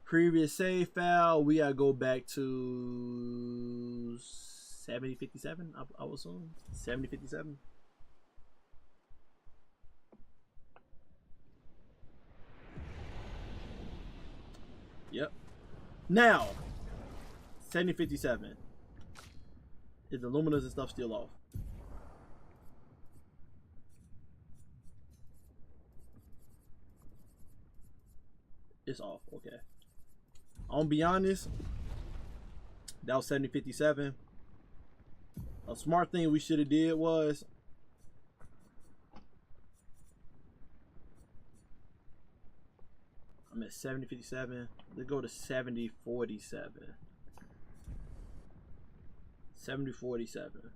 Previous save file, we gotta go back to 7057, I will assume. 7057. Yep. Now, 7057. Is the luminous and stuff still off? It's off, okay. I'm gonna be honest, that was 7057. A smart thing we should have did was I'm at 7057. Let's go to 7047. 7047.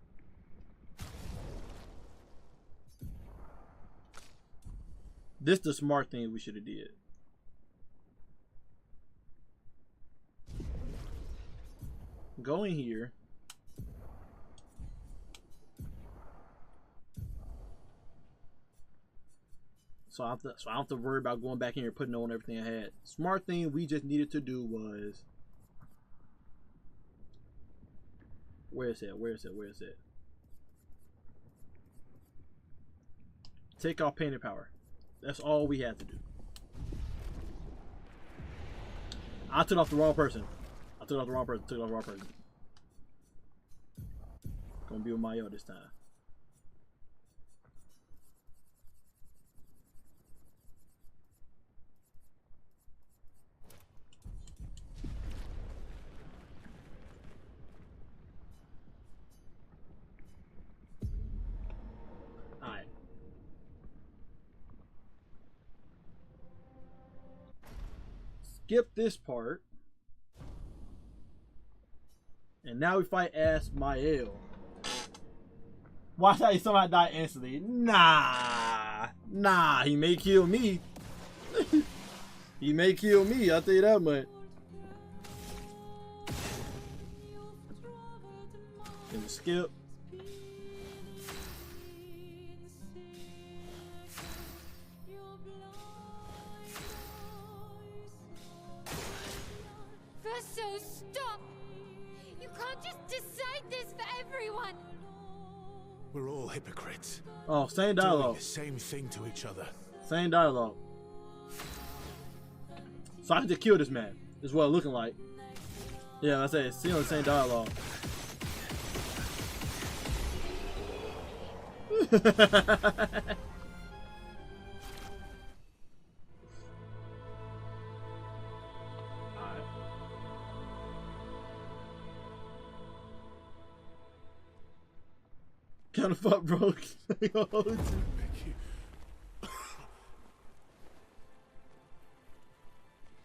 This the smart thing we should have did. Go in here. So I don't have to worry about going back in here and putting on everything I had. Smart thing we just needed to do was, where is it? Where is it? Where is it? Take off painted power. That's all we had to do. I took off the wrong person. I took off the wrong person. Took off the wrong person. Gonna be with Mayo this time. Alright. Skip this part. And now we fight as Mael. Watch how somebody die instantly. Nah. Nah, he may kill me. He may kill me, I'll tell you that much. Can we skip? Verso, stop! You can't just decide this for everyone! We're all hypocrites. Oh, same Doing dialogue. the same thing to each other. Same dialogue. So I can just kill this man. Is what it's looking like. Yeah, I said, still the same dialogue. Kind of fuck broke.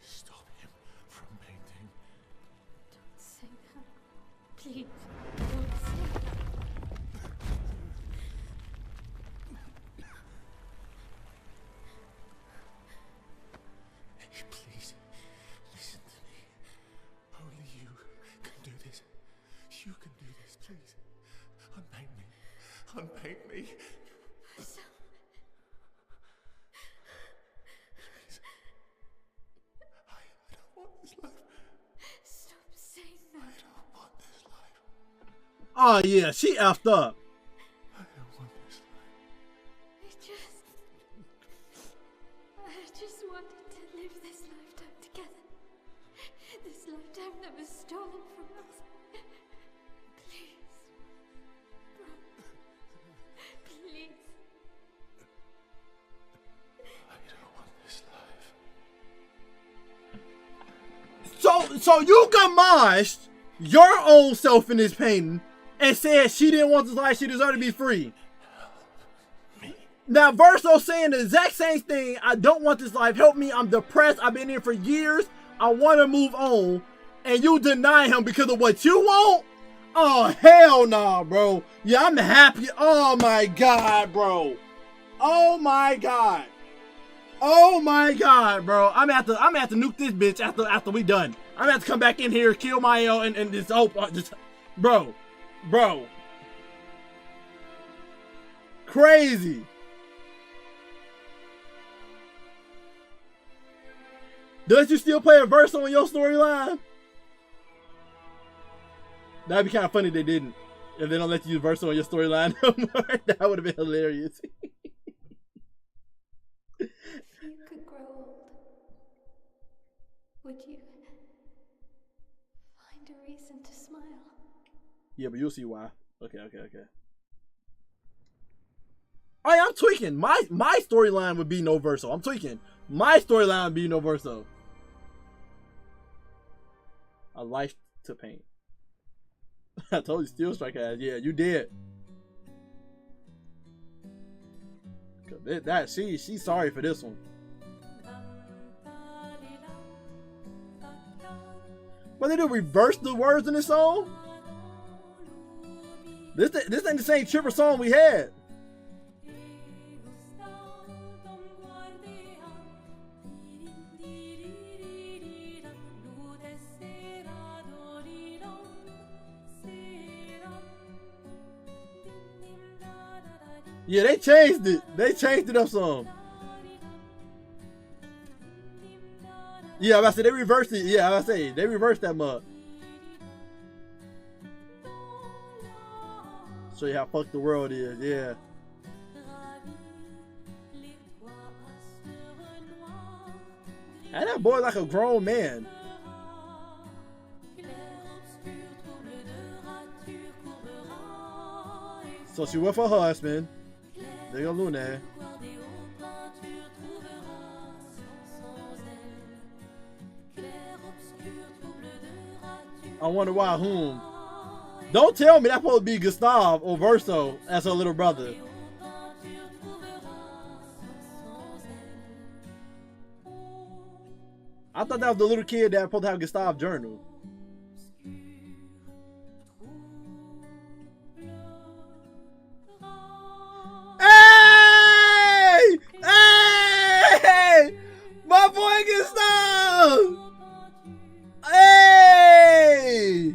Stop him from painting. Don't say that. Please, don't say that. Please, listen to me. Only you can do this. You can do this, please. Unpaint me. Unpaint me. So, Please. I don't want this life. stop saying that. I don't want this life. Oh yeah, she effed up. I don't want this life. I just wanted to live this lifetime together. This lifetime that was stolen from us. Please. Bro. Please. I don't want this life. So you gamaged your own self in this painting and said she didn't want this life, she deserved to be free. Now Verso saying the exact same thing. I don't want this life. Help me. I'm depressed. I've been here for years. I want to move on. And you deny him because of what you want? Oh, hell nah, bro. Yeah, I'm happy. Oh my God, bro. Oh my God. Oh my God, bro. I'm gonna have to nuke this bitch after we done. I'm gonna have to come back in here, kill Mael, and just bro. Crazy. Does you still play a verse on your storyline? That'd be kind of funny if they didn't. If they don't let you use verse on your storyline no more, that would have been hilarious. If you could grow old, would you find a reason to smile? Yeah, but you'll see why. Okay. Oh yeah, I'm tweaking. My storyline would be no verso. I'm tweaking. My storyline would be no verso. A life to paint. I told you, Steel Strike ass. Yeah, you did. She's sorry for this one. But they do reverse the words in this song. This ain't the same chipper song we had. Yeah, they changed it. They changed it up some. Yeah, I was about to say they reversed it. Yeah, I was about to say they reversed that mug. Show you how fucked the world is. Yeah. And that boy like a grown man. So she went for her husband. There go Luna. I wonder why whom. Don't tell me that's supposed to be Gustav or Verso as her little brother. I thought that was the little kid that was supposed to have Gustav's journal. Hey! Hey! My boy Gustav! Hey!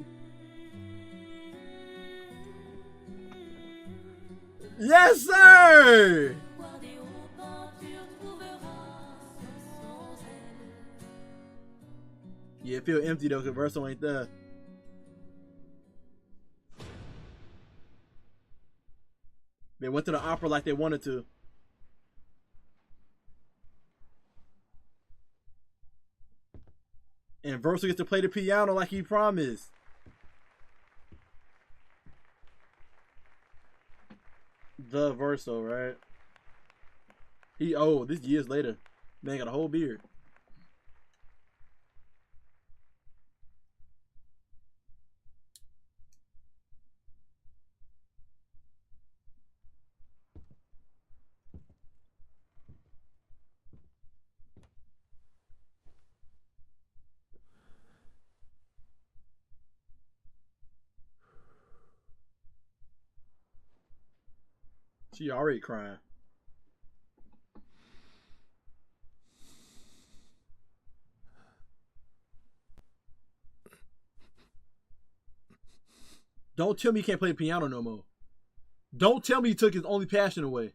Yes, sir! Yeah, it feels empty though, because Verso ain't there. They went to the opera like they wanted to. And Verso gets to play the piano like he promised. The Verso, right? This years later. Man got a whole beard. She already crying. Don't tell me he can't play the piano no more. Don't tell me he took his only passion away.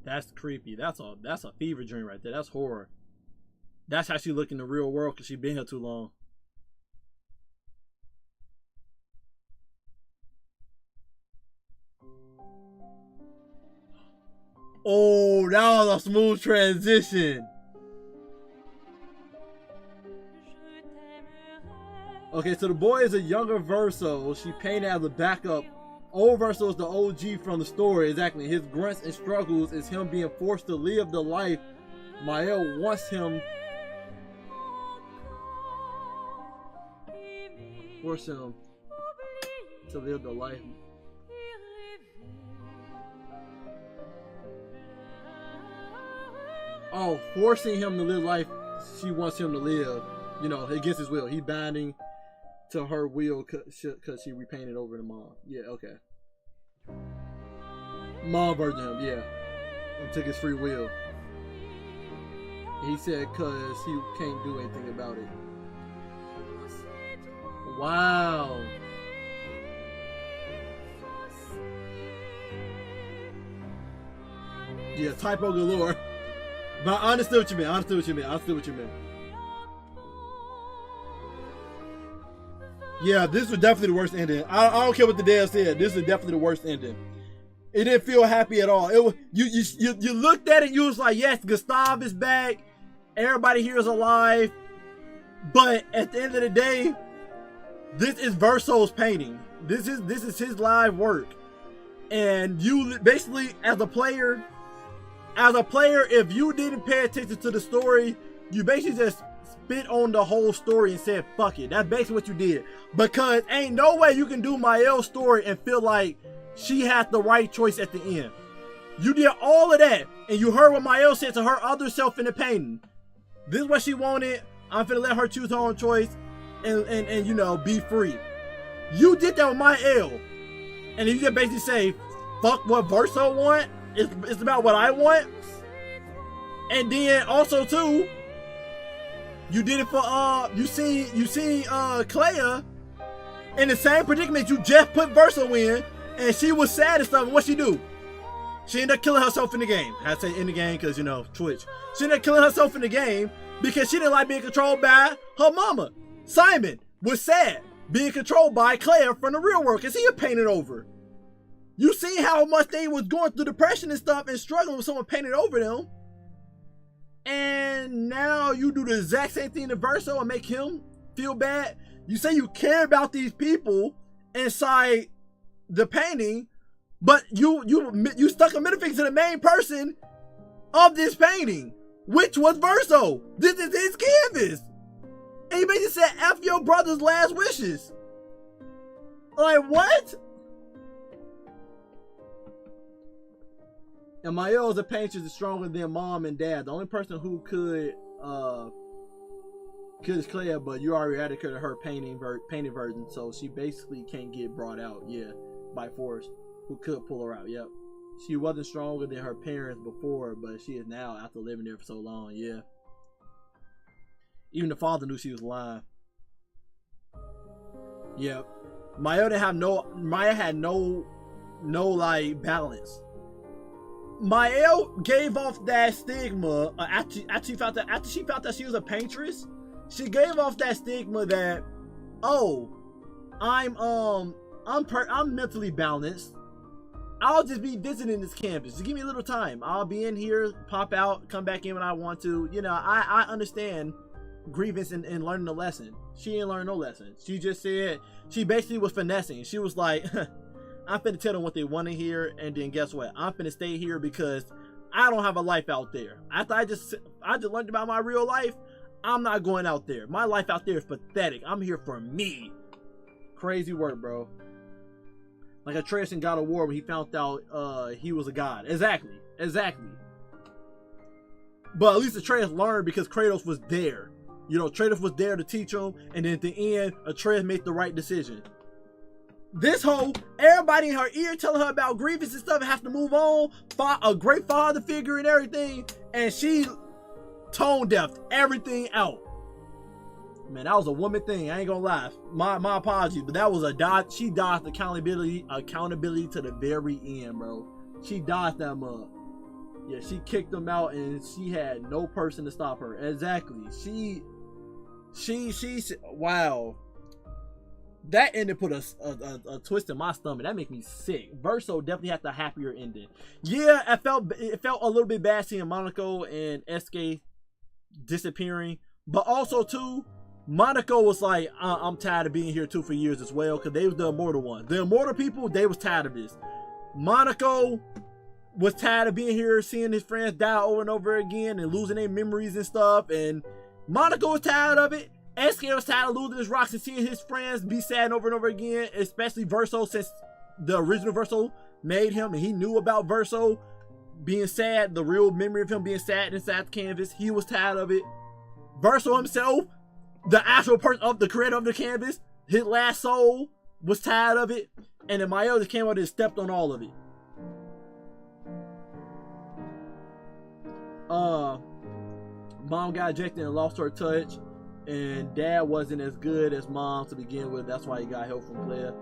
That's creepy. That's a fever dream right there. That's horror. That's how she look in the real world because she been here too long. Oh, that was a smooth transition. Okay, so the boy is a younger Verso. She painted as a backup. Old Verso is the OG from the story. Exactly. His grunts and struggles is him being forced to live the life Mael wants him Force him to live the life. Oh, forcing him to live life she wants him to live, you know, against his will. He binding to her will because she repainted over the mom. Yeah, okay. Mom virgin him, yeah. And took his free will. He said because he can't do anything about it. Wow. Yeah, typo galore. But I understood what you meant. I understood what you meant. Yeah, this was definitely the worst ending. I don't care what the dad said. This is definitely the worst ending. It didn't feel happy at all. It was you looked at it. You was like, yes, Gustav is back. Everybody here is alive. But at the end of the day, this is Verso's painting. This is his live work. And you basically, as a player, if you didn't pay attention to the story, you basically just spit on the whole story and said, fuck it. That's basically what you did. Because ain't no way you can do Mael's story and feel like she had the right choice at the end. You did all of that, and you heard what Mael said to her other self in the painting. This is what she wanted. I'm finna let her choose her own choice and you know, be free. You did that with Mael. And you just basically say, fuck what Verso want. It's about what I want. And then also too, you did it for you seen Clea in the same predicament you just put Verso in, and she was sad and stuff. And what she do? She ended up killing herself in the game. I say in the game because, you know, Twitch. She ended up killing herself in the game because she didn't like being controlled by her mama. Simon was sad being controlled by Claire from the real world because he had painted over. You see how much they was going through depression and stuff and struggling with someone painted over them. And now you do the exact same thing to Verso and make him feel bad. You say you care about these people inside the painting, but you stuck a middle finger to the main person of this painting, which was Verso. This is his canvas. And he basically said, F your brother's last wishes. Like, what? And Mael as a painter is stronger than mom and dad. The only person who could is Claire, but you already eradicated her painted version, so she basically can't get brought out, yeah, by force. Who could pull her out, yep. She wasn't stronger than her parents before, but she is now after living there for so long, yeah. Even the father knew she was lying. Yep. Maya had no like balance. Mael gave off that stigma after she found that she was a paintress. She gave off that stigma that, oh, I'm mentally balanced. I'll just be visiting this campus. Just give me a little time. I'll be in here, pop out, come back in when I want to. You know, I understand grievance and learning a lesson. She didn't learn no lesson. She just said, she basically was finessing. She was like, I'm finna tell them what they want to hear, and then guess what? I'm finna stay here because I don't have a life out there. After I just learned about my real life, I'm not going out there. My life out there is pathetic. I'm here for me. Crazy work, bro. Like Atreus in God of War when he found out he was a god. Exactly. But at least Atreus learned because Kratos was there. You know, Kratos was there to teach him, and then at the end, Atreus made the right decision. This whole, everybody in her ear telling her about grievance and stuff, has to move on, a great father figure and everything, and she tone deaf everything out. Man, that was a woman thing. I ain't gonna lie. My apologies, but that was a dodge. She dodged accountability to the very end, bro. She dodged them up. Yeah, she kicked them out, and she had no person to stop her. Exactly. She wow. That ending put a twist in my stomach. That makes me sick. Verso definitely had the happier ending. Yeah, it felt a little bit bad seeing Monaco and SK disappearing, but also too, Monaco was like, I'm tired of being here too for years as well, because they was the immortal ones. The immortal people, they was tired of this. Monaco was tired of being here, seeing his friends die over and over again and losing their memories and stuff, and Monaco was tired of it. SK was tired of losing his rocks and seeing his friends be sad over and over again, especially Verso, since the original Verso made him and he knew about Verso being sad, the real memory of him being sad inside the canvas. He was tired of it. Verso himself, the actual person of the creator of the canvas, his last soul, was tired of it. And then Mael just came out and stepped on all of it. Mom got ejected and lost her touch, and Dad wasn't as good as Mom to begin with. That's why he got help from Claire.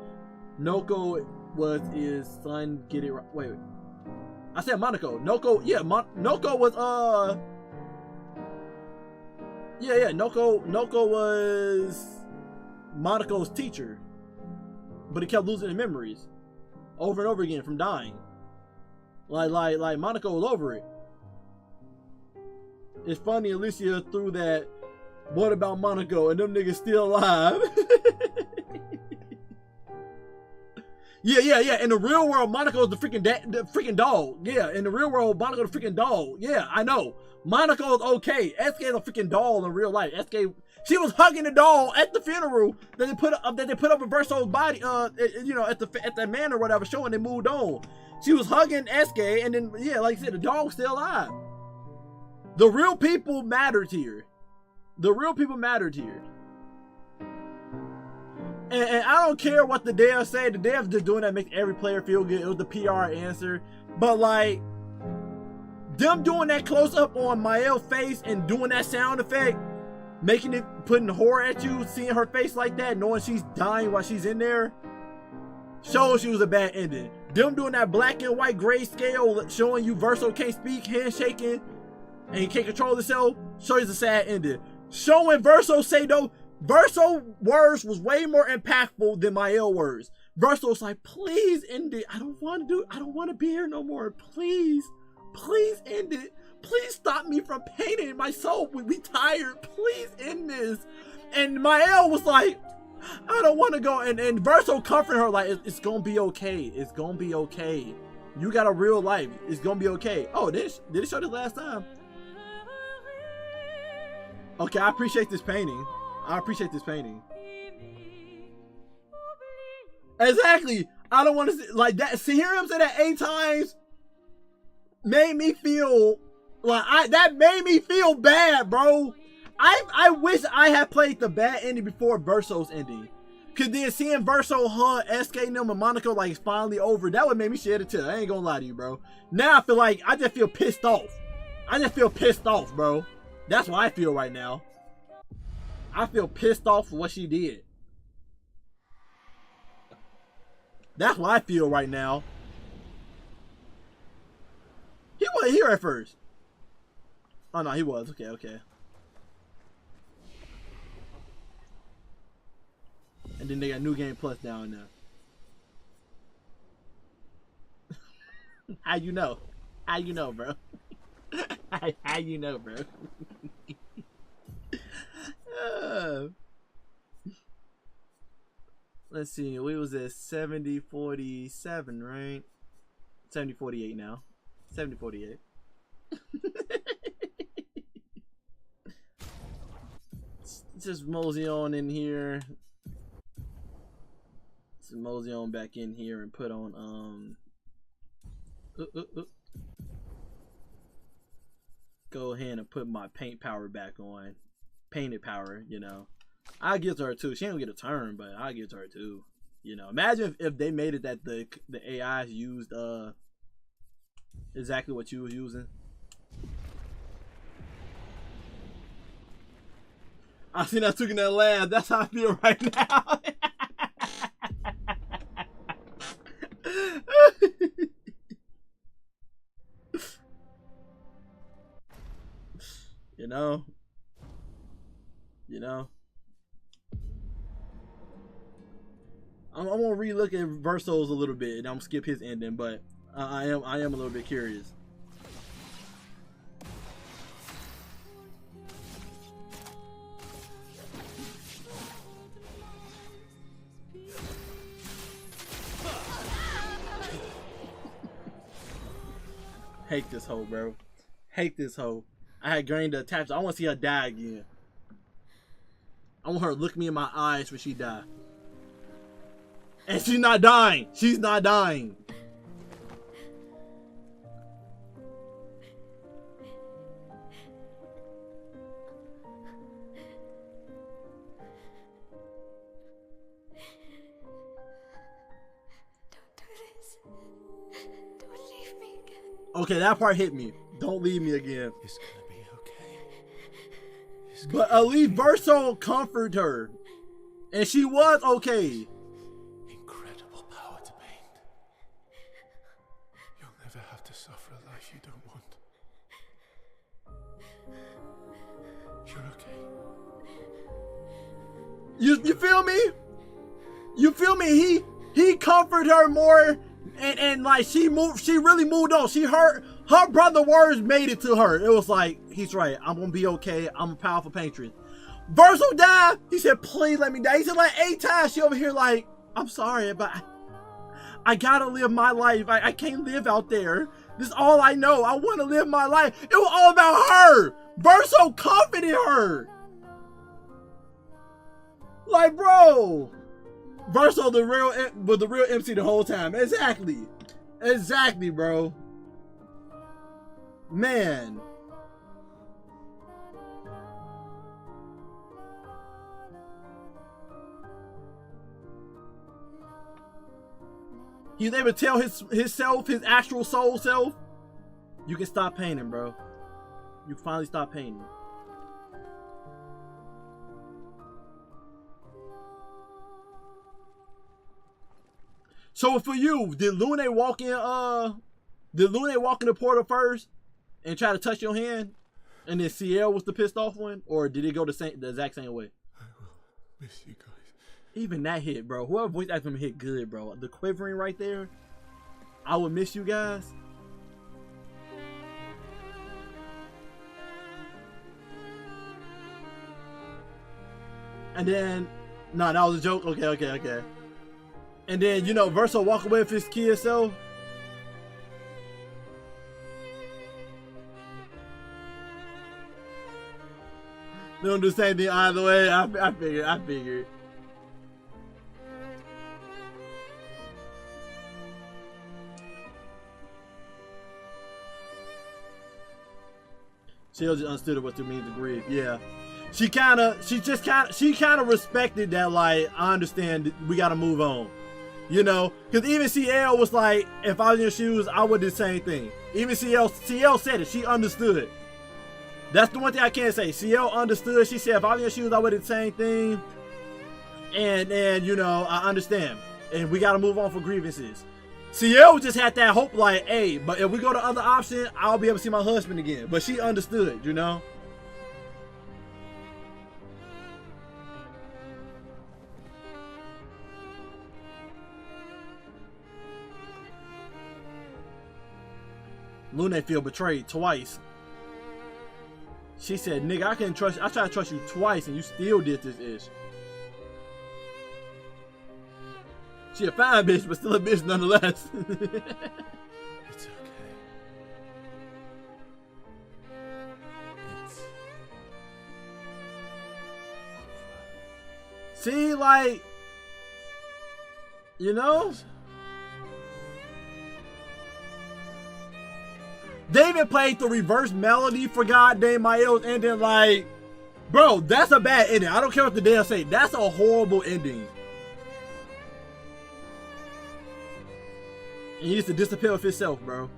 Noko was his son. Get it right? Wait. I said Monaco. Noko. Yeah, Noko was Yeah. Noko was Monaco's teacher, but he kept losing his memories over and over again from dying. Like Monaco was over it. It's funny, Alicia threw that, what about Monaco? And them niggas still alive. yeah. In the real world, Monaco's the freaking dog. Yeah, in the real world, Monaco's the freaking dog. Yeah, I know. Monaco's okay. SK is a freaking doll in real life. SK, she was hugging the doll at the funeral that they put up in Verso's body, you know, at the manor or whatever, showing they moved on. She was hugging SK, and then, yeah, like I said, the dog's still alive. The real people mattered here. The real people mattered here. And I don't care what the devs say. The devs just doing that makes every player feel good. It was the PR answer. But like, them doing that close up on Mael's face and doing that sound effect, making it, putting horror at you, seeing her face like that, knowing she's dying while she's in there, shows you was a bad ending. Them doing that black and white grayscale, showing you Verso can't speak, handshaking, and he can't control himself, shows a sad ending. Showing Verso say though, Verso words was way more impactful than Mael words. Verso's like, please end it. I don't want to be here no more. Please end it. Please stop me from painting my soul. We tired. Please end this. And Mael was like, I don't want to go. And Verso comforting her like, it's gonna be okay. It's gonna be okay. You got a real life. It's gonna be okay. Oh, did it show this last time? Okay, I appreciate this painting. Exactly. I don't want to see like that. See, hear him say that 8 times made me feel like that made me feel bad, bro. I wish I had played the bad ending before Verso's ending. Cause then seeing Verso hunt SK and them and Monaco like it's finally over, that would make me shed a tear. I ain't gonna lie to you, bro. Now I feel like I just feel pissed off. Bro. That's what I feel right now. I feel pissed off for what she did. That's what I feel right now. He wasn't here at first. Oh no, he was. Okay. And then they got New Game Plus down there. How you know? How you know, bro? How you know, bro? Let's see. We was at 70-47, right? 70-48 now. 70-48. Just mosey on in here. Just mosey on back in here and put on go ahead and put my paint power back on. Painted power, you know. I'll give to her too. She don't get a turn, but I'll give to her too. You know, imagine if they made it that the AIs used exactly what you was using. I seen that took in that lab. That's how I feel right now. You know. I'm gonna re-look at Verso's a little bit, and I'm gonna skip his ending, but I am a little bit curious. Hate this hoe, bro. Hate this hoe. I had Grain to attach. I want to see her die again. I want her to look me in my eyes when she die. And she's not dying. She's not dying. Don't do this. Don't leave me again. Okay, that part hit me. Don't leave me again. It's gonna be okay. But at least Verso comforted her. And she was okay. Incredible power to paint. You'll never have to suffer a life you don't want. You're okay. You feel me? You feel me? He comforted her more, and like she really moved on. Her brother words made it to her. It was like, he's right, I'm gonna be okay. I'm a powerful painter. Verso died. He said, please let me die. He said like 8 times. She over here like, I'm sorry, but I gotta live my life. I can't live out there. This is all I know. I want to live my life. It was all about her. Verso comforted her. Like, bro, Verso was the real MC the whole time. Exactly, bro. Man. He was able to tell his actual soul self, you can stop painting, bro. You can finally stop painting. So for you, did Lune walk in the portal first and try to touch your hand, and then CL was the pissed off one, or did it go the exact same way? I will miss you guys. Even that hit, bro. Whoever voice acted him hit good, bro. The quivering right there. I would miss you guys. And then, no, that was a joke. Okay. And then, you know, Verso walk away with his kid self. They don't do the same thing either way. I figured. She just understood what it means to grieve. Yeah. She kind of respected that, like, I understand we got to move on. You know, because even CL was like, if I was in your shoes, I would do the same thing. Even CL said it. She understood. That's the one thing I can't say. CL understood. She said, if I was in your shoes, I would do the same thing. And you know, I understand. And we got to move on for grievances. CL just had that hope, like, hey, but if we go to other option, I'll be able to see my husband again. But she understood, you know. Lune feel betrayed twice. She said, nigga, I couldn't trust you. I tried to trust you twice and you still did this ish. She a fine bitch, but still a bitch nonetheless. It's okay. See, like, you know? They even played the reverse melody for goddamn Mael's ending. Like, bro, that's a bad ending. I don't care what the damn say. That's a horrible ending. And he needs to disappear with himself, bro.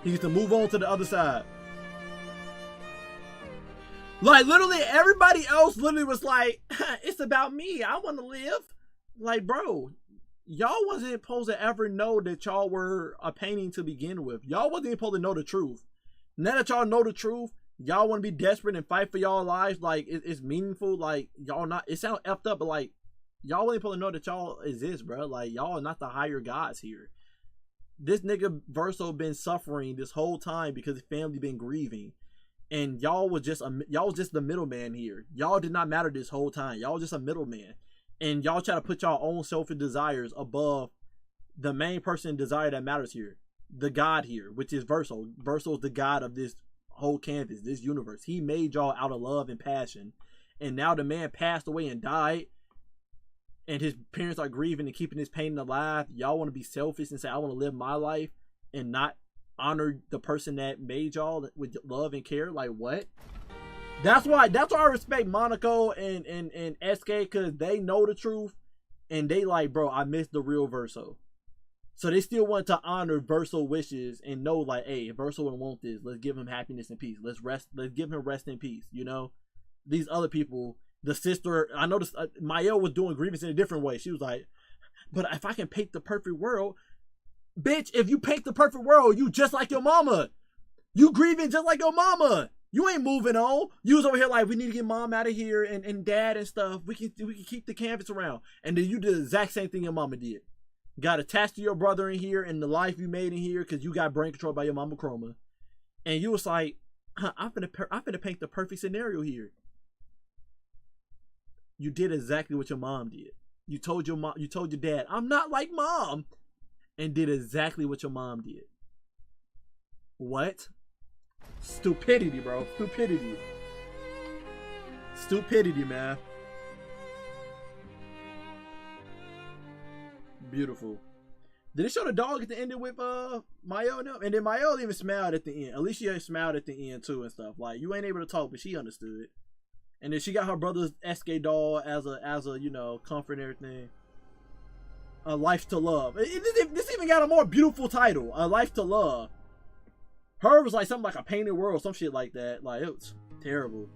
He needs to move on to the other side. Like, literally, everybody else literally was like, it's about me. I want to live. Like, bro, y'all wasn't supposed to ever know that y'all were a painting to begin with. Y'all wasn't even supposed to know the truth. Now that y'all know the truth, y'all want to be desperate and fight for y'all lives. Like, it's meaningful. Like, y'all not, it sounds effed up, but like, y'all wasn't supposed to know that y'all exist, bro. Like, y'all are not the higher gods here. This nigga Verso been suffering this whole time because his family been grieving. And y'all was just the middleman here. Y'all did not matter this whole time. Y'all was just a middleman. And y'all try to put y'all own selfish desires above the main person desire that matters here. The God here, which is Verso. Verso is the God of this whole canvas, this universe. He made y'all out of love and passion. and now the man passed away and died, and his parents are grieving and keeping his pain alive. Y'all want to be selfish and say, I want to live my life and not honor the person that made y'all with love and care? Like, what? That's why I respect Monaco and SK, because they know the truth, and they like, bro, I miss the real Verso. So they still want to honor Verso wishes and know, like, hey, if Verso wouldn't want this, let's give him happiness and peace. Let's give him rest in peace, you know? These other people, the sister, I noticed Mael was doing grievance in a different way. She was like, but if I can paint the perfect world, bitch, if you paint the perfect world, you just like your mama. You grieving just like your mama. You ain't moving on. You was over here like, we need to get mom out of here and dad and stuff. We can keep the canvas around. And then you did the exact same thing your mama did. Got attached to your brother in here and the life you made in here because you got brain controlled by your mama Chroma. And you was like, I'm finna paint the perfect scenario here. You did exactly what your mom did. You told your dad, I'm not like mom, and did exactly what your mom did. What? Stupidity, bro. Stupidity. Stupidity, man. Beautiful. Did it show the dog at the end with Mayo and them? And then Mayo even smiled at the end. Alicia smiled at the end too and stuff. Like, you ain't able to talk, but she understood. And then she got her brother's SK doll as a you know, comfort and everything. A Life to Love. This even got a more beautiful title. A Life to Love. Her was like something like a painted world, some shit like that. Like, it was terrible.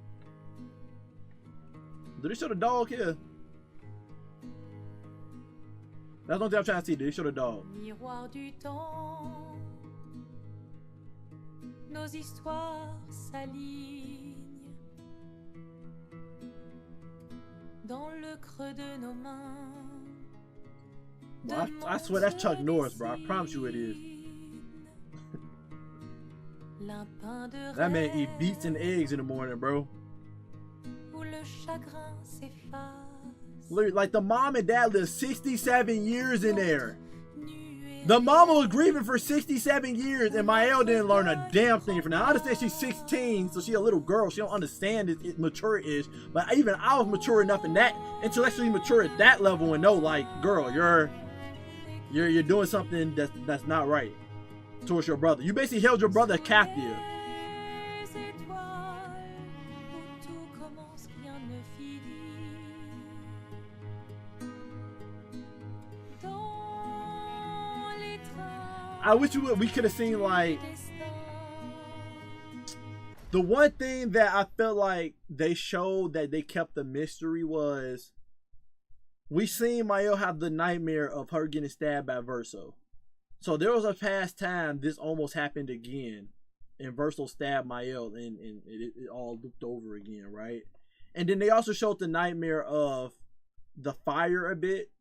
Did they show the dog here? That's one thing I'm trying to see. Did they show the dog? Miroir du temps, nos histoires s'alignent dans le creux de nos mains. Well, I swear that's Chuck Norris, bro. I promise you it is. That man eat beets and eggs in the morning, bro. Literally, like, the mom and dad lived 67 years in there. The mama was grieving for 67 years, and Mael didn't learn a damn thing from that. I understand she's 16, so she's a little girl. She don't understand it mature-ish. But even I was mature enough in that, intellectually mature at that level, and know, like, girl, you're doing something that's not right towards your brother. You basically held your brother captive. I wish we could have seen, like, the one thing that I felt like they showed that they kept the mystery was, we seen Mael have the nightmare of her getting stabbed by Verso. So there was a past time this almost happened again, and Verso stabbed Mael, and it all looked over again, right? And then they also showed the nightmare of the fire a bit,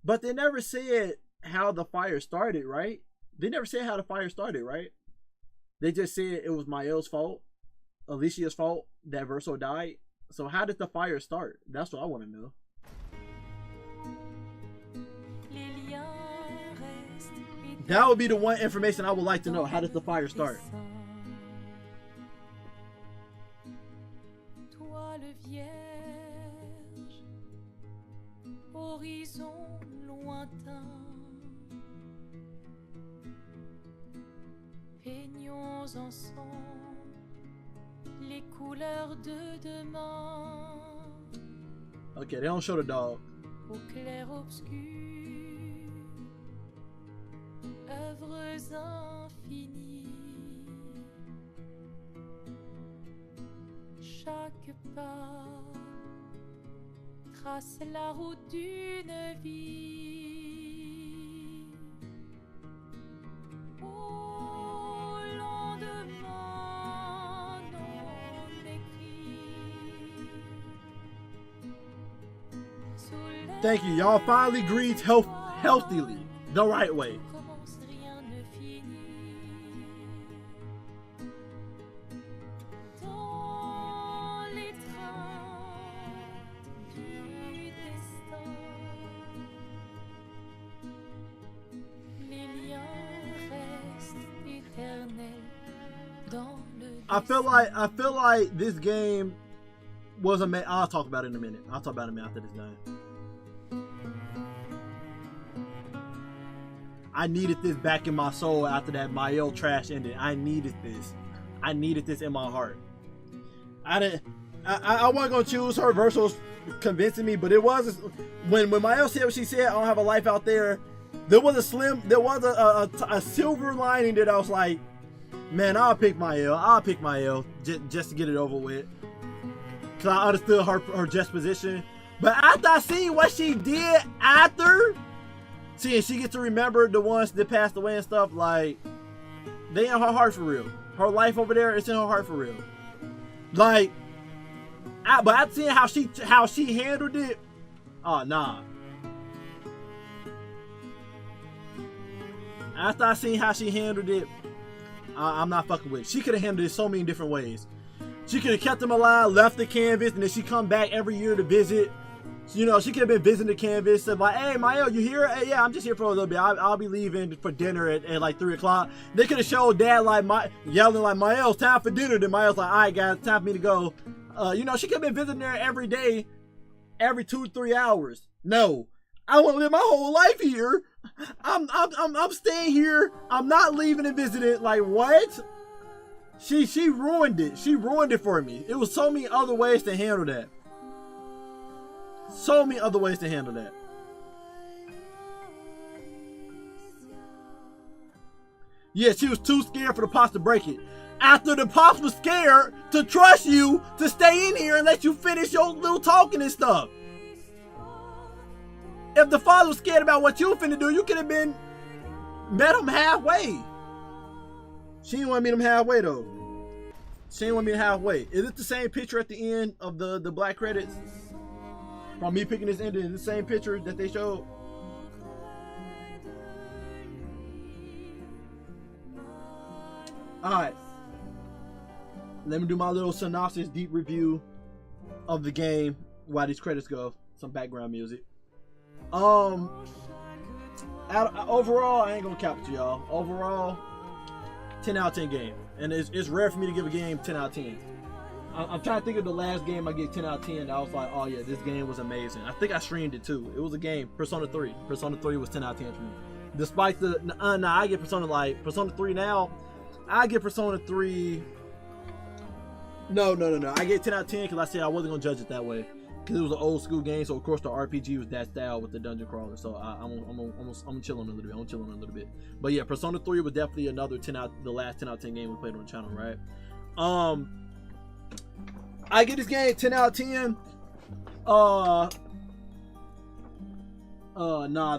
but they never said how the fire started, right? They never said how the fire started, right? They just said it was Mael's fault, Alicia's fault that Verso died. So how did the fire start? That's what I want to know. That would be the one information I would like to know. How did the fire start? Toi le vierge, horizon lointain, peignons ensemble les couleurs de demain. Okay, they don't show the dog. Au clair obscur, œuvres infinies. Chaque pas trace la route d'une vie. Au lendemain non écrit. Thank you. Y'all finally grieved healthily, the right way. I feel like this game, was amazing. I'll talk about it in a minute. I'll talk about it after this done. I needed this back in my soul after that Mael trash ended. I needed this. I needed this in my heart. I wasn't gonna choose her. Verse was convincing me, but it was when Mael said what she said. I don't have a life out there. There was a silver lining that I was like, man, I'll pick Mael just to get it over with. Cause I understood her juxtaposition. But after I seen what she did after, seeing she gets to remember the ones that passed away and stuff, like, they in her heart for real. Her life over there, it's in her heart for real. Like, but after seeing how she handled it, oh nah. After I seen how she handled it, I'm not fucking with it. She could have handled it so many different ways. She could have kept them alive, left the canvas, and then she come back every year to visit. You know, she could have been visiting the canvas, said like, hey, Mael, you here? Hey, yeah, I'm just here for a little bit. I'll be leaving for dinner at like 3 o'clock. They could have showed Dad like yelling like, Mael, time for dinner. Then Mael's like, all right, guys, time for me to go. You know, she could have been visiting there every day, every 2 to 3 hours. No, I want to live my whole life here. I'm staying here. I'm not leaving and visiting. Like, what? She ruined it. She ruined it for me. It was so many other ways to handle that. So many other ways to handle that. Yeah, she was too scared for the pops to break it. After the pops was scared to trust you to stay in here and let you finish your little talking and stuff. If the father was scared about what you were finna do, you could have been met him halfway. She didn't want to meet him halfway though. She didn't want to meet him halfway. Is it the same picture at the end of the black credits? From me picking this ending, is the same picture that they showed? Alright. Let me do my little synopsis, deep review of the game while these credits go. Some background music. Overall, I ain't gonna cap it to y'all. Overall, 10 out of 10 game. And it's rare for me to give a game 10 out of 10. I'm trying to think of the last game I get 10 out of 10. I was like, oh yeah, this game was amazing. I think I streamed it too. It was a game, Persona 3. Persona 3 was 10 out of 10 for me. Despite the, I get Persona 3 now. I get Persona 3. No. I get 10 out of 10 because I said I wasn't gonna judge it that way. Because it was an old school game, so of course the RPG was that style with the dungeon crawler. So I'm chilling a little bit. But yeah, Persona 3 was definitely another the last 10 out of 10 game we played on the channel, right? I get this game 10 out of 10.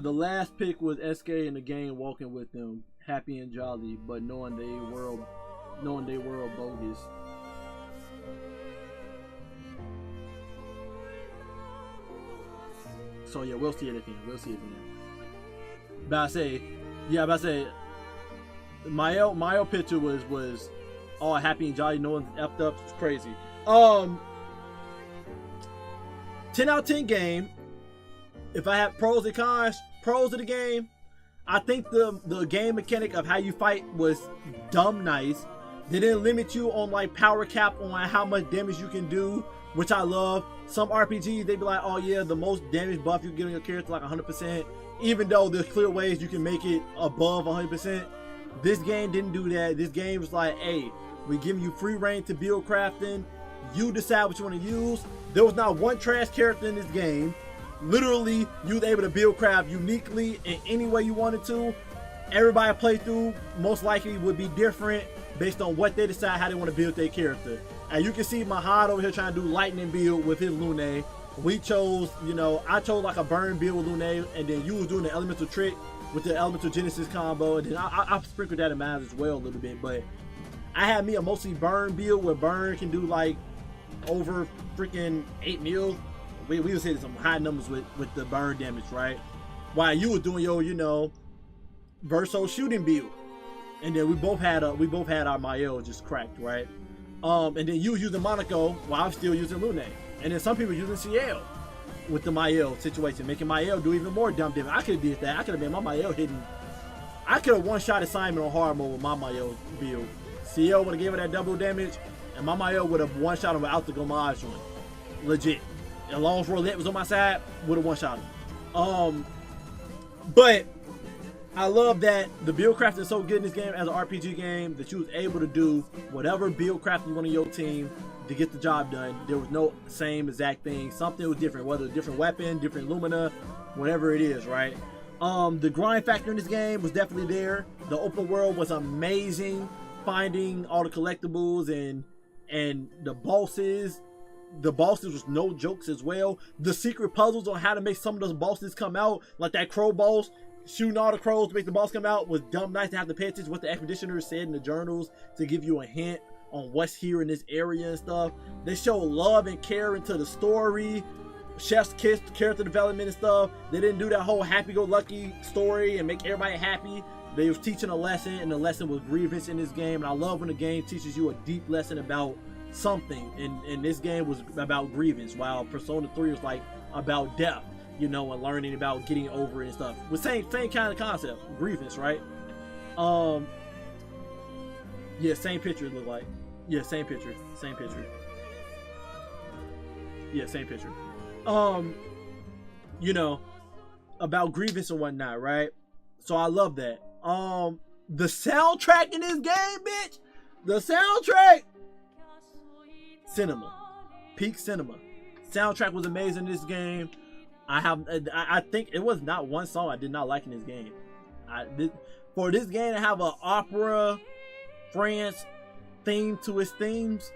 The last pick was SK in the game, walking with them, happy and jolly, but knowing they were bogus. So yeah, we'll see it at the end. But I say, Mael picture was all happy and jolly, no one's effed up. It's crazy. 10 out of 10 game. If I have pros and cons, pros of the game, I think the game mechanic of how you fight was dumb nice. They didn't limit you on like power cap on how much damage you can do, which I love. Some RPGs, they be like, oh yeah, the most damage buff you can get on your character like 100%, even though there's clear ways you can make it above 100%. This game didn't do that. This game was like, hey, we're giving you free reign to build crafting. You decide what you want to use. There was not one trash character in this game. Literally, you was able to build craft uniquely in any way you wanted to. Everybody playthrough most likely would be different based on what they decide how they want to build their character. And you can see Mahad over here trying to do lightning build with his Lune. We chose, I chose like a burn build with Lune, and then you was doing the elemental trick with the elemental genesis combo, and then I sprinkled that in mine as well a little bit. But I had me a mostly burn build where burn can do like over freaking 8 mil. We was hitting some high numbers with the burn damage, right? While you were doing your, Verso shooting build. And then we both had our Mael just cracked, right? And then you was using Monaco while I'm still using Lune. And then some people using CL with the Mael situation, making Mael do even more dumb damage. I could have did that. I could have been my Mael hitting. I could have one-shot Simon on hard mode with my Mael build. CL would have gave her that double damage, and my Mael would have one-shot him without the Gomage one. legit. As long as Roulette was on my side, would have one-shot him. But I love that the build crafting is so good in this game as an RPG game that you was able to do whatever build crafting you want on your team to get the job done. There was no same exact thing. Something was different, whether a different weapon, different Lumina, whatever it is, right? The grind factor in this game was definitely there. The open world was amazing. Finding all the collectibles and the bosses. The bosses was no jokes as well. The secret puzzles on how to make some of those bosses come out, like that crow boss, shooting all the crows to make the boss come out, was dumb nice to have to pay attention to what the expeditioners said in the journals to give you a hint on what's here in this area and stuff. They show love and care into the story, chef's kiss, character development and stuff. They didn't do that whole happy-go-lucky story and make everybody happy. They was teaching a lesson, and the lesson was grievance in this game. And I love when the game teaches you a deep lesson about something, and this game was about grievance, while Persona 3 was like about death, you know, and learning about getting over it and stuff. With same kind of concept, grievance, right? Yeah, same picture it looked like. Yeah, same picture. Yeah, same picture. You know, about grievance and whatnot, right? So I love that. The soundtrack in this game, bitch. The soundtrack. Cinema. Peak cinema. Soundtrack was amazing in this game. I think it was not one song I did not like in this game. For this game to have an opera France theme to its themes,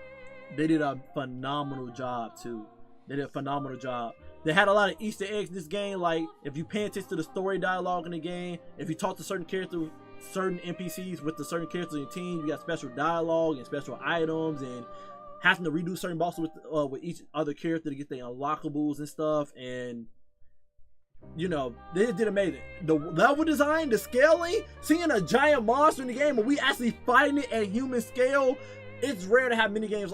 they did a phenomenal job too. They did a phenomenal job. They had a lot of Easter eggs in this game, like if you pay attention to the story dialogue in the game, if you talk to certain characters, certain NPCs with the certain characters in your team, you got special dialogue and special items, and having to redo certain bosses with each other character to get their unlockables and stuff. And you know, they did amazing. The level design, the scaling, seeing a giant monster in the game, but we actually fighting it at human scale. It's rare to have mini games,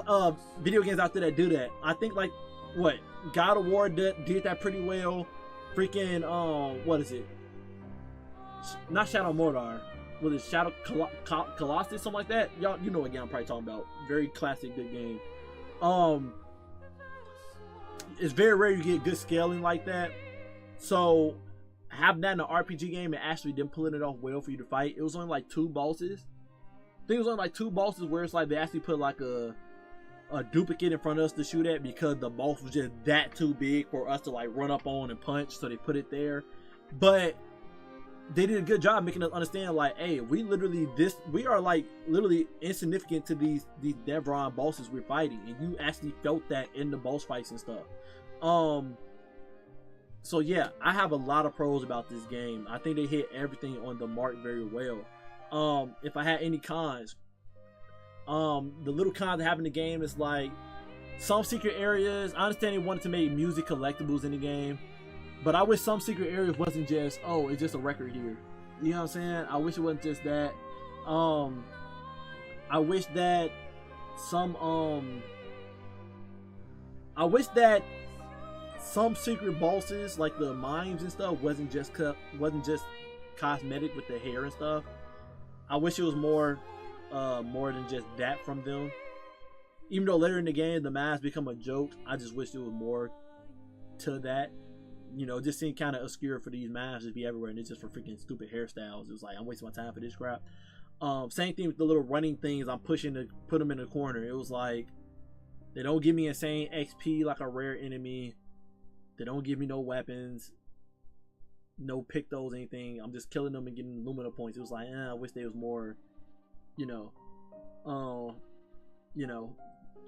video games out there that do that. I think like what God of War did that pretty well. Freaking what is it? Not Shadow Mordor. Was it Shadow Colossus, something like that? Y'all, you know what game I'm probably talking about. Very classic, good game. It's very rare you get good scaling like that. So having that in an RPG game and actually them pulling it off well for you to fight. It was only like 2 bosses. I think it was only like 2 bosses where it's like they actually put like a duplicate in front of us to shoot at because the boss was just that too big for us to like run up on and punch, so they put it there. But they did a good job making us understand like, hey, we are like literally insignificant to these Devron bosses we're fighting, and you actually felt that in the boss fights and stuff. So yeah, I have a lot of pros about this game. I think they hit everything on the mark very well. If I had any cons, the little cons I have in the game is like some secret areas. I understand they wanted to make music collectibles in the game, but I wish some secret areas wasn't just, oh, it's just a record here. You know what I'm saying? I wish it wasn't just that. I wish that some secret bosses, like the mimes and stuff, wasn't just cosmetic with the hair and stuff. I wish it was more than just that from them. Even though later in the game the masks become a joke, I just wish there was more to that. You know, it just seemed kind of obscure for these masks to be everywhere, and it's just for freaking stupid hairstyles. It was like, I'm wasting my time for this crap. Same thing with the little running things I'm pushing to put them in the corner. It was like, they don't give me insane XP like a rare enemy. They don't give me no weapons, no pictos, anything. I'm just killing them and getting Lumina points. It was like, I wish there was more, you know.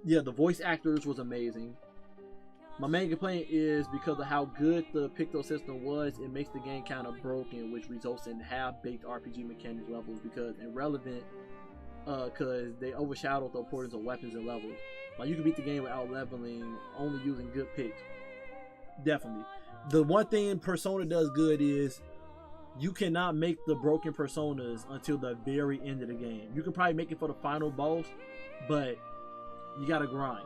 Yeah, the voice actors was amazing. My main complaint is because of how good the picto system was, it makes the game kind of broken, which results in half-baked RPG mechanic levels because irrelevant, because they overshadow the importance of weapons and levels. Like, you can beat the game without leveling, only using good picks. Definitely. The one thing Persona does good is you cannot make the broken personas until the very end of the game. You can probably make it for the final boss, but you gotta grind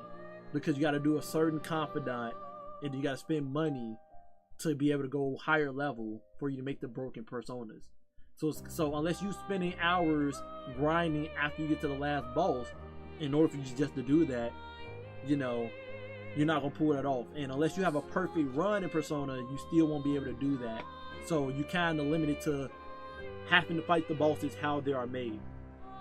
because you gotta do a certain confidant, and you gotta spend money to be able to go higher level for you to make the broken personas. So unless you spending hours grinding after you get to the last boss, in order for you just to do that, you know, you're not gonna pull that off. And unless you have a perfect run in Persona, you still won't be able to do that. So you kind of limited to having to fight the bosses how they are made.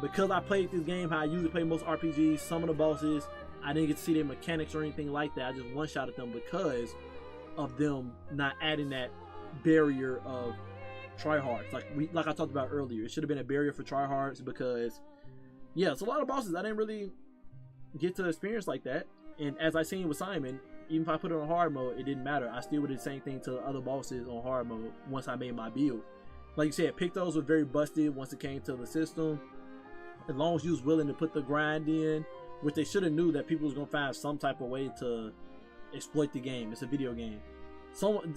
Because I played this game how I usually play most RPGs, some of the bosses I didn't get to see their mechanics or anything like that. I just one-shotted them because of them not adding that barrier of tryhards. Like I talked about earlier, it should have been a barrier for tryhards because, yeah, it's a lot of bosses I didn't really get to experience like that. And as I seen with Simon, even if I put it on hard mode, it didn't matter. I still would do the same thing to other bosses on hard mode once I made my build. Like you said, Pictos was very busted once it came to the system. As long as you was willing to put the grind in, which they should have knew that people was gonna find some type of way to exploit the game. It's a video game.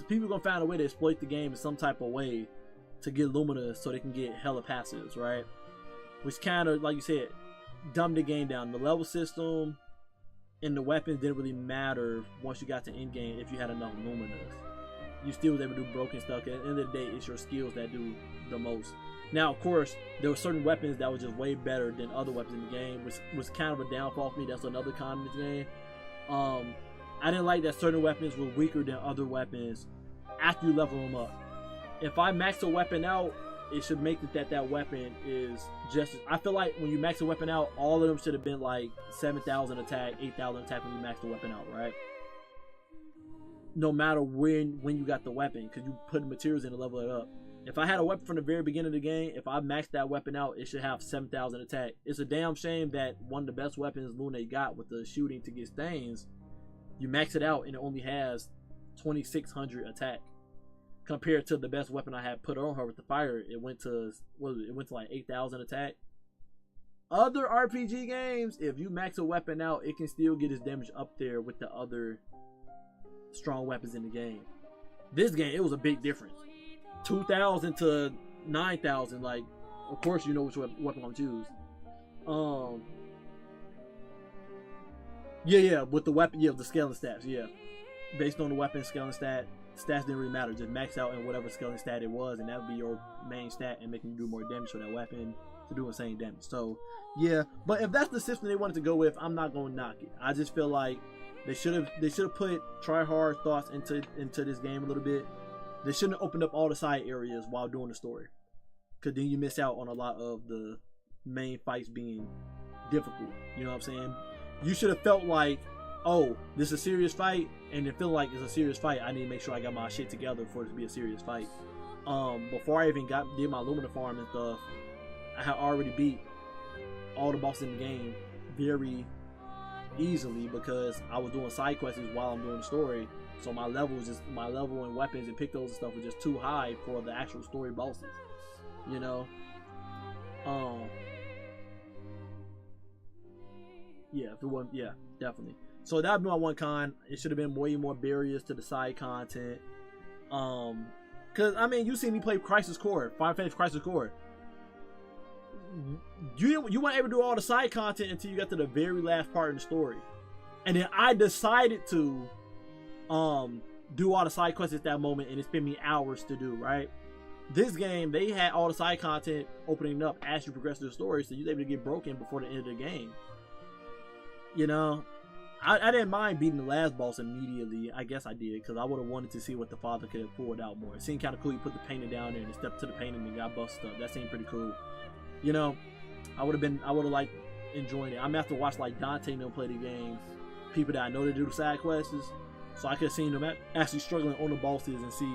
People gonna find a way to exploit the game in some type of way to get Lumina so they can get hella passives, right? Which kind of, like you said, dumbed the game down. The level system and the weapons didn't really matter once you got to end game if you had enough Luminas. You still was able to do broken stuff. At the end of the day, it's your skills that do the most. Now, of course, there were certain weapons that were just way better than other weapons in the game, which was kind of a downfall for me. That's another con in this game. I didn't like that certain weapons were weaker than other weapons after you level them up. If I max a weapon out, it should make it that weapon is just... I feel like when you max a weapon out, all of them should have been like 7,000 attack, 8,000 attack when you max the weapon out, right? No matter when you got the weapon, because you put materials in to level it up. If I had a weapon from the very beginning of the game, if I maxed that weapon out, it should have 7,000 attack. It's a damn shame that one of the best weapons Lune got with the shooting to get stains, you max it out and it only has 2,600 attack. Compared to the best weapon I had put on her with the fire, it went to like 8,000 attack. Other RPG games, if you max a weapon out, it can still get its damage up there with the other strong weapons in the game. This game, it was a big difference. 2,000 to 9,000. Like, of course you know which weapon I'm choose. Yeah, with the weapon, yeah, the scaling stats, yeah. Based on the weapon scaling stats didn't really matter. Just max out in whatever scaling stat it was, and that would be your main stat and making you do more damage for that weapon to do insane damage. So, yeah. But if that's the system they wanted to go with, I'm not gonna knock it. I just feel like they should have put try hard thoughts into this game a little bit. They shouldn't have opened up all the side areas while doing the story, because then you miss out on a lot of the main fights being difficult. You know what I'm saying? You should have felt like, oh, this is a serious fight, and then feel like it's a serious fight, I need to make sure I got my shit together for it to be a serious fight. Before I even did my Lumina farm and stuff, I had already beat all the bosses in the game very easily because I was doing side quests while I'm doing the story. So my level and weapons and Pictos and stuff were just too high for the actual story bosses. You know? Yeah, if it wasn't, yeah, definitely. So that would be my one con. It should have been way more barriers to the side content. Cause I mean, you see me play Crisis Core, Final Fantasy Crisis Core. You weren't able to do all the side content until you got to the very last part of the story, and then I decided to do all the side quests at that moment, and it spent me hours to do. Right, this game they had all the side content opening up as you progress through the story, so you're able to get broken before the end of the game. You know, I didn't mind beating the last boss immediately. I guess I did, because I would have wanted to see what the father could have pulled out more. It seemed kind of cool. You put the painting down there and stepped to the painting and got busted up. That seemed pretty cool. You know, I would have liked enjoying it. I'm gonna have to watch like Dante and them play the game. People that I know that do the side quests, so I could have seen them actually struggling on the bosses and see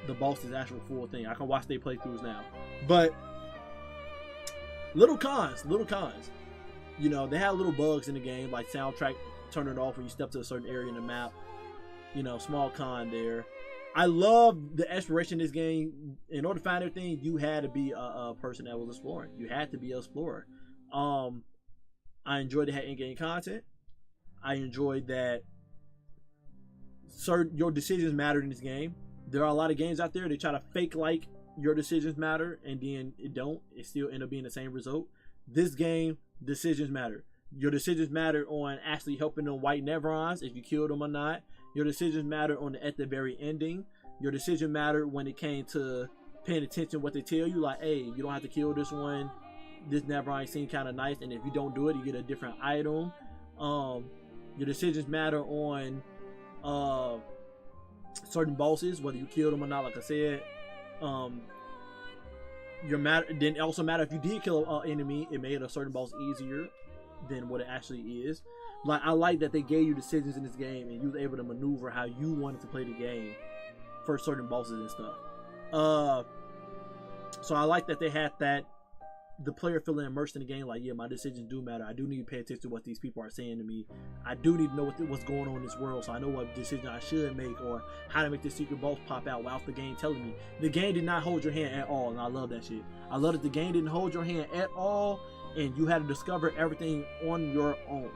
the boss's actual full thing. I can watch their playthroughs now. But little cons. You know, they had little bugs in the game, like soundtrack turning off when you step to a certain area in the map. You know, small con there. I love the exploration in this game. In order to find everything, you had to be a person that was exploring. You had to be an explorer. I enjoyed the in-game content. I enjoyed that your decisions mattered in this game. There are a lot of games out there, they try to fake like your decisions matter, and then it don't. It still end up being the same result. This game, decisions matter. Your decisions matter on actually helping them white Nevrons, if you killed them or not. Your decisions matter at the very ending. Your decision mattered when it came to paying attention to what they tell you, like, hey, you don't have to kill this one. This Nevron seemed kind of nice, and if you don't do it, you get a different item. Your decisions matter on certain bosses, whether you kill them or not. Like I said, then it also matter if you did kill an enemy. It made a certain boss easier than what it actually is. Like, I like that they gave you decisions in this game, and you was able to maneuver how you wanted to play the game for certain bosses and stuff. So I like that they had that, the player feeling immersed in the game. Like, yeah, my decisions do matter. I do need to pay attention to what these people are saying to me. I do need to know what's going on in this world, so I know what decision I should make, or how to make this secret boss pop out without the game telling me. The game did not hold your hand at all, and I love that shit. I love that the game didn't hold your hand at all, and you had to discover everything on your own.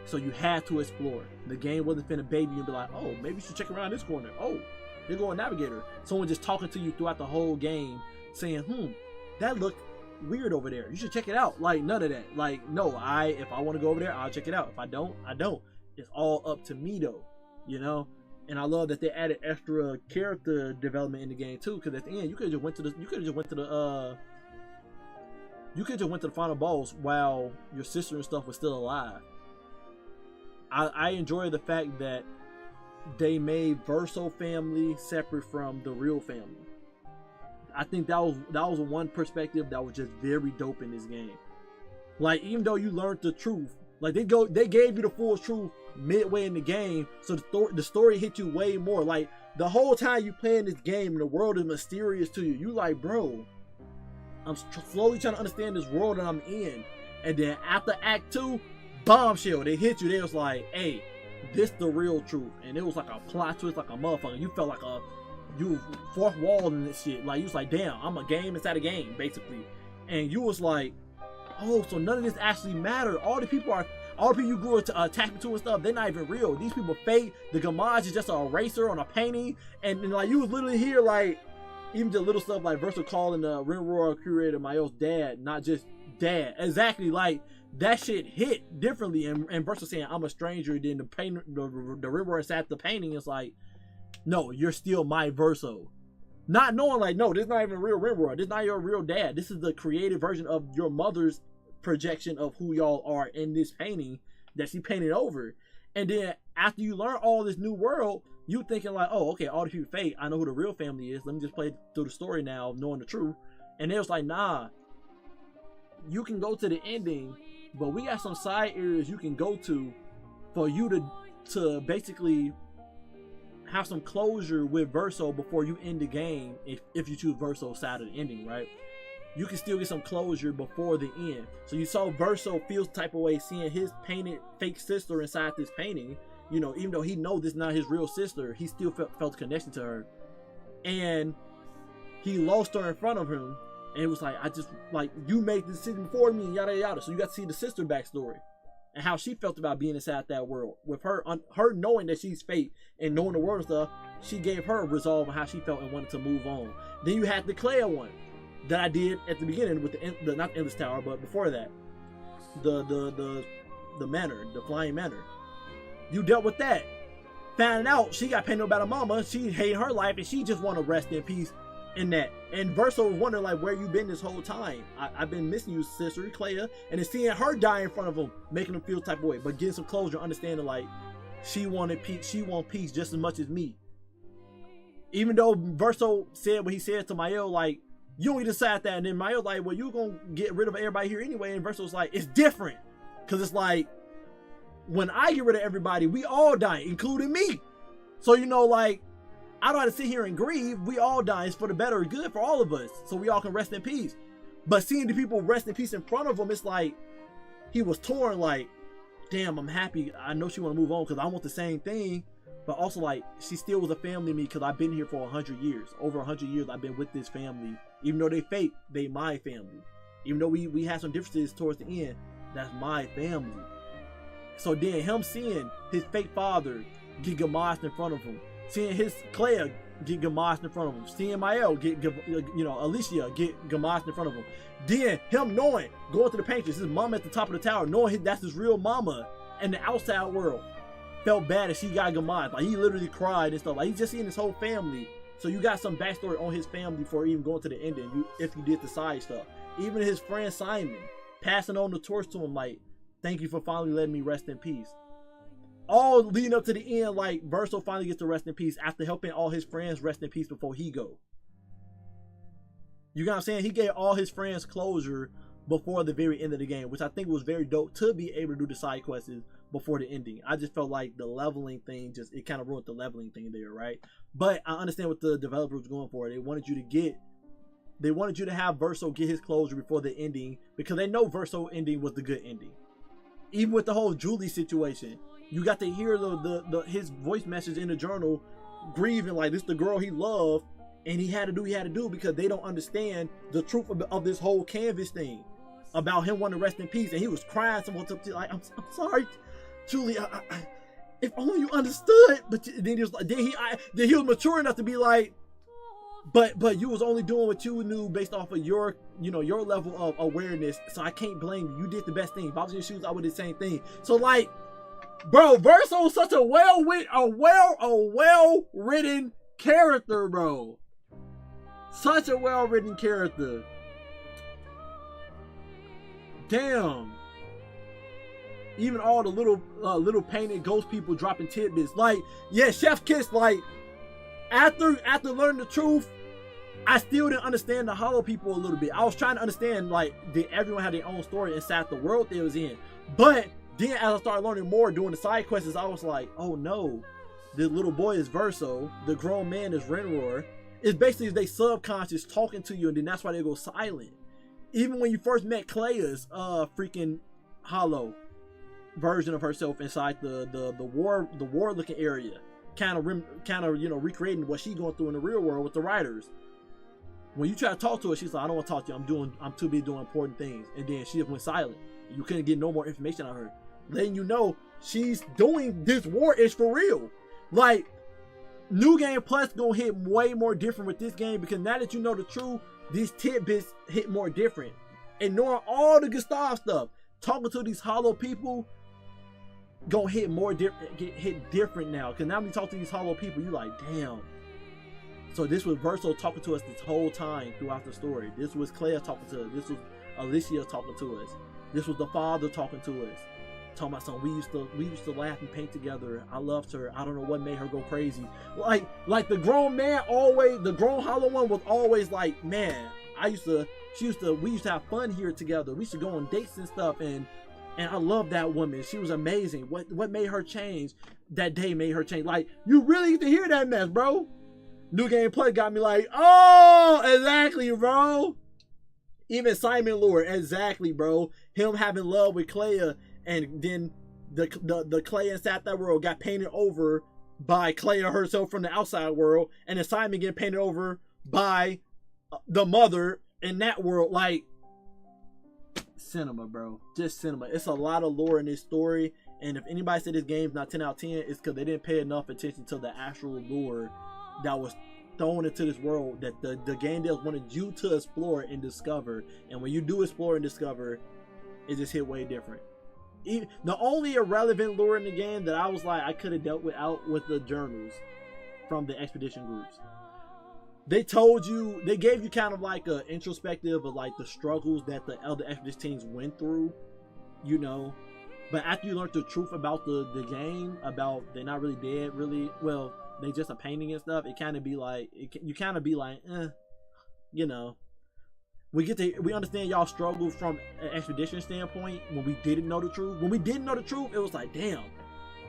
So you had to explore. The game wasn't finna baby you and be like, oh, maybe you should check around this corner. Oh, here go a navigator. Someone just talking to you throughout the whole game saying, that looked weird over there. You should check it out. Like, none of that. Like, no, if I want to go over there, I'll check it out. If I don't, I don't. It's all up to me though, you know? And I love that they added extra character development in the game too, because at the end you could have just went to the final boss while your sister and stuff was still alive. I enjoy the fact that they made Verso family separate from the real family. I think that was one perspective that was just very dope in this game. Like, even though you learned the truth, like they gave you the full truth midway in the game, so the story hit you way more. Like, the whole time you playing this game, the world is mysterious to you. You like, bro, I'm slowly trying to understand this world that I'm in. And then after Act 2, bombshell, they hit you. They was like, hey, this the real truth. And it was like a plot twist, like a motherfucker. You felt like you fourth wall in this shit. Like, you was like, damn, I'm a game inside a game, basically. And you was like, oh, so none of this actually mattered. All the people you grew attachment to and stuff, they're not even real. These people fake. The Gamage is just a eraser on a painting. And like, you was literally here, like, even the little stuff like Verso calling the Rimworld curator Mayo's dad, not just dad. Exactly, like, that shit hit differently. And Verso saying, I'm a stranger. Then the Rimworld inside the painting is like, no, you're still my Verso. Not knowing, like, no, this is not even a real Rimworld. This is not your real dad. This is the creative version of your mother's projection of who y'all are in this painting that she painted over. And then after you learn all this new world, you thinking like, oh, okay, all the people fake. I know who the real family is. Let me just play through the story now, knowing the truth. And it was like, nah, you can go to the ending, but we got some side areas you can go to for you to basically have some closure with Verso before you end the game. If you choose Verso's side of the ending, right? You can still get some closure before the end. So you saw Verso feel type of way seeing his painted fake sister inside this painting. You know, even though he knows this is not his real sister, he still felt a connection to her. And he lost her in front of him. And it was like, I just, like, you made the decision for me, yada yada. So you got to see the sister backstory and how she felt about being inside that world. With her knowing that she's fate and knowing the world and stuff, she gave her a resolve on how she felt and wanted to move on. Then you had the Claire one that I did at the beginning with the not the Endless Tower, but before that, the manor, the flying manor. You dealt with that. Finding out she got painted about her mama, she hated her life, and she just want to rest in peace in that. And Verso was wondering, like, where you been this whole time? I've been missing you, sister Clea. And then seeing her die in front of him, making him feel type of way, but getting some closure, understanding like she wanted peace. She want peace just as much as me. Even though Verso said what he said to Mayo, like, you don't decide that. And then Mayo's like, well, you gonna get rid of everybody here anyway. And Verso's like, it's different, because it's like, when I get rid of everybody, we all die, including me. So, you know, like, I don't have to sit here and grieve. We all die. It's for the better or good for all of us, so we all can rest in peace. But seeing the people rest in peace in front of him, it's like he was torn. Like, damn, I'm happy. I know she want to move on because I want the same thing, but also like she still was a family to me because I've been here for 100 years. Over 100 years, I've been with this family. Even though they fake, they my family. Even though we had some differences towards the end, that's my family. So then him seeing his fake father get gamashed in front of him, seeing his Claire get gamashed in front of him, seeing Mael get, Alicia get gamashed in front of him. Then him knowing, going to the paintings, his mama at the top of the tower, knowing that's his real mama, and the outside world felt bad that she got gamashed. Like, he literally cried and stuff. Like, he's just seeing his whole family. So you got some backstory on his family before even going to the ending, if you did the side stuff. Even his friend Simon passing on the torch to him, like, thank you for finally letting me rest in peace. all leading up to the end, like Verso finally gets to rest in peace after helping all his friends rest in peace before he go. You know what I'm saying? He gave all his friends closure before the very end of the game, which I think was very dope to be able to do the side quests before the ending. I just felt like the leveling thing it kind of ruined the leveling thing there, right? But I understand what the developer was going for. They wanted you to have Verso get his closure before the ending because they know Verso ending was the good ending. Even with the whole Julie situation, you got to hear his voice message in the journal, grieving like this the girl he loved, and he had to do because they don't understand the truth of this whole canvas thing about him wanting to rest in peace, and he was crying like I'm sorry, Julie, if only you understood. But then he was like, then he was mature enough to be like, but you was only doing what you knew based off of your level of awareness, so I can't blame you. You did the best thing. If I was in your shoes, I would do the same thing. So like, bro, Verso's such a well-written character, bro. Such a well-written character. Damn. Even all the little painted ghost people dropping tidbits. Like, yeah, Chef Kiss, like, after learning the truth, I still didn't understand the Hollow people a little bit. I was trying to understand, like, did everyone have their own story inside the world they was in? But then as I started learning more doing the side quests, I was like, oh no, the little boy is Verso, the grown man is Renroar. It's basically they subconscious talking to you, and then that's why they go silent. Even when you first met Clea's freaking Hollow version of herself inside the war looking area, kind of recreating what she's going through in the real world with the writers. When you try to talk to her, she's like, I don't want to talk to you. I'm too busy doing important things. And then she just went silent. You couldn't get no more information out of her, letting you know she's doing this war is for real. Like, New Game Plus gonna hit way more different with this game because now that you know the truth, these tidbits hit more different. Ignoring all the Gustav stuff, talking to these Hollow people gonna hit more different now. Because now when you talk to these Hollow people, you like, damn. So this was Verso talking to us this whole time throughout the story. This was Claire talking to us. This was Alicia talking to us. This was the father talking to us. Talking about something we used to laugh and paint together. I loved her. I don't know what made her go crazy. Like the grown man always, the grown Hollow one was always like, man, we used to have fun here together. We used to go on dates and stuff, and I love that woman. She was amazing. What made her change? That day made her change. Like, you really get to hear that mess, bro. New Game Plus got me like, oh, exactly, bro. Even Simon Lord, exactly, bro. Him having love with Clea, and then the Clea inside that world got painted over by Clea herself from the outside world, and then Simon getting painted over by the mother in that world. Like, cinema, bro. Just cinema. It's a lot of lore in this story, and if anybody said this game's not 10 out of 10, it's because they didn't pay enough attention to the actual lore that was thrown into this world that the game devs wanted you to explore and discover. And when you do explore and discover, it just hit way different. Even the only irrelevant lore in the game that I was like I could have dealt with the journals from the expedition groups. They gave you kind of like a introspective of like the struggles that the other expedition teams went through, you know. But after you learned the truth about the game, about they're not really dead, really, well, they just a painting and stuff, it kind of be like, you know. We understand y'all struggle from an expedition standpoint when we didn't know the truth. When we didn't know the truth, it was like, damn,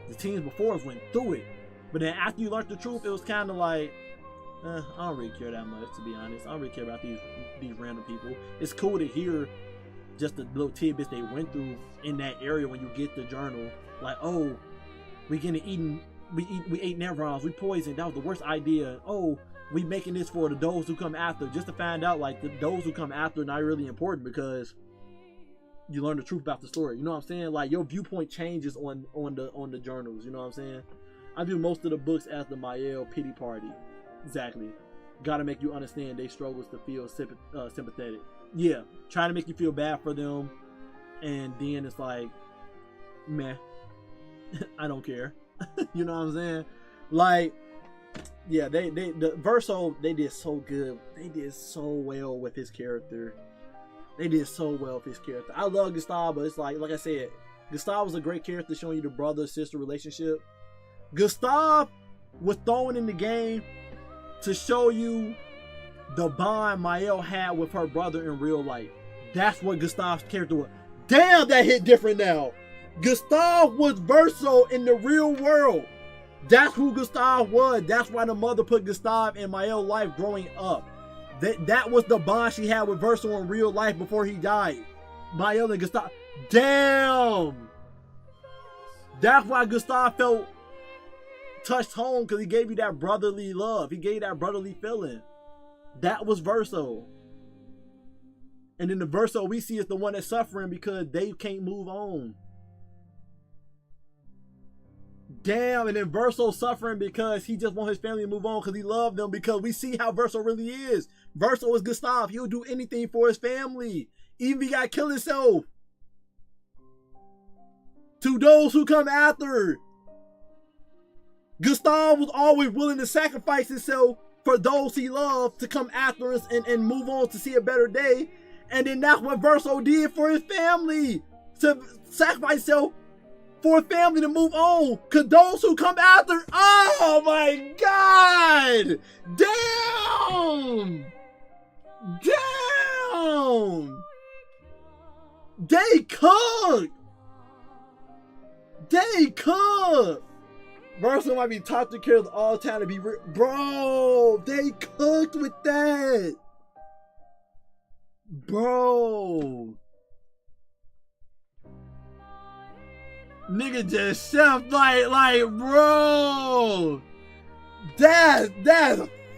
the teams before us went through it. But then after you learned the truth, it was kind of like, I don't really care that much, to be honest. I don't really care about these random people. It's cool to hear just the little tidbits they went through in that area when you get the journal. Like, oh, we ate nevrons, we poisoned, that was the worst idea. Oh, we making this for those who come after, just to find out like those who come after are not really important because you learn the truth about the story. You know what I'm saying? Like, your viewpoint changes on the journals. You know what I'm saying? I view most of the books as the Mael pity party. Exactly. Gotta make you understand their struggles to feel sympathetic. Yeah, trying to make you feel bad for them, and then it's like, meh, I don't care. You know what I'm saying? Like, yeah, the Verso, they did so good. They did so well with his character. I love Gustavo, but it's like I said, Gustav was a great character showing you the brother-sister relationship. Gustav was thrown in the game to show you the bond Mael had with her brother in real life. That's what Gustav's character was. Damn, that hit different now. Gustav was Verso in the real world. That's who Gustav was. That's why the mother put Gustav in Mael's life growing up. That was the bond she had with Verso in real life before he died. Mael and Gustav. Damn. That's why Gustav felt touched home, because he gave you that brotherly love. He gave you that brotherly feeling. That was Verso. And then the Verso we see is the one that's suffering because they can't move on. Damn, and then Verso suffering because he just wants his family to move on because he loved them, because we see how Verso really is. Verso is Gustav. He'll do anything for his family. Even if he got to kill himself. To those who come after. Gustav was always willing to sacrifice himself for those he loved to come after us and move on to see a better day. And then that's what Verso did for his family. To sacrifice himself for a family to move on. Because those who come after, oh my God! Damn! Damn! They cooked! They cooked! Verso might be top 3 characters all time to be bro, they cooked with that. Bro. Nigga just chef like bro. That's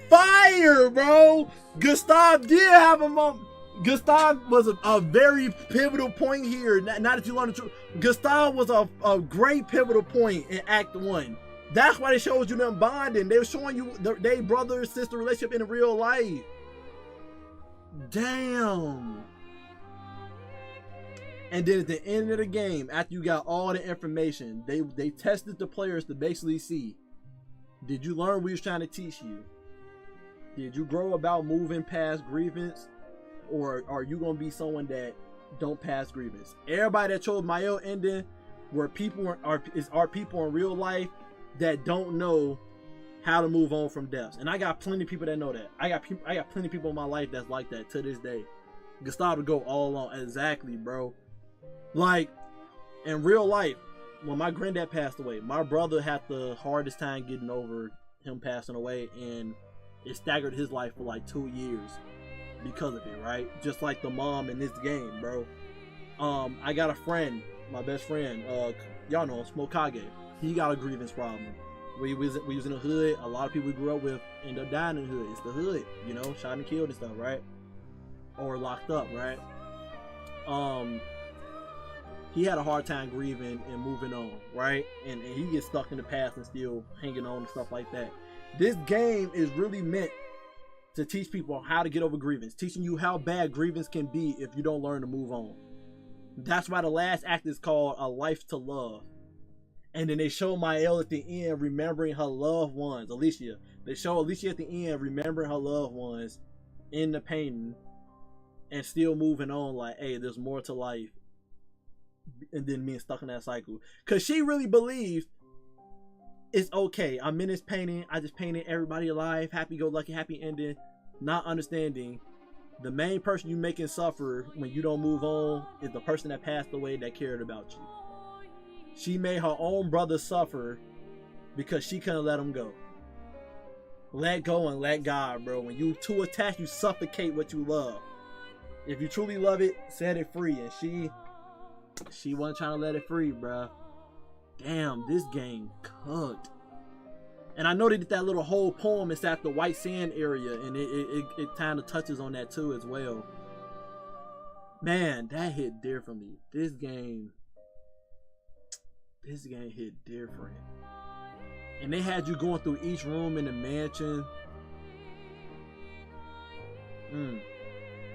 fire, bro. Gustav did have a moment. Gustav was a very pivotal point here. Not that you learn the truth. Gustav was a great pivotal point in Act 1. That's why they showed you them bonding. They were showing you their brother-sister relationship in real life. Damn. And then at the end of the game, after you got all the information, they tested the players to basically see, did you learn what he was trying to teach you? Did you grow about moving past grievance? Or are you going to be someone that don't pass grievance? Everybody that chose Mael ending were people are people in real life that don't know how to move on from deaths. And I got plenty of people that know that. I got plenty of people in my life that's like that to this day. Gustav would go all along. Exactly, bro. Like, in real life, when my granddad passed away, my brother had the hardest time getting over him passing away, and it staggered his life for like 2 years because of it, right? Just like the mom in this game, bro. I got a friend, my best friend, y'all know him, Smokage. He got a grievance problem. We was in the hood. A lot of people we grew up with ended up dying in the hood. It's the hood, you know, shot and killed and stuff, right? Or locked up, right? He had a hard time grieving and moving on, right? And he gets stuck in the past and still hanging on and stuff like that. This game is really meant to teach people how to get over grievance, teaching you how bad grievance can be if you don't learn to move on. That's why the last act is called A Life to Love. And then they show Mael at the end remembering her loved ones, Alicia. They show Alicia at the end remembering her loved ones in the painting and still moving on like, hey, there's more to life. And then being stuck in that cycle. Because she really believes it's okay. I'm in this painting. I just painted everybody alive. Happy-go-lucky, happy ending. Not understanding the main person you making suffer when you don't move on is the person that passed away that cared about you. She made her own brother suffer because she couldn't let him go. Let go and let God, bro. When you too attached, you suffocate what you love. If you truly love it, set it free. And she wasn't trying to let it free, bro. Damn, this game cooked. And I know they did that little whole poem inside the white sand area, and it kind of touches on that too as well. Man, that hit differently. This game hit different. And they had you going through each room in the mansion.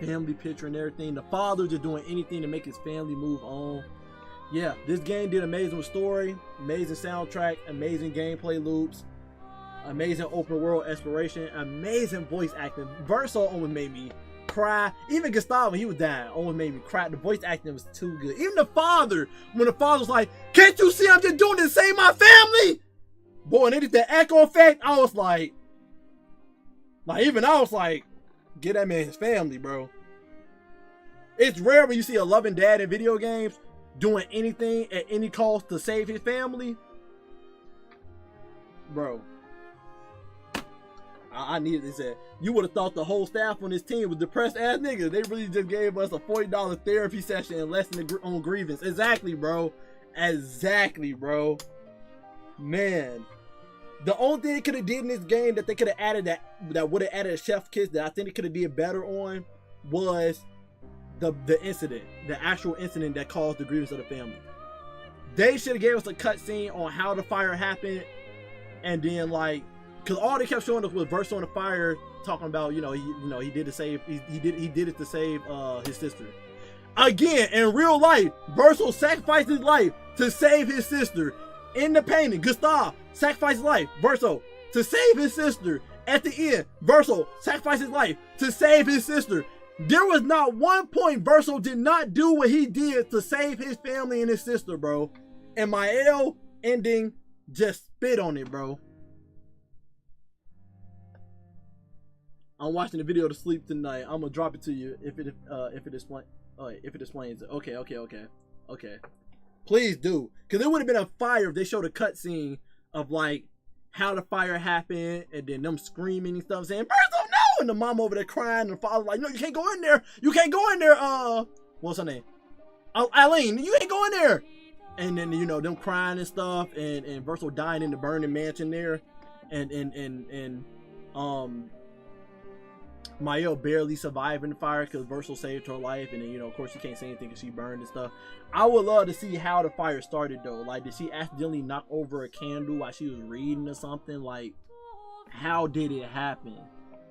Family picture and everything. The father just doing anything to make his family move on. Yeah, this game did amazing with story, amazing soundtrack, amazing gameplay loops, amazing open world exploration, amazing voice acting. Verso almost made me cry. Even Gustavo, when he was dying, almost made me cry. The voice acting was too good. Even the father, when the father was like, "Can't you see I'm just doing this to save my family?" Boy, and they did the echo effect. I was like, even I was like, get that man his family, bro. It's rare when you see a loving dad in video games doing anything at any cost to save his family. Bro. I needed this. You would have thought the whole staff on this team was depressed ass niggas. They really just gave us a $40 therapy session and lesson on grievance. Exactly, bro. Exactly, bro. Man. The only thing they could have did in this game that they could have added that would have added a chef's kiss that I think they could have did better on was the incident. The actual incident that caused the grievance of the family. They should have gave us a cutscene on how the fire happened. And then like, because all they kept showing us was Verso on the fire talking about, he did it to save, he did it to save his sister. Again, in real life, Verso sacrificed his life to save his sister. In the painting, Gustav sacrificed his life, Verso, to save his sister. At the end, Verso sacrificed his life to save his sister. There was not one point Verso did not do what he did to save his family and his sister, bro. And my L ending just spit on it, bro. I'm watching the video to sleep tonight. I'm gonna drop it to you if it explains it. Okay. Please do, because it would have been a fire if they showed a cutscene of like how the fire happened and then them screaming and stuff saying "Bertho, no!" and the mom over there crying and the father like, "No, you can't go in there. You can't go in there." What's her name? Eileen, you ain't go in there. And then them crying and stuff, and Verso dying in the burning mansion there, and Mael barely surviving the fire because Verso saved her life, and then of course she can't say anything because she burned and stuff. I would love to see how the fire started though. Like, did she accidentally knock over a candle while she was reading or something? Like, how did it happen?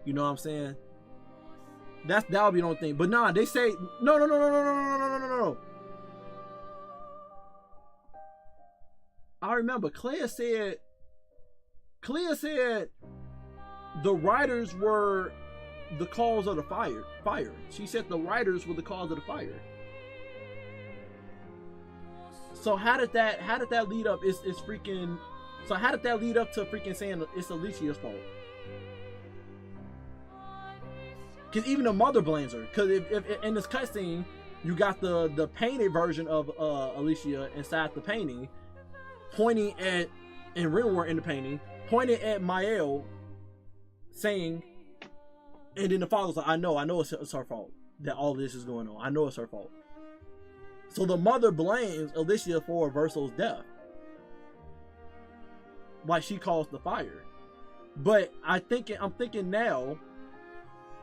You know what I'm saying? That would be the only thing. But nah, they say no. I remember Clea said the writers were the cause of the fire. She said the writers were the cause of the fire. So how did that lead up? It's freaking. So how did that lead up to freaking saying it's Alicia's fault? Because even the mother blames her. Because if in this cutscene you got the painted version of Alicia inside the painting, pointing at, in real world in the painting, pointing at Mael, saying, and then the father's like, I know it's her fault that all this is going on. I know it's her fault. So the mother blames Alicia for Verso's death, like she caused the fire. But I'm thinking now,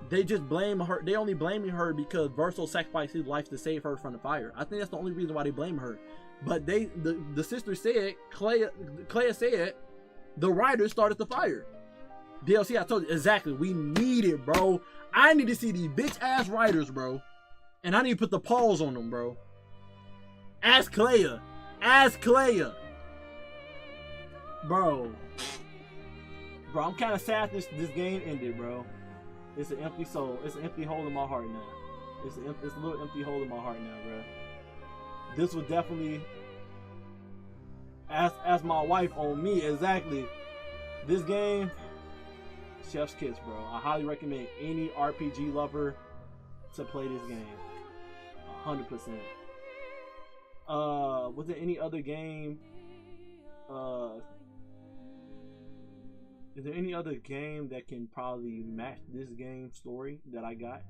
they just blame her. They only blaming her because Verso sacrificed his life to save her from the fire. I think that's the only reason why they blame her. But the sister said, Clea said, the writers started the fire. DLC, I told you exactly. We need it, bro. I need to see these bitch ass writers, bro, and I need to put the pause on them, bro. Ask Clea, bro. I'm kind of sad this game ended, bro. It's an empty soul. It's an empty hole in my heart now. It's a little empty hole in my heart now, bro. This was definitely, as my wife on me, exactly. This game, chef's kiss, bro. I highly recommend any RPG lover to play this game. 100%. Was there any other game? Is there any other game that can probably match this game story that I got?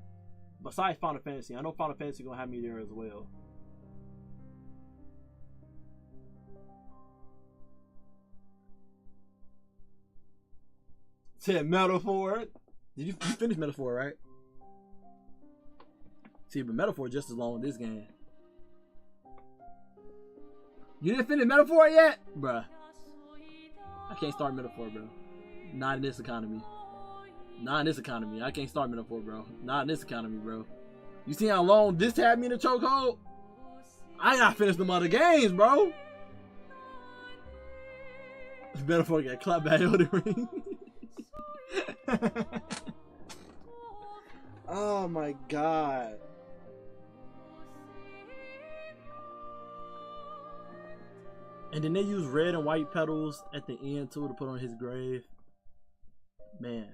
Besides Final Fantasy. I know Final Fantasy gonna have me there as well. Said Metaphor. Did you finish Metaphor, right? See, but Metaphor just as long as this game. You didn't finish Metaphor yet? Bruh. I can't start Metaphor, bro. Not in this economy. Not in this economy. I can't start Metaphor, bro. Not in this economy, bro. You see how long this had me in a chokehold? I gotta finish them other games, bro. Metaphor got clapped by Elden Ring. Oh my god. And then they use red and white petals at the end too to put on his grave. Man.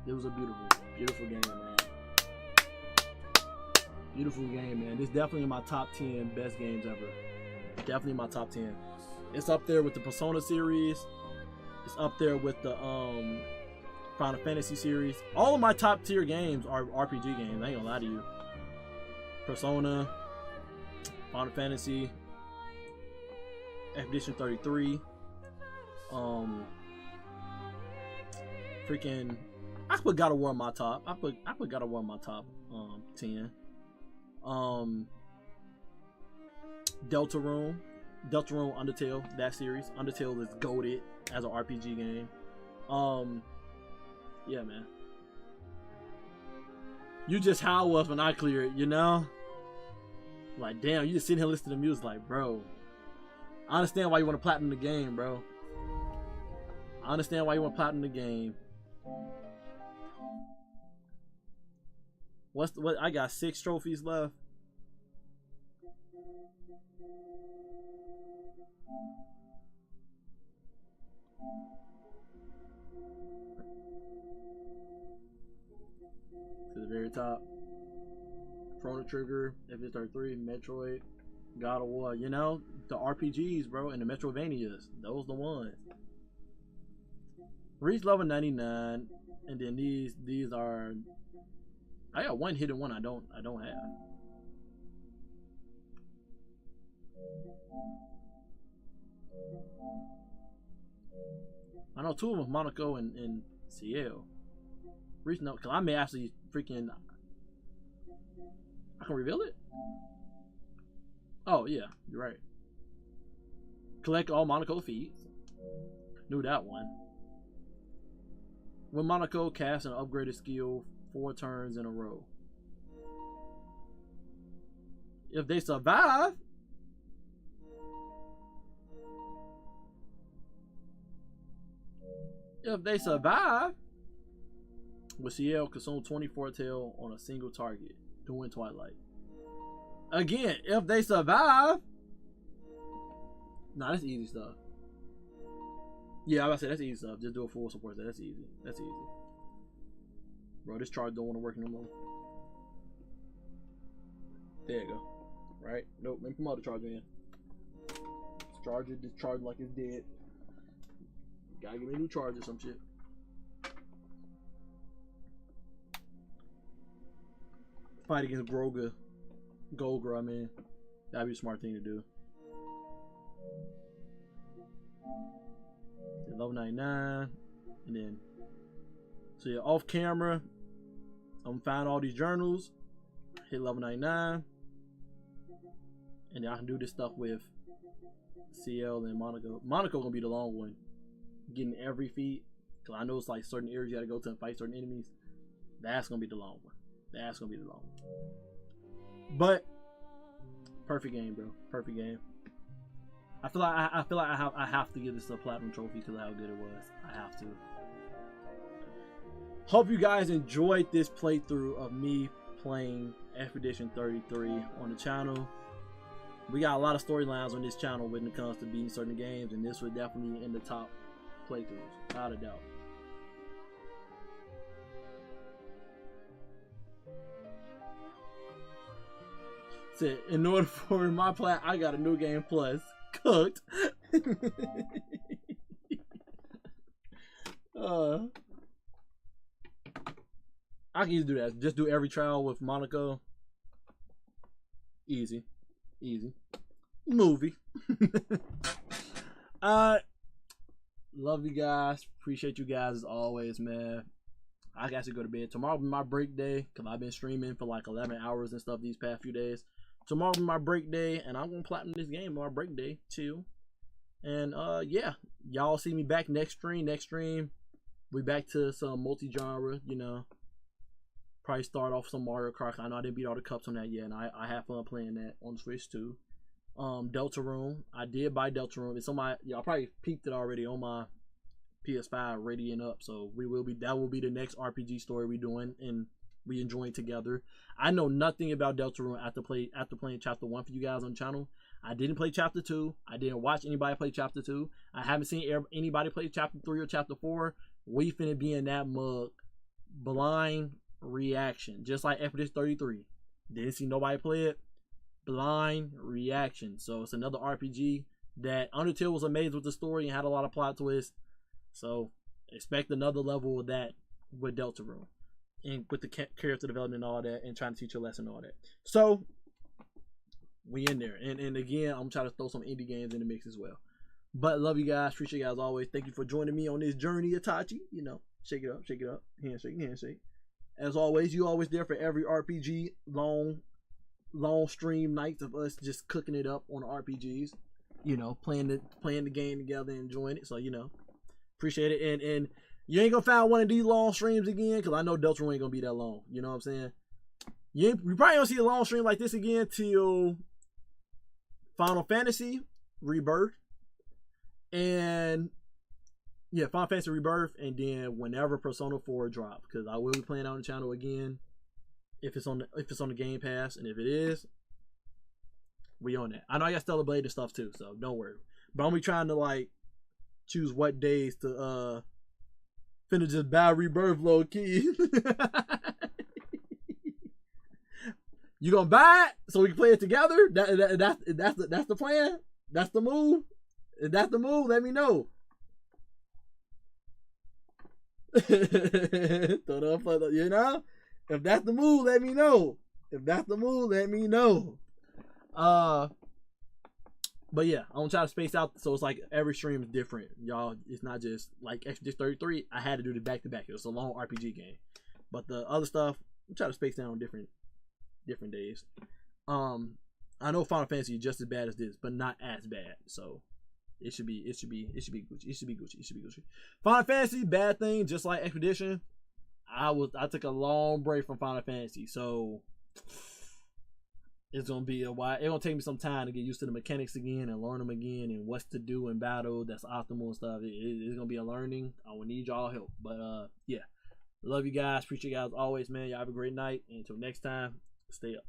It was a beautiful, beautiful game, man. Beautiful game, man. This is definitely in my top 10 best games ever. Definitely in my top 10. It's up there with the Persona series. It's up there with the Final Fantasy series. All of my top tier games are RPG games. I ain't gonna lie to you. Persona, Final Fantasy, Expedition 33, freaking, I put God of War in my top. I put God of War in my top 10. Deltarune, Undertale, that series. Undertale is goated as an RPG game. Yeah, man. You just how was when I clear it, you know? Like, damn, you just sitting here listening to music, like, bro. I understand why you want to platinum the game, bro. I understand why you want to platinum the game. What? I got 6 trophies left. To the very top. Chrono Trigger, FS33, Metroid, God of War. You know, the RPGs, bro, and the Metroidvanias. Those the ones. Reach level 99, and then these are. I got one hidden one I don't have. I know 2 of them, Monaco and CL. Reach no, cause I may actually freaking. I can reveal it. Oh yeah, you're right. Collect all Monaco feats. Knew that one. When Monaco casts an upgraded skill 4 turns in a row. If they survive, with CL consume 24 tail on a single target during Twilight. Again, if they survive. Nah, that's easy stuff. Yeah, I was about to say that's easy stuff. Just do a full support set. That's easy. That's easy. Bro, this charge don't want to work no more. There you go. Right? Nope, let me put my other charger in. This charger like it's dead. Gotta give me a new charger or some shit. Fight against Golgra, I mean. That'd be a smart thing to do. Level 99. And then. So yeah, off camera. I'm gonna find all these journals. Hit level 99. And then I can do this stuff with CL and Monaco. Monaco gonna be the long one. Getting every feat. Cause I know it's like certain areas you gotta go to and fight certain enemies. That's gonna be the long one. That's gonna be the long one. But perfect game, bro. Perfect game. I feel like I have to give this a platinum trophy because of how good it was. I have to. Hope you guys enjoyed this playthrough of me playing Expedition 33 on the channel. We got a lot of storylines on this channel when it comes to beating certain games, and this was definitely in the top playthroughs, without a doubt. Said, in order for my plat, I got a new game plus. Cooked. I can easily do that. Just do every trial with Monaco. Easy. Easy. Movie. Love you guys. Appreciate you guys as always, man. I got to go to bed. Tomorrow will be my break day because I've been streaming for like 11 hours and stuff these past few days. Tomorrow will be my break day, and I'm gonna platinum this game on my break day too. And yeah, y'all see me back next stream. We back to some multi-genre, you know. Probably start off some Mario Kart. I know I didn't beat all the cups on that yet, and I have fun playing that on Switch too. Deltarune. I did buy Deltarune. It's on my, y'all probably peeped it already on my PS5 ready and up. So that will be the next RPG story we doing and we enjoying together. I know nothing about Deltarune after playing chapter 1 for you guys on the channel. I didn't play chapter 2. I didn't watch anybody play chapter 2. I haven't seen anybody play chapter 3 or chapter 4. We finna be in that mug. Blind reaction. Just like Expedition 33. Didn't see nobody play it. Blind reaction. So it's another RPG that Undertale was amazed with the story and had a lot of plot twists. So expect another level of that with Deltarune. And with the character development and all that, and trying to teach a lesson and all that. So we in there. And again, I'm trying to throw some indie games in the mix as well. But love you guys. Appreciate you guys always. Thank you for joining me on this journey, Itachi. You know, shake it up, shake it up. Handshake, handshake. As always, you always there for every RPG. Long stream nights of us just cooking it up on the RPGs. You know, playing the game together, enjoying it. So, you know, appreciate it. And you ain't gonna find one of these long streams again, because I know Deltarune ain't gonna be that long. You know what I'm saying? You probably don't see a long stream like this again till Final Fantasy Rebirth. And yeah, Final Fantasy Rebirth, and then whenever Persona 4 drops, because I will be playing on the channel again if it's on the Game Pass, and if it is, we on that. I know I got Stellar Blade and stuff too, so don't worry. But I'm gonna be trying to like choose what days to finna just buy Rebirth low key. You gonna buy it so we can play it together? That's the plan. That's the move. If that's the move, let me know. You know, if that's the move, let me know. If that's the move, let me know. But yeah, I'm gonna try to space out so it's like every stream is different, y'all. It's not just like Expedition 33. I had to do the back to back. It was a long RPG game, but the other stuff I'm trying to space down on different days. I know Final Fantasy is just as bad as this, but not as bad. So it should be Gucci. It should be Gucci. Final Fantasy, bad thing, just like Expedition. I took a long break from Final Fantasy, so it's gonna be a while. It's gonna take me some time to get used to the mechanics again and learn them again and what's to do in battle that's optimal and stuff. It's gonna be a learning. I will need y'all help. But yeah. Love you guys. Appreciate you guys always, man. Y'all have a great night. And until next time, stay up.